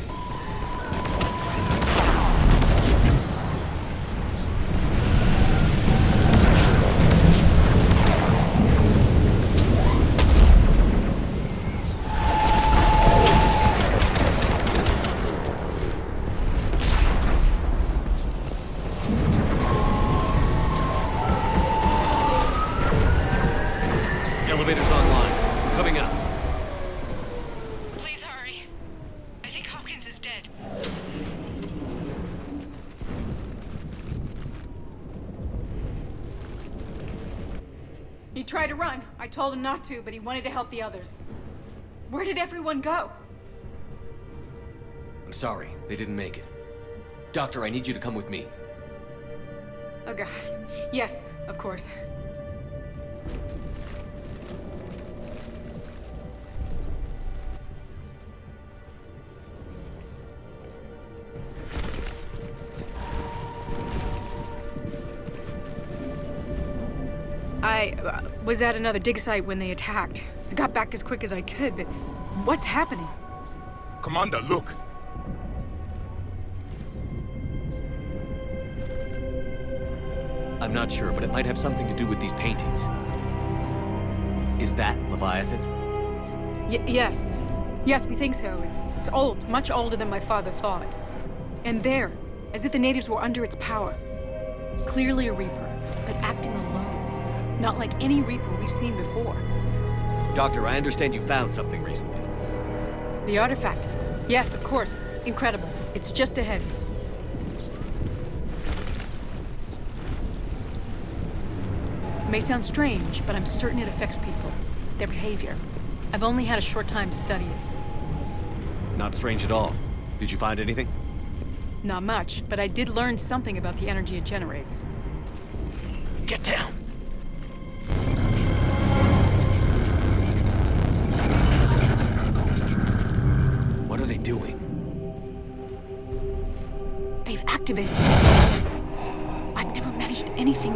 Elevator's online. Coming up. Please hurry. I think Hopkins is dead. He tried to run. I told him not to, but he wanted to help the others. Where did everyone go? I'm sorry, they didn't make it. Doctor, I need you to come with me. Oh god. Yes, of course. I was at another dig site when they attacked. I got back as quick as I could, but what's happening? Commander, look! I'm not sure, but it might have something to do with these paintings. Is that Leviathan? Yes. Yes, we think so. It's old, much older than my father thought. And there, as if the natives were under its power. Clearly a Reaper, but acting alone. Not like any Reaper we've seen before. Doctor, I understand you found something recently. The artifact. Yes, of course. Incredible. It's just ahead. It may sound strange, but I'm certain it affects people. Their behavior. I've only had a short time to study it. Not strange at all. Did you find anything? Not much, but I did learn something about the energy it generates. Get down! What are they doing? They've activated it. I've never managed anything.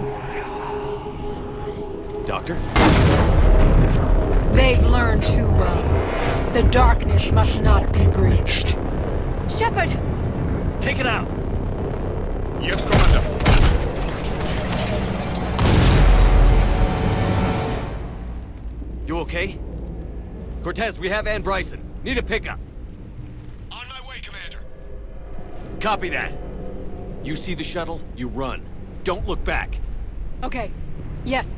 Doctor? They've learned too well. The darkness must not be breached. Shepard! Take it out! Yes, Commander. You okay? Cortez, we have Ann Brynson. Need a pickup. On my way, Commander. Copy that. You see the shuttle, you run. Don't look back. Okay. Yes.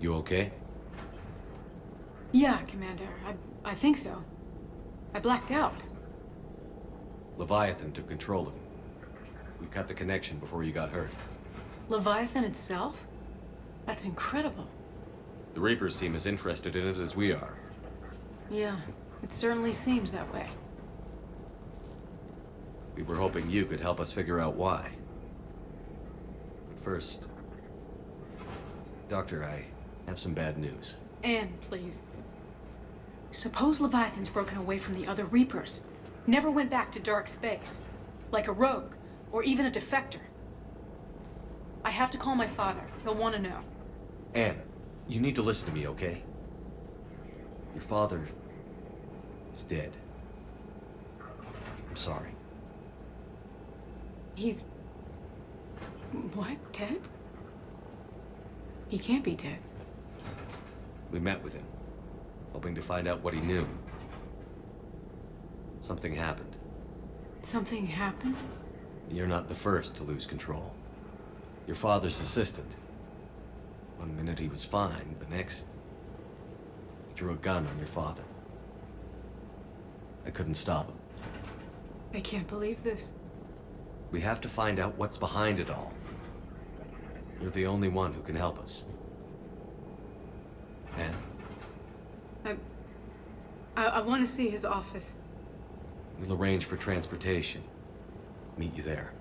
You okay? Yeah, Commander. I think so. I blacked out. Leviathan took control of him. We cut the connection before you got hurt. Leviathan itself? That's incredible. The Reapers seem as interested in it as we are. Yeah, it certainly seems that way. We were hoping you could help us figure out why. But first... Doctor, I have some bad news. Anne, please. Suppose Leviathan's broken away from the other Reapers. Never went back to dark space. Like a rogue, or even a defector. I have to call my father. He'll want to know. Anne, you need to listen to me, okay? Your father is dead. I'm sorry. He's... what? Dead? He can't be dead. We met with him, hoping to find out what he knew. Something happened. Something happened? You're not the first to lose control. Your father's assistant. One minute he was fine, the next... he drew a gun on your father. I couldn't stop him. I can't believe this. We have to find out what's behind it all. You're the only one who can help us. Anne? I want to see his office. We'll arrange for transportation. Meet you there.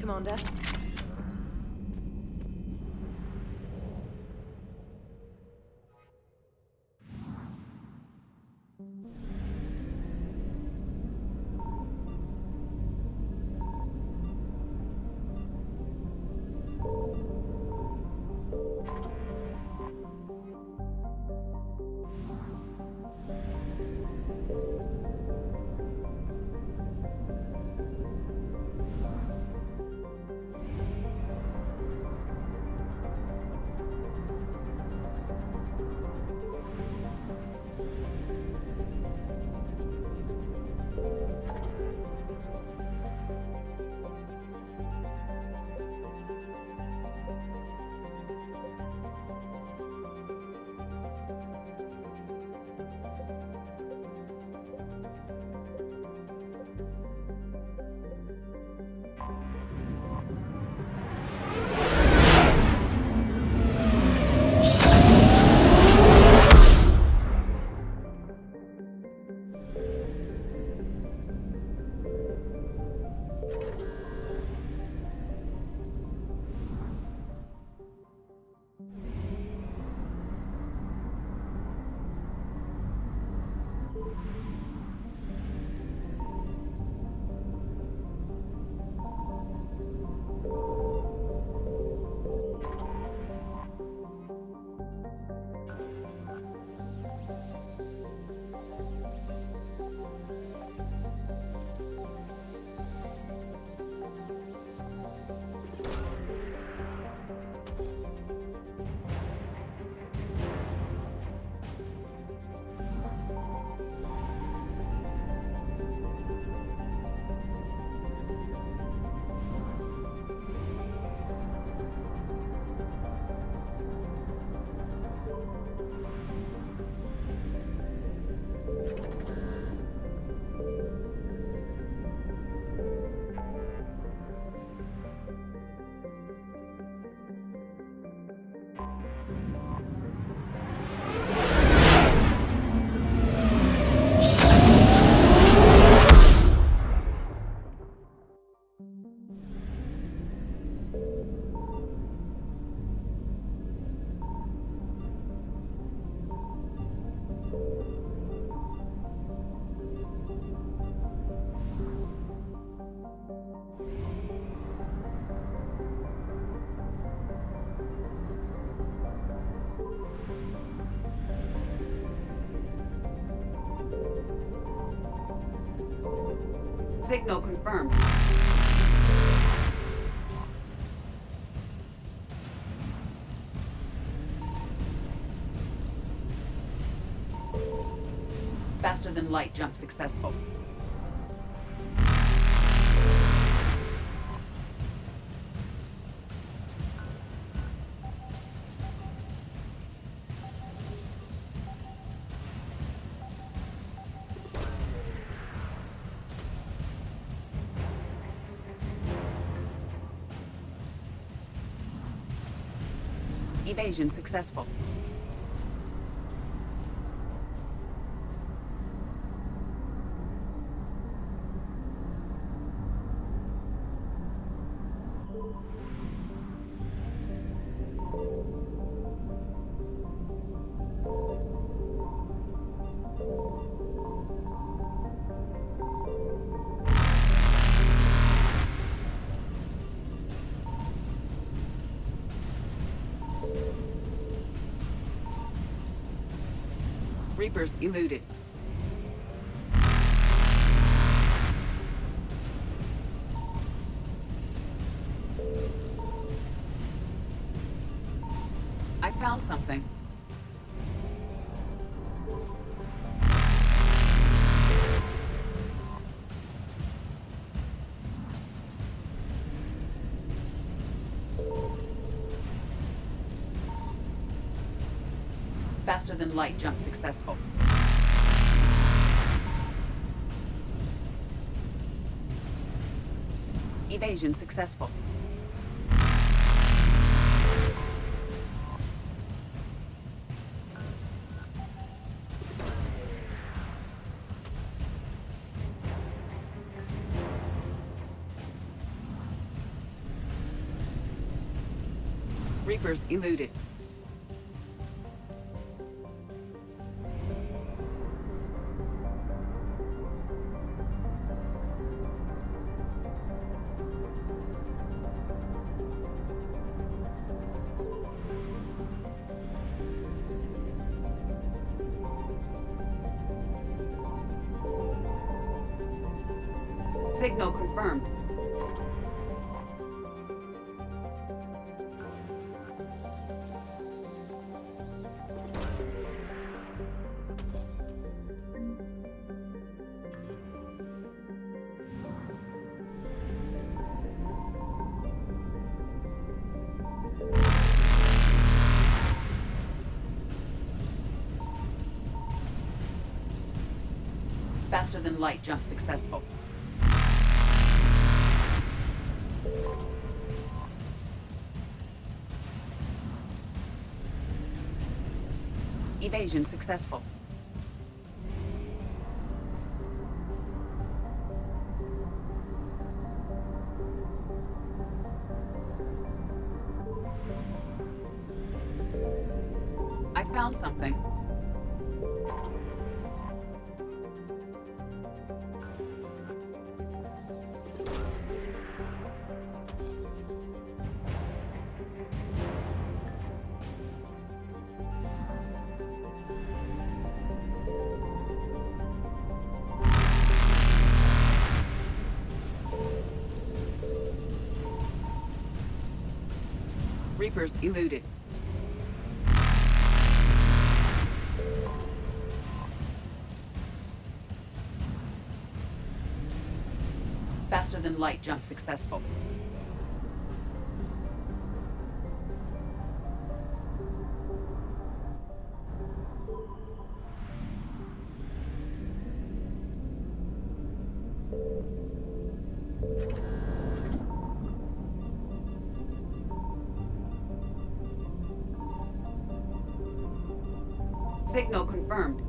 Commander. Signal confirmed. Faster than light jump successful. Evasion successful. Reapers eluded. I found something. Faster than light jump successful. Evasion successful. Reapers eluded. Signal confirmed. Faster than light jump successful. Evasion successful. I found something. Reapers eluded. Faster than light jump successful. Signal confirmed.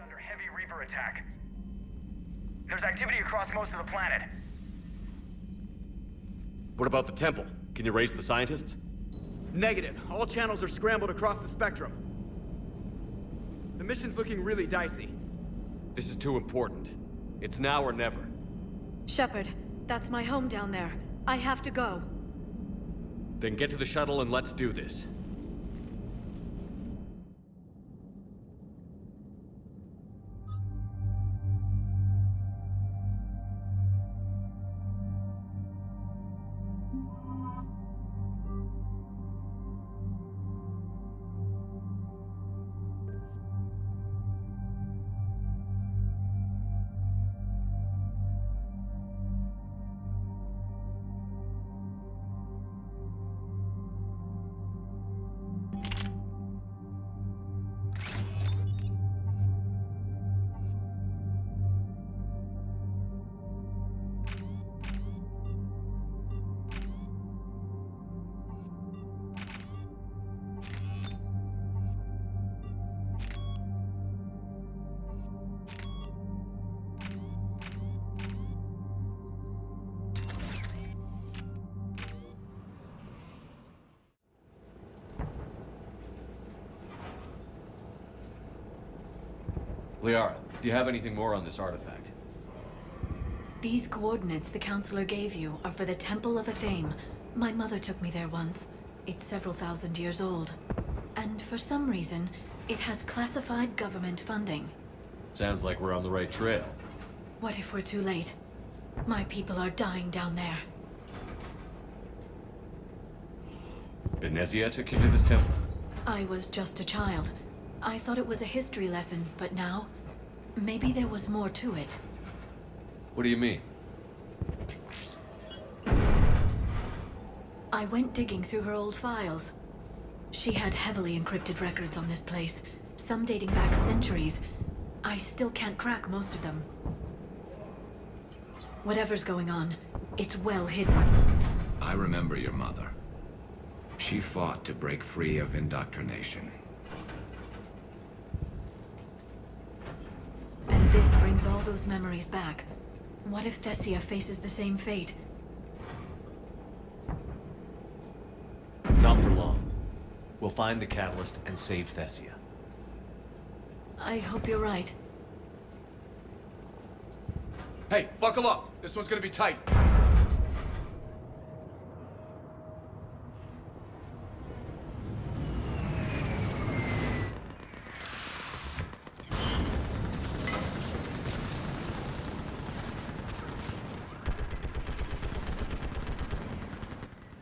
Under heavy Reaper attack. There's activity across most of the planet. What about the temple? Can you raise the scientists? Negative. All channels are scrambled across the spectrum. The mission's looking really dicey. This is too important. It's now or never. Shepard, that's my home down there. I have to go. Then get to the shuttle and let's do this. Liara, do you have anything more on this artifact? These coordinates the Counselor gave you are for the Temple of Athame. My mother took me there once. It's several thousand years old. And for some reason, it has classified government funding. Sounds like we're on the right trail. What if we're too late? My people are dying down there. Thessia took you to this temple? I was just a child. I thought it was a history lesson, but now, maybe there was more to it. What do you mean? I went digging through her old files. She had heavily encrypted records on this place, some dating back centuries. I still can't crack most of them. Whatever's going on, it's well hidden. I remember your mother. She fought to break free of indoctrination. And this brings all those memories back. What if Thessia faces the same fate? Not for long. We'll find the catalyst and save Thessia. I hope you're right. Hey, buckle up! This one's gonna be tight.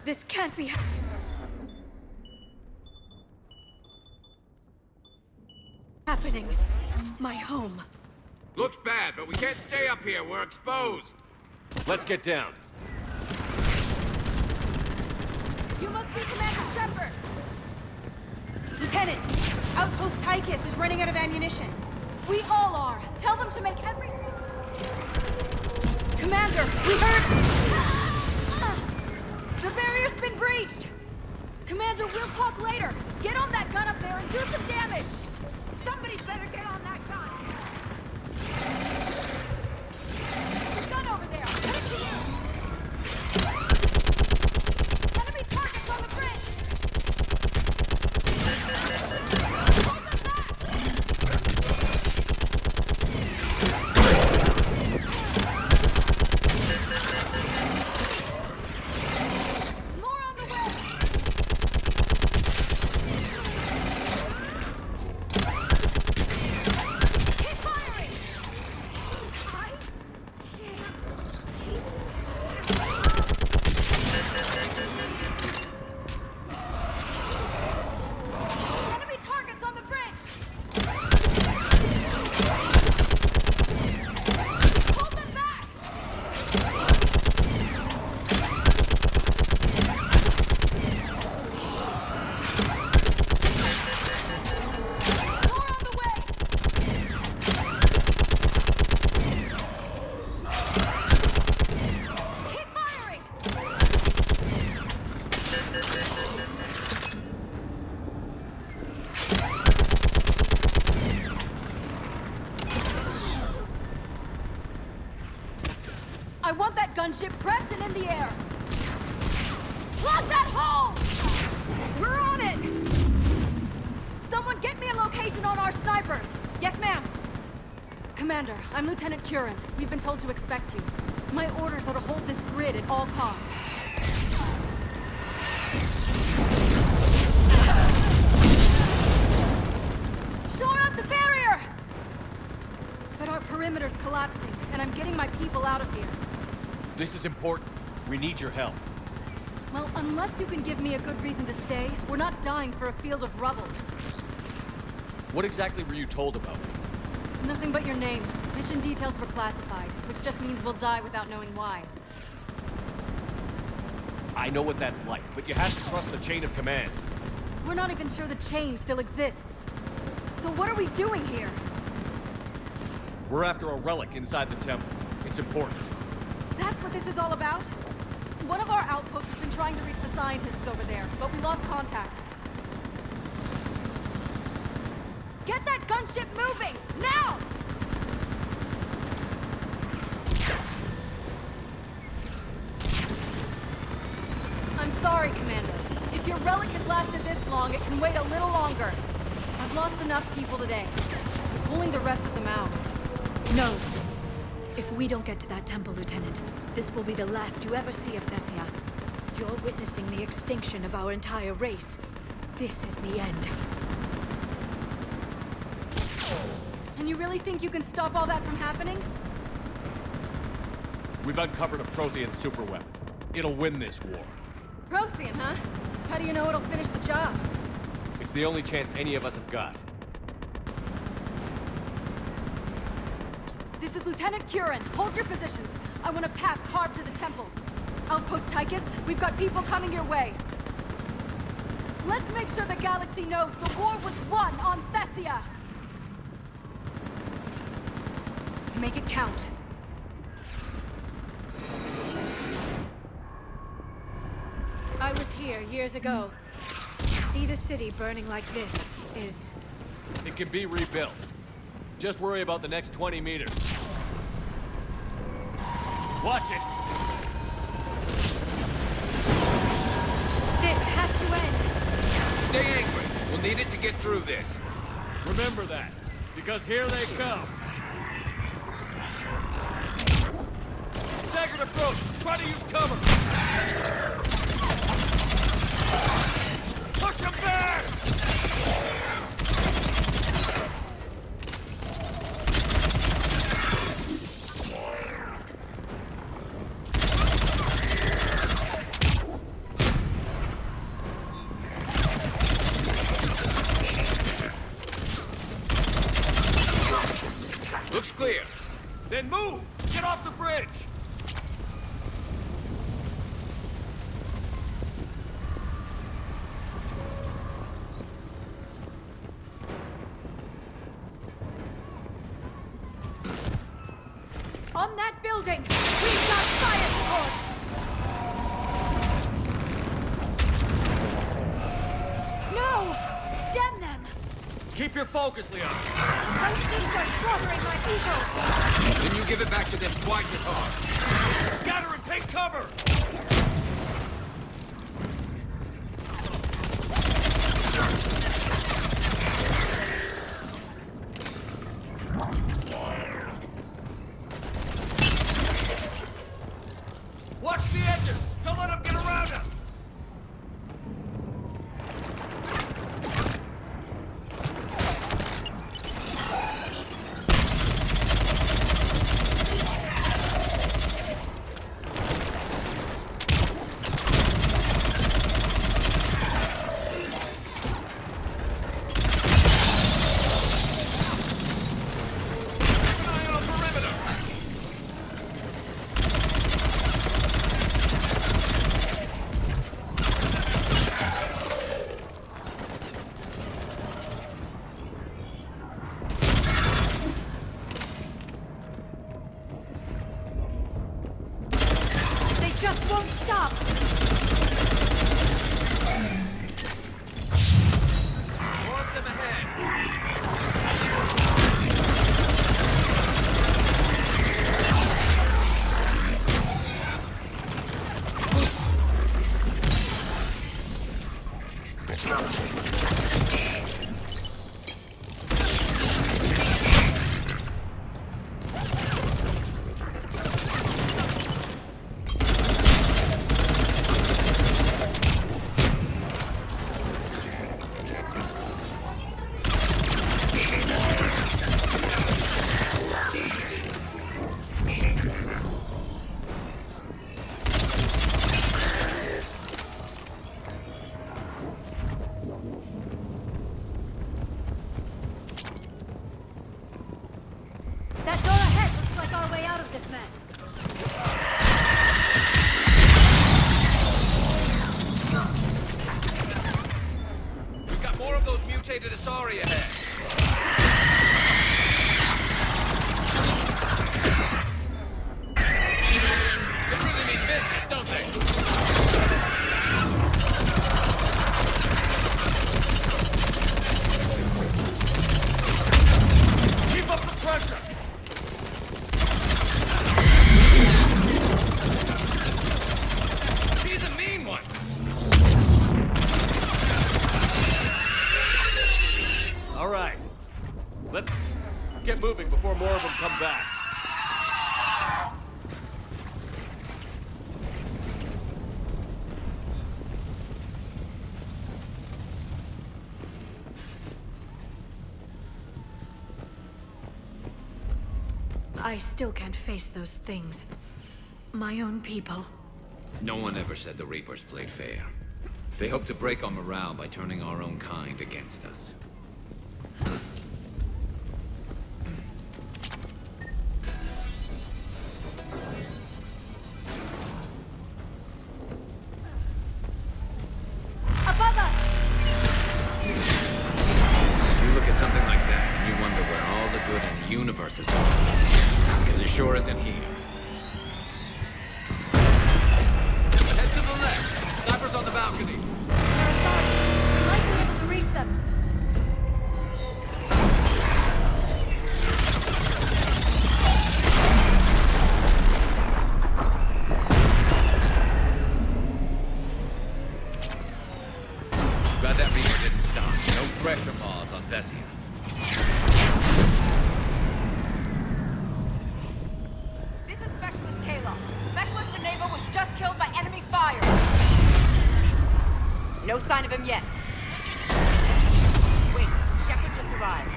This can't be happening. My home. Looks bad, but we can't stay up here. We're exposed. Let's get down. You must be Commander Shepard! Lieutenant, Outpost Tychus is running out of ammunition. We all are. Tell them to make every... Commander, we heard... The barrier's been breached! Commander, we'll talk later. Get on that gun up there and do some damage! Somebody better get on that gun! The gun over there! Put it to you! Enemy targets on the bridge! Hold them More on the way! Keep firing! Enemy targets on the bridge! Hold them back! More on the way! Keep firing! I want that gunship prepped and in the air. Block that hole! We're on it! Someone get me a location on our snipers. Yes, ma'am. Commander, I'm Lieutenant Curran. We've been told to expect you. My orders are to hold this grid at all costs. Shore up the barrier! But our perimeter's collapsing, and I'm getting my people out of here. This is important. We need your help. Well, unless you can give me a good reason to stay, we're not dying for a field of rubble. What exactly were you told about me? Nothing but your name. Mission details were classified, which just means we'll die without knowing why. I know what that's like, but you have to trust the chain of command. We're not even sure the chain still exists. So what are we doing here? We're after a relic inside the temple. It's important. That's what this is all about? One of our outposts has been trying to reach the scientists over there, but we lost contact. Get that gunship moving! Now! I'm sorry, Commander. If your relic has lasted this long, it can wait a little longer. I've lost enough people today. I'm pulling the rest of them out. No. If we don't get to that temple, Lieutenant, this will be the last you ever see of Thessia. You're witnessing the extinction of our entire race. This is the end. And you really think you can stop all that from happening? We've uncovered a Prothean superweapon. It'll win this war. Prothean, huh? How do you know it'll finish the job? It's the only chance any of us have got. This is Lieutenant Curran. Hold your positions. I want a path carved to the temple. Outpost Tychus, we've got people coming your way. Let's make sure the galaxy knows the war was won on Thessia! Make it count. I was here years ago. To see the city burning like this is... It can be rebuilt. Just worry about the next 20 meters. Watch it! This has to end! Stay angry. We'll need it to get through this. Remember that, because here they come. Staggered approach! Try to use cover! Push him back! Looks clear. Then move! Get off the bridge! On that building! We've got fire support! No! Damn them! Keep your focus, Leon. Those things are slaughtering my people! Then you give it back to them twice as hard. Scatter and take cover! Watch the edges! Don't let them get around us! just won't stop! More of them ahead! That door ahead looks like our way out of this mess. We've got more of those mutated Asari ahead. They really mean business, don't they? Keep up the pressure! He's a mean one! All right. Let's get moving before more of them come back. I still can't face those things. My own people. No one ever said the Reapers played fair. They hope to break our morale by turning our own kind against us. Above us! You look at something like that, and you wonder where all the good in the universe is going. sure isn't here. Head to the left. Snipers on the balcony. We might be able to reach them. Glad that Reaper didn't stop. No pressure pause on Thessia. This is Specialist Kayla. Specialist Enable was just killed by enemy fire. No sign of him yet. Wait, Shepard just arrived.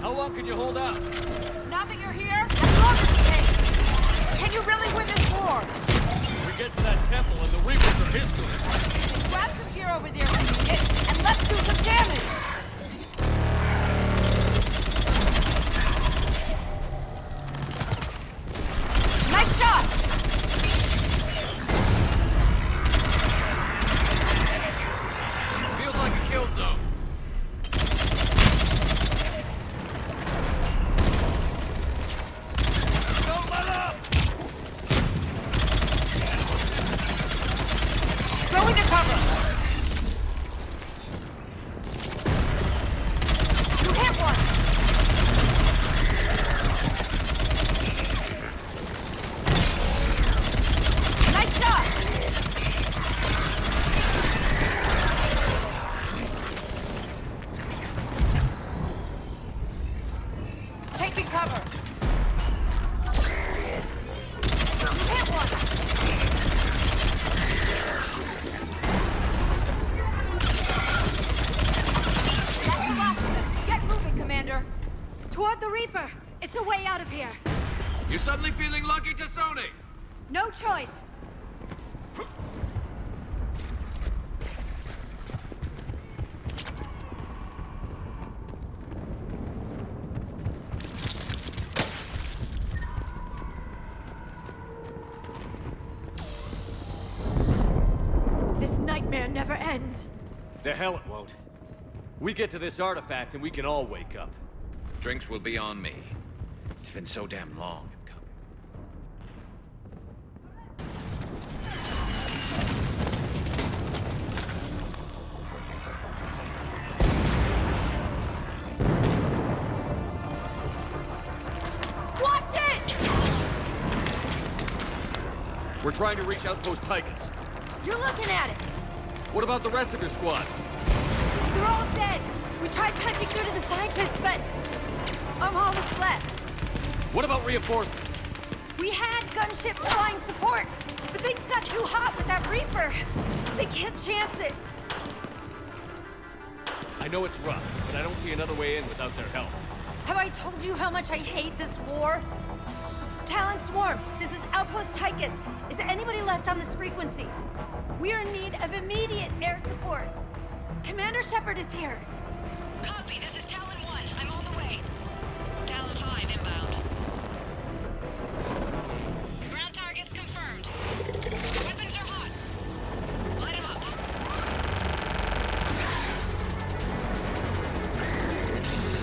How long can you hold out? Now that you're here, as long as it takes. Can you really win this war? We get to that temple and the Reapers are history. Grab some gear over there if you need it, and let's do some damage! Nice shot! Feels like a kill zone. Don't let up! Go into cover! You hit one! Nice shot! Taking cover! You hit one! Get moving, Commander! Toward the Reaper! It's a way out of here! You suddenly feeling lucky, Tasoni? No choice! This nightmare never ends! The hell it won't. We get to this artifact and we can all wake up. Drinks will be on me. It's been so damn long in coming. Watch it! We're trying to reach Outpost Tychus. You're looking at it! What about the rest of your squad? They're all dead! We tried punching through to the scientists, but I'm all that's left. What about reinforcements? We had gunships flying support, but things got too hot with that Reaper. They can't chance it. I know it's rough, but I don't see another way in without their help. Have I told you how much I hate this war? Talon Swarm, this is Outpost Tychus. Is anybody left on this frequency? We are in need of immediate air support. Commander Shepard is here. Copy, this is Talon 1. I'm on the way. Talon 5 inbound. Ground targets confirmed. Weapons are hot. Light them up.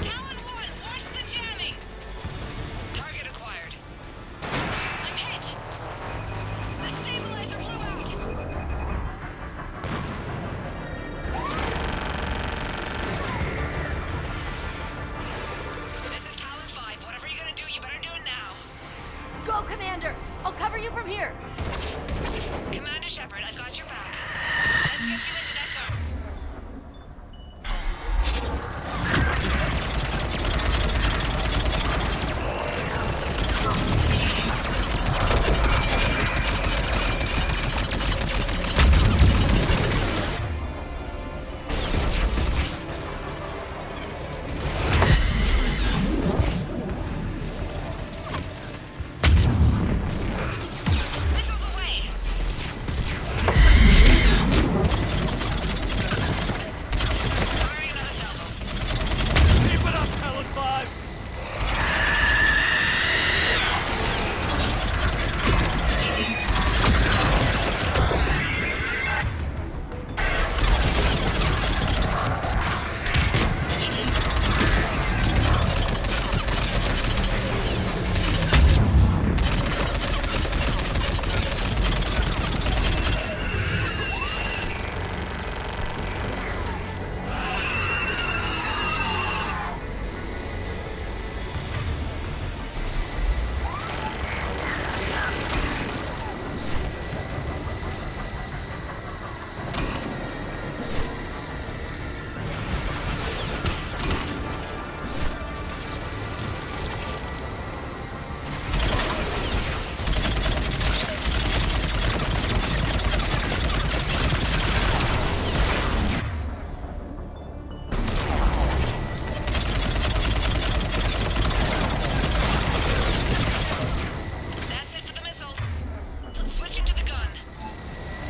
Talon 1, watch the jamming. Target acquired. I'm hit. The stabilizer blew out. This is Talon 5. Whatever you're gonna do, you better do it now. Go, Commander! I'll cover you from here. Commander Shepard, I've got your back. Let's get you into that dome. Missiles away.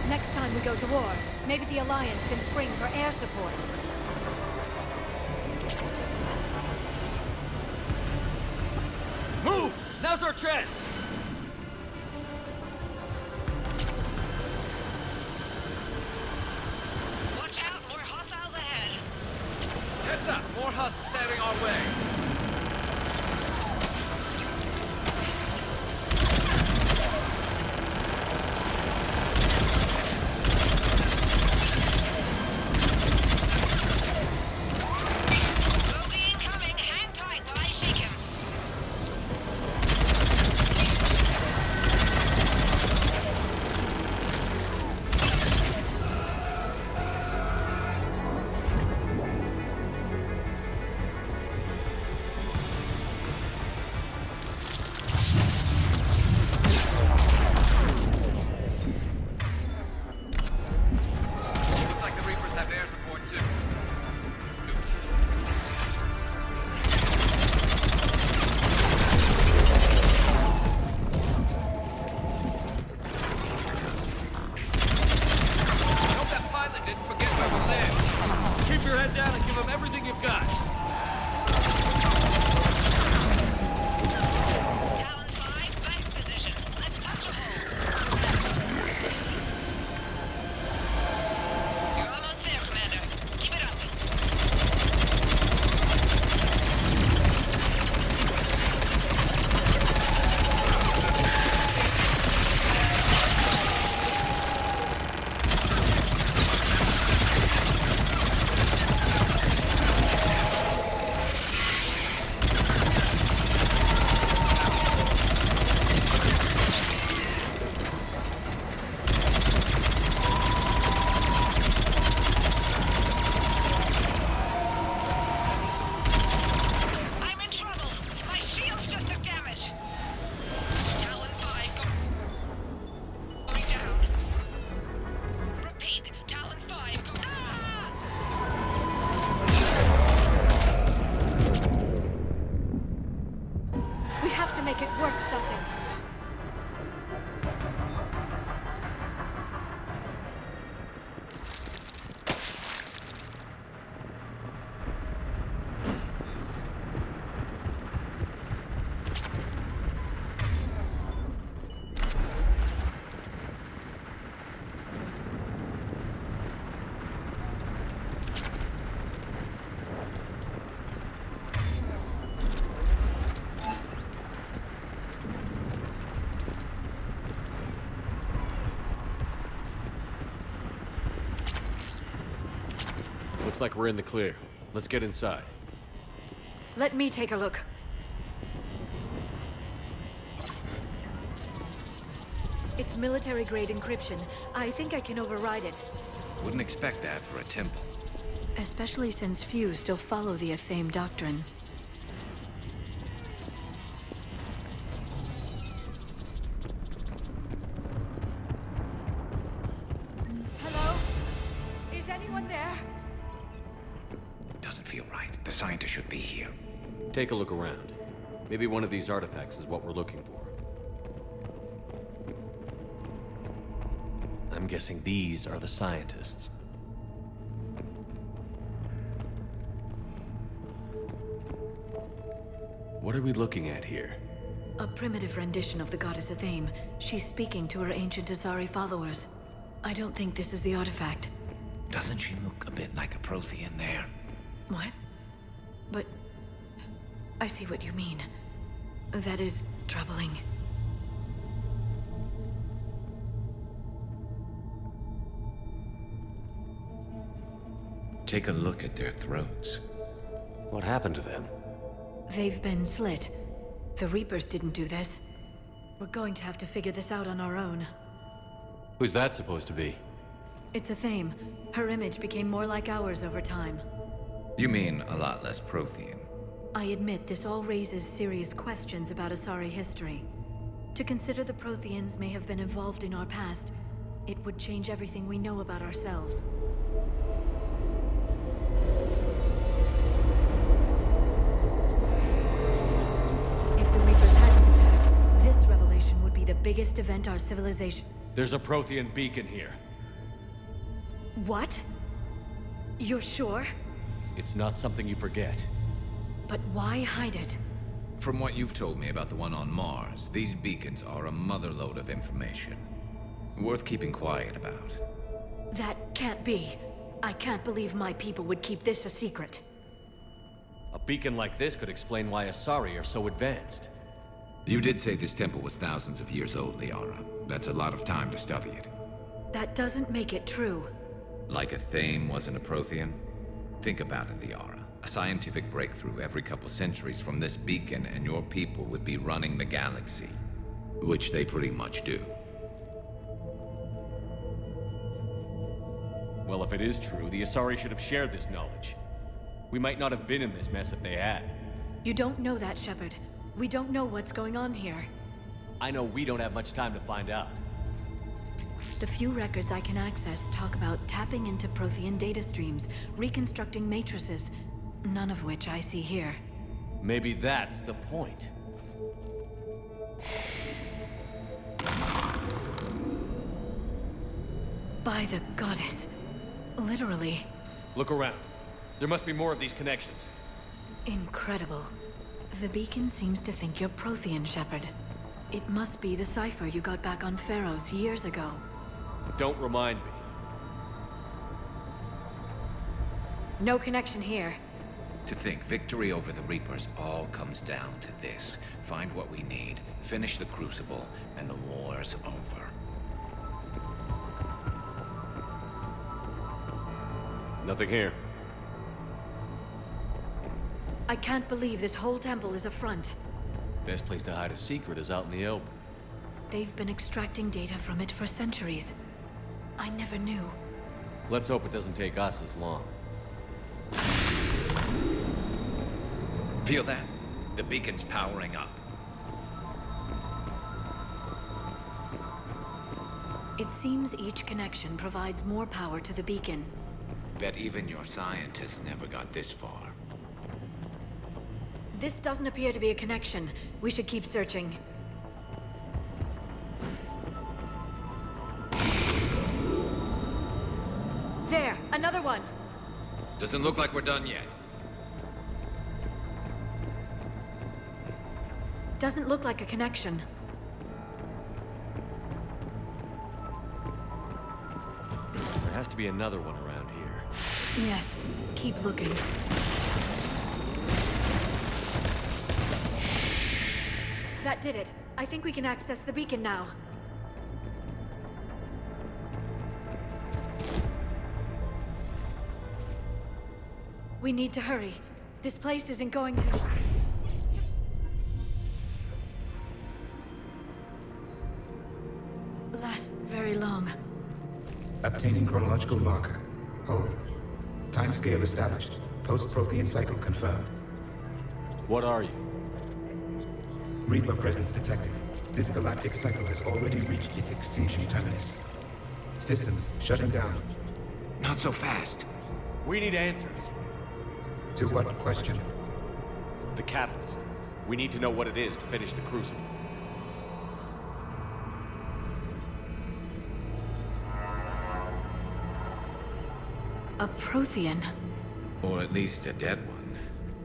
Next time we go to war, maybe the Alliance can spring for air support. Move! Now's our chance! Watch out, more hostiles ahead. Heads up, more husks standing our way. Looks like we're in the clear. Let's get inside. Let me take a look. It's military-grade encryption. I think I can override it. Wouldn't expect that for a temple. Especially since few still follow the acclaimed doctrine. Hello? Is anyone there? Doesn't feel right. The scientist should be here. Take a look around. Maybe one of these artifacts is what we're looking for. I'm guessing these are the scientists. What are we looking at here? A primitive rendition of the goddess Athame. She's speaking to her ancient Asari followers. I don't think this is the artifact. Doesn't she look a bit like a Prothean there? What? But... I see what you mean. That is troubling. Take a look at their throats. What happened to them? They've been slit. The Reapers didn't do this. We're going to have to figure this out on our own. Who's that supposed to be? It's Athame. Her image became more like ours over time. You mean a lot less Prothean? I admit this all raises serious questions about Asari history. To consider the Protheans may have been involved in our past, it would change everything we know about ourselves. If the Reapers hadn't attacked, this revelation would be the biggest event our civilization... There's a Prothean beacon here. What? You're sure? It's not something you forget. But why hide it? From what you've told me about the one on Mars, these beacons are a motherlode of information. Worth keeping quiet about. That can't be. I can't believe my people would keep this a secret. A beacon like this could explain why Asari are so advanced. You did say this temple was thousands of years old, Liara. That's a lot of time to study it. That doesn't make it true. Like a Thame wasn't a Prothean? Think about it, Liara. A scientific breakthrough every couple centuries from this beacon and your people would be running the galaxy. Which they pretty much do. Well, if it is true, the Asari should have shared this knowledge. We might not have been in this mess if they had. You don't know that, Shepard. We don't know what's going on here. I know we don't have much time to find out. The few records I can access talk about tapping into Prothean data streams, reconstructing matrices, none of which I see here. Maybe that's the point. By the goddess. Literally. Look around. There must be more of these connections. Incredible. The beacon seems to think you're Prothean, Shepard. It must be the cipher you got back on Pharaohs years ago. Don't remind me. No connection here. To think victory over the Reapers all comes down to this. Find what we need, finish the Crucible, and the war's over. Nothing here. I can't believe this whole temple is a front. Best place to hide a secret is out in the open. They've been extracting data from it for centuries. I never knew. Let's hope it doesn't take us as long. Feel that? The beacon's powering up. It seems each connection provides more power to the beacon. Bet even your scientists never got this far. This doesn't appear to be a connection. We should keep searching. There! Another one! Doesn't look like we're done yet. Doesn't look like a connection. There has to be another one around here. Yes. Keep looking. That did it. I think we can access the beacon now. We need to hurry. This place isn't going to... last very long. Obtaining chronological marker. Hold. Timescale established. Post-Prothean cycle confirmed. What are you? Reaper presence detected. This galactic cycle has already reached its extinction terminus. Systems shutting down. Not so fast. We need answers. To what question? The catalyst. We need to know what it is to finish the Crucible. A Prothean. Or at least a dead one.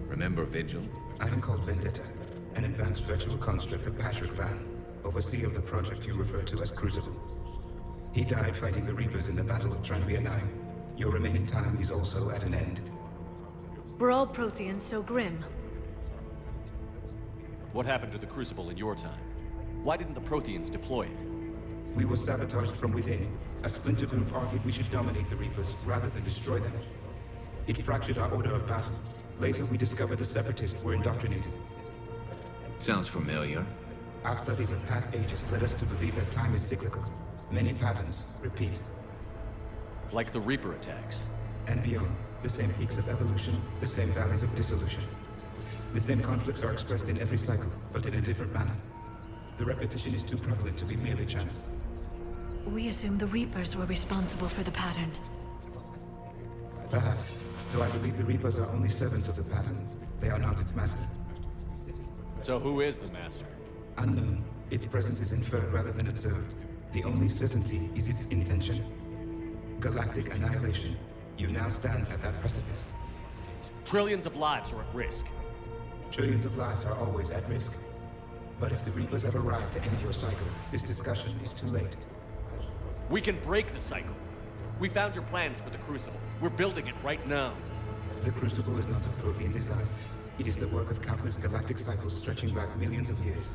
Remember Vigil? I am called Vendetta, an advanced virtual construct of Patrick Van, overseer of the project you refer to as Crucible. He died fighting the Reapers in the Battle of Tranvia 9. Your remaining time is also at an end. Were all Protheans so grim? What happened to the Crucible in your time? Why didn't the Protheans deploy it? We were sabotaged from within. A splinter group argued we should dominate the Reapers rather than destroy them. It fractured our order of battle. Later, we discovered the Separatists were indoctrinated. Sounds familiar. Our studies of past ages led us to believe that time is cyclical. Many patterns repeat. Like the Reaper attacks. And beyond, the same peaks of evolution, the same valleys of dissolution. The same conflicts are expressed in every cycle, but in a different manner. The repetition is too prevalent to be merely chance. We assume the Reapers were responsible for the pattern. Perhaps, though I believe the Reapers are only servants of the pattern. They are not its master. So who is the master? Unknown. Its presence is inferred rather than observed. The only certainty is its intention. galactic annihilation. You now stand at that precipice. Trillions of lives are at risk. Trillions of lives are always at risk. But if the Reapers have arrived to end your cycle, this discussion is too late. We can break the cycle. We found your plans for the Crucible. We're building it right now. The Crucible is not of Prothean design. It is the work of countless galactic cycles stretching back millions of years.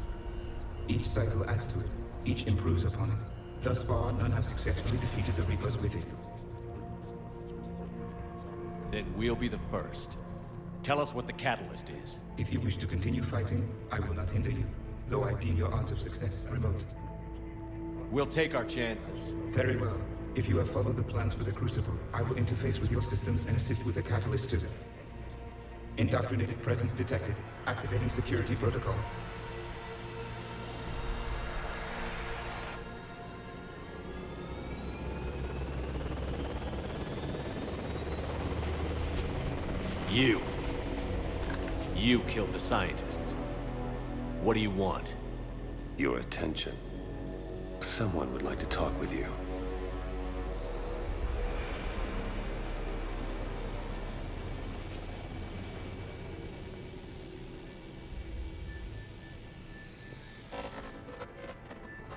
Each cycle adds to it. Each improves upon it. Thus far, none have successfully defeated the Reapers with it. Then we'll be the first. Tell us what the catalyst is. If you wish to continue fighting, I will not hinder you, though I deem your odds of success remote. We'll take our chances. Very well. If you have followed the plans for the Crucible, I will interface with your systems and assist with the catalyst too. Indoctrinated presence detected. Activating security protocol. You killed the scientists. What do you want? Your attention. Someone would like to talk with you.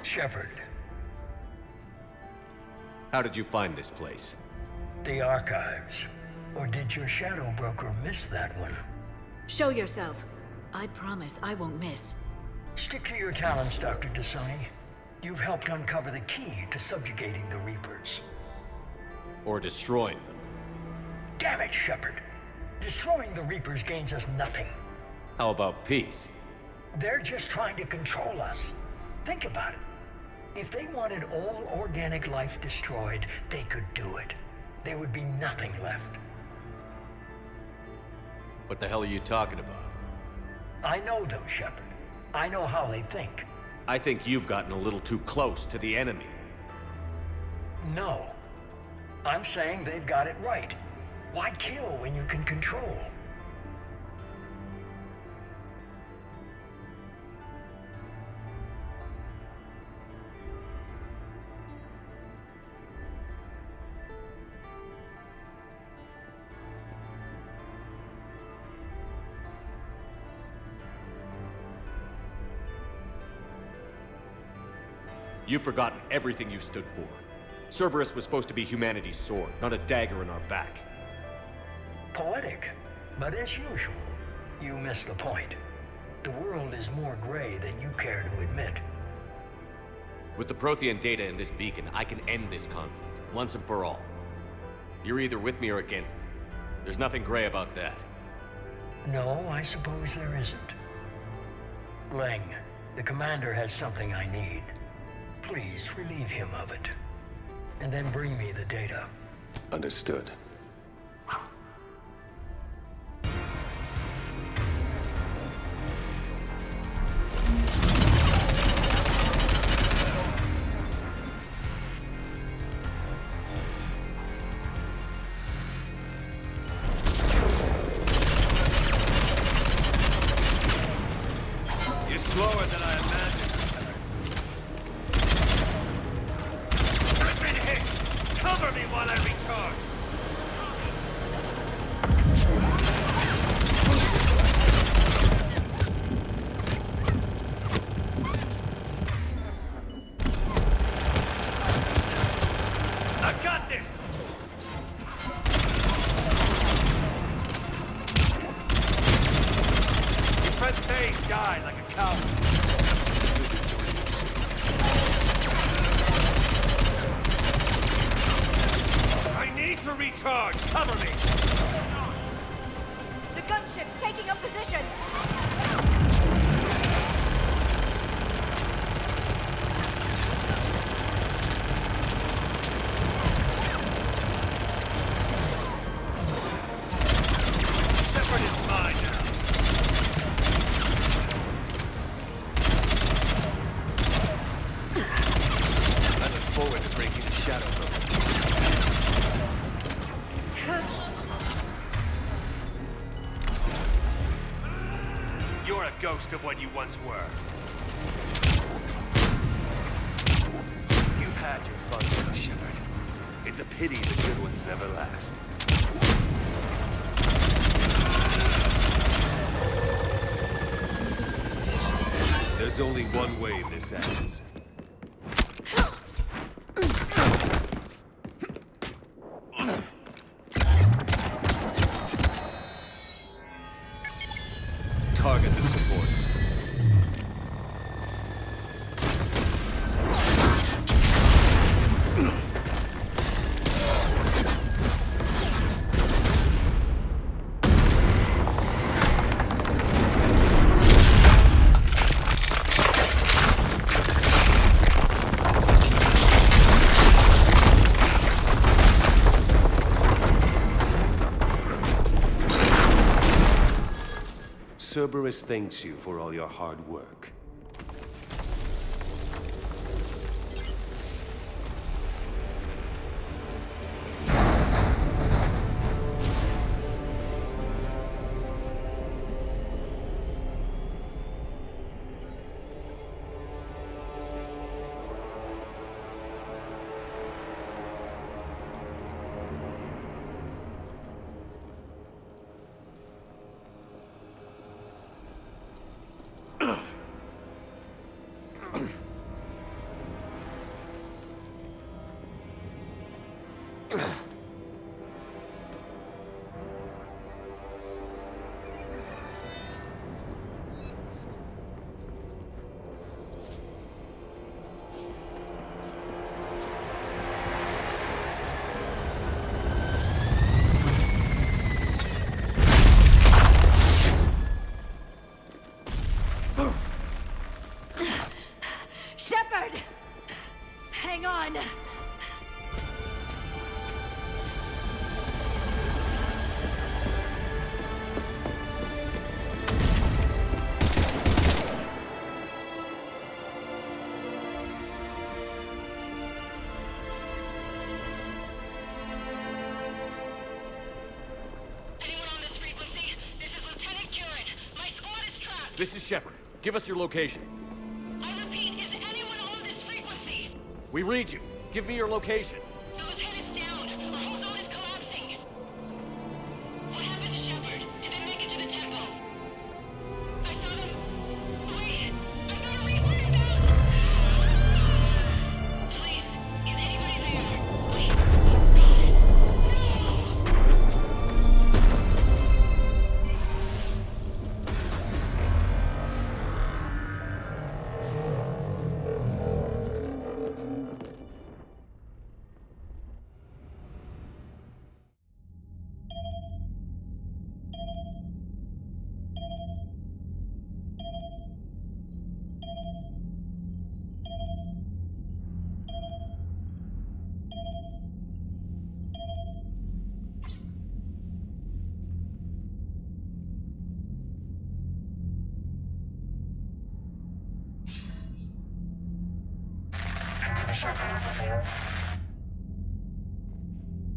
Shepard. How did you find this place? The archives. Or did your shadow broker miss that one? Show yourself. I promise I won't miss. Stick to your talents, Dr. Despoina. You've helped uncover the key to subjugating the Reapers. Or destroying them. Damn it, Shepard. Destroying the Reapers gains us nothing. How about peace? They're just trying to control us. Think about it. If they wanted all organic life destroyed, they could do it. There would be nothing left. What the hell are you talking about? I know them, Shepard. I know how they think. I think you've gotten a little too close to the enemy. No. I'm saying they've got it right. Why kill when you can control? You've forgotten everything you stood for. Cerberus was supposed to be humanity's sword, not a dagger in our back. Poetic, but as usual, you missed the point. The world is more gray than you care to admit. With the Prothean data in this beacon, I can end this conflict, once and for all. You're either with me or against me. There's nothing gray about that. No, I suppose there isn't. Leng, the commander has something I need. Please relieve him of it. And then bring me the data. Understood. You're slower than I imagined. Cover me while I recharge! I've got this! You press phase, die like a coward. To recharge! Cover me! The gunship's taking up position! Shepard is mine now! I look forward to breaking the shadow from it. You're a ghost of what you once were. You've had your fun, Shepard. It's a pity the good ones never last. There's only one way this ends. Target the supports. Cerberus thanks you for all your hard work. Shepard! Hang on! This is Shepard. Give us your location. I repeat, is anyone on this frequency? We read you. Give me your location. The lieutenant's down. Our whole zone is collapsing. What happened to Shepard? Did they make it to the temple? I saw them. Wait! I've got a Reaper inbound! Please, is anybody there? Wait, guys,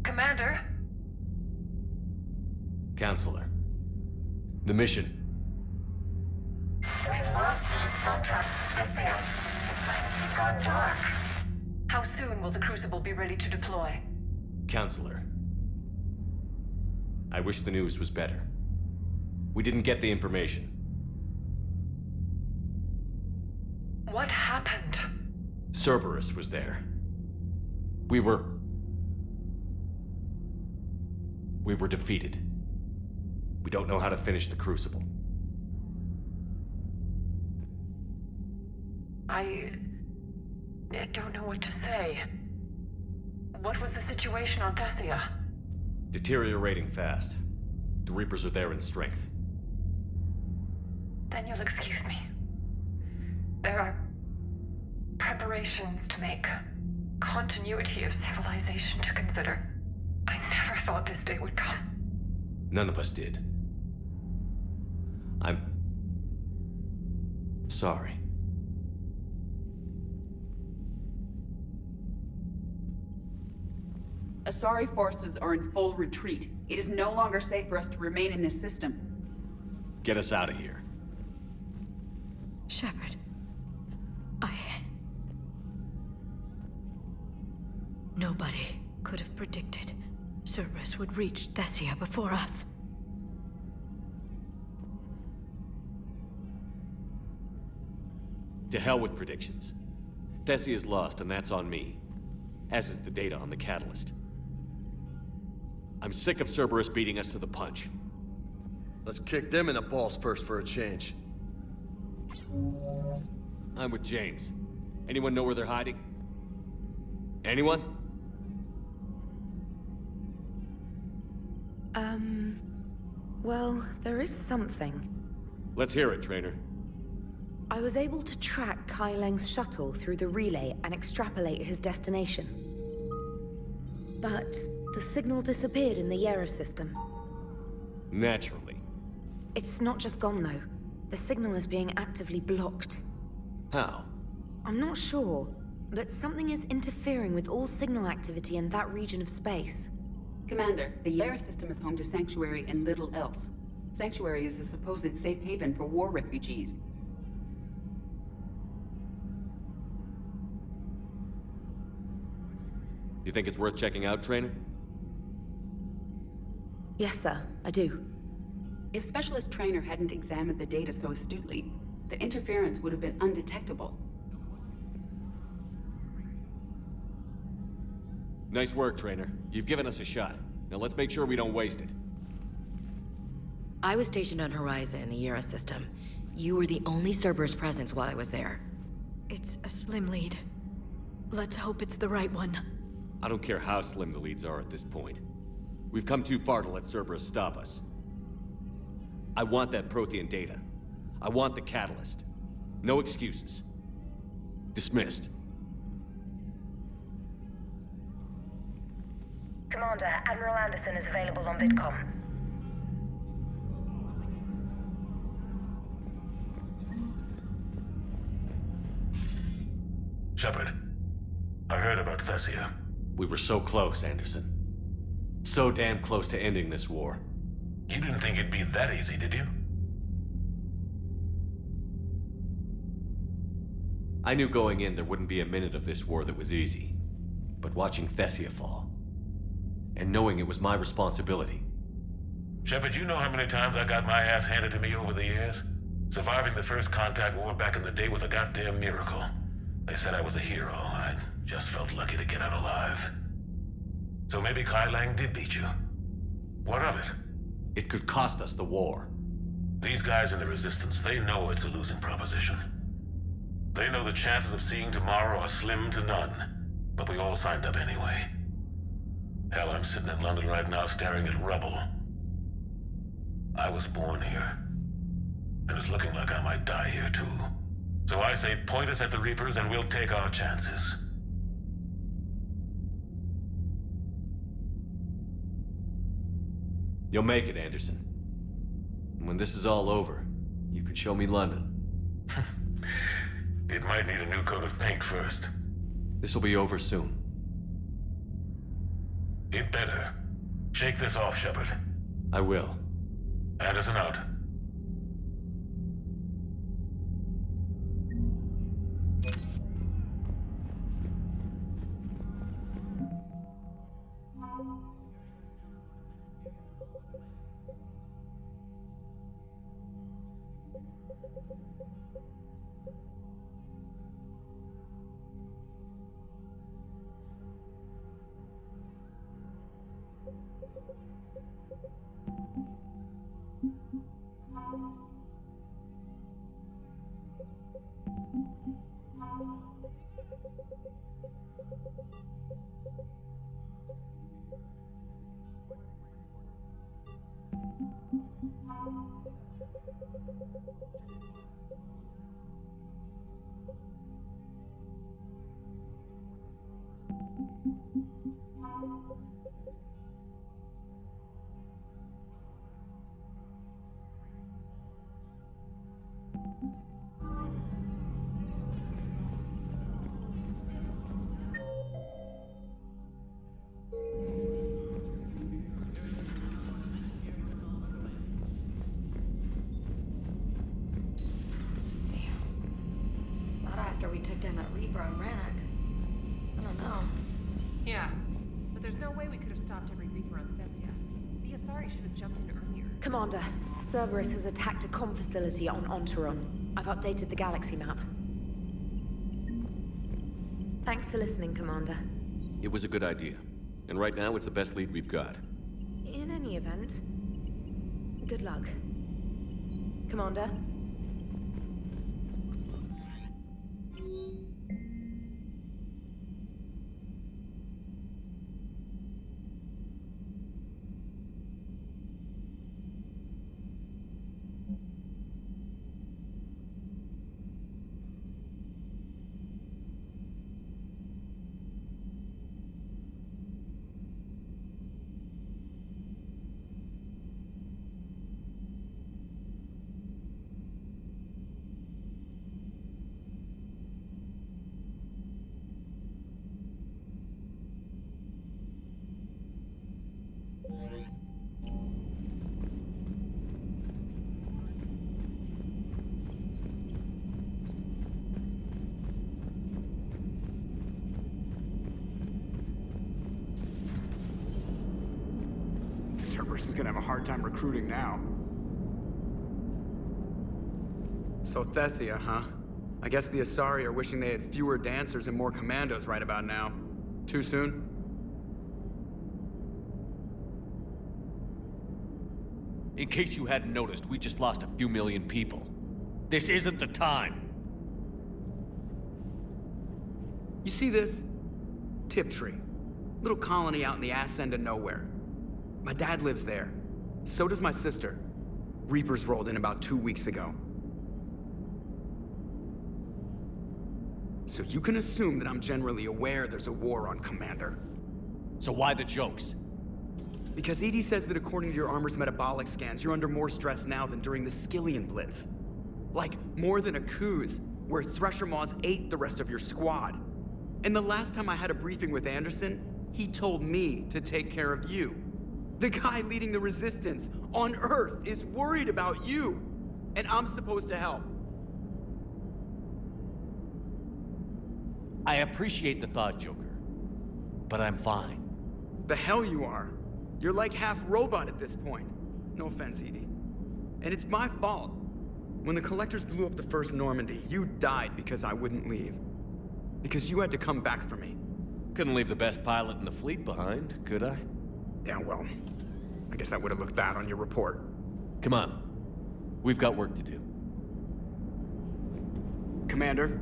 Commander? Counselor. The mission. We've lost contact with Thessia. It's gone dark. How soon will the Crucible be ready to deploy? Counselor. I wish the news was better. We didn't get the information. What happened? Cerberus was there. We were defeated. We don't know how to finish the Crucible. I don't know what to say. What was the situation on Thessia? Deteriorating fast. The Reapers are there in strength. Then you'll excuse me. There are preparations to make. Continuity of civilization to consider. I never thought this day would come. None of us did. I'm sorry. Asari forces are in full retreat. It is no longer safe for us to remain in this system. Get us out of here. Shepard. Nobody could have predicted Cerberus would reach Thessia before us? To hell with predictions. Thessia is lost, and that's on me. As is the data on the catalyst. I'm sick of Cerberus beating us to the punch. Let's kick them in the balls first for a change. I'm with James. Anyone know where they're hiding? Anyone? Well, there is something. Let's hear it, Trainer. I was able to track Kai Leng's shuttle through the relay and extrapolate his destination. But the signal disappeared in the Yera system. Naturally. It's not just gone, though. The signal is being actively blocked. How? I'm not sure, but something is interfering with all signal activity in that region of space. Commander, the Yera system is home to Sanctuary and little else. Sanctuary is a supposed safe haven for war refugees. You think it's worth checking out, Trainer? Yes, sir, I do. If Specialist Trainer hadn't examined the data so astutely, the interference would have been undetectable. Nice work, Trainer. You've given us a shot. Now let's make sure we don't waste it. I was stationed on Horizon in the Yera system. You were the only Cerberus presence while I was there. It's a slim lead. Let's hope it's the right one. I don't care how slim the leads are at this point. We've come too far to let Cerberus stop us. I want that Prothean data. I want the catalyst. No excuses. Dismissed. Commander, Admiral Anderson is available on VidCom. Shepard, I heard about Thessia. We were so close, Anderson. So damn close to ending this war. You didn't think it'd be that easy, did you? I knew going in there wouldn't be a minute of this war that was easy. But watching Thessia fall, and knowing it was my responsibility. Shepard, you know how many times I got my ass handed to me over the years? Surviving the first contact war back in the day was a goddamn miracle. They said I was a hero. I just felt lucky to get out alive. So maybe Kai Lang did beat you. What of it? It could cost us the war. These guys in the Resistance, they know it's a losing proposition. They know the chances of seeing tomorrow are slim to none. But we all signed up anyway. Hell, I'm sitting in London right now staring at rubble. I was born here. And it's looking like I might die here too. So I say point us at the Reapers and we'll take our chances. You'll make it, Anderson. And when this is all over, you can show me London. It might need a new coat of paint first. This'll be over soon. It better. Shake this off, Shepard. I will. Anderson out. We took down that Reaper on Rannoch. I don't know. Yeah, but there's There's no way we could have stopped every Reaper on Thessia. The Asari should have jumped in earlier. Commander, Cerberus has attacked a comm facility on Ontaron. I've updated the galaxy map. Thanks for listening, Commander. It was a good idea. And right now, it's the best lead we've got. In any event, good luck. Commander? Cerberus is gonna have a hard time recruiting now. So Thessia, huh? I guess the Asari are wishing they had fewer dancers and more commandos right about now. Too soon? In case you hadn't noticed, we just lost a few million people. This isn't the time. You see this? Tiptree. Little colony out in the ass end of nowhere. My dad lives there. So does my sister. Reapers rolled in about 2 weeks ago. So you can assume that I'm generally aware there's a war on, Commander. So why the jokes? Because EDI says that according to your armor's metabolic scans, you're under more stress now than during the Skillian Blitz. Like, more than a Kuz, where Thresher Maws ate the rest of your squad. And the last time I had a briefing with Anderson, he told me to take care of you. The guy leading the resistance on Earth is worried about you, and I'm supposed to help. I appreciate the thought, Joker, but I'm fine. The hell you are. You're like half robot at this point. No offense, EDI. And it's my fault. When the Collectors blew up the first Normandy, you died because I wouldn't leave. Because you had to come back for me. Couldn't leave the best pilot in the fleet behind, could I? Yeah, well, I guess that would have looked bad on your report. Come on. We've got work to do. Commander?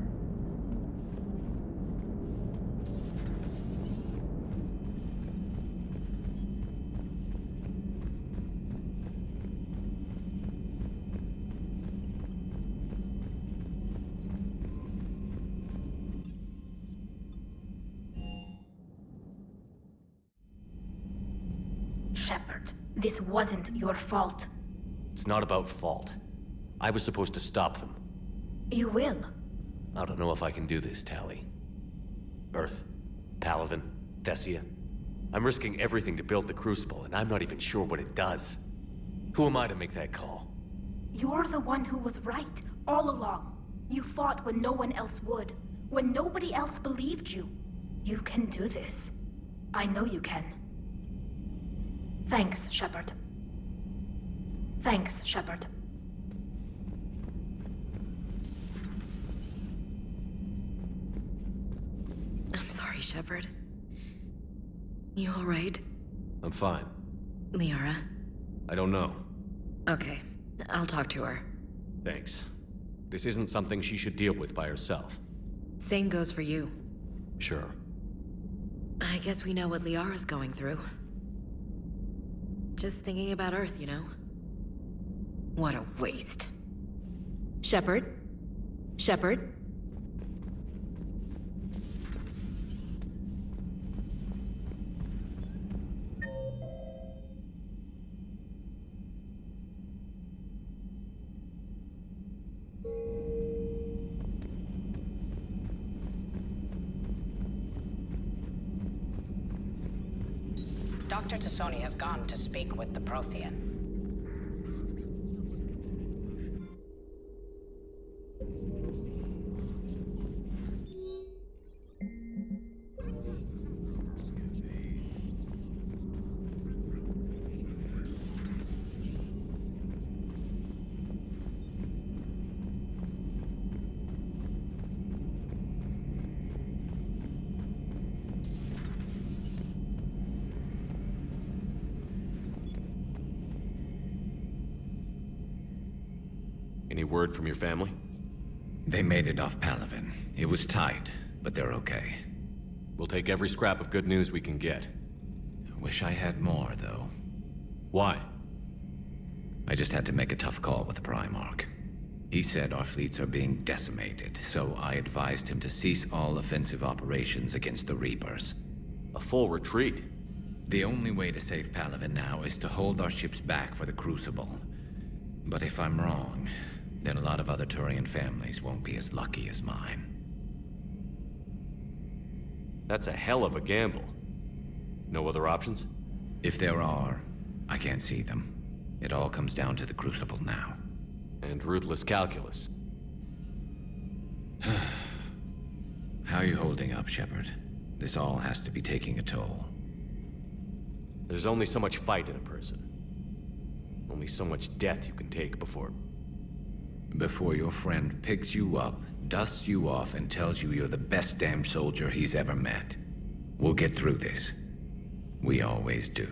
Shepard, this wasn't your fault. It's not about fault. I was supposed to stop them. You will. I don't know if I can do this, Tali. Earth, Paladin, Thessia. I'm risking everything to build the Crucible, and I'm not even sure what it does. Who am I to make that call? You're the one who was right, all along. You fought when no one else would, when nobody else believed you. You can do this. I know you can. Thanks, Shepard. Thanks, Shepard. I'm sorry, Shepard. You all right? I'm fine. Liara? I don't know. Okay, I'll talk to her. Thanks. This isn't something she should deal with by herself. Same goes for you. Sure. I guess we know what Liara's going through. Just thinking about Earth, you know? What a waste. Shepard? Shepard? Dr. Tassoni has gone to speak with the Prothean. Any word from your family? They made it off Palaven. It was tight, but they're okay. We'll take every scrap of good news we can get. Wish I had more, though. Why? I just had to make a tough call with the Primarch. He said our fleets are being decimated, so I advised him to cease all offensive operations against the Reapers. A full retreat? The only way to save Palaven now is to hold our ships back for the Crucible. But if I'm wrong, then a lot of other Turian families won't be as lucky as mine. That's a hell of a gamble. No other options? If there are, I can't see them. It all comes down to the Crucible now. And ruthless calculus. How are you holding up, Shepard? This all has to be taking a toll. There's only so much fight in a person. Only so much death you can take before your friend picks you up, dusts you off, and tells you you're the best damn soldier he's ever met. We'll get through this. We always do.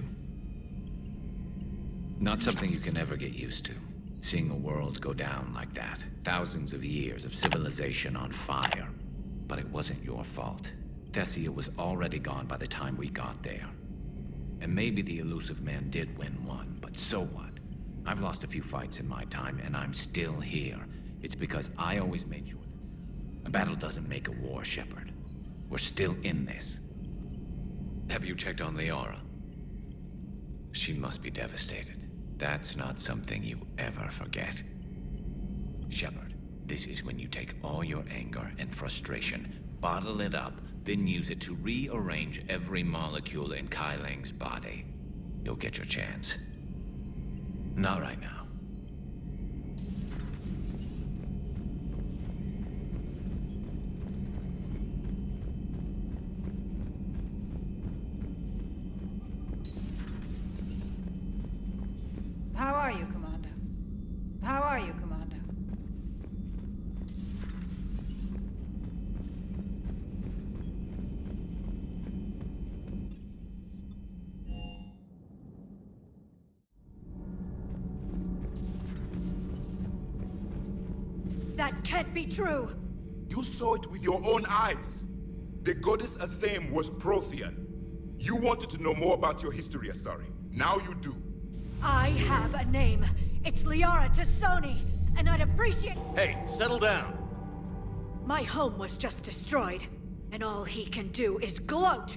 Not something you can ever get used to. Seeing a world go down like that. Thousands of years of civilization on fire. But it wasn't your fault. Thessia was already gone by the time we got there. And maybe the elusive man did win one, but so what? I've lost a few fights in my time, and I'm still here. It's because I always made sure. A battle doesn't make a war, Shepard. We're still in this. Have you checked on Liara? She must be devastated. That's not something you ever forget. Shepard, this is when you take all your anger and frustration, bottle it up, then use it to rearrange every molecule in Kai Leng's body. You'll get your chance. Not right now. How are you, Commander? How are you, Commander? That can't be true! You saw it with your own eyes. The goddess Athame was Prothean. You wanted to know more about your history, Asari. Now you do. I have a name. It's Liara Tassoni, and I'd appreciate— Hey, settle down! My home was just destroyed, and all he can do is gloat!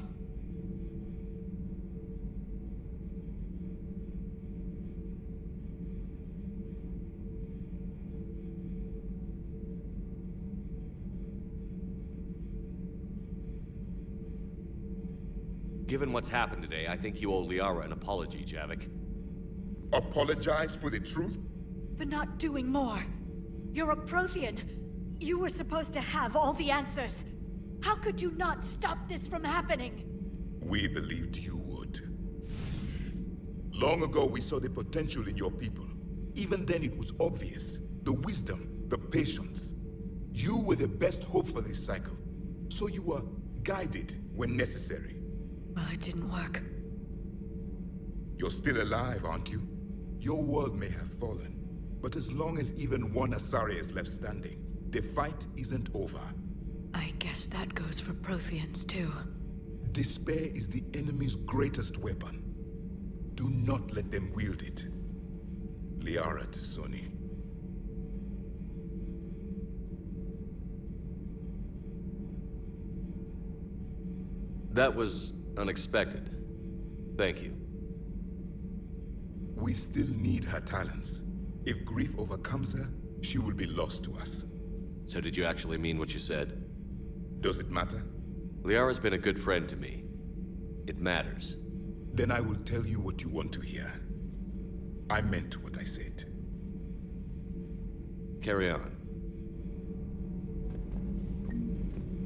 Given what's happened today, I think you owe Liara an apology, Javik. Apologize for the truth? For not doing more. You're a Prothean. You were supposed to have all the answers. How could you not stop this from happening? We believed you would. Long ago, we saw the potential in your people. Even then, it was obvious. The wisdom, the patience. You were the best hope for this cycle. So you were guided when necessary. Well, it didn't work. You're still alive, aren't you? Your world may have fallen, but as long as even one Asari is left standing, the fight isn't over. I guess that goes for Protheans, too. Despair is the enemy's greatest weapon. Do not let them wield it. Liara Tassoni. That was unexpected. Thank you. We still need her talents. If grief overcomes her, she will be lost to us. So did you actually mean what you said? Does it matter? Liara's been a good friend to me. It matters. Then I will tell you what you want to hear. I meant what I said. Carry on.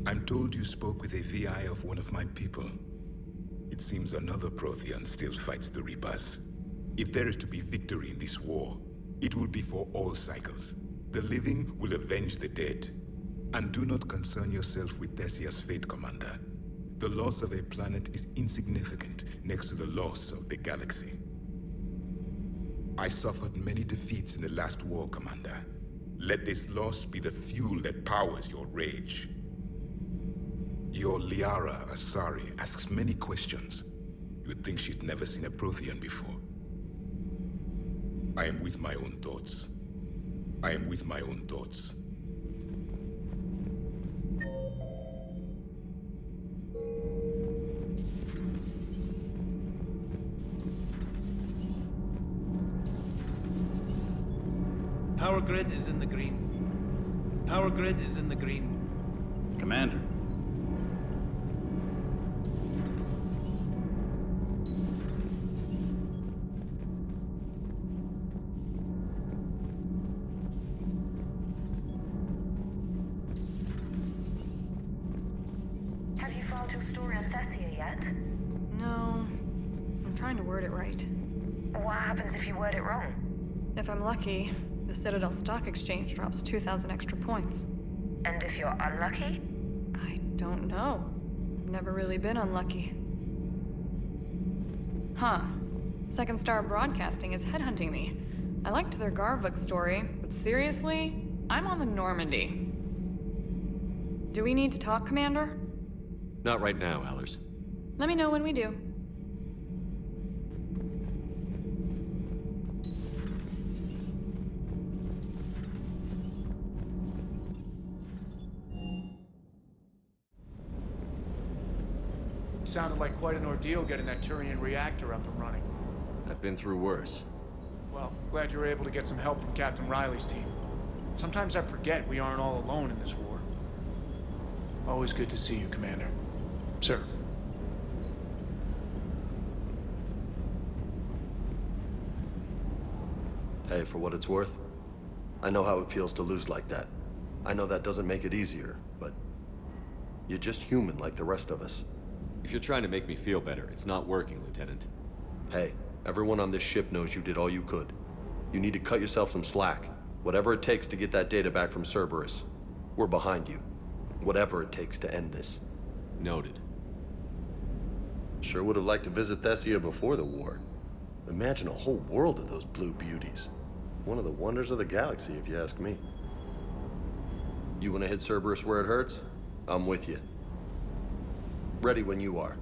I'm told you spoke with a VI of one of my people. It seems another Prothean still fights the Reapers. If there is to be victory in this war, it will be for all cycles. The living will avenge the dead. And do not concern yourself with Thessia's fate, Commander. The loss of a planet is insignificant next to the loss of the galaxy. I suffered many defeats in the last war, Commander. Let this loss be the fuel that powers your rage. Your Liara Asari asks many questions. You would think she'd never seen a Prothean before. I am with my own thoughts. I am with my own thoughts. Power grid is in the green. Power grid is in the green. Commander. Have you filed your story on Thessia yet? No. I'm trying to word it right. What happens if you word it wrong? If I'm lucky, the Citadel Stock Exchange drops 2,000 extra points. And if you're unlucky? I don't know. I've never really been unlucky. Huh. Second Star Broadcasting is headhunting me. I liked their Garvuk story, but seriously, I'm on the Normandy. Do we need to talk, Commander? Not right now, Allers. Let me know when we do. Sounded like quite an ordeal getting that Turian reactor up and running. I've been through worse. Well, glad you were able to get some help from Captain Riley's team. Sometimes I forget we aren't all alone in this war. Always good to see you, Commander. Sir. Hey, for what it's worth, I know how it feels to lose like that. I know that doesn't make it easier, but you're just human like the rest of us. If you're trying to make me feel better, it's not working, Lieutenant. Hey, everyone on this ship knows you did all you could. You need to cut yourself some slack. Whatever it takes to get that data back from Cerberus. We're behind you. Whatever it takes to end this. Noted. Sure would have liked to visit Thessia before the war. Imagine a whole world of those blue beauties. One of the wonders of the galaxy, if you ask me. You want to hit Cerberus where it hurts? I'm with you. Ready when you are.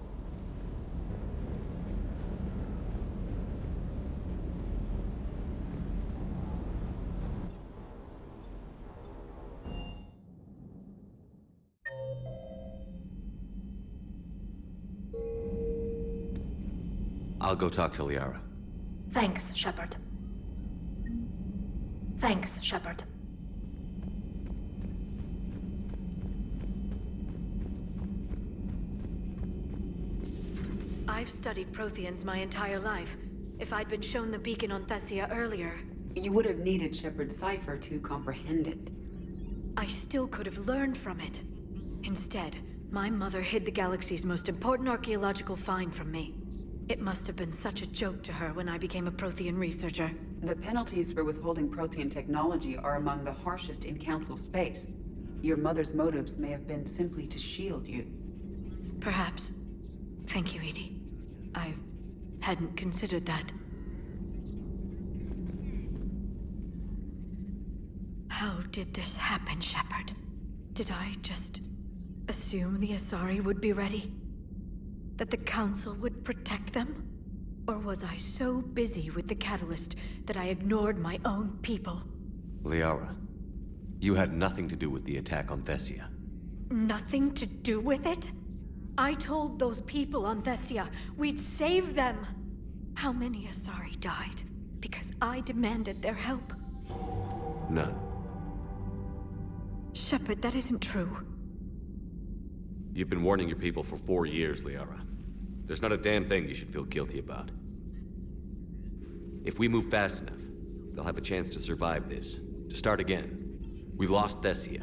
I'll go talk to Liara. Thanks, Shepard. Thanks, Shepard. I've studied Protheans my entire life. If I'd been shown the beacon on Thessia earlier... You would have needed Shepard's cipher to comprehend it. I still could have learned from it. Instead, my mother hid the galaxy's most important archaeological find from me. It must have been such a joke to her when I became a Prothean researcher. The penalties for withholding Prothean technology are among the harshest in Council space. Your mother's motives may have been simply to shield you. Perhaps. Thank you, Edie. I hadn't considered that. How did this happen, Shepard? Did I just assume the Asari would be ready? That the Council would protect them? Or was I so busy with the Catalyst that I ignored my own people? Liara, you had nothing to do with the attack on Thessia. Nothing to do with it? I told those people on Thessia we'd save them. How many Asari died because I demanded their help? None. Shepard, that isn't true. You've been warning your people for 4 years, Liara. There's not a damn thing you should feel guilty about. If we move fast enough, they'll have a chance to survive this, to start again. We lost Thessia,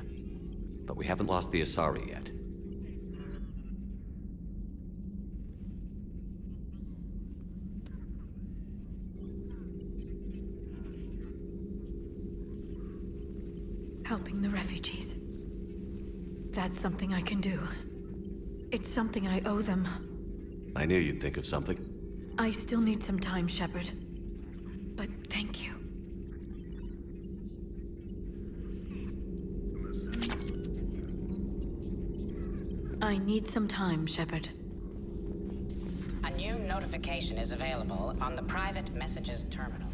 but we haven't lost the Asari yet. Helping the refugees. That's something I can do. It's something I owe them. I knew you'd think of something. I still need some time, Shepard. But thank you. I need some time, Shepard. A new notification is available on the private messages terminal.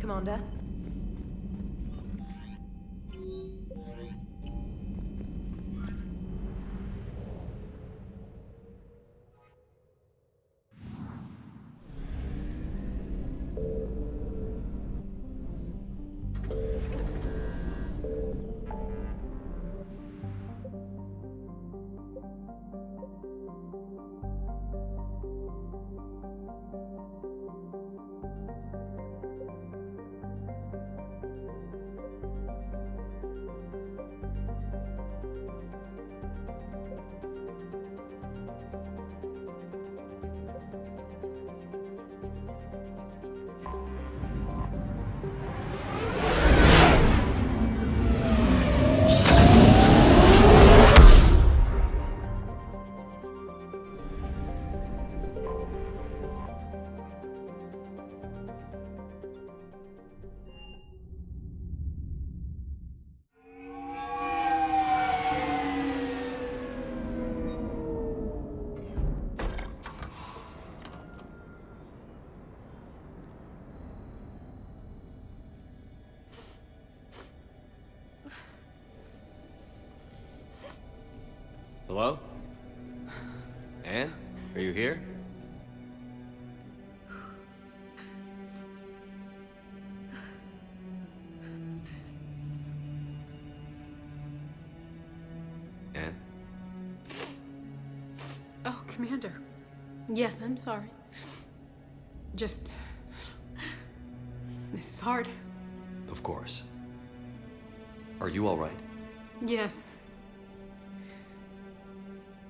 Commander? Hello? Anne? Are you here? Anne? Oh, Commander. Yes, I'm sorry. Just... this is hard. Of course. Are you all right? Yes.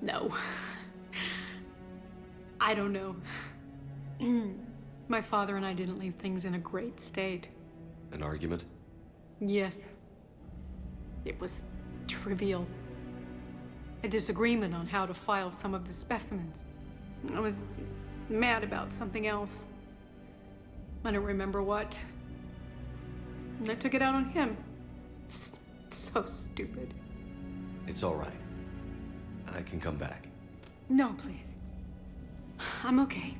No. I don't know. My father and I didn't leave things in a great state. An argument? Yes. It was trivial. A disagreement on how to file some of the specimens. I was mad about something else. I don't remember what. And I took it out on him. So stupid. It's all right. I can come back. No, please. I'm okay.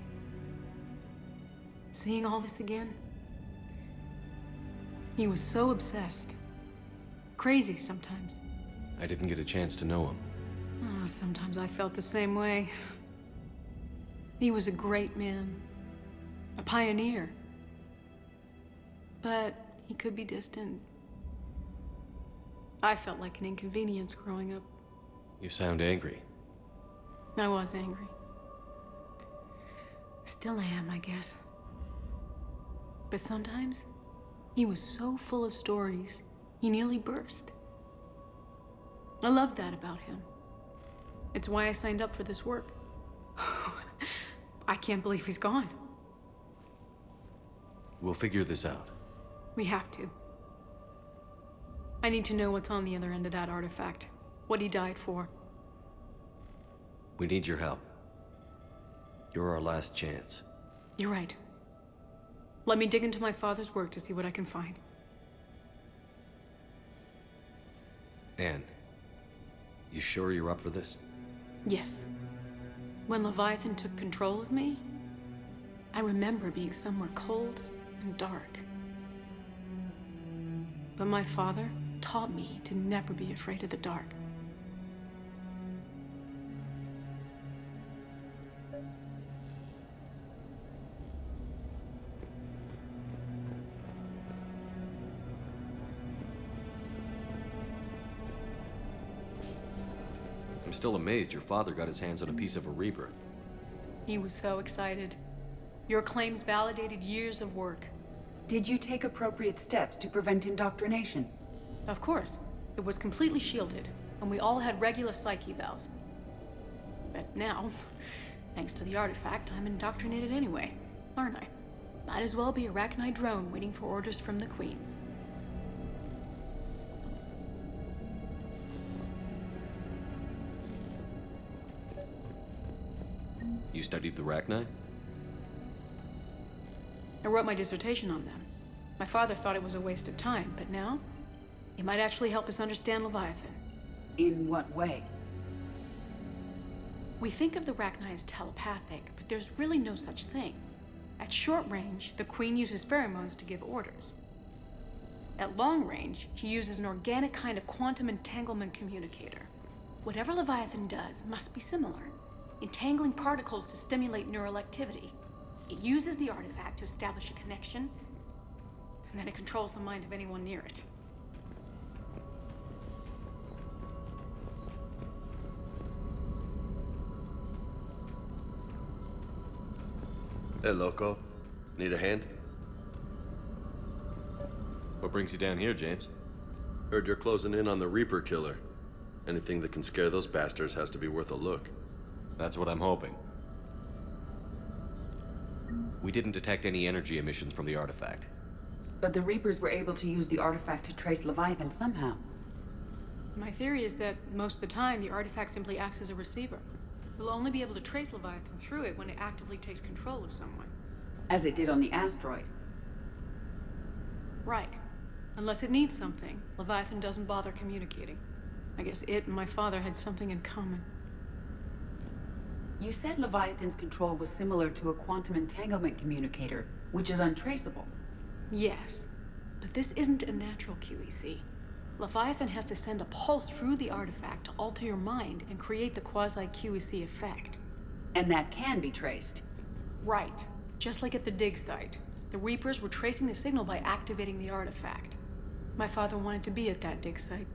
Seeing all this again? He was so obsessed. Crazy sometimes. I didn't get a chance to know him. Oh, sometimes I felt the same way. He was a great man. A pioneer. But he could be distant. I felt like an inconvenience growing up. You sound angry. I was angry. Still am, I guess. But sometimes, he was so full of stories, he nearly burst. I love that about him. It's why I signed up for this work. I can't believe he's gone. We'll figure this out. We have to. I need to know what's on the other end of that artifact. What he died for. We need your help. You're our last chance. You're right. Let me dig into my father's work to see what I can find. Anne, you sure you're up for this? Yes. When Leviathan took control of me, I remember being somewhere cold and dark. But my father taught me to never be afraid of the dark. I'm still amazed your father got his hands on a piece of a Reaper. He was so excited. Your claims validated years of work. Did you take appropriate steps to prevent indoctrination? Of course. It was completely shielded, and we all had regular psyche evals. But now, thanks to the artifact, I'm indoctrinated anyway, aren't I? Might as well be a Arachnite drone waiting for orders from the Queen. You studied the Arachnite? I wrote my dissertation on them. My father thought it was a waste of time, but now, it might actually help us understand Leviathan. In what way? We think of the Arachnite as telepathic, but there's really no such thing. At short range, the Queen uses pheromones to give orders. At long range, she uses an organic kind of quantum entanglement communicator. Whatever Leviathan does must be similar, entangling particles to stimulate neural activity. It uses the artifact to establish a connection, and then it controls the mind of anyone near it. Hey, Loco. Need a hand? What brings you down here, James? Heard you're closing in on the Reaper killer. Anything that can scare those bastards has to be worth a look. That's what I'm hoping. We didn't detect any energy emissions from the artifact. But the Reapers were able to use the artifact to trace Leviathan somehow. My theory is that most of the time, the artifact simply acts as a receiver. We'll only be able to trace Leviathan through it when it actively takes control of someone. As it did on the asteroid. Right. Unless it needs something, Leviathan doesn't bother communicating. I guess it and my father had something in common. You said Leviathan's control was similar to a quantum entanglement communicator, which is untraceable. Yes, but this isn't a natural QEC. Leviathan has to send a pulse through the artifact to alter your mind and create the quasi-QEC effect. And that can be traced. Right. Just like at the dig site. The Reapers were tracing the signal by activating the artifact. My father wanted to be at that dig site.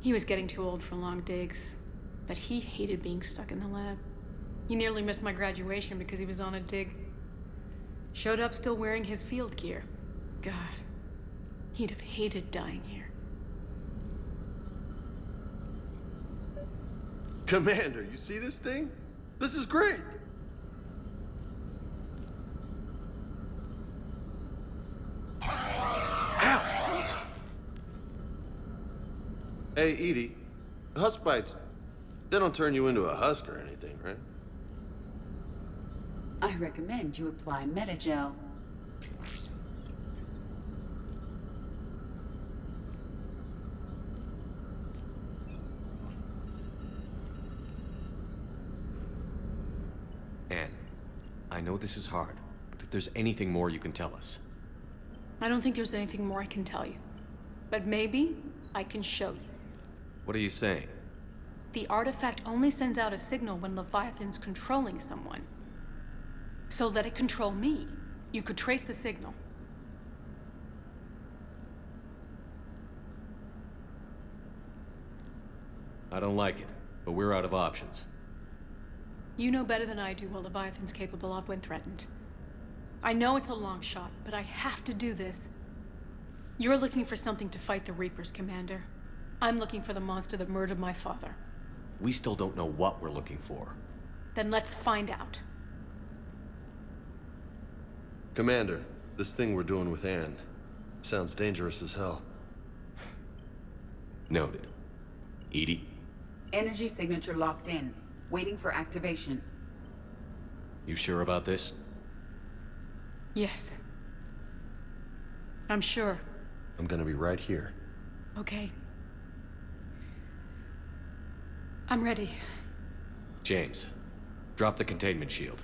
He was getting too old for long digs, but he hated being stuck in the lab. He nearly missed my graduation because he was on a dig. Showed up still wearing his field gear. God. He'd have hated dying here. Commander, you see this thing? This is great! Ouch! Hey, Edie. Husk bites, they don't turn you into a husk or anything, right? I recommend you apply Metagel. Anne, I know this is hard, but if there's anything more you can tell us. I don't think there's anything more I can tell you. But maybe I can show you. What are you saying? The artifact only sends out a signal when Leviathan's controlling someone. So let it control me. You could trace the signal. I don't like it, but we're out of options. You know better than I do what Leviathan's capable of when threatened. I know it's a long shot, but I have to do this. You're looking for something to fight the Reapers, Commander. I'm looking for the monster that murdered my father. We still don't know what we're looking for. Then let's find out. Commander, this thing we're doing with Anne sounds dangerous as hell. Noted. Edie? Energy signature locked in. Waiting for activation. You sure about this? Yes. I'm sure. I'm gonna be right here. Okay. I'm ready. James, drop the containment shield.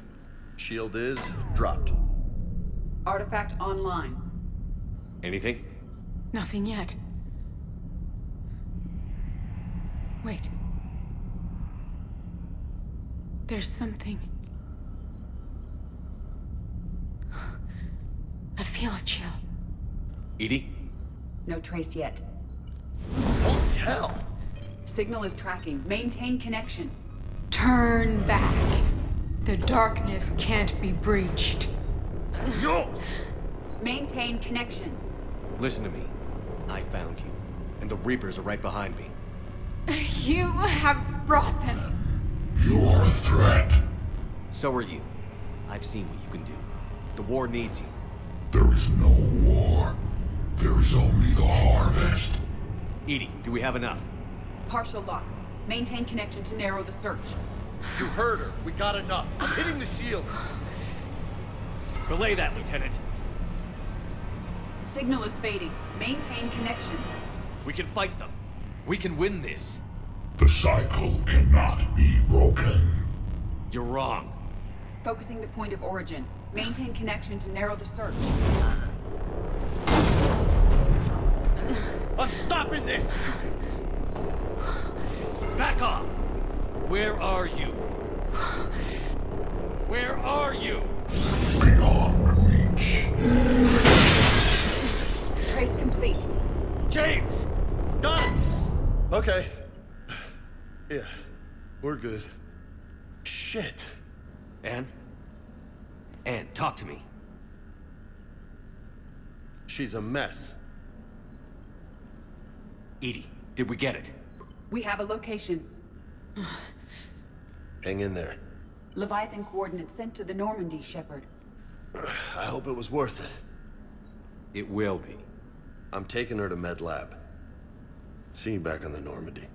Shield is dropped. Artifact online. Anything? Nothing yet. Wait. There's something. I feel a chill. Edie? No trace yet. Holy hell! Signal is tracking. Maintain connection. Turn back. The darkness can't be breached. Yo! Maintain connection. Listen to me. I found you, and the Reapers are right behind me. You have brought them. You are a threat. So are you. I've seen what you can do. The war needs you. There is no war. There is only the harvest. Edie, do we have enough? Partial lock. Maintain connection to narrow the search. You heard her. We got enough. I'm hitting the shield. Belay that, Lieutenant. Signal is fading. Maintain connection. We can fight them. We can win this. The cycle cannot be broken. You're wrong. Focusing the point of origin. Maintain connection to narrow the search. I'm stopping this! Back off! Where are you? Where are you? Beyond reach. Trace complete. James! Got it! Okay. Yeah, we're good. Shit. Anne? Anne, talk to me. She's a mess. Edie, did we get it? We have a location. Hang in there. Leviathan coordinates sent to the Normandy, Shepard. I hope it was worth it. It will be. I'm taking her to Med Lab. See you back on the Normandy.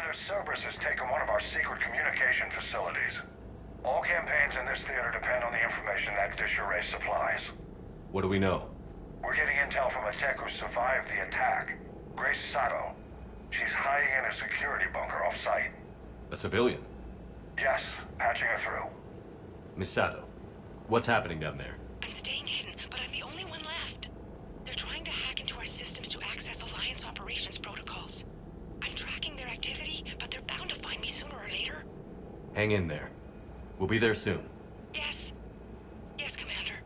Commander, Cerberus has taken one of our secret communication facilities. All campaigns in this theater depend on the information that dish array supplies. What do we know? We're getting intel from a tech who survived the attack. Grace Sato. She's hiding in a security bunker off-site. A civilian? Yes, patching her through. Miss Sato, what's happening down there? I'm staying hidden, but I'm the only one left. They're trying to hack into our systems to access Alliance operations protocols. I'm tracking their activity, but they're bound to find me sooner or later. Hang in there. We'll be there soon. Yes. Yes, Commander.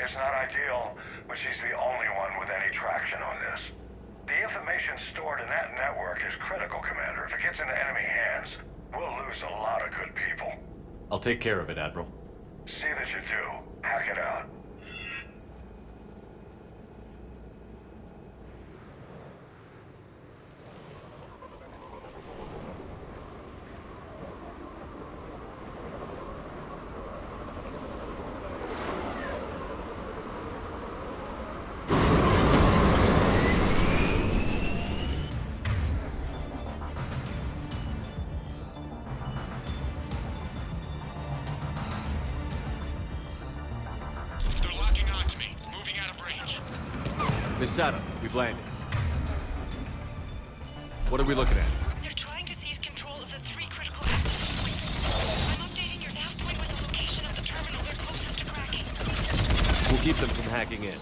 It's not ideal, but she's the only one with any traction on this. The information stored in that network is critical, Commander. If it gets into enemy hands, we'll lose a lot of good people. I'll take care of it, Admiral. See that you do. Hack it out. Miss Sato, we've landed. What are we looking at? They're trying to seize control of the 3 critical access points. I'm updating your nav point with the location of the terminal they're closest to cracking. We'll keep them from hacking in.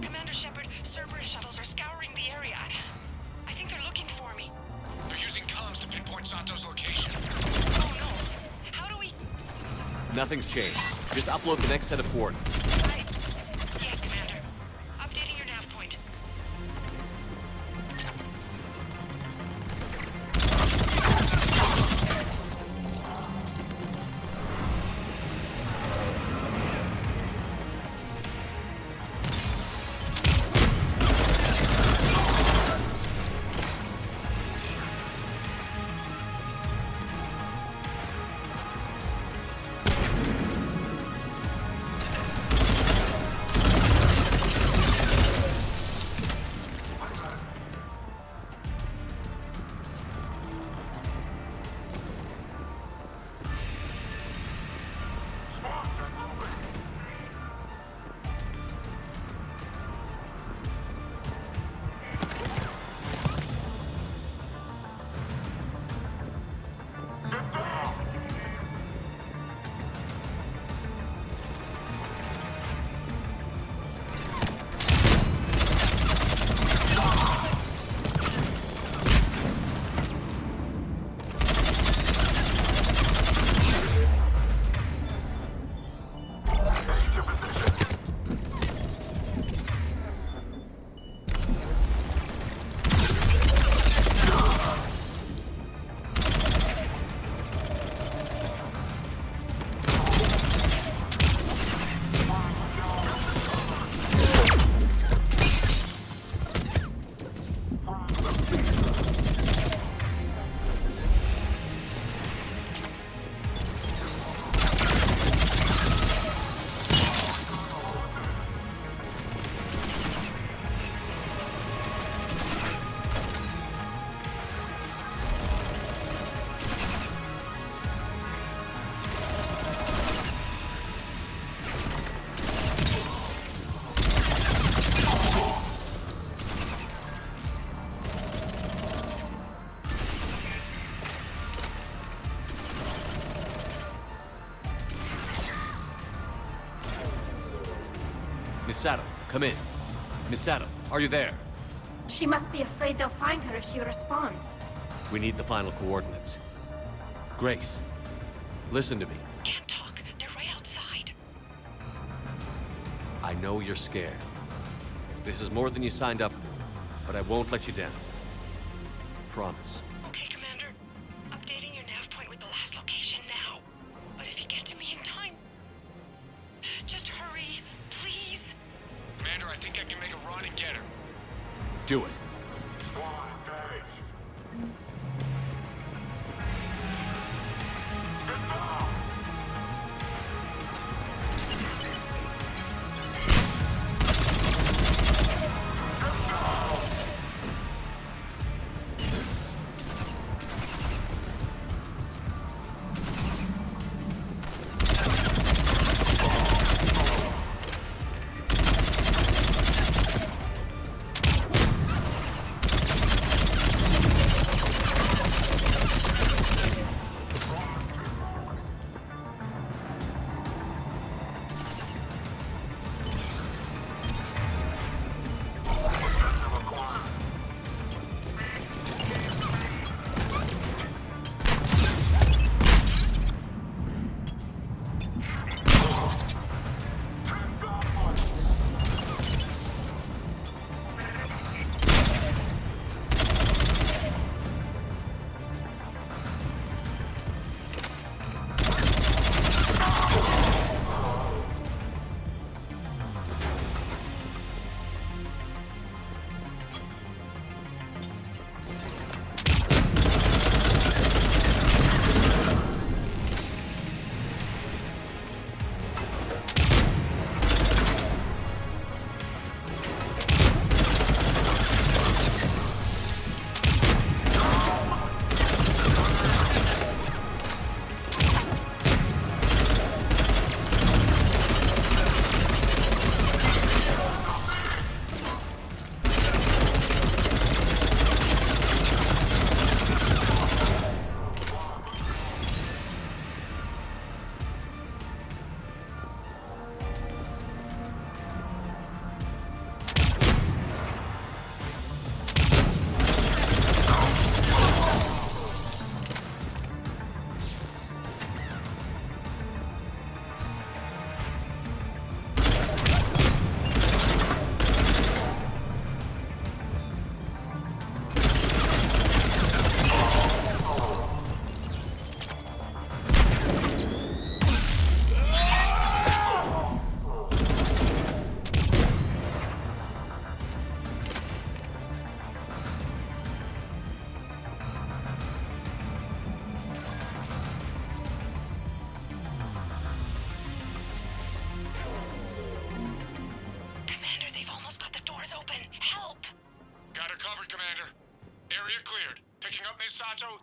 Commander Shepard, Cerberus shuttles are scouring the area. I think they're looking for me. They're using comms to pinpoint Sato's location. Oh no. How do we... Nothing's changed. Just upload the next set of coordinates. Right. Yes, Commander. Updating your nav point. Sato, come in. Miss Sato, are you there? She must be afraid they'll find her if she responds. We need the final coordinates. Grace, listen to me. Can't talk. They're right outside. I know you're scared. This is more than you signed up for, but I won't let you down. Promise. Okay, Commander. Updating your nav point with the last location now. But if you get to me in time, just hurry, please. Commander, I think I can make a run and get her. Do it.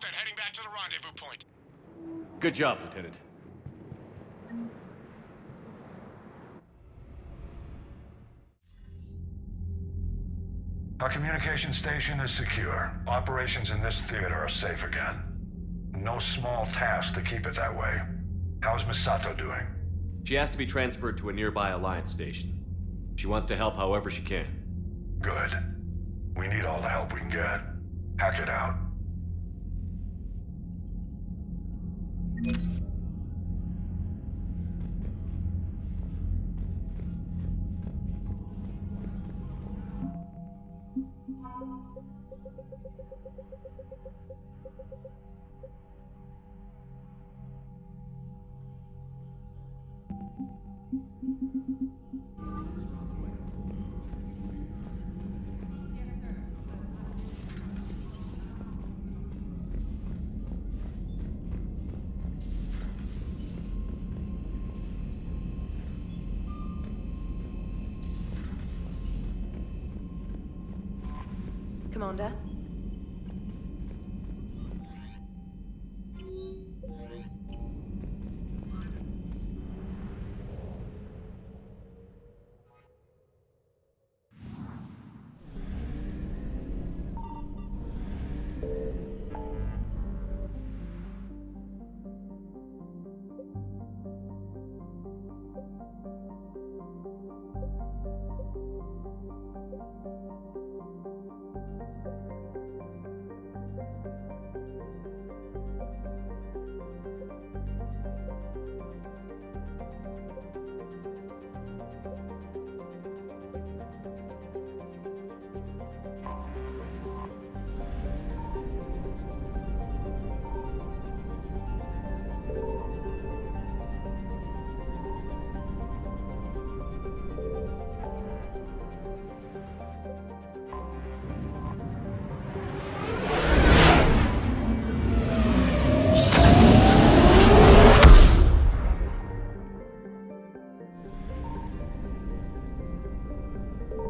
Then heading back to the rendezvous point. Good job, Lieutenant. Our communication station is secure. Operations in this theater are safe again. No small task to keep it that way. How's Misato doing? She has to be transferred to a nearby Alliance station. She wants to help however she can. Good. We need all the help we can get. Hack it out. Commander?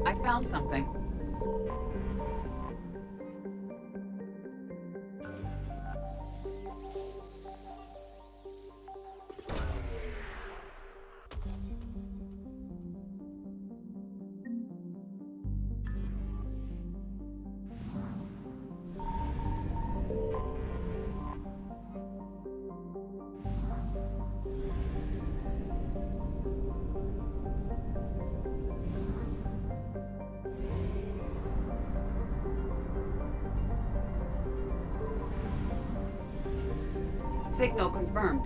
I found something. Signal confirmed.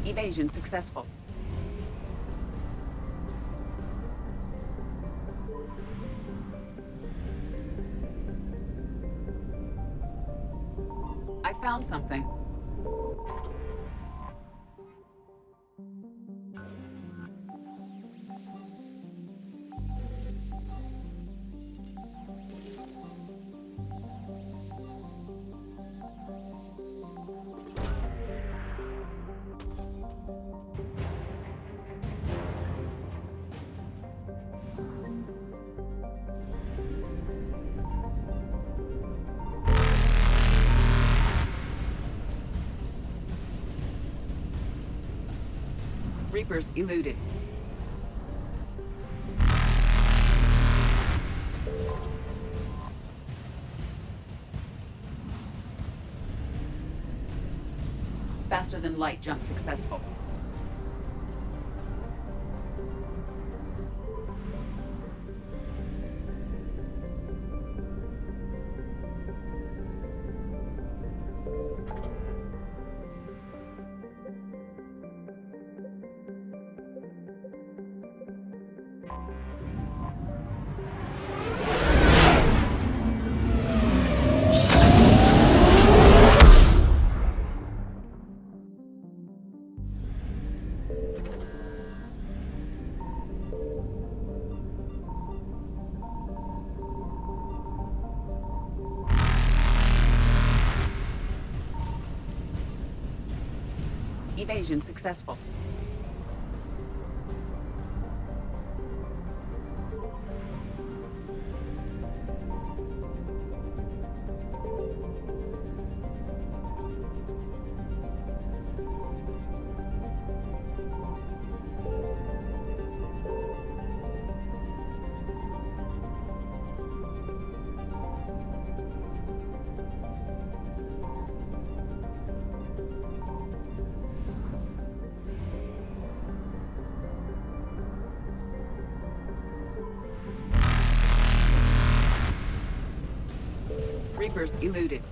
Evasion successful. I found something. Reapers eluded. Faster than light jump successful. Evasion successful. Reapers eluded.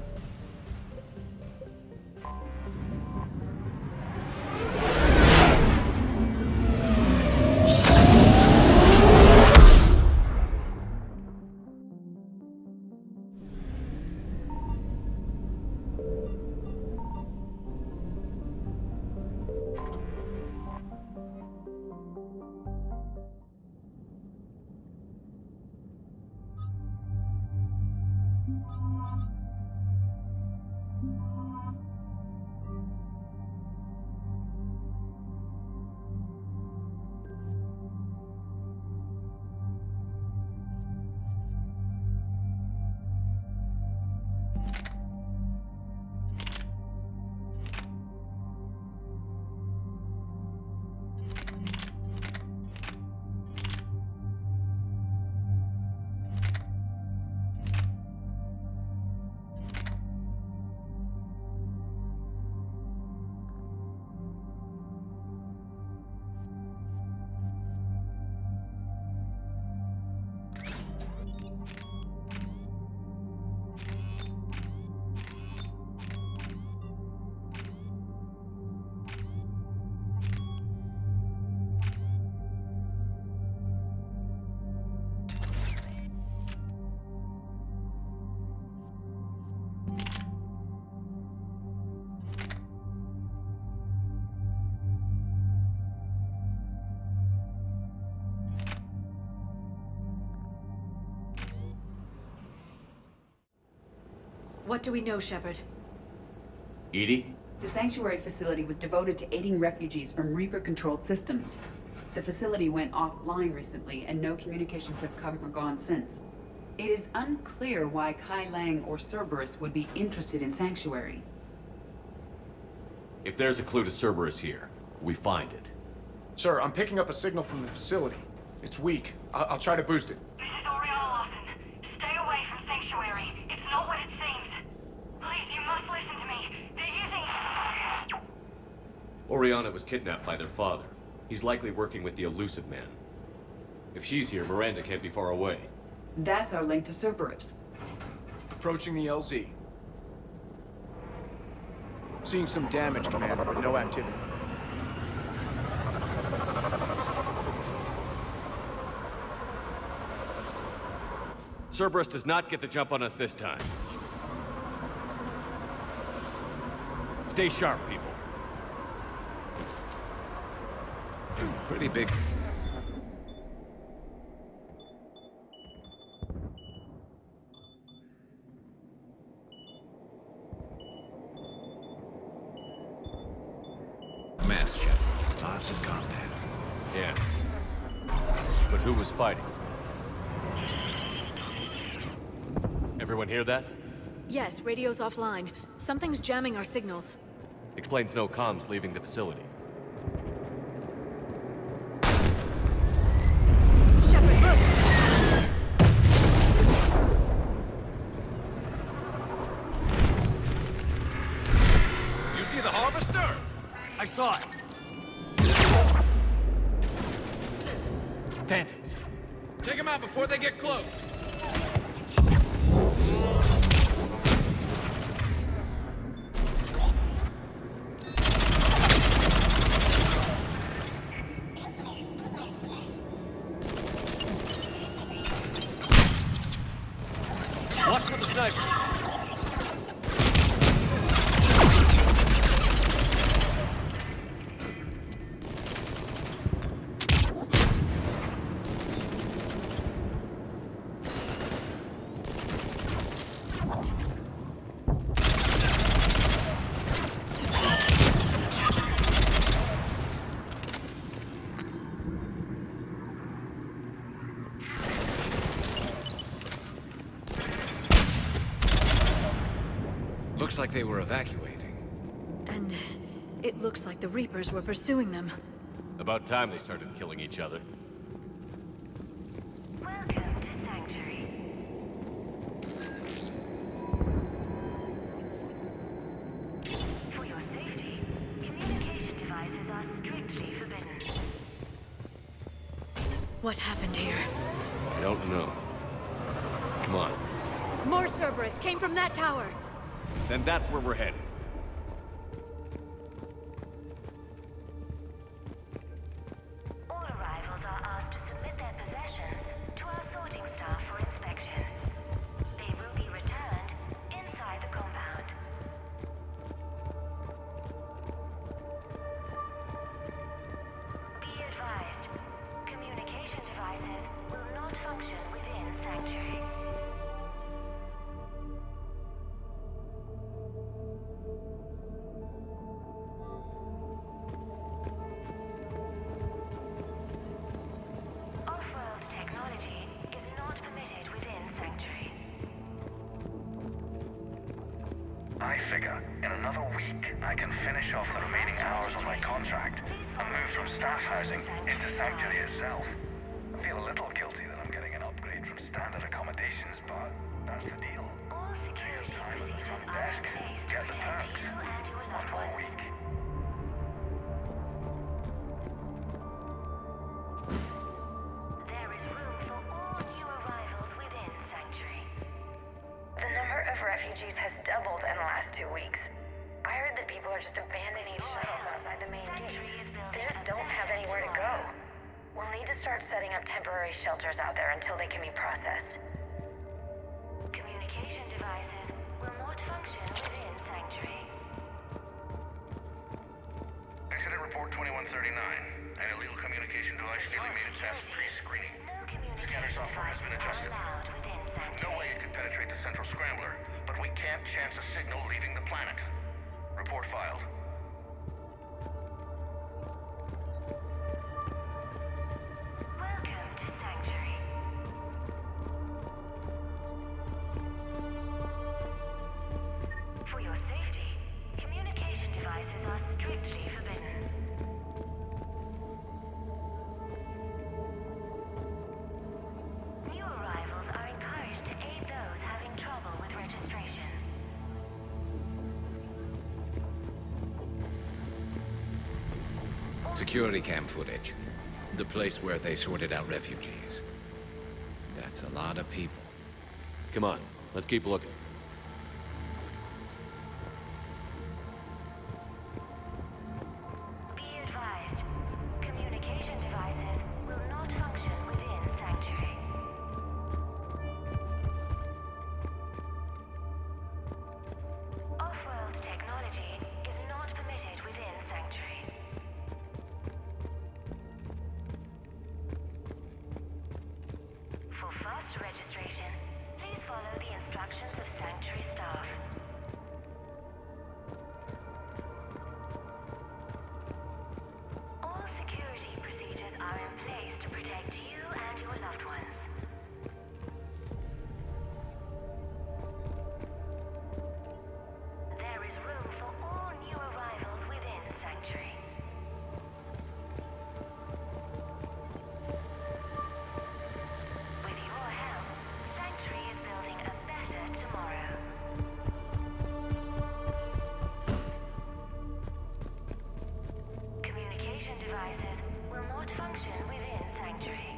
What do we know, Shepard? Edie? The sanctuary facility was devoted to aiding refugees from Reaper-controlled systems. The facility went offline recently, and no communications have come or gone since. It is unclear why Kai Lang or Cerberus would be interested in Sanctuary. If there's a clue to Cerberus here, we find it. Sir, I'm picking up a signal from the facility. It's weak. I'll try to boost it. This is Oriana Lawson. Stay away from Sanctuary. It's not what it seems. Please, you must listen to me. They're using... Oriana was kidnapped by their father. He's likely working with the Elusive Man. If she's here, Miranda can't be far away. That's our link to Cerberus. Approaching the LZ. Seeing some damage, Commander, but no activity. Cerberus does not get the jump on us this time. Stay sharp, people. Pretty big. Mass Shepard. Lots of combat. Yeah. But who was fighting? Everyone hear that? Yes, radio's offline. Something's jamming our signals. Explains no comms leaving the facility. Shepard, look! You see the Harvester? I saw it. Phantoms. Take them out before they get close. Watch for the sniper. Looks like they were evacuating. And it looks like the Reapers were pursuing them. About time they started killing each other. Welcome to Sanctuary. For your safety, communication devices are strictly forbidden. What happened here? I don't know. Come on. More Cerberus came from that tower! Then that's where we're headed. All arrivals are asked to submit their possessions to our sorting staff for inspection. They will be returned inside the compound. Be advised, communication devices will not function within Sanctuary. Off-world technology is not permitted within Sanctuary. I figure in another week I can finish off the remaining hours on my contract and move from staff housing into Sanctuary itself. I feel a little guilty that I'm getting an upgrade from standard accommodations, but that's the deal. Do your time at the front desk, get the perks. One more week. There is room for all new arrivals within Sanctuary. The number of refugees has doubled in the last 2 weeks. I heard that people are just abandoning shuttles outside the main gate. They just don't have anywhere to go. We'll need to start setting up temporary shelters out there until they can be processed. Communication devices will not function within Sanctuary. Incident report 2139. An illegal communication device nearly made it past pre-screening. Scanner software has been adjusted. No way it could penetrate the central scrambler, but we can't chance a signal leaving the planet. Report filed. Welcome to Sanctuary. For your safety, communication devices are strictly forbidden. New arrivals are encouraged to aid those having trouble with registration. Security cam footage. The place where they sorted out refugees. That's a lot of people. Come on, let's keep looking. Be advised, communication devices will not function within Sanctuary. Off-world technology is not permitted within Sanctuary. For faster registration, please follow the instructions of Sanctuary staff. All security procedures are in place to protect you and your loved ones. There is room for all new arrivals within Sanctuary. With your help, Sanctuary is building a better tomorrow. Communication devices will not function within Sanctuary.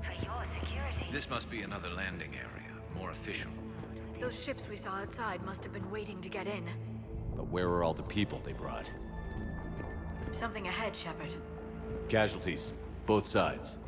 For your security, This must be another landing area, more official. Those ships we saw outside must have been waiting to get in. But where are all the people they brought? Something ahead, Shepard. Casualties, both sides.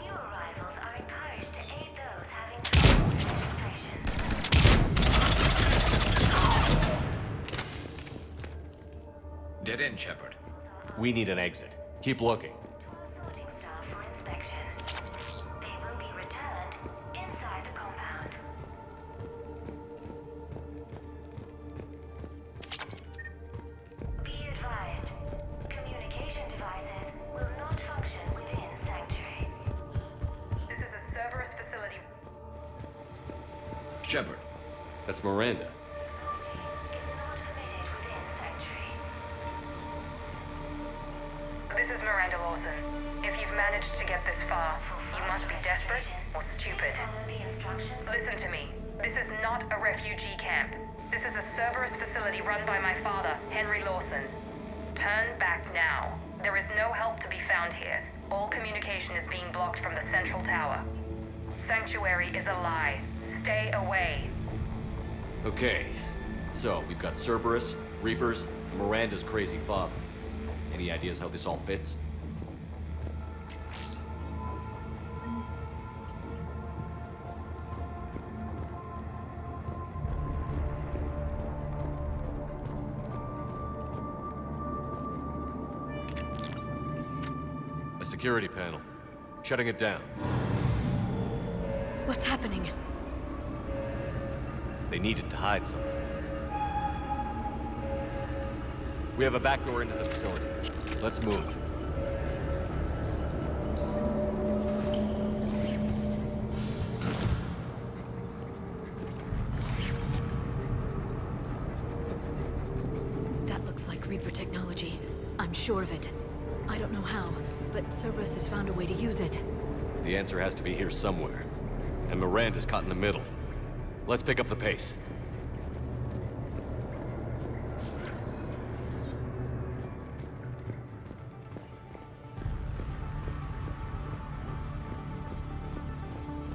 new arrivals are encouraged to aid those having trouble with registration. Dead end, Shepard. We need an exit. Keep looking. Sorting staff for inspection. They will be returned inside the compound. Be advised, communication devices will not function within Sanctuary. This is a Cerberus facility. Shepard. That's Miranda. This is Miranda Lawson. If you've managed to get this far, you must be desperate or stupid. Listen to me. This is not a refugee camp. This is a Cerberus facility run by my father, Henry Lawson. Turn back now. There is no help to be found here. All communication is being blocked from the central tower. Sanctuary is a lie. Stay away. Okay, so we've got Cerberus, Reapers, and Miranda's crazy father. Any ideas how this all fits? A security panel. Shutting it down. What's happening? They needed to hide something. We have a back door into the facility. Let's move. That looks like Reaper technology. I'm sure of it. I don't know how, but Cerberus has found a way to use it. The answer has to be here somewhere. And Miranda's caught in the middle. Let's pick up the pace.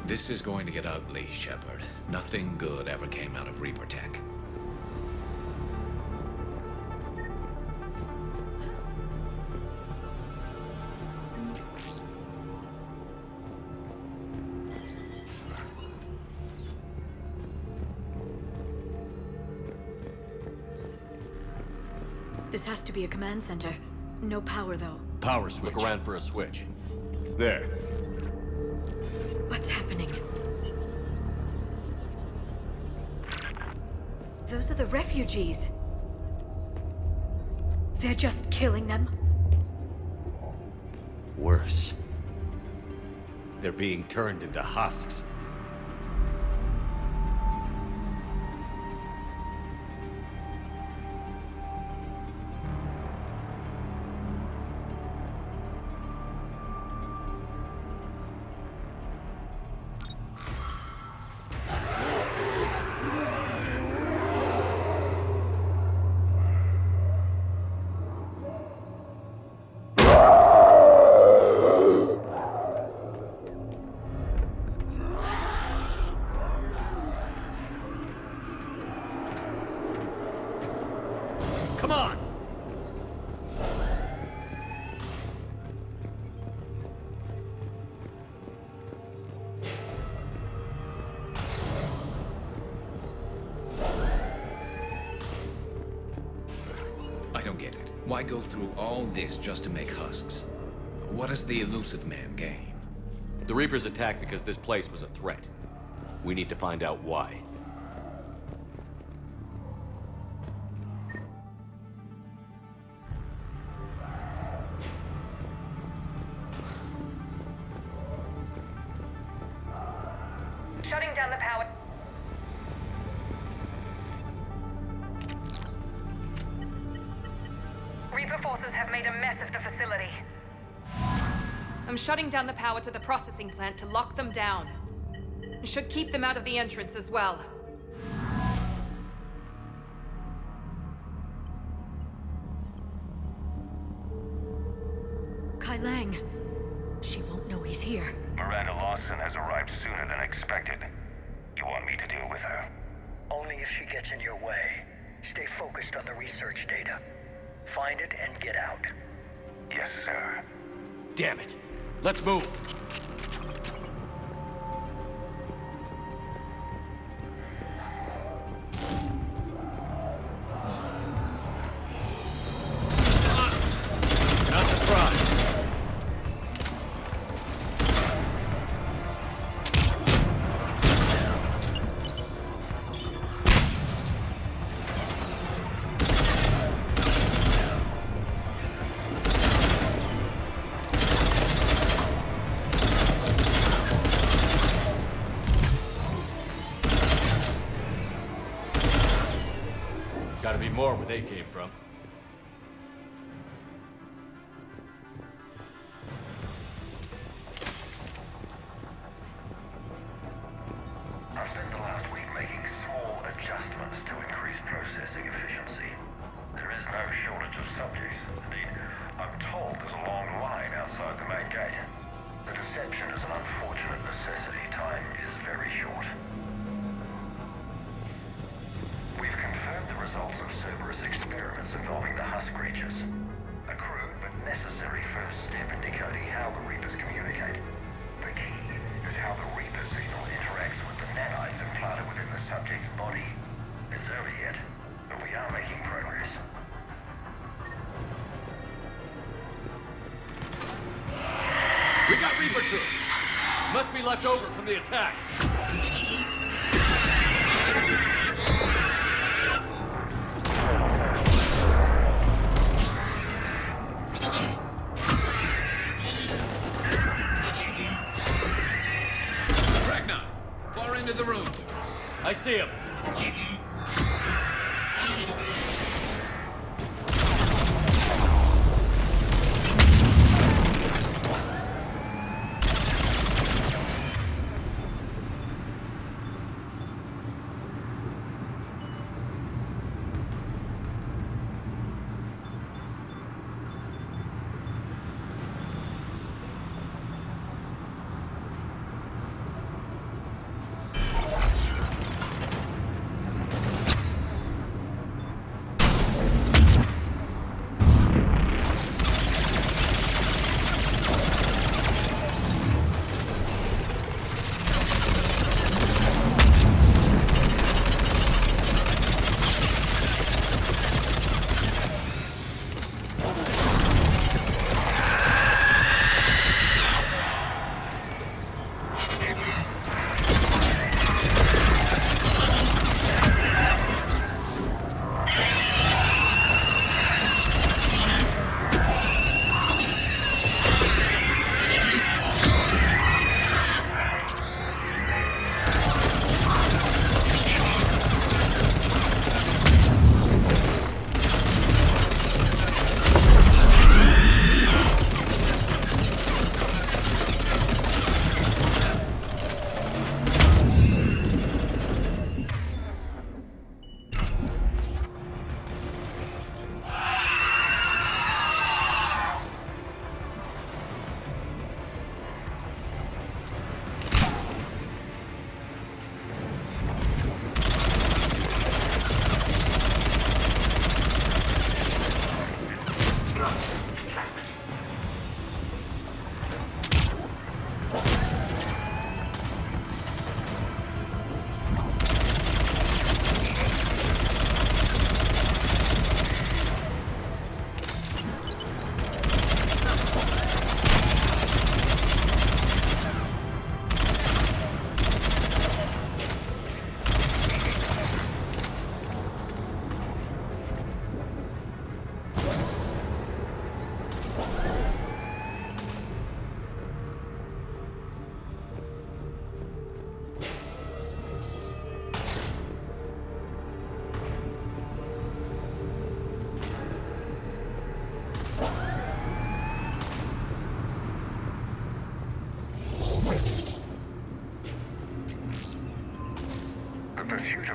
This is going to get ugly, Shepard. Nothing good ever came out of Reaper tech. This has to be a command center. No power, though. Power switch. Look around for a switch. There. What's happening? Those are the refugees. They're just killing them. Worse. They're being turned into husks. Why go through all this just to make husks? What does the elusive man gain? The Reapers attacked because this place was a threat. We need to find out why. Shutting down the power. Reaper forces have made a mess of the facility. I'm shutting down the power to the processing plant to lock them down. Should keep them out of the entrance as well. Kai Lang. She won't know he's here. Miranda Lawson has arrived sooner than expected. You want me to deal with her? Only if she gets in your way. Stay focused on the research data. Find it and get out. Yes, sir. Damn it! Let's move! Not the front! Gotta be more where they came from. I spent the last week making small adjustments to increase processing efficiency. There is no shortage of subjects. Indeed, I'm told there's a long line outside the main gate. The deception is an unfortunate necessity. Time is very short. We've confirmed the results of Cerberus experiments involving the husk creatures. A crude but necessary first step in decoding how the Reapers communicate. The key is how the Reaper signal interacts with the nanites implanted within the subject's body. It's early yet, but we are making progress. We got Reaper troops! Must be left over from the attack. Dreadnought, far into the room. I see him.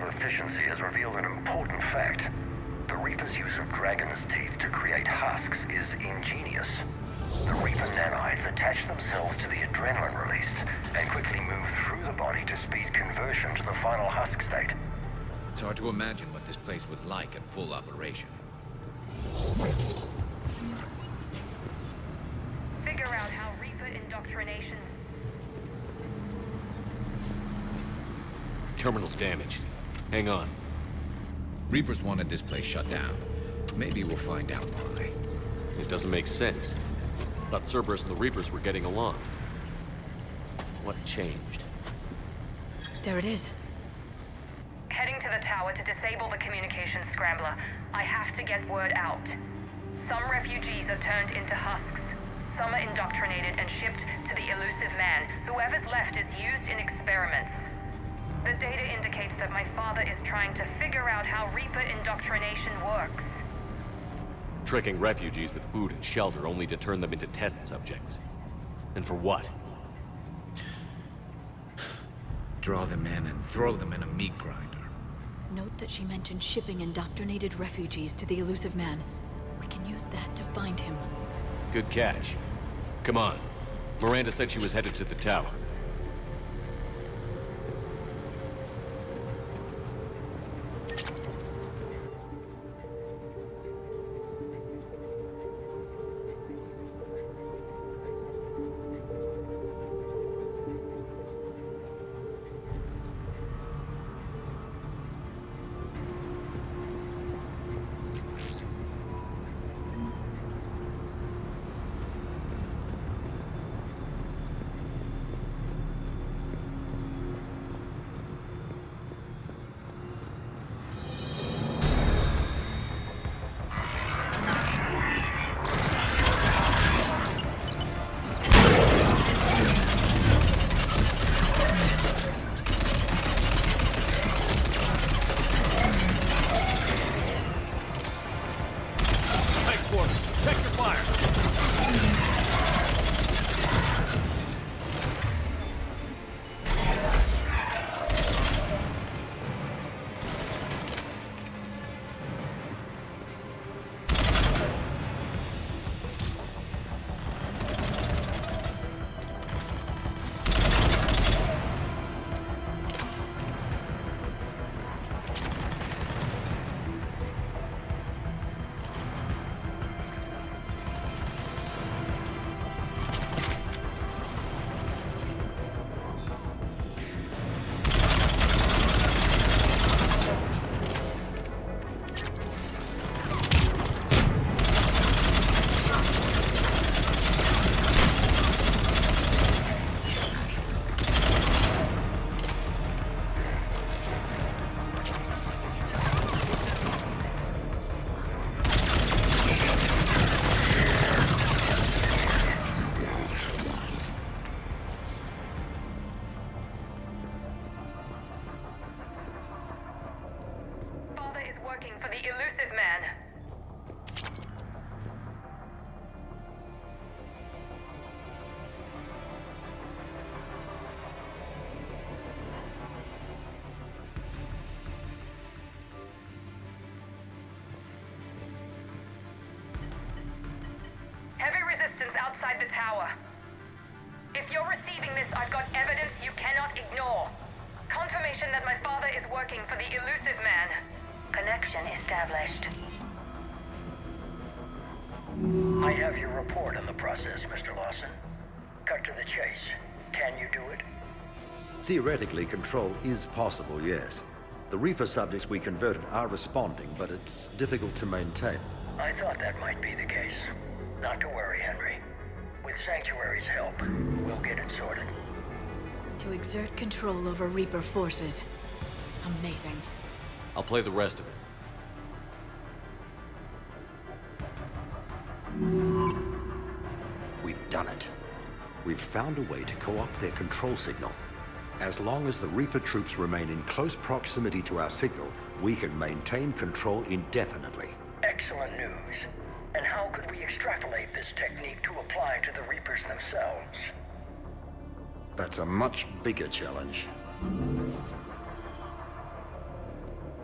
efficiency has revealed an important fact. The Reaper's use of dragon's teeth to create husks is ingenious. The Reaper nanites attach themselves to the adrenaline released and quickly move through the body to speed conversion to the final husk state. It's hard to imagine what this place was like in full operation. Figure out how Reaper indoctrination... Terminal's damaged. Hang on. Reapers wanted this place shut down. Maybe we'll find out why. It doesn't make sense. Thought Cerberus and the Reapers were getting along. What changed? There it is. Heading to the tower to disable the communications scrambler. I have to get word out. Some refugees are turned into husks. Some are indoctrinated and shipped to the elusive man. Whoever's left is used in experiments. The data indicates that my father is trying to figure out how Reaper indoctrination works. Tricking refugees with food and shelter only to turn them into test subjects. And for what? Draw them in and throw them in a meat grinder. Note that she mentioned shipping indoctrinated refugees to the elusive man. We can use that to find him. Good catch. Come on. Miranda said she was headed to the tower. Outside the tower. If you're receiving this, I've got evidence you cannot ignore. Confirmation that my father is working for the elusive man. Connection established. I have your report on the process, Mr. Lawson. Cut to the chase. Can you do it? Theoretically, control is possible, yes. The Reaper subjects we converted are responding, but it's difficult to maintain. I thought that might be the case. Not to worry, Henry. With Sanctuary's help, we'll get it sorted. To exert control over Reaper forces. Amazing. I'll play the rest of it. We've done it. We've found a way to co-opt their control signal. As long as the Reaper troops remain in close proximity to our signal, we can maintain control indefinitely. Excellent news. And how could we extrapolate this technique to apply to the Reapers themselves? That's a much bigger challenge.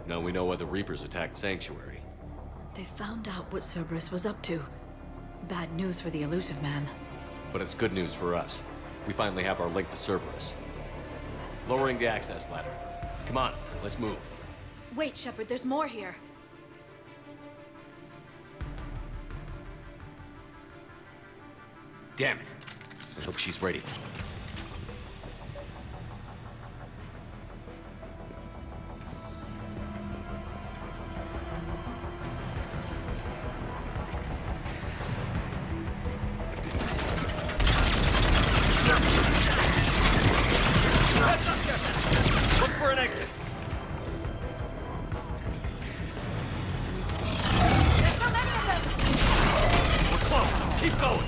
Now we know why the Reapers attacked Sanctuary. They found out what Cerberus was up to. Bad news for the Elusive Man. But it's good news for us. We finally have our link to Cerberus. Lowering the access ladder. Come on, let's move. Wait, Shepard, there's more here. Damn it. I hope she's ready for me. Look for an exit. We're close. Keep going.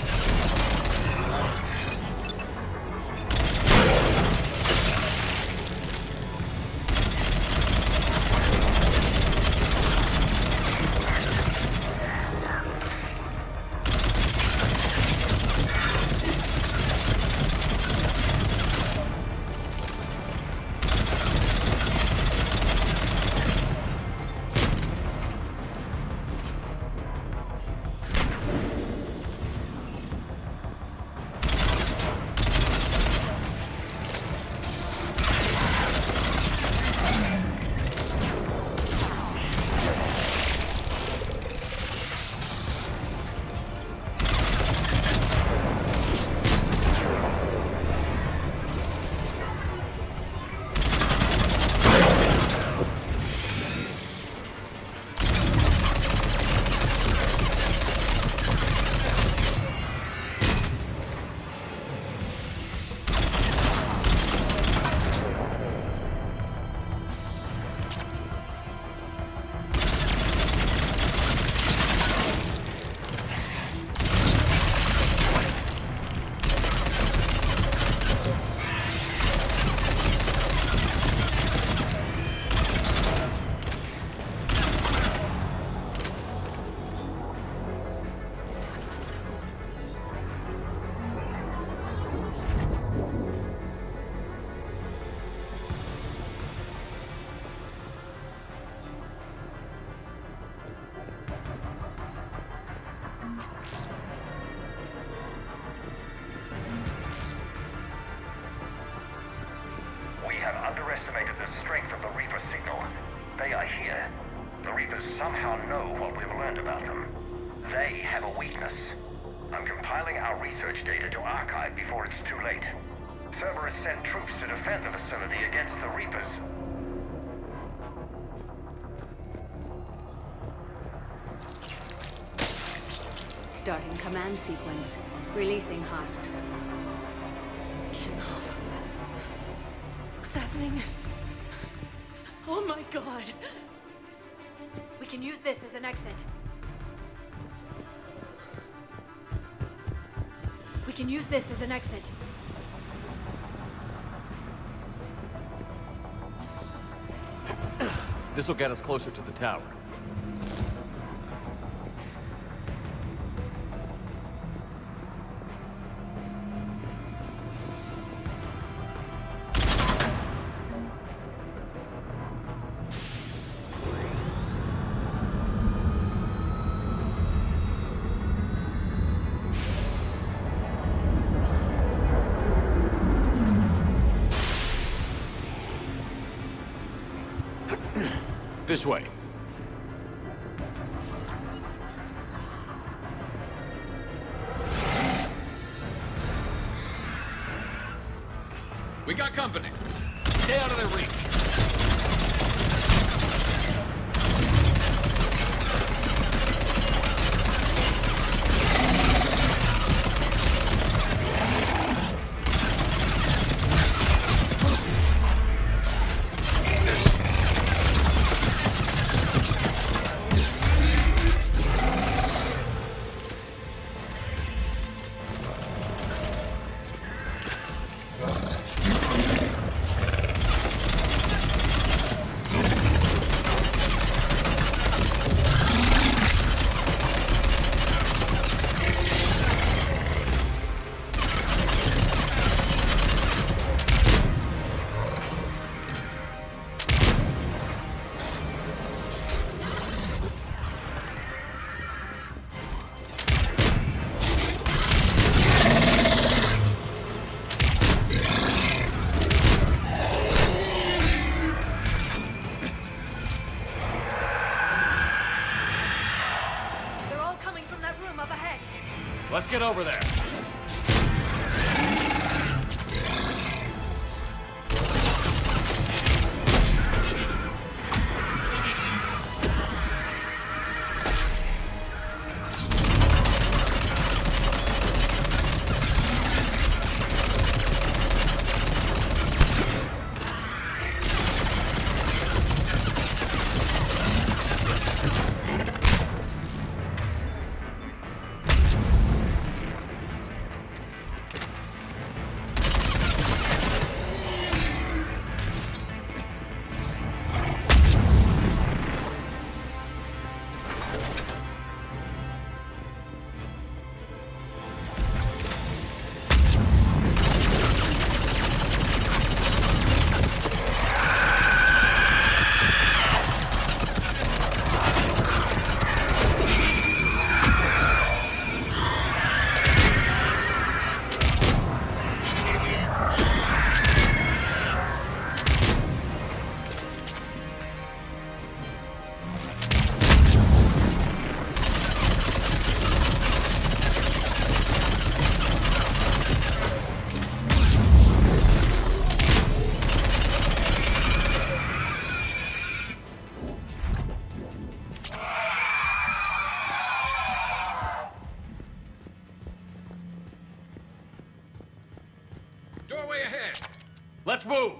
underestimated the strength of the Reaper signal. They are here. The Reapers somehow know what we've learned about them. They have a weakness. I'm compiling our research data to archive before it's too late. Cerberus sent troops to defend the facility against the Reapers. Starting command sequence. Releasing husks. Can't move. What's happening? Oh my god! We can use this as an exit. We can use this as an exit. This will get us closer to the tower. This way. We got company. Stay out of their reach. Let's get over there. Let's move!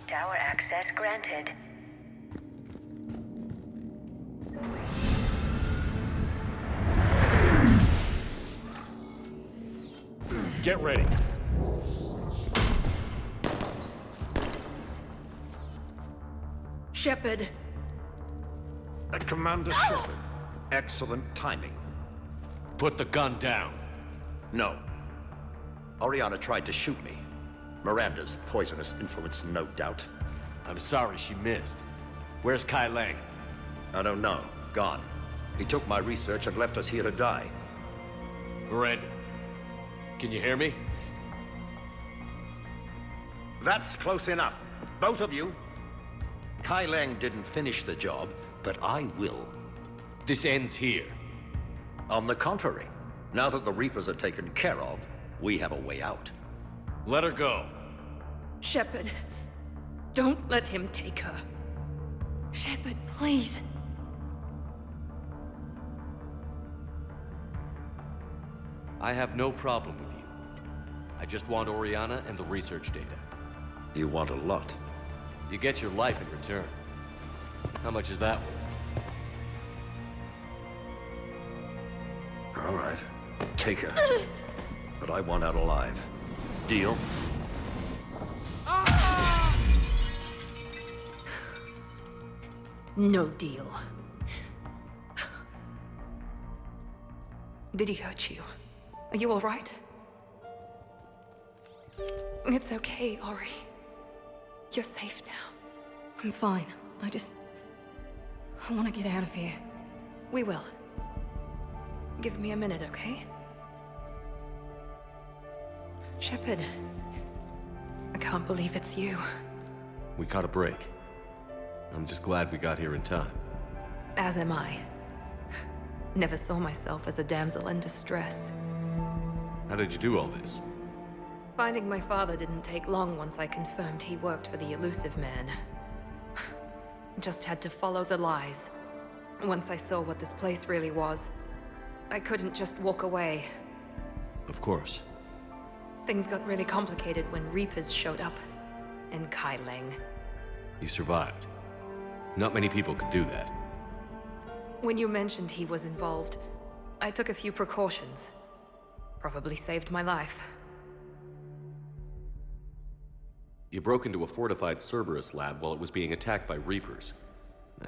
Tower access granted. Get ready. Shepard. Commander Shepard. Excellent timing. Put the gun down. No. Oriana tried to shoot me. Miranda's poisonous influence, no doubt. I'm sorry she missed. Where's Kai Lang? I don't know. Gone. He took my research and left us here to die. Miranda, can you hear me? That's close enough. Both of you. Kai Lang didn't finish the job, but I will. This ends here. On the contrary, now that the Reapers are taken care of, we have a way out. Let her go. Shepard, don't let him take her. Shepard, please. I have no problem with you. I just want Oriana and the research data. You want a lot. You get your life in return. How much is that worth? All right. Take her. But I want out alive. Deal? No deal. Did he hurt you? Are you all right? It's okay, Ori. You're safe now. I'm fine. I want to get out of here. We will. Give me a minute, okay? Shepard. I can't believe it's you. We caught a break. I'm just glad we got here in time. As am I. Never saw myself as a damsel in distress. How did you do all this? Finding my father didn't take long once I confirmed he worked for the Elusive Man. Just had to follow the lies. Once I saw what this place really was, I couldn't just walk away. Of course. Things got really complicated when Reapers showed up. And Kai Lang. You survived. Not many people could do that. When you mentioned he was involved, I took a few precautions. Probably saved my life. You broke into a fortified Cerberus lab while it was being attacked by Reapers.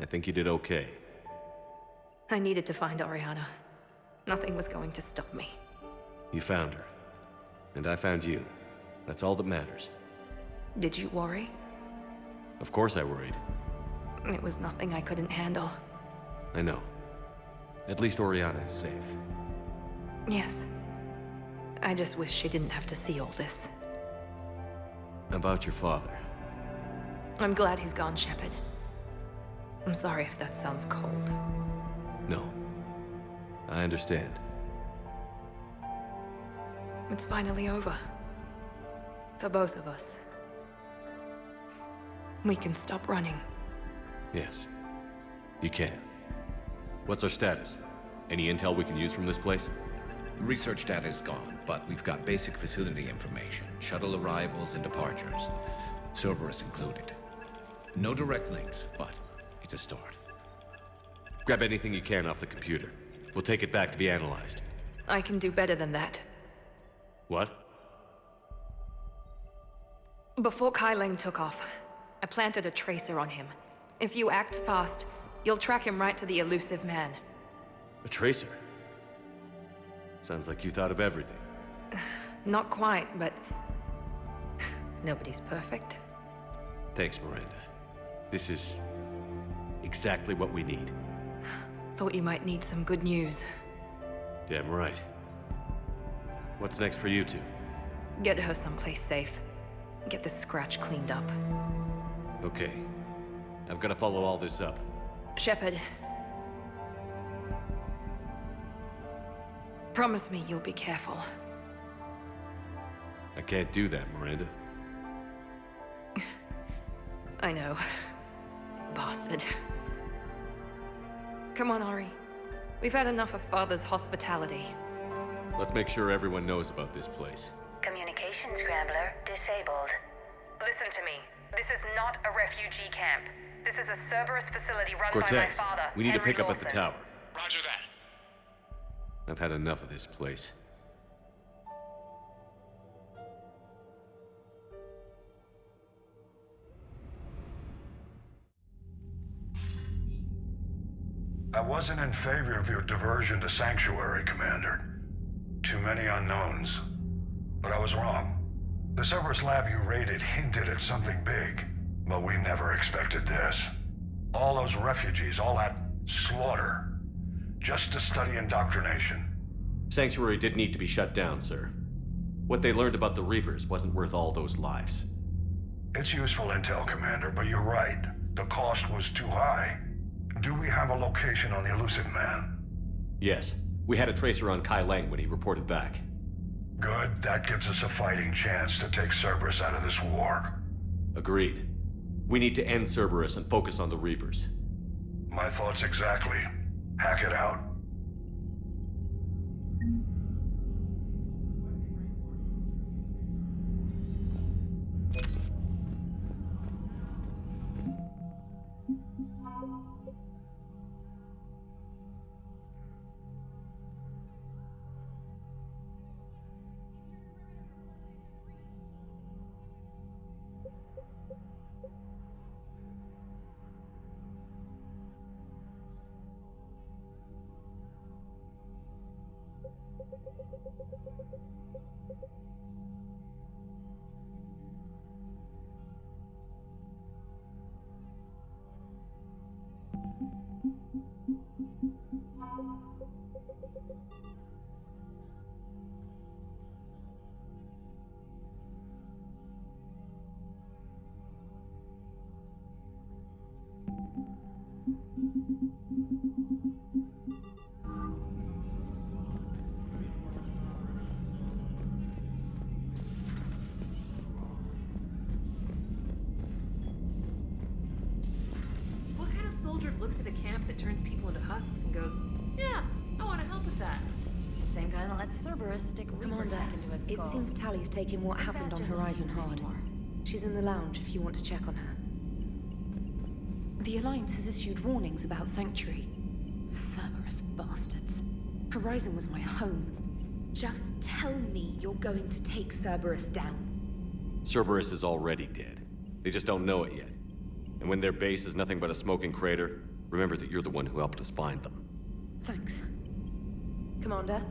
I think you did okay. I needed to find Oriana. Nothing was going to stop me. You found her. And I found you. That's all that matters. Did you worry? Of course I worried. It was nothing I couldn't handle. I know. At least Oriana is safe. Yes. I just wish she didn't have to see all this. About your father. I'm glad he's gone, Shepard. I'm sorry if that sounds cold. No. I understand. It's finally over. For both of us. We can stop running. Yes. You can. What's our status? Any intel we can use from this place? Research data is gone, but we've got basic facility information. Shuttle arrivals and departures. Cerberus included. No direct links, but it's a start. Grab anything you can off the computer. We'll take it back to be analyzed. I can do better than that. What? Before Kaileng took off, I planted a tracer on him. If you act fast, you'll track him right to the elusive man. A tracer? Sounds like you thought of everything. Not quite, but... nobody's perfect. Thanks, Miranda. This is... exactly what we need. Thought you might need some good news. Damn right. What's next for you two? Get her someplace safe. Get this scratch cleaned up. Okay. I've got to follow all this up. Shepard. Promise me you'll be careful. I can't do that, Miranda. I know. Bastard. Come on, Ari. We've had enough of Father's hospitality. Let's make sure everyone knows about this place. Communication scrambler disabled. Listen to me. This is not a refugee camp. This is a Cerberus facility run by my Cortez, father, we need to Henry pick up at the Lawson. tower. Roger that. I've had enough of this place. I wasn't in favor of your diversion to Sanctuary, Commander. Too many unknowns. But I was wrong. The Cerberus lab you raided hinted at something big, but we never expected this. All those refugees, all that slaughter, just to study indoctrination. Sanctuary did need to be shut down, sir. What they learned about the Reapers wasn't worth all those lives. It's useful intel, Commander, but you're right. The cost was too high. Do we have a location on the elusive man? Yes. We had a tracer on Kaileng when he reported back. Good. That gives us a fighting chance to take Cerberus out of this war. Agreed. We need to end Cerberus and focus on the Reapers. My thoughts exactly. Hack it out. What kind of soldier looks at a camp that turns people into husks and goes, yeah, I want to help with that? Same guy that lets Cerberus stick Reaper Commander, tech into his it skull. seems Tally's taking what Those happened on bastards Horizon aren't human hard. anymore. She's in the lounge if you want to check on her. The Alliance has issued warnings about Sanctuary. Cerberus bastards. Horizon was my home. Just tell me you're going to take Cerberus down. Cerberus is already dead. They just don't know it yet. And when their base is nothing but a smoking crater, remember that you're the one who helped us find them. Thanks. Commander?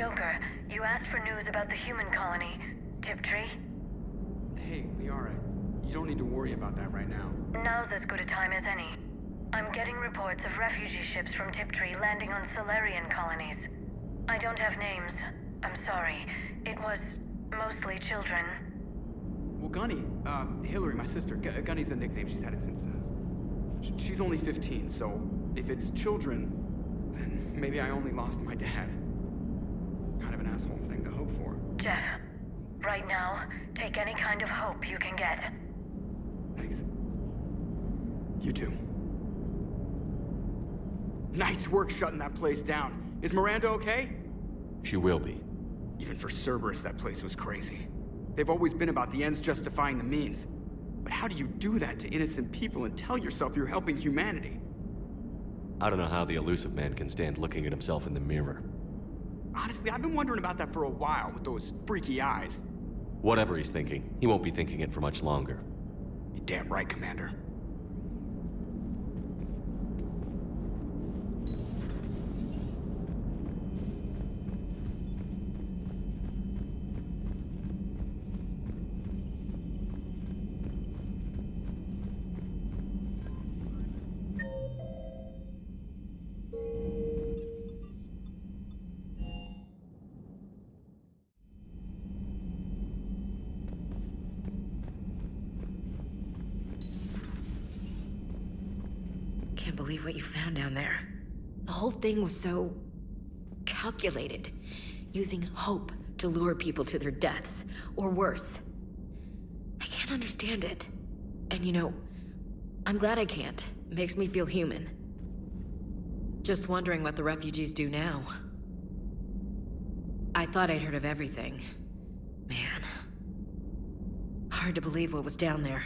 Joker, you asked for news about the human colony, Tiptree. Hey, Liara, you don't need to worry about that right now. Now's as good a time as any. I'm getting reports of refugee ships from Tiptree landing on Solarian colonies. I don't have names. I'm sorry. It was mostly children. Well, Gunny, Hillary, my sister, Gunny's the nickname. She's had it since, she's only 15, so if it's children, then maybe I only lost my dad. Kind of an asshole thing to hope for. Jeff, right now, take any kind of hope you can get. Thanks. You too. Nice work shutting that place down. Is Miranda okay? She will be. Even for Cerberus, that place was crazy. They've always been about the ends justifying the means. But how do you do that to innocent people and tell yourself you're helping humanity? I don't know how the elusive man can stand looking at himself in the mirror. Honestly, I've been wondering about that for a while with those freaky eyes. Whatever he's thinking, he won't be thinking it for much longer. You're damn right, Commander. Can't believe what you found down there. The whole thing was so calculated, using hope to lure people to their deaths, or worse. I can't understand it. And you know, I'm glad I can't. It makes me feel human. Just wondering what the refugees do now. I thought I'd heard of everything. Man. Hard to believe what was down there.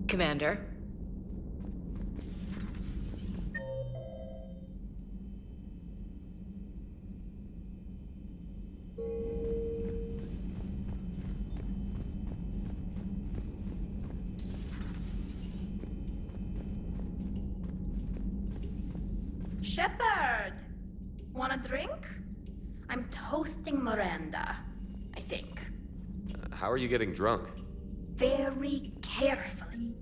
Commander? Shepard! Want a drink? I'm toasting Miranda, I think. How are you getting drunk? Very carefully.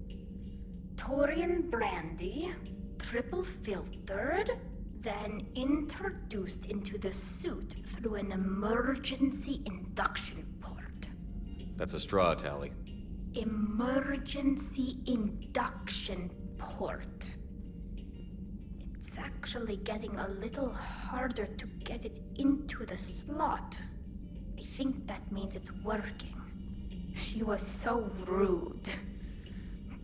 Taurian brandy, triple filtered, then introduced into the suit through an emergency induction port. That's a straw, Tally. Emergency induction port. It's actually getting a little harder to get it into the slot. I think that means it's working. She was so rude.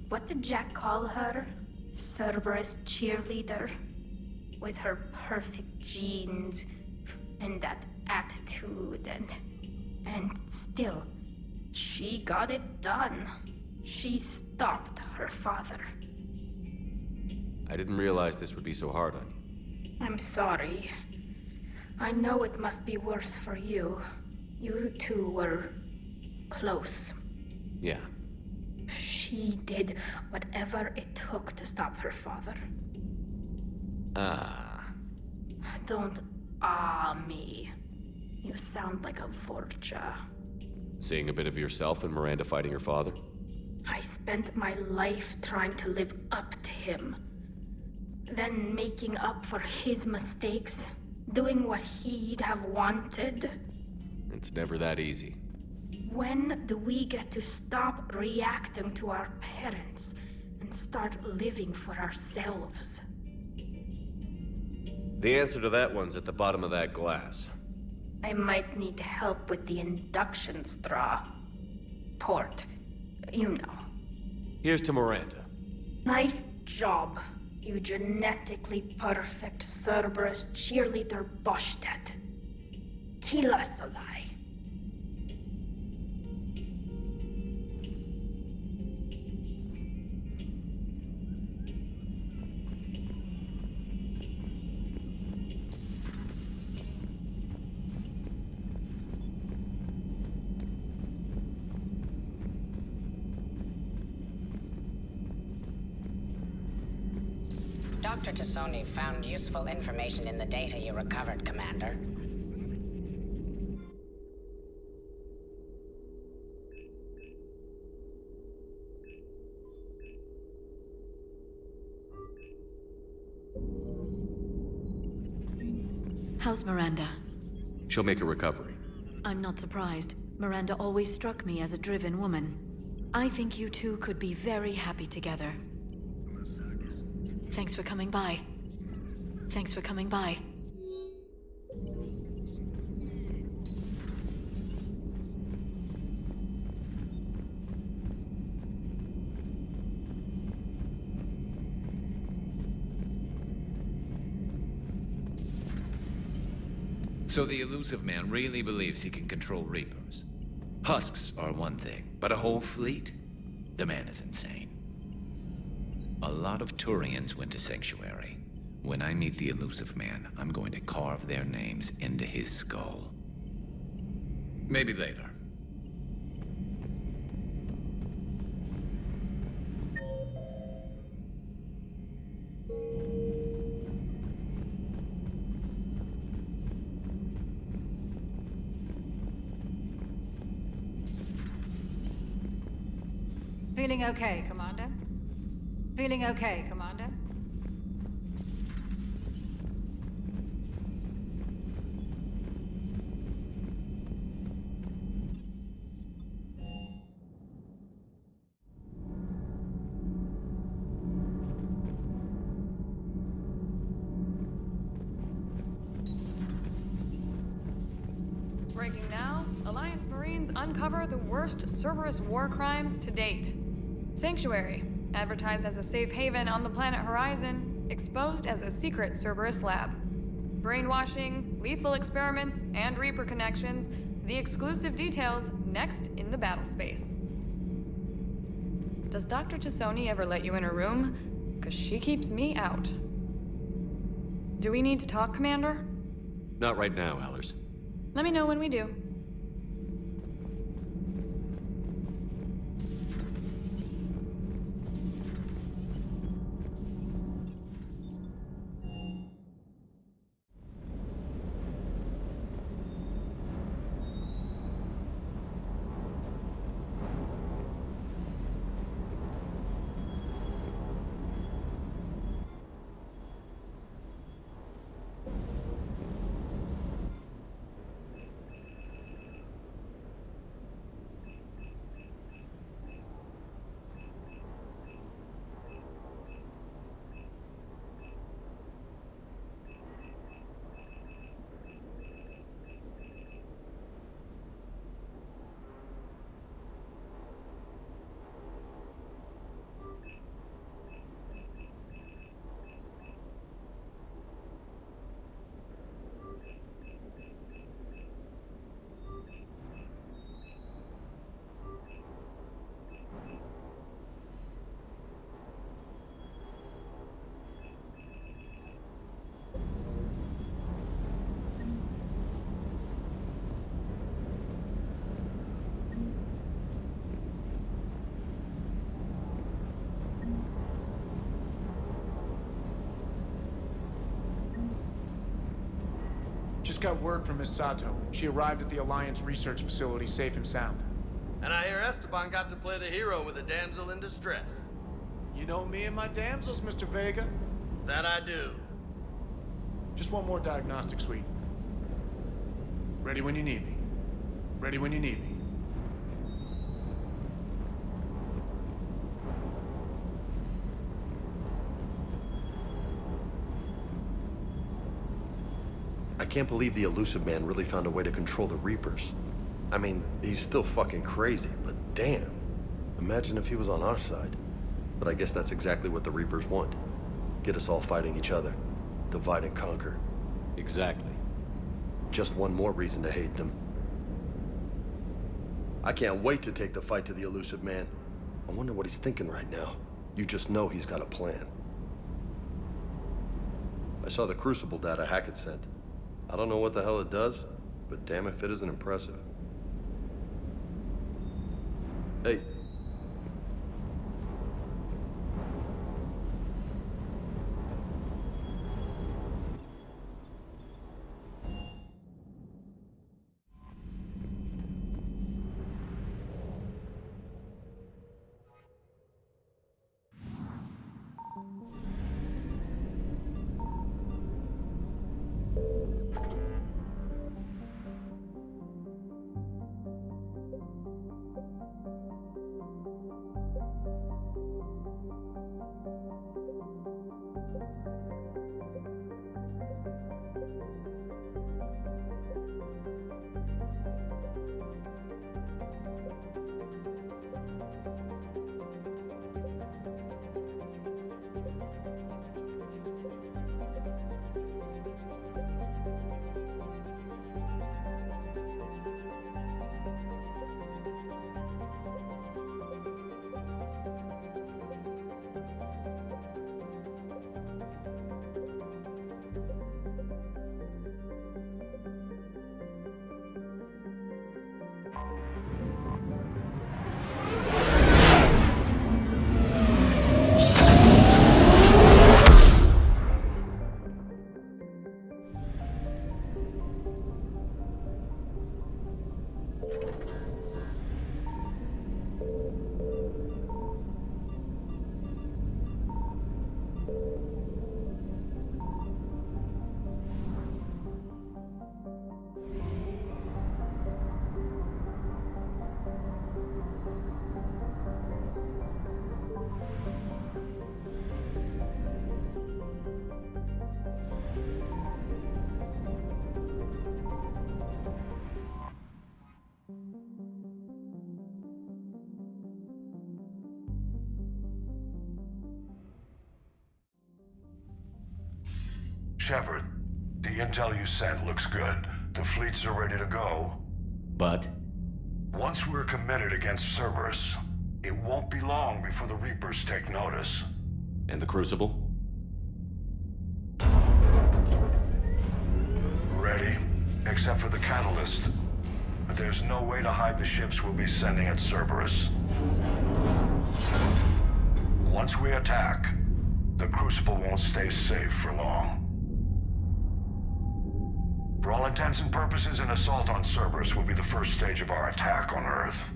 What did Jack call her? Cerberus cheerleader? With her perfect genes and that attitude and still, she got it done. She stopped her father. I didn't realize this would be so hard on you. I'm sorry. I know it must be worse for you. You two were close. Yeah. She did whatever it took to stop her father. Don't me. You sound like a Vorcha. Seeing a bit of yourself in Miranda fighting her father? I spent my life trying to live up to him. Then making up for his mistakes. Doing what he'd have wanted. It's never that easy. When do we get to stop reacting to our parents and start living for ourselves? The answer to that one's at the bottom of that glass. I might need help with the induction straw. Port. You know. Here's to Miranda. Nice job, you genetically perfect Cerberus cheerleader Boshtet. Kila Solai. Dr. Tassoni found useful information in the data you recovered, Commander. How's Miranda? She'll make a recovery. I'm not surprised. Miranda always struck me as a driven woman. I think you two could be very happy together. Thanks for coming by. Thanks for coming by. So the elusive man really believes he can control Reapers. Husks are one thing, but a whole fleet? The man is insane. A lot of Turians went to Sanctuary. When I meet the elusive man, I'm going to carve their names into his skull. Maybe later. Feeling okay, Commander? Feeling okay, Commander? Breaking now, Alliance Marines uncover the worst Cerberus war crimes to date. Sanctuary, advertised as a safe haven on the planet Horizon, exposed as a secret Cerberus lab. Brainwashing, lethal experiments, and Reaper connections, the exclusive details next in the battle space. Does Dr. Tassoni ever let you in her room? 'Cause she keeps me out. Do we need to talk, Commander? Not right now, Allers. Let me know when we do. Just got word from Miss Sato. She arrived at the Alliance research facility safe and sound. And I hear Esteban got to play the hero with a damsel in distress. You know me and my damsels, Mr. Vega. That I do. Just one more diagnostic suite. Ready when you need me. Ready when you need me. I can't believe the elusive man really found a way to control the Reapers. I mean, he's still fucking crazy, but damn. Imagine if he was on our side. But I guess that's exactly what the Reapers want. Get us all fighting each other. Divide and conquer. Exactly. Just one more reason to hate them. I can't wait to take the fight to the elusive man. I wonder what he's thinking right now. You just know he's got a plan. I saw the Crucible data Hackett sent. I don't know what the hell it does, but damn if it isn't impressive. Hey. Shepard, the intel you sent looks good. The fleets are ready to go. But? Once we're committed against Cerberus, it won't be long before the Reapers take notice. And the Crucible? Ready, except for the catalyst. But there's no way to hide the ships we'll be sending at Cerberus. Once we attack, the Crucible won't stay safe for long. For all intents and purposes, an assault on Cerberus will be the first stage of our attack on Earth.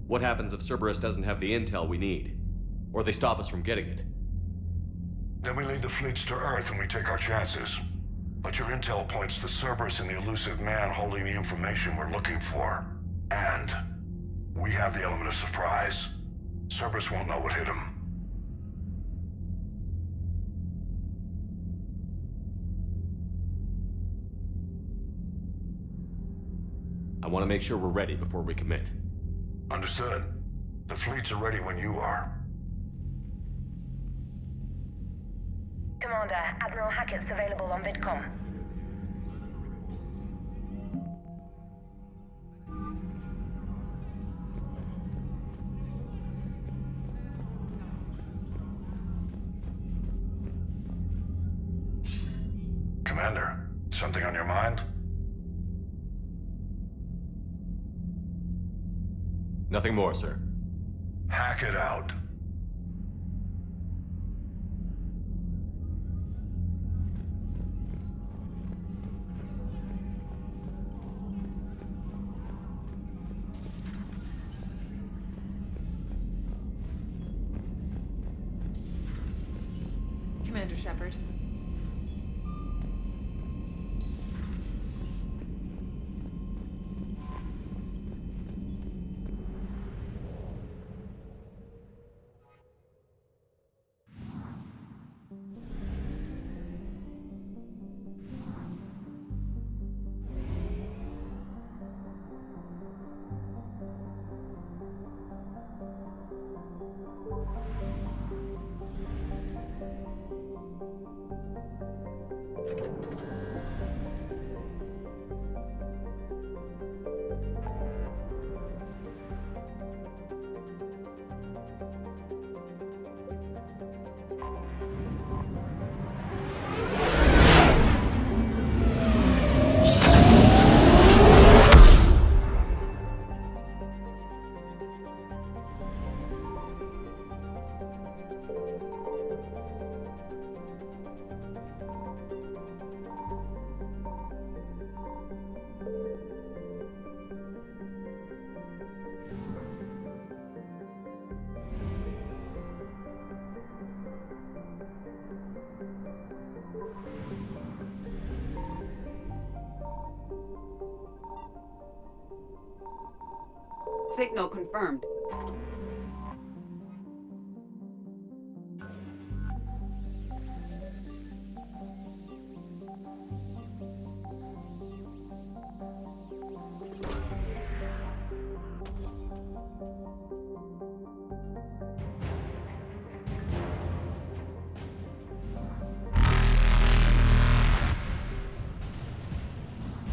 What happens if Cerberus doesn't have the intel we need? Or they stop us from getting it? Then we leave the fleets to Earth and we take our chances. But your intel points to Cerberus and the elusive man holding the information we're looking for. And we have the element of surprise. Cerberus won't know what hit him. I want to make sure we're ready before we commit. Understood. The fleets are ready when you are. Commander, Admiral Hackett's available on VidCom. Commander, something on your mind? Nothing more, sir. Hack it out. Commander Shepard. Signal confirmed.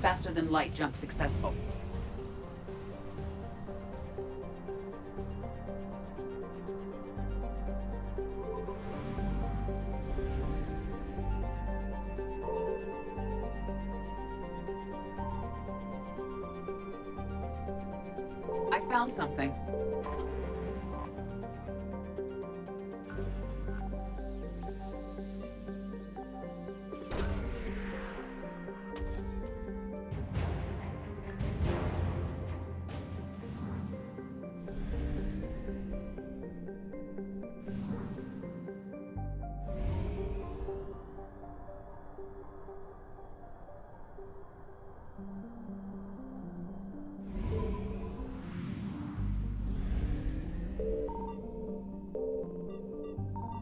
Faster than light jump successful. I found something.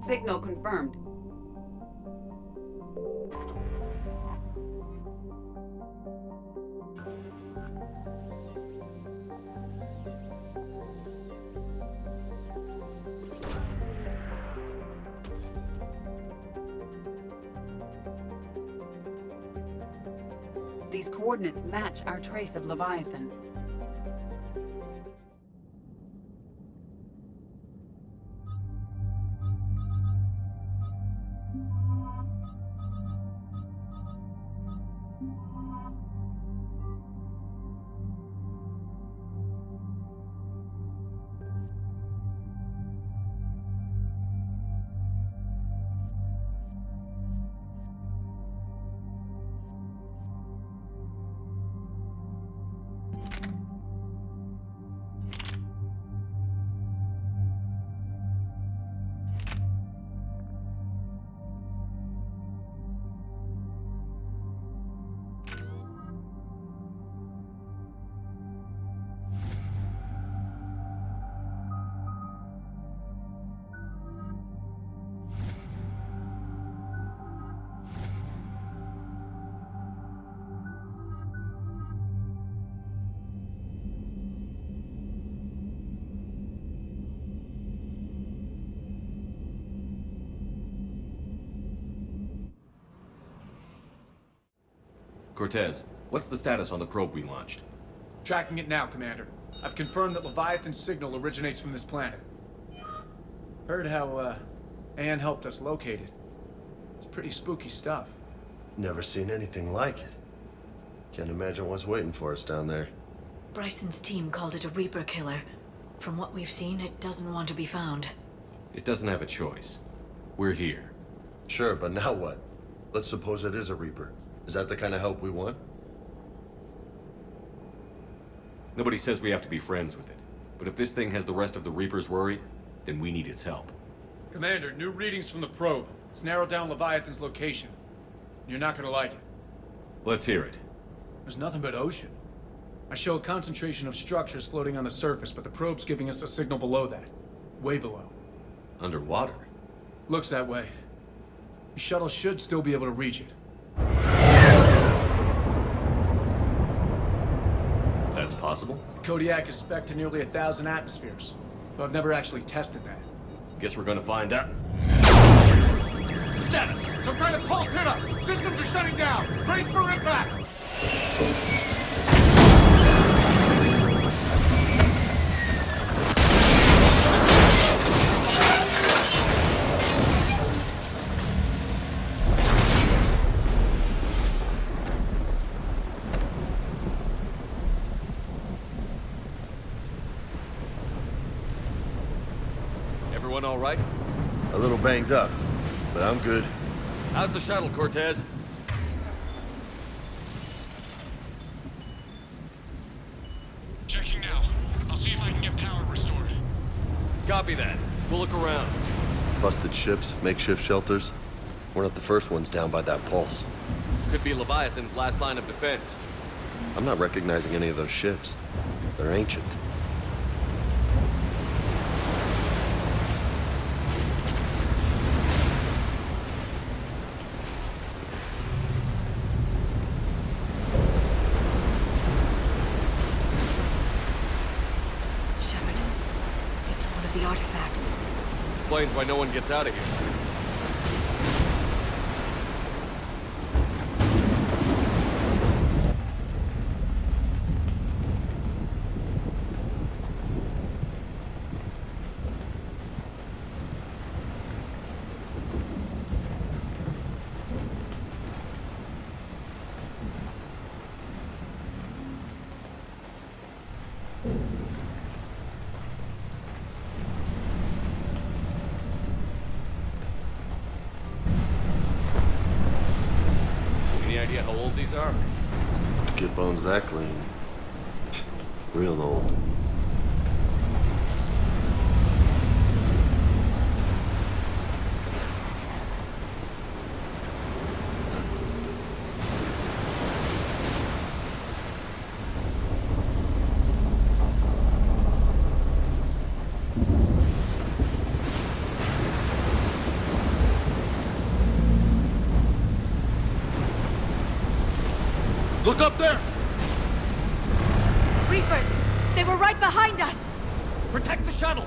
Signal confirmed. these coordinates match our trace of Leviathan. Cortez, what's the status on the probe we launched? Tracking it now, Commander. I've confirmed that Leviathan's signal originates from this planet. Heard how, Anne helped us locate it. It's pretty spooky stuff. Never seen anything like it. Can't imagine what's waiting for us down there. Bryson's team called it a Reaper killer. From what we've seen, it doesn't want to be found. It doesn't have a choice. We're here. Sure, but now what? Let's suppose it is a Reaper. Is that the kind of help we want? Nobody says we have to be friends with it. But if this thing has the rest of the Reapers worried, then we need its help. Commander, new readings from the probe. It's narrowed down Leviathan's location. You're not gonna like it. Let's hear it. There's nothing but ocean. I show a concentration of structures floating on the surface, but the probe's giving us a signal below that. Way below. Underwater? Looks that way. The shuttle should still be able to reach it. That's possible? Kodiak is spec'd to nearly 1,000 atmospheres, but I've never actually tested that. Guess we're gonna find out. Status! Some kind of pulse hit us! Systems are shutting down! Brace for impact! Everyone all right? A little banged up, but I'm good. How's the shuttle, Cortez? Checking now. I'll see if I can get power restored. Copy that. We'll look around. Busted ships, makeshift shelters. We're not the first ones down by that pulse. Could be Leviathan's last line of defense. I'm not recognizing any of those ships. They're ancient. The artifacts. Explains why no one gets out of here. Any idea how old these are? To get bones that clean. Real old. Look up there! Reapers! They were right behind us! Protect the shuttle!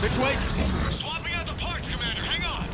Situation? Swapping out the parts, Commander. Hang on.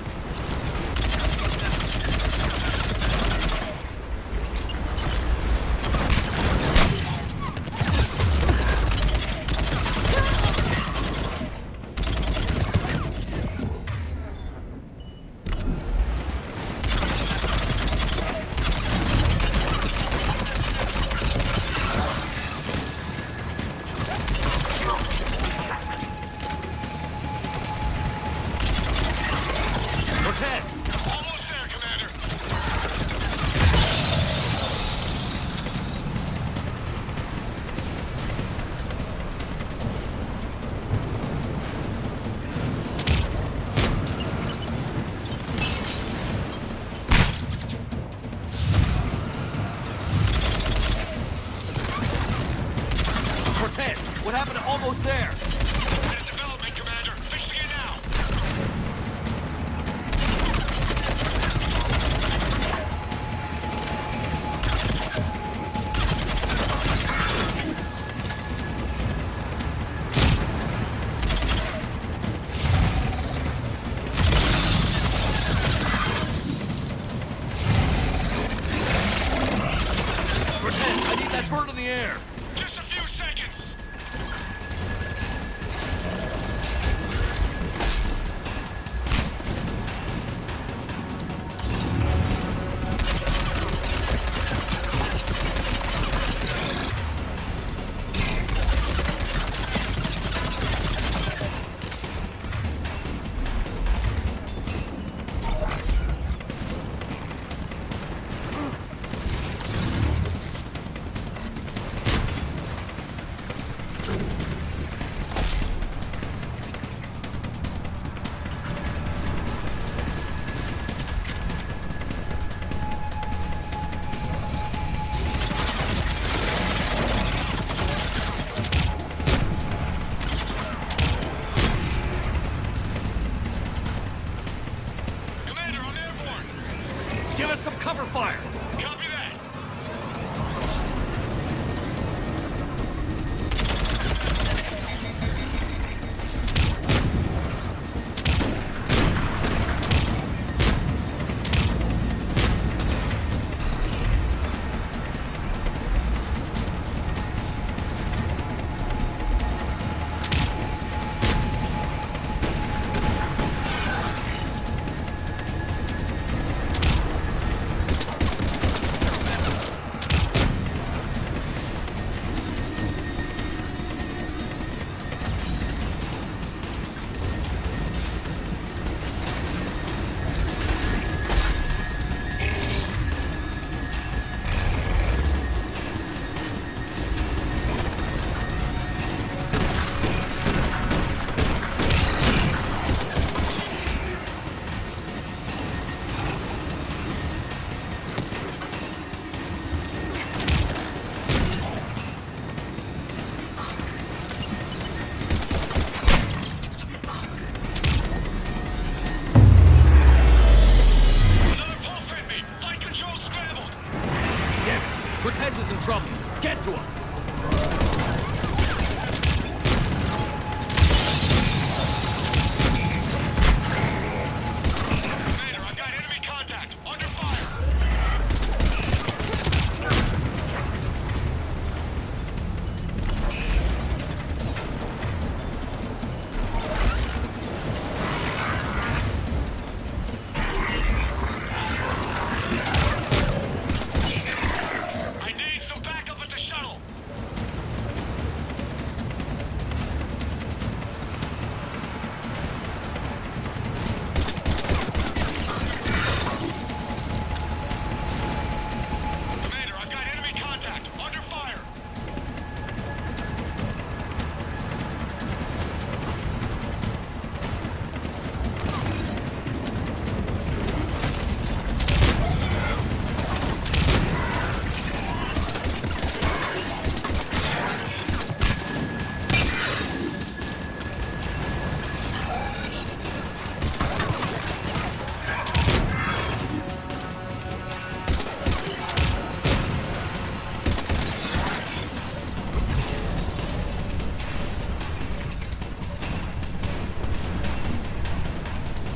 What happened to almost there? Bit of development, Commander. Fixing it now. I need that bird in the air. Just a few seconds.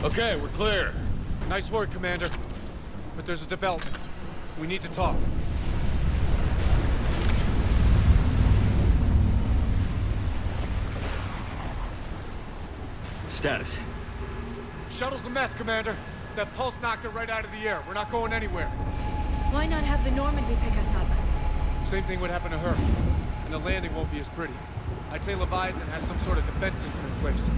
Okay, we're clear. Nice work, Commander. But there's a development. We need to talk. Status. Shuttle's a mess, Commander. That pulse knocked it right out of the air. We're not going anywhere. Why not have the Normandy pick us up? Same thing would happen to her. And the landing won't be as pretty. I'd say Leviathan has some sort of defense system in place.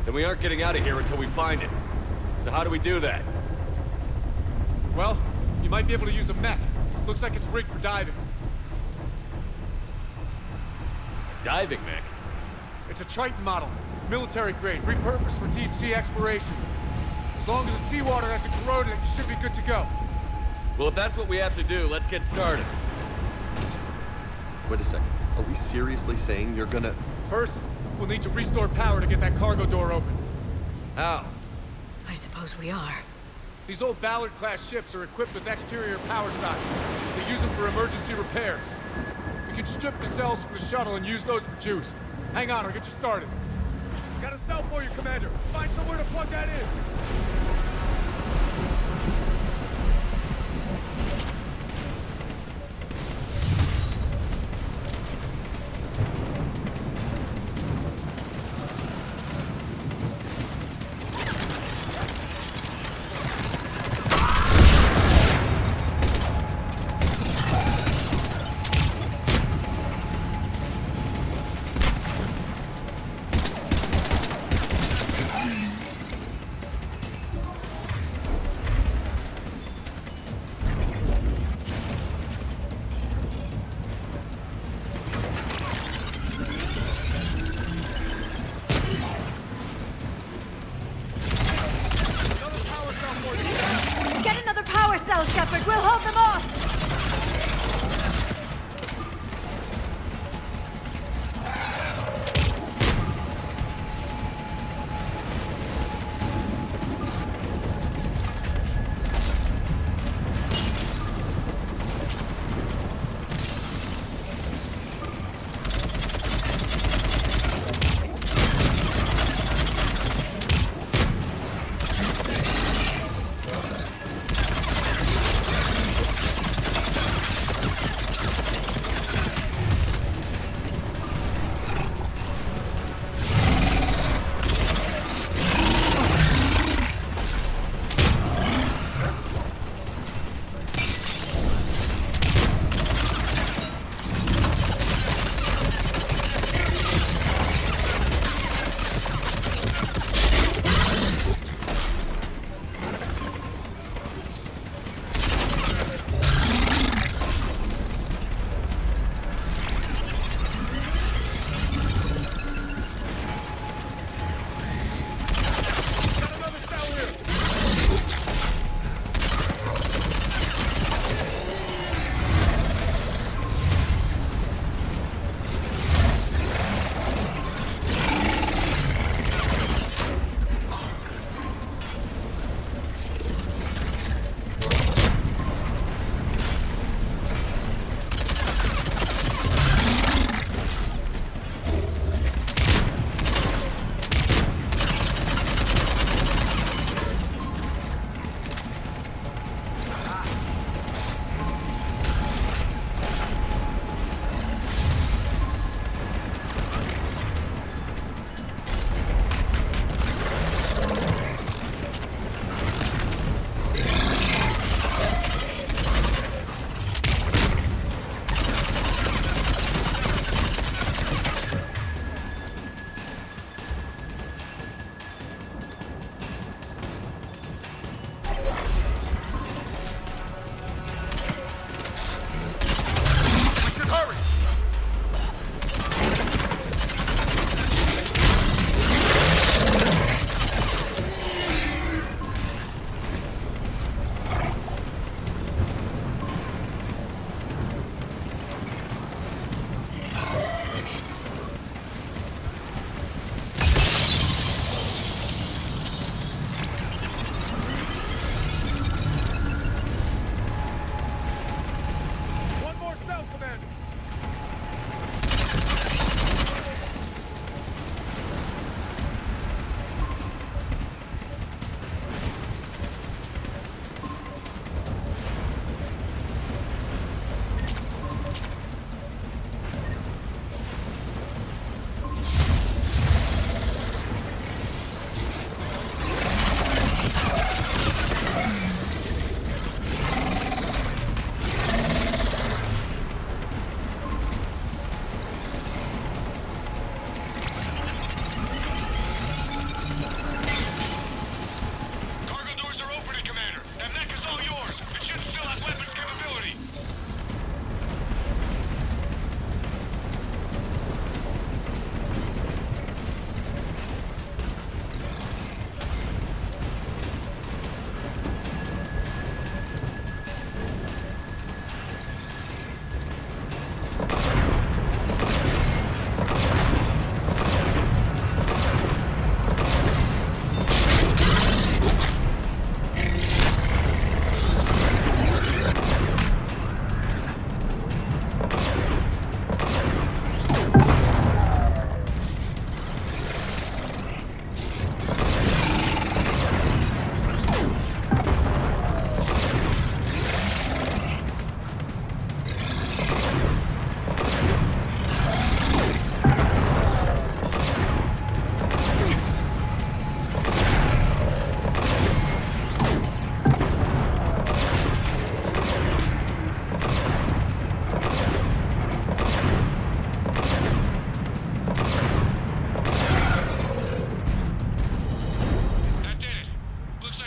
Then we aren't getting out of here until we find it. So how do we do that? Well, you might be able to use a mech. Looks like it's rigged for diving. Diving mech? It's a Triton model. Military grade, repurposed for deep sea exploration. As long as the seawater hasn't corroded it, you should be good to go. Well, if that's what we have to do, let's get started. Wait a second. Are we seriously saying you're gonna... First, we'll need to restore power to get that cargo door open. How? I suppose we are. These old Ballard-class ships are equipped with exterior power sockets. They use them for emergency repairs. We can strip the cells from the shuttle and use those for juice. Hang on, I'll get you started. Got a cell for you, Commander. Find somewhere to plug that in. Get another power cell, Shepard! We'll hold them off!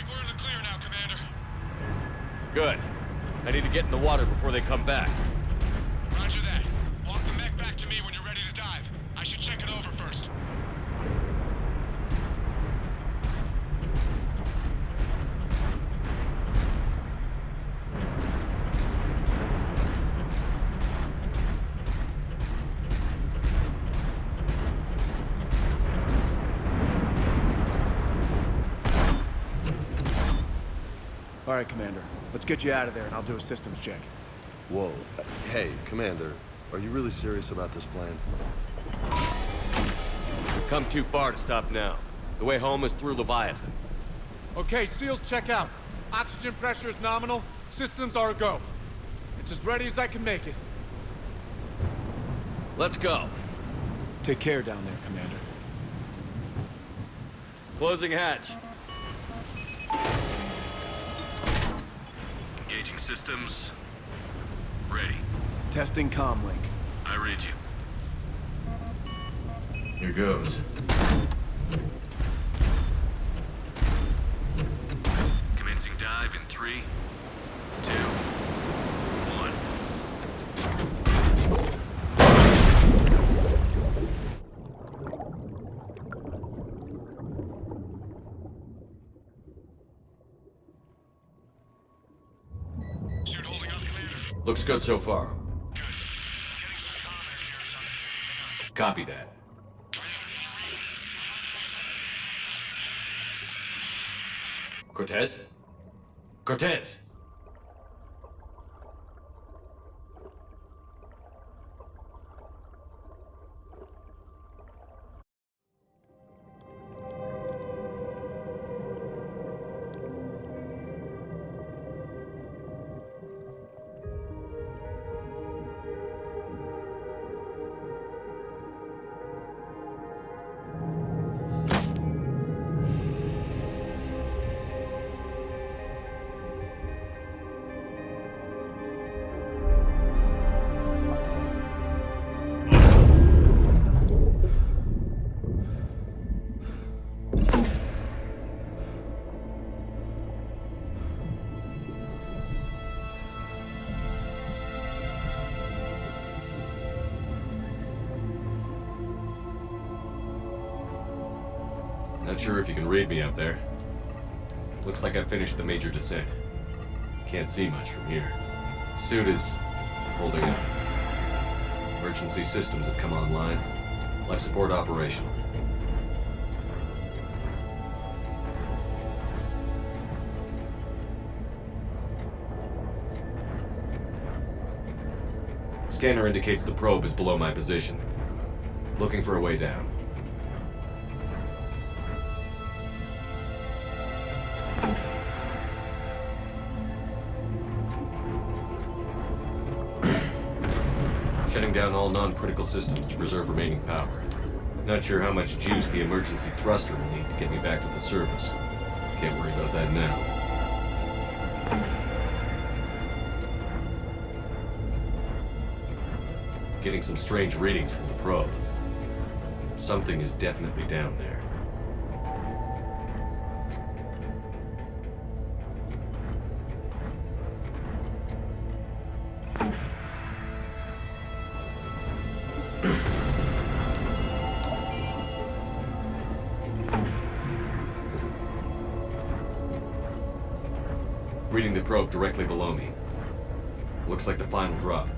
we're in the clear now, Commander. Good. I need to get in the water before they come back. Roger that. Walk the mech back to me when you're ready to dive. I should check it over first. All right, Commander. Let's get you out of there, and I'll do a systems check. Whoa. Hey, Commander. Are you really serious about this plan? We've come too far to stop now. The way home is through Leviathan. Okay, SEALs check out. Oxygen pressure is nominal. Systems are a go. It's as ready as I can make it. Let's go. Take care down there, Commander. Closing hatch. Engaging systems. Ready. Testing comm link. I read you. Here goes. Commencing dive in 3, 2, 1. Suit holding up, Commander. Looks good so far. Copy that. Cortez? Cortez! Not sure if you can read me up there. Looks like I finished the major descent. Can't see much from here. Suit is holding up. Emergency systems have come online. Life support operational. Scanner indicates the probe is below my position. Looking for a way down. Shutting down all non-critical systems to preserve remaining power. Not sure how much juice the emergency thruster will need to get me back to the surface. Can't worry about that now. Getting some strange readings from the probe. Something is definitely down there. Reading the probe directly below me. Looks like the final drop.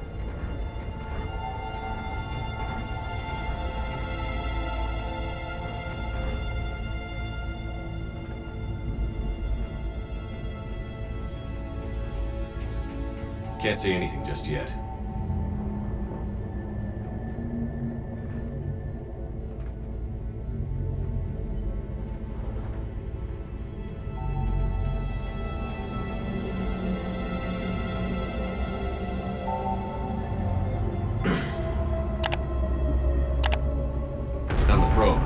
Can't see anything just yet. Found the probe.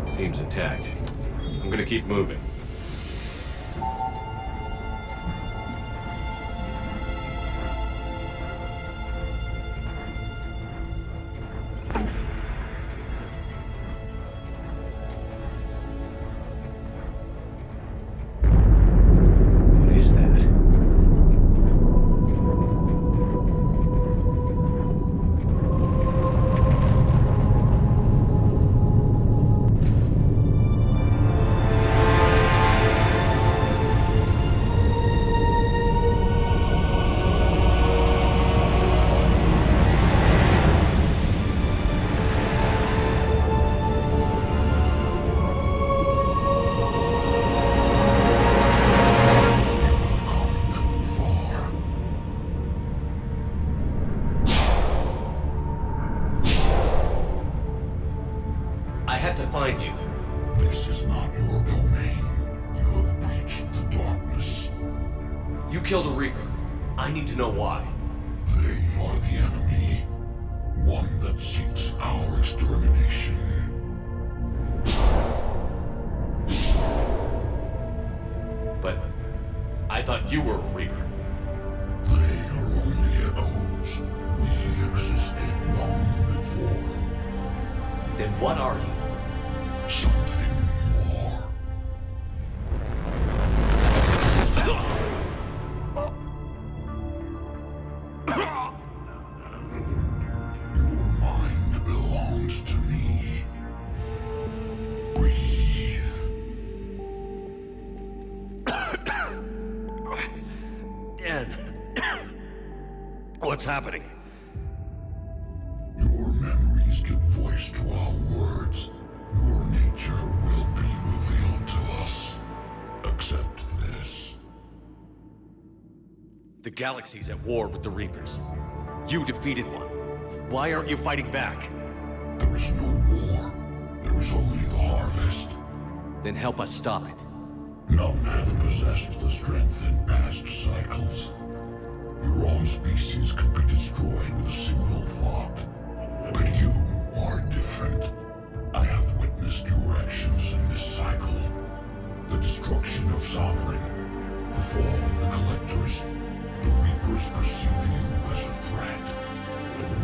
Seems intact. I'm gonna keep moving. You killed a Reaper. I need to know why. They are the enemy. One that seeks our extermination. But I thought you were a Reaper. They are only echoes. We existed long before. Then what are you? Something more. Your mind belongs to me. Breathe. Dan. What's happening? Your memories give voice to our words. Your nature will be revealed to us. Accept this. The galaxy's at war with the Reapers. You defeated one. Why aren't you fighting back? There is no war. There is only the harvest. Then help us stop it. None have possessed the strength in past cycles. Your own species could be destroyed with a single thought. But you are different. I have witnessed your actions in this cycle. The destruction of Sovereign, the fall of the Collectors. The Reapers perceive you as a threat.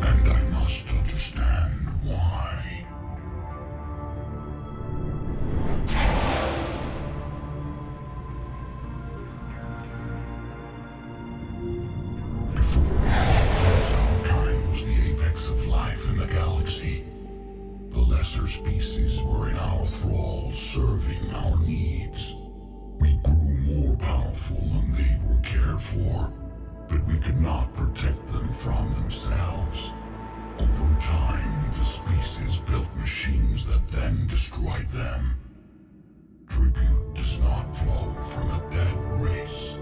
And I must understand why. Before our kind was the apex of life in the galaxy. The lesser species were in our thrall, serving our needs. We grew more powerful and they were cared for, but we could not protect them from themselves. Over time, the species built machines that then destroyed them. Tribute does not flow from a dead race.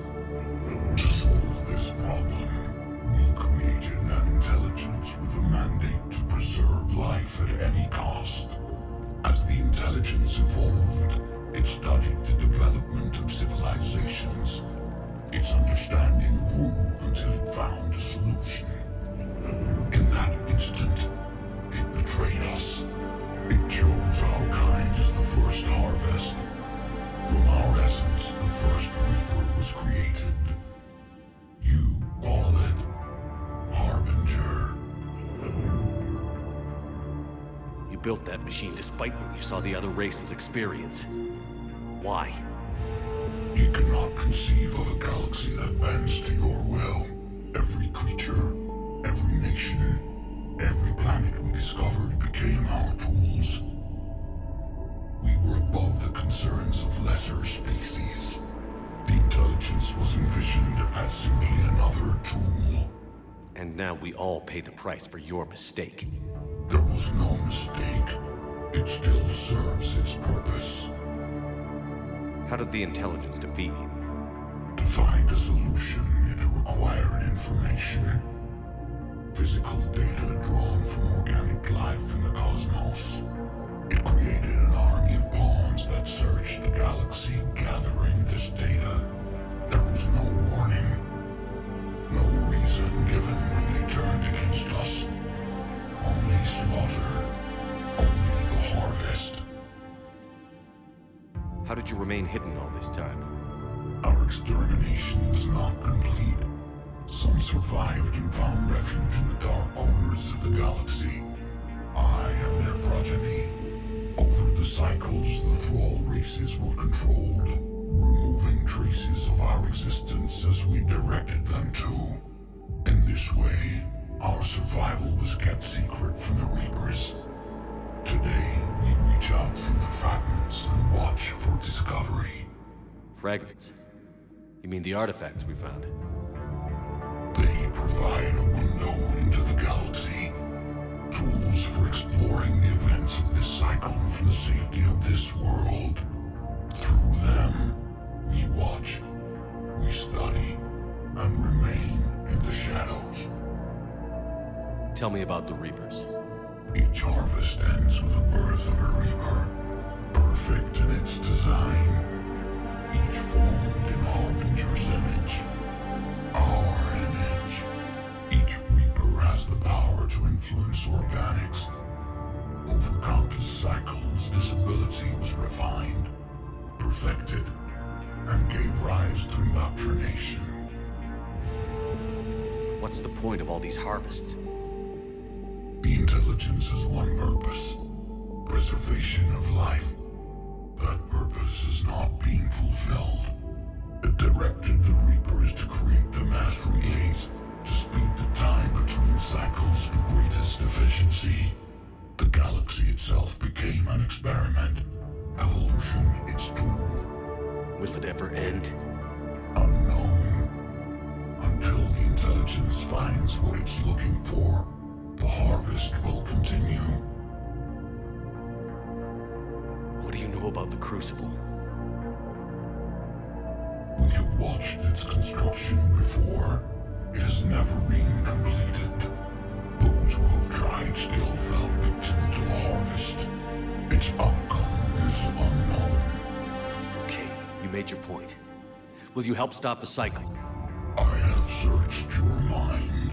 To solve this problem, we created an intelligence with a mandate to preserve life at any cost. As the intelligence evolved, it studied the development of civilizations. Its understanding grew until it found a solution. In that instant, it betrayed us. It chose our kind as the first harvest. From our essence, the first Reaper was created. You call it Harbinger. You built that machine despite what you saw the other races experience. Why? You cannot conceive of a galaxy that bends to your will. Every creature, every nation, every planet we discovered became our tools. We were above the concerns of lesser species. The intelligence was envisioned as simply another tool. And now we all pay the price for your mistake. There was no mistake. It still serves its purpose. How did the intelligence defeat you? To find a solution, it required information. Physical data drawn from organic life in the cosmos. It created an army of pawns that searched the galaxy, gathering this data. There was no warning. No reason given when they turned against us. Only slaughter. Only the harvest. How did you remain hidden all this time? Our extermination was not complete. Some survived and found refuge in the dark corners of the galaxy. I am their progeny. Over the cycles, the thrall races were controlled, removing traces of our existence as we directed them to. In this way, our survival was kept secret from the Reapers. Today, we reach out through the fragments and watch for discovery. Fragments? You mean the artifacts we found? They provide a window into the galaxy. Tools for exploring the events of this cycle from the safety of this world. Through them, we watch, we study, and remain in the shadows. Tell me about the Reapers. Each harvest ends with the birth of a Reaper, perfect in its design. Each formed in Harbinger's image. used indoctrination. What's the point of all these harvests? The intelligence has one purpose. Preservation of life. That purpose is not being fulfilled. It directed the Reapers to create the mass relays to speed the time between cycles for greatest efficiency. The galaxy itself became an experiment. Evolution its doom. Will it ever end? Unknown. Until the intelligence finds what it's looking for, the harvest will continue. What do you know about the Crucible? When you've watched its construction before, it has never been completed. Those who have tried still fell victim to the harvest. Its outcome is unknown. Okay, you made your point. Will you help stop the cycle? I have searched your mind.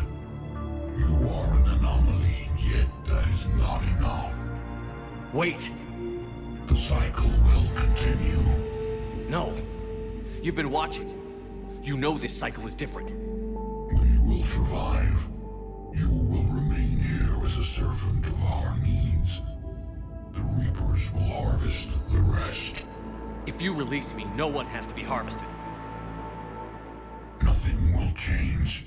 You are an anomaly, yet that is not enough. Wait! The cycle will continue. No. You've been watching. You know this cycle is different. We will survive. You will remain here as a servant of our needs. The Reapers will harvest the rest. If you release me, no one has to be harvested. Nothing will change.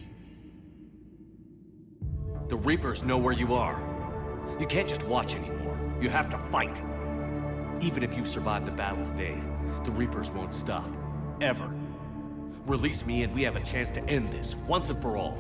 The Reapers know where you are. You can't just watch anymore. You have to fight. Even if you survive the battle today, the Reapers won't stop. Ever. Release me and we have a chance to end this, once and for all.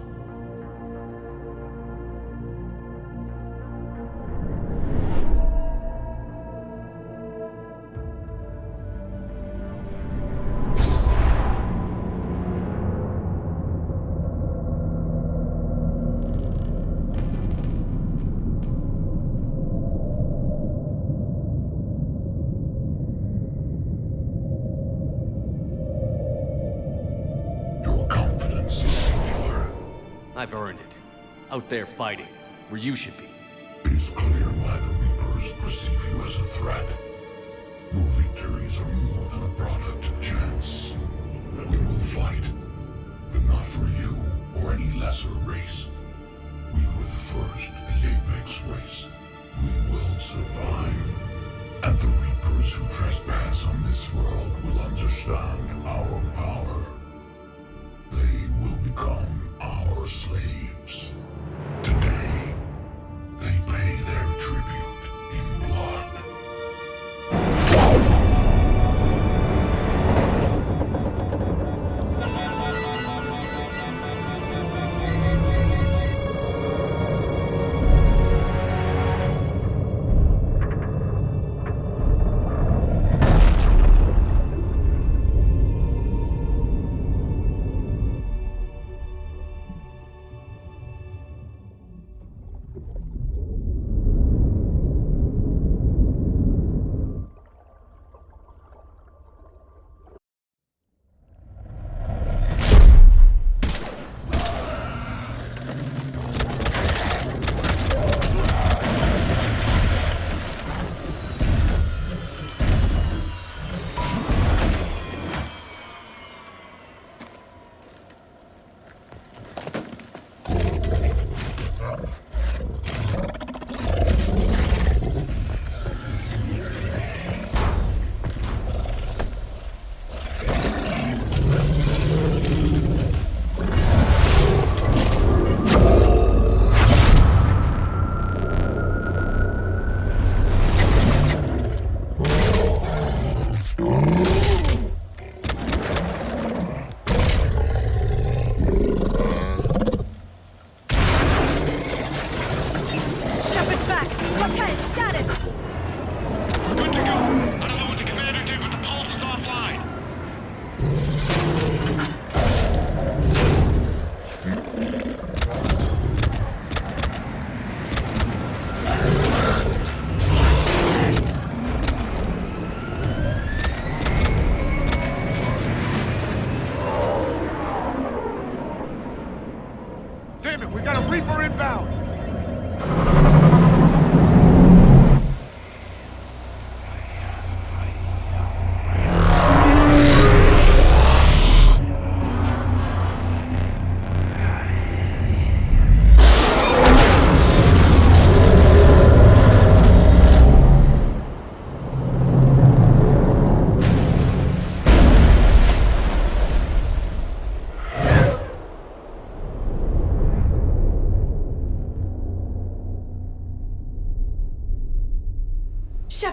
I've earned it. Out there fighting, where you should be. It is clear why the Reapers perceive you as a threat. Your victories are more than a product of chance. We will fight, but not for you or any lesser race. We were the first, the Apex race. We will survive. And the Reapers who trespass on this world will understand our power. They will become our slaves. Today, they pay their tribute in blood.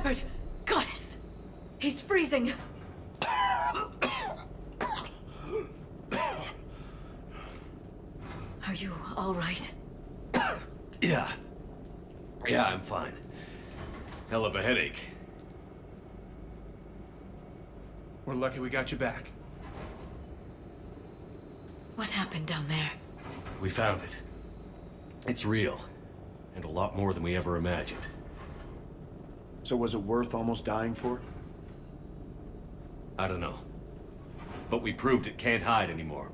Shepard! Goddess! He's freezing! Are you all right? Yeah. Yeah, I'm fine. Hell of a headache. We're lucky we got you back. What happened down there? We found it. It's real. And a lot more than we ever imagined. So was it worth almost dying for? I don't know. But we proved it can't hide anymore.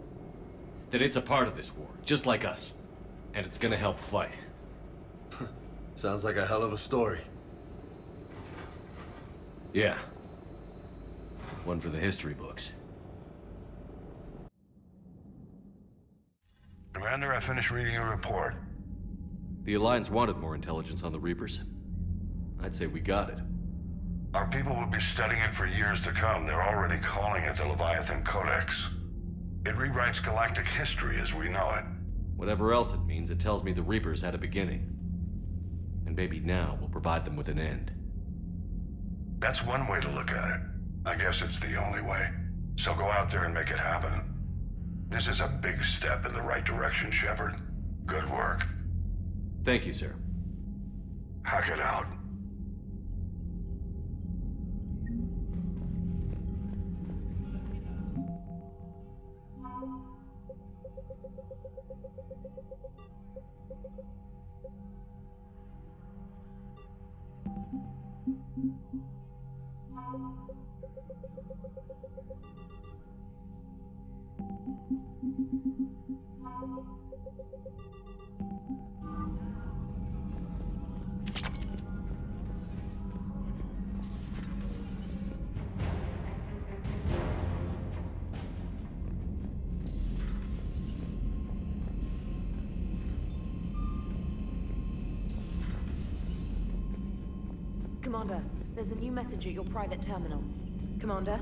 That it's a part of this war, just like us. And it's gonna help fight. Sounds like a hell of a story. Yeah. One for the history books. Commander, I finished reading your report. The Alliance wanted more intelligence on the Reapers. I'd say we got it. Our people will be studying it for years to come. They're already calling it the Leviathan Codex. It rewrites galactic history as we know it. Whatever else it means, it tells me the Reapers had a beginning. And maybe now we'll provide them with an end. That's one way to look at it. I guess it's the only way. So go out there and make it happen. This is a big step in the right direction, Shepard. Good work. Thank you, sir. Hack it out. Commander, there's a new message at your private terminal. Commander?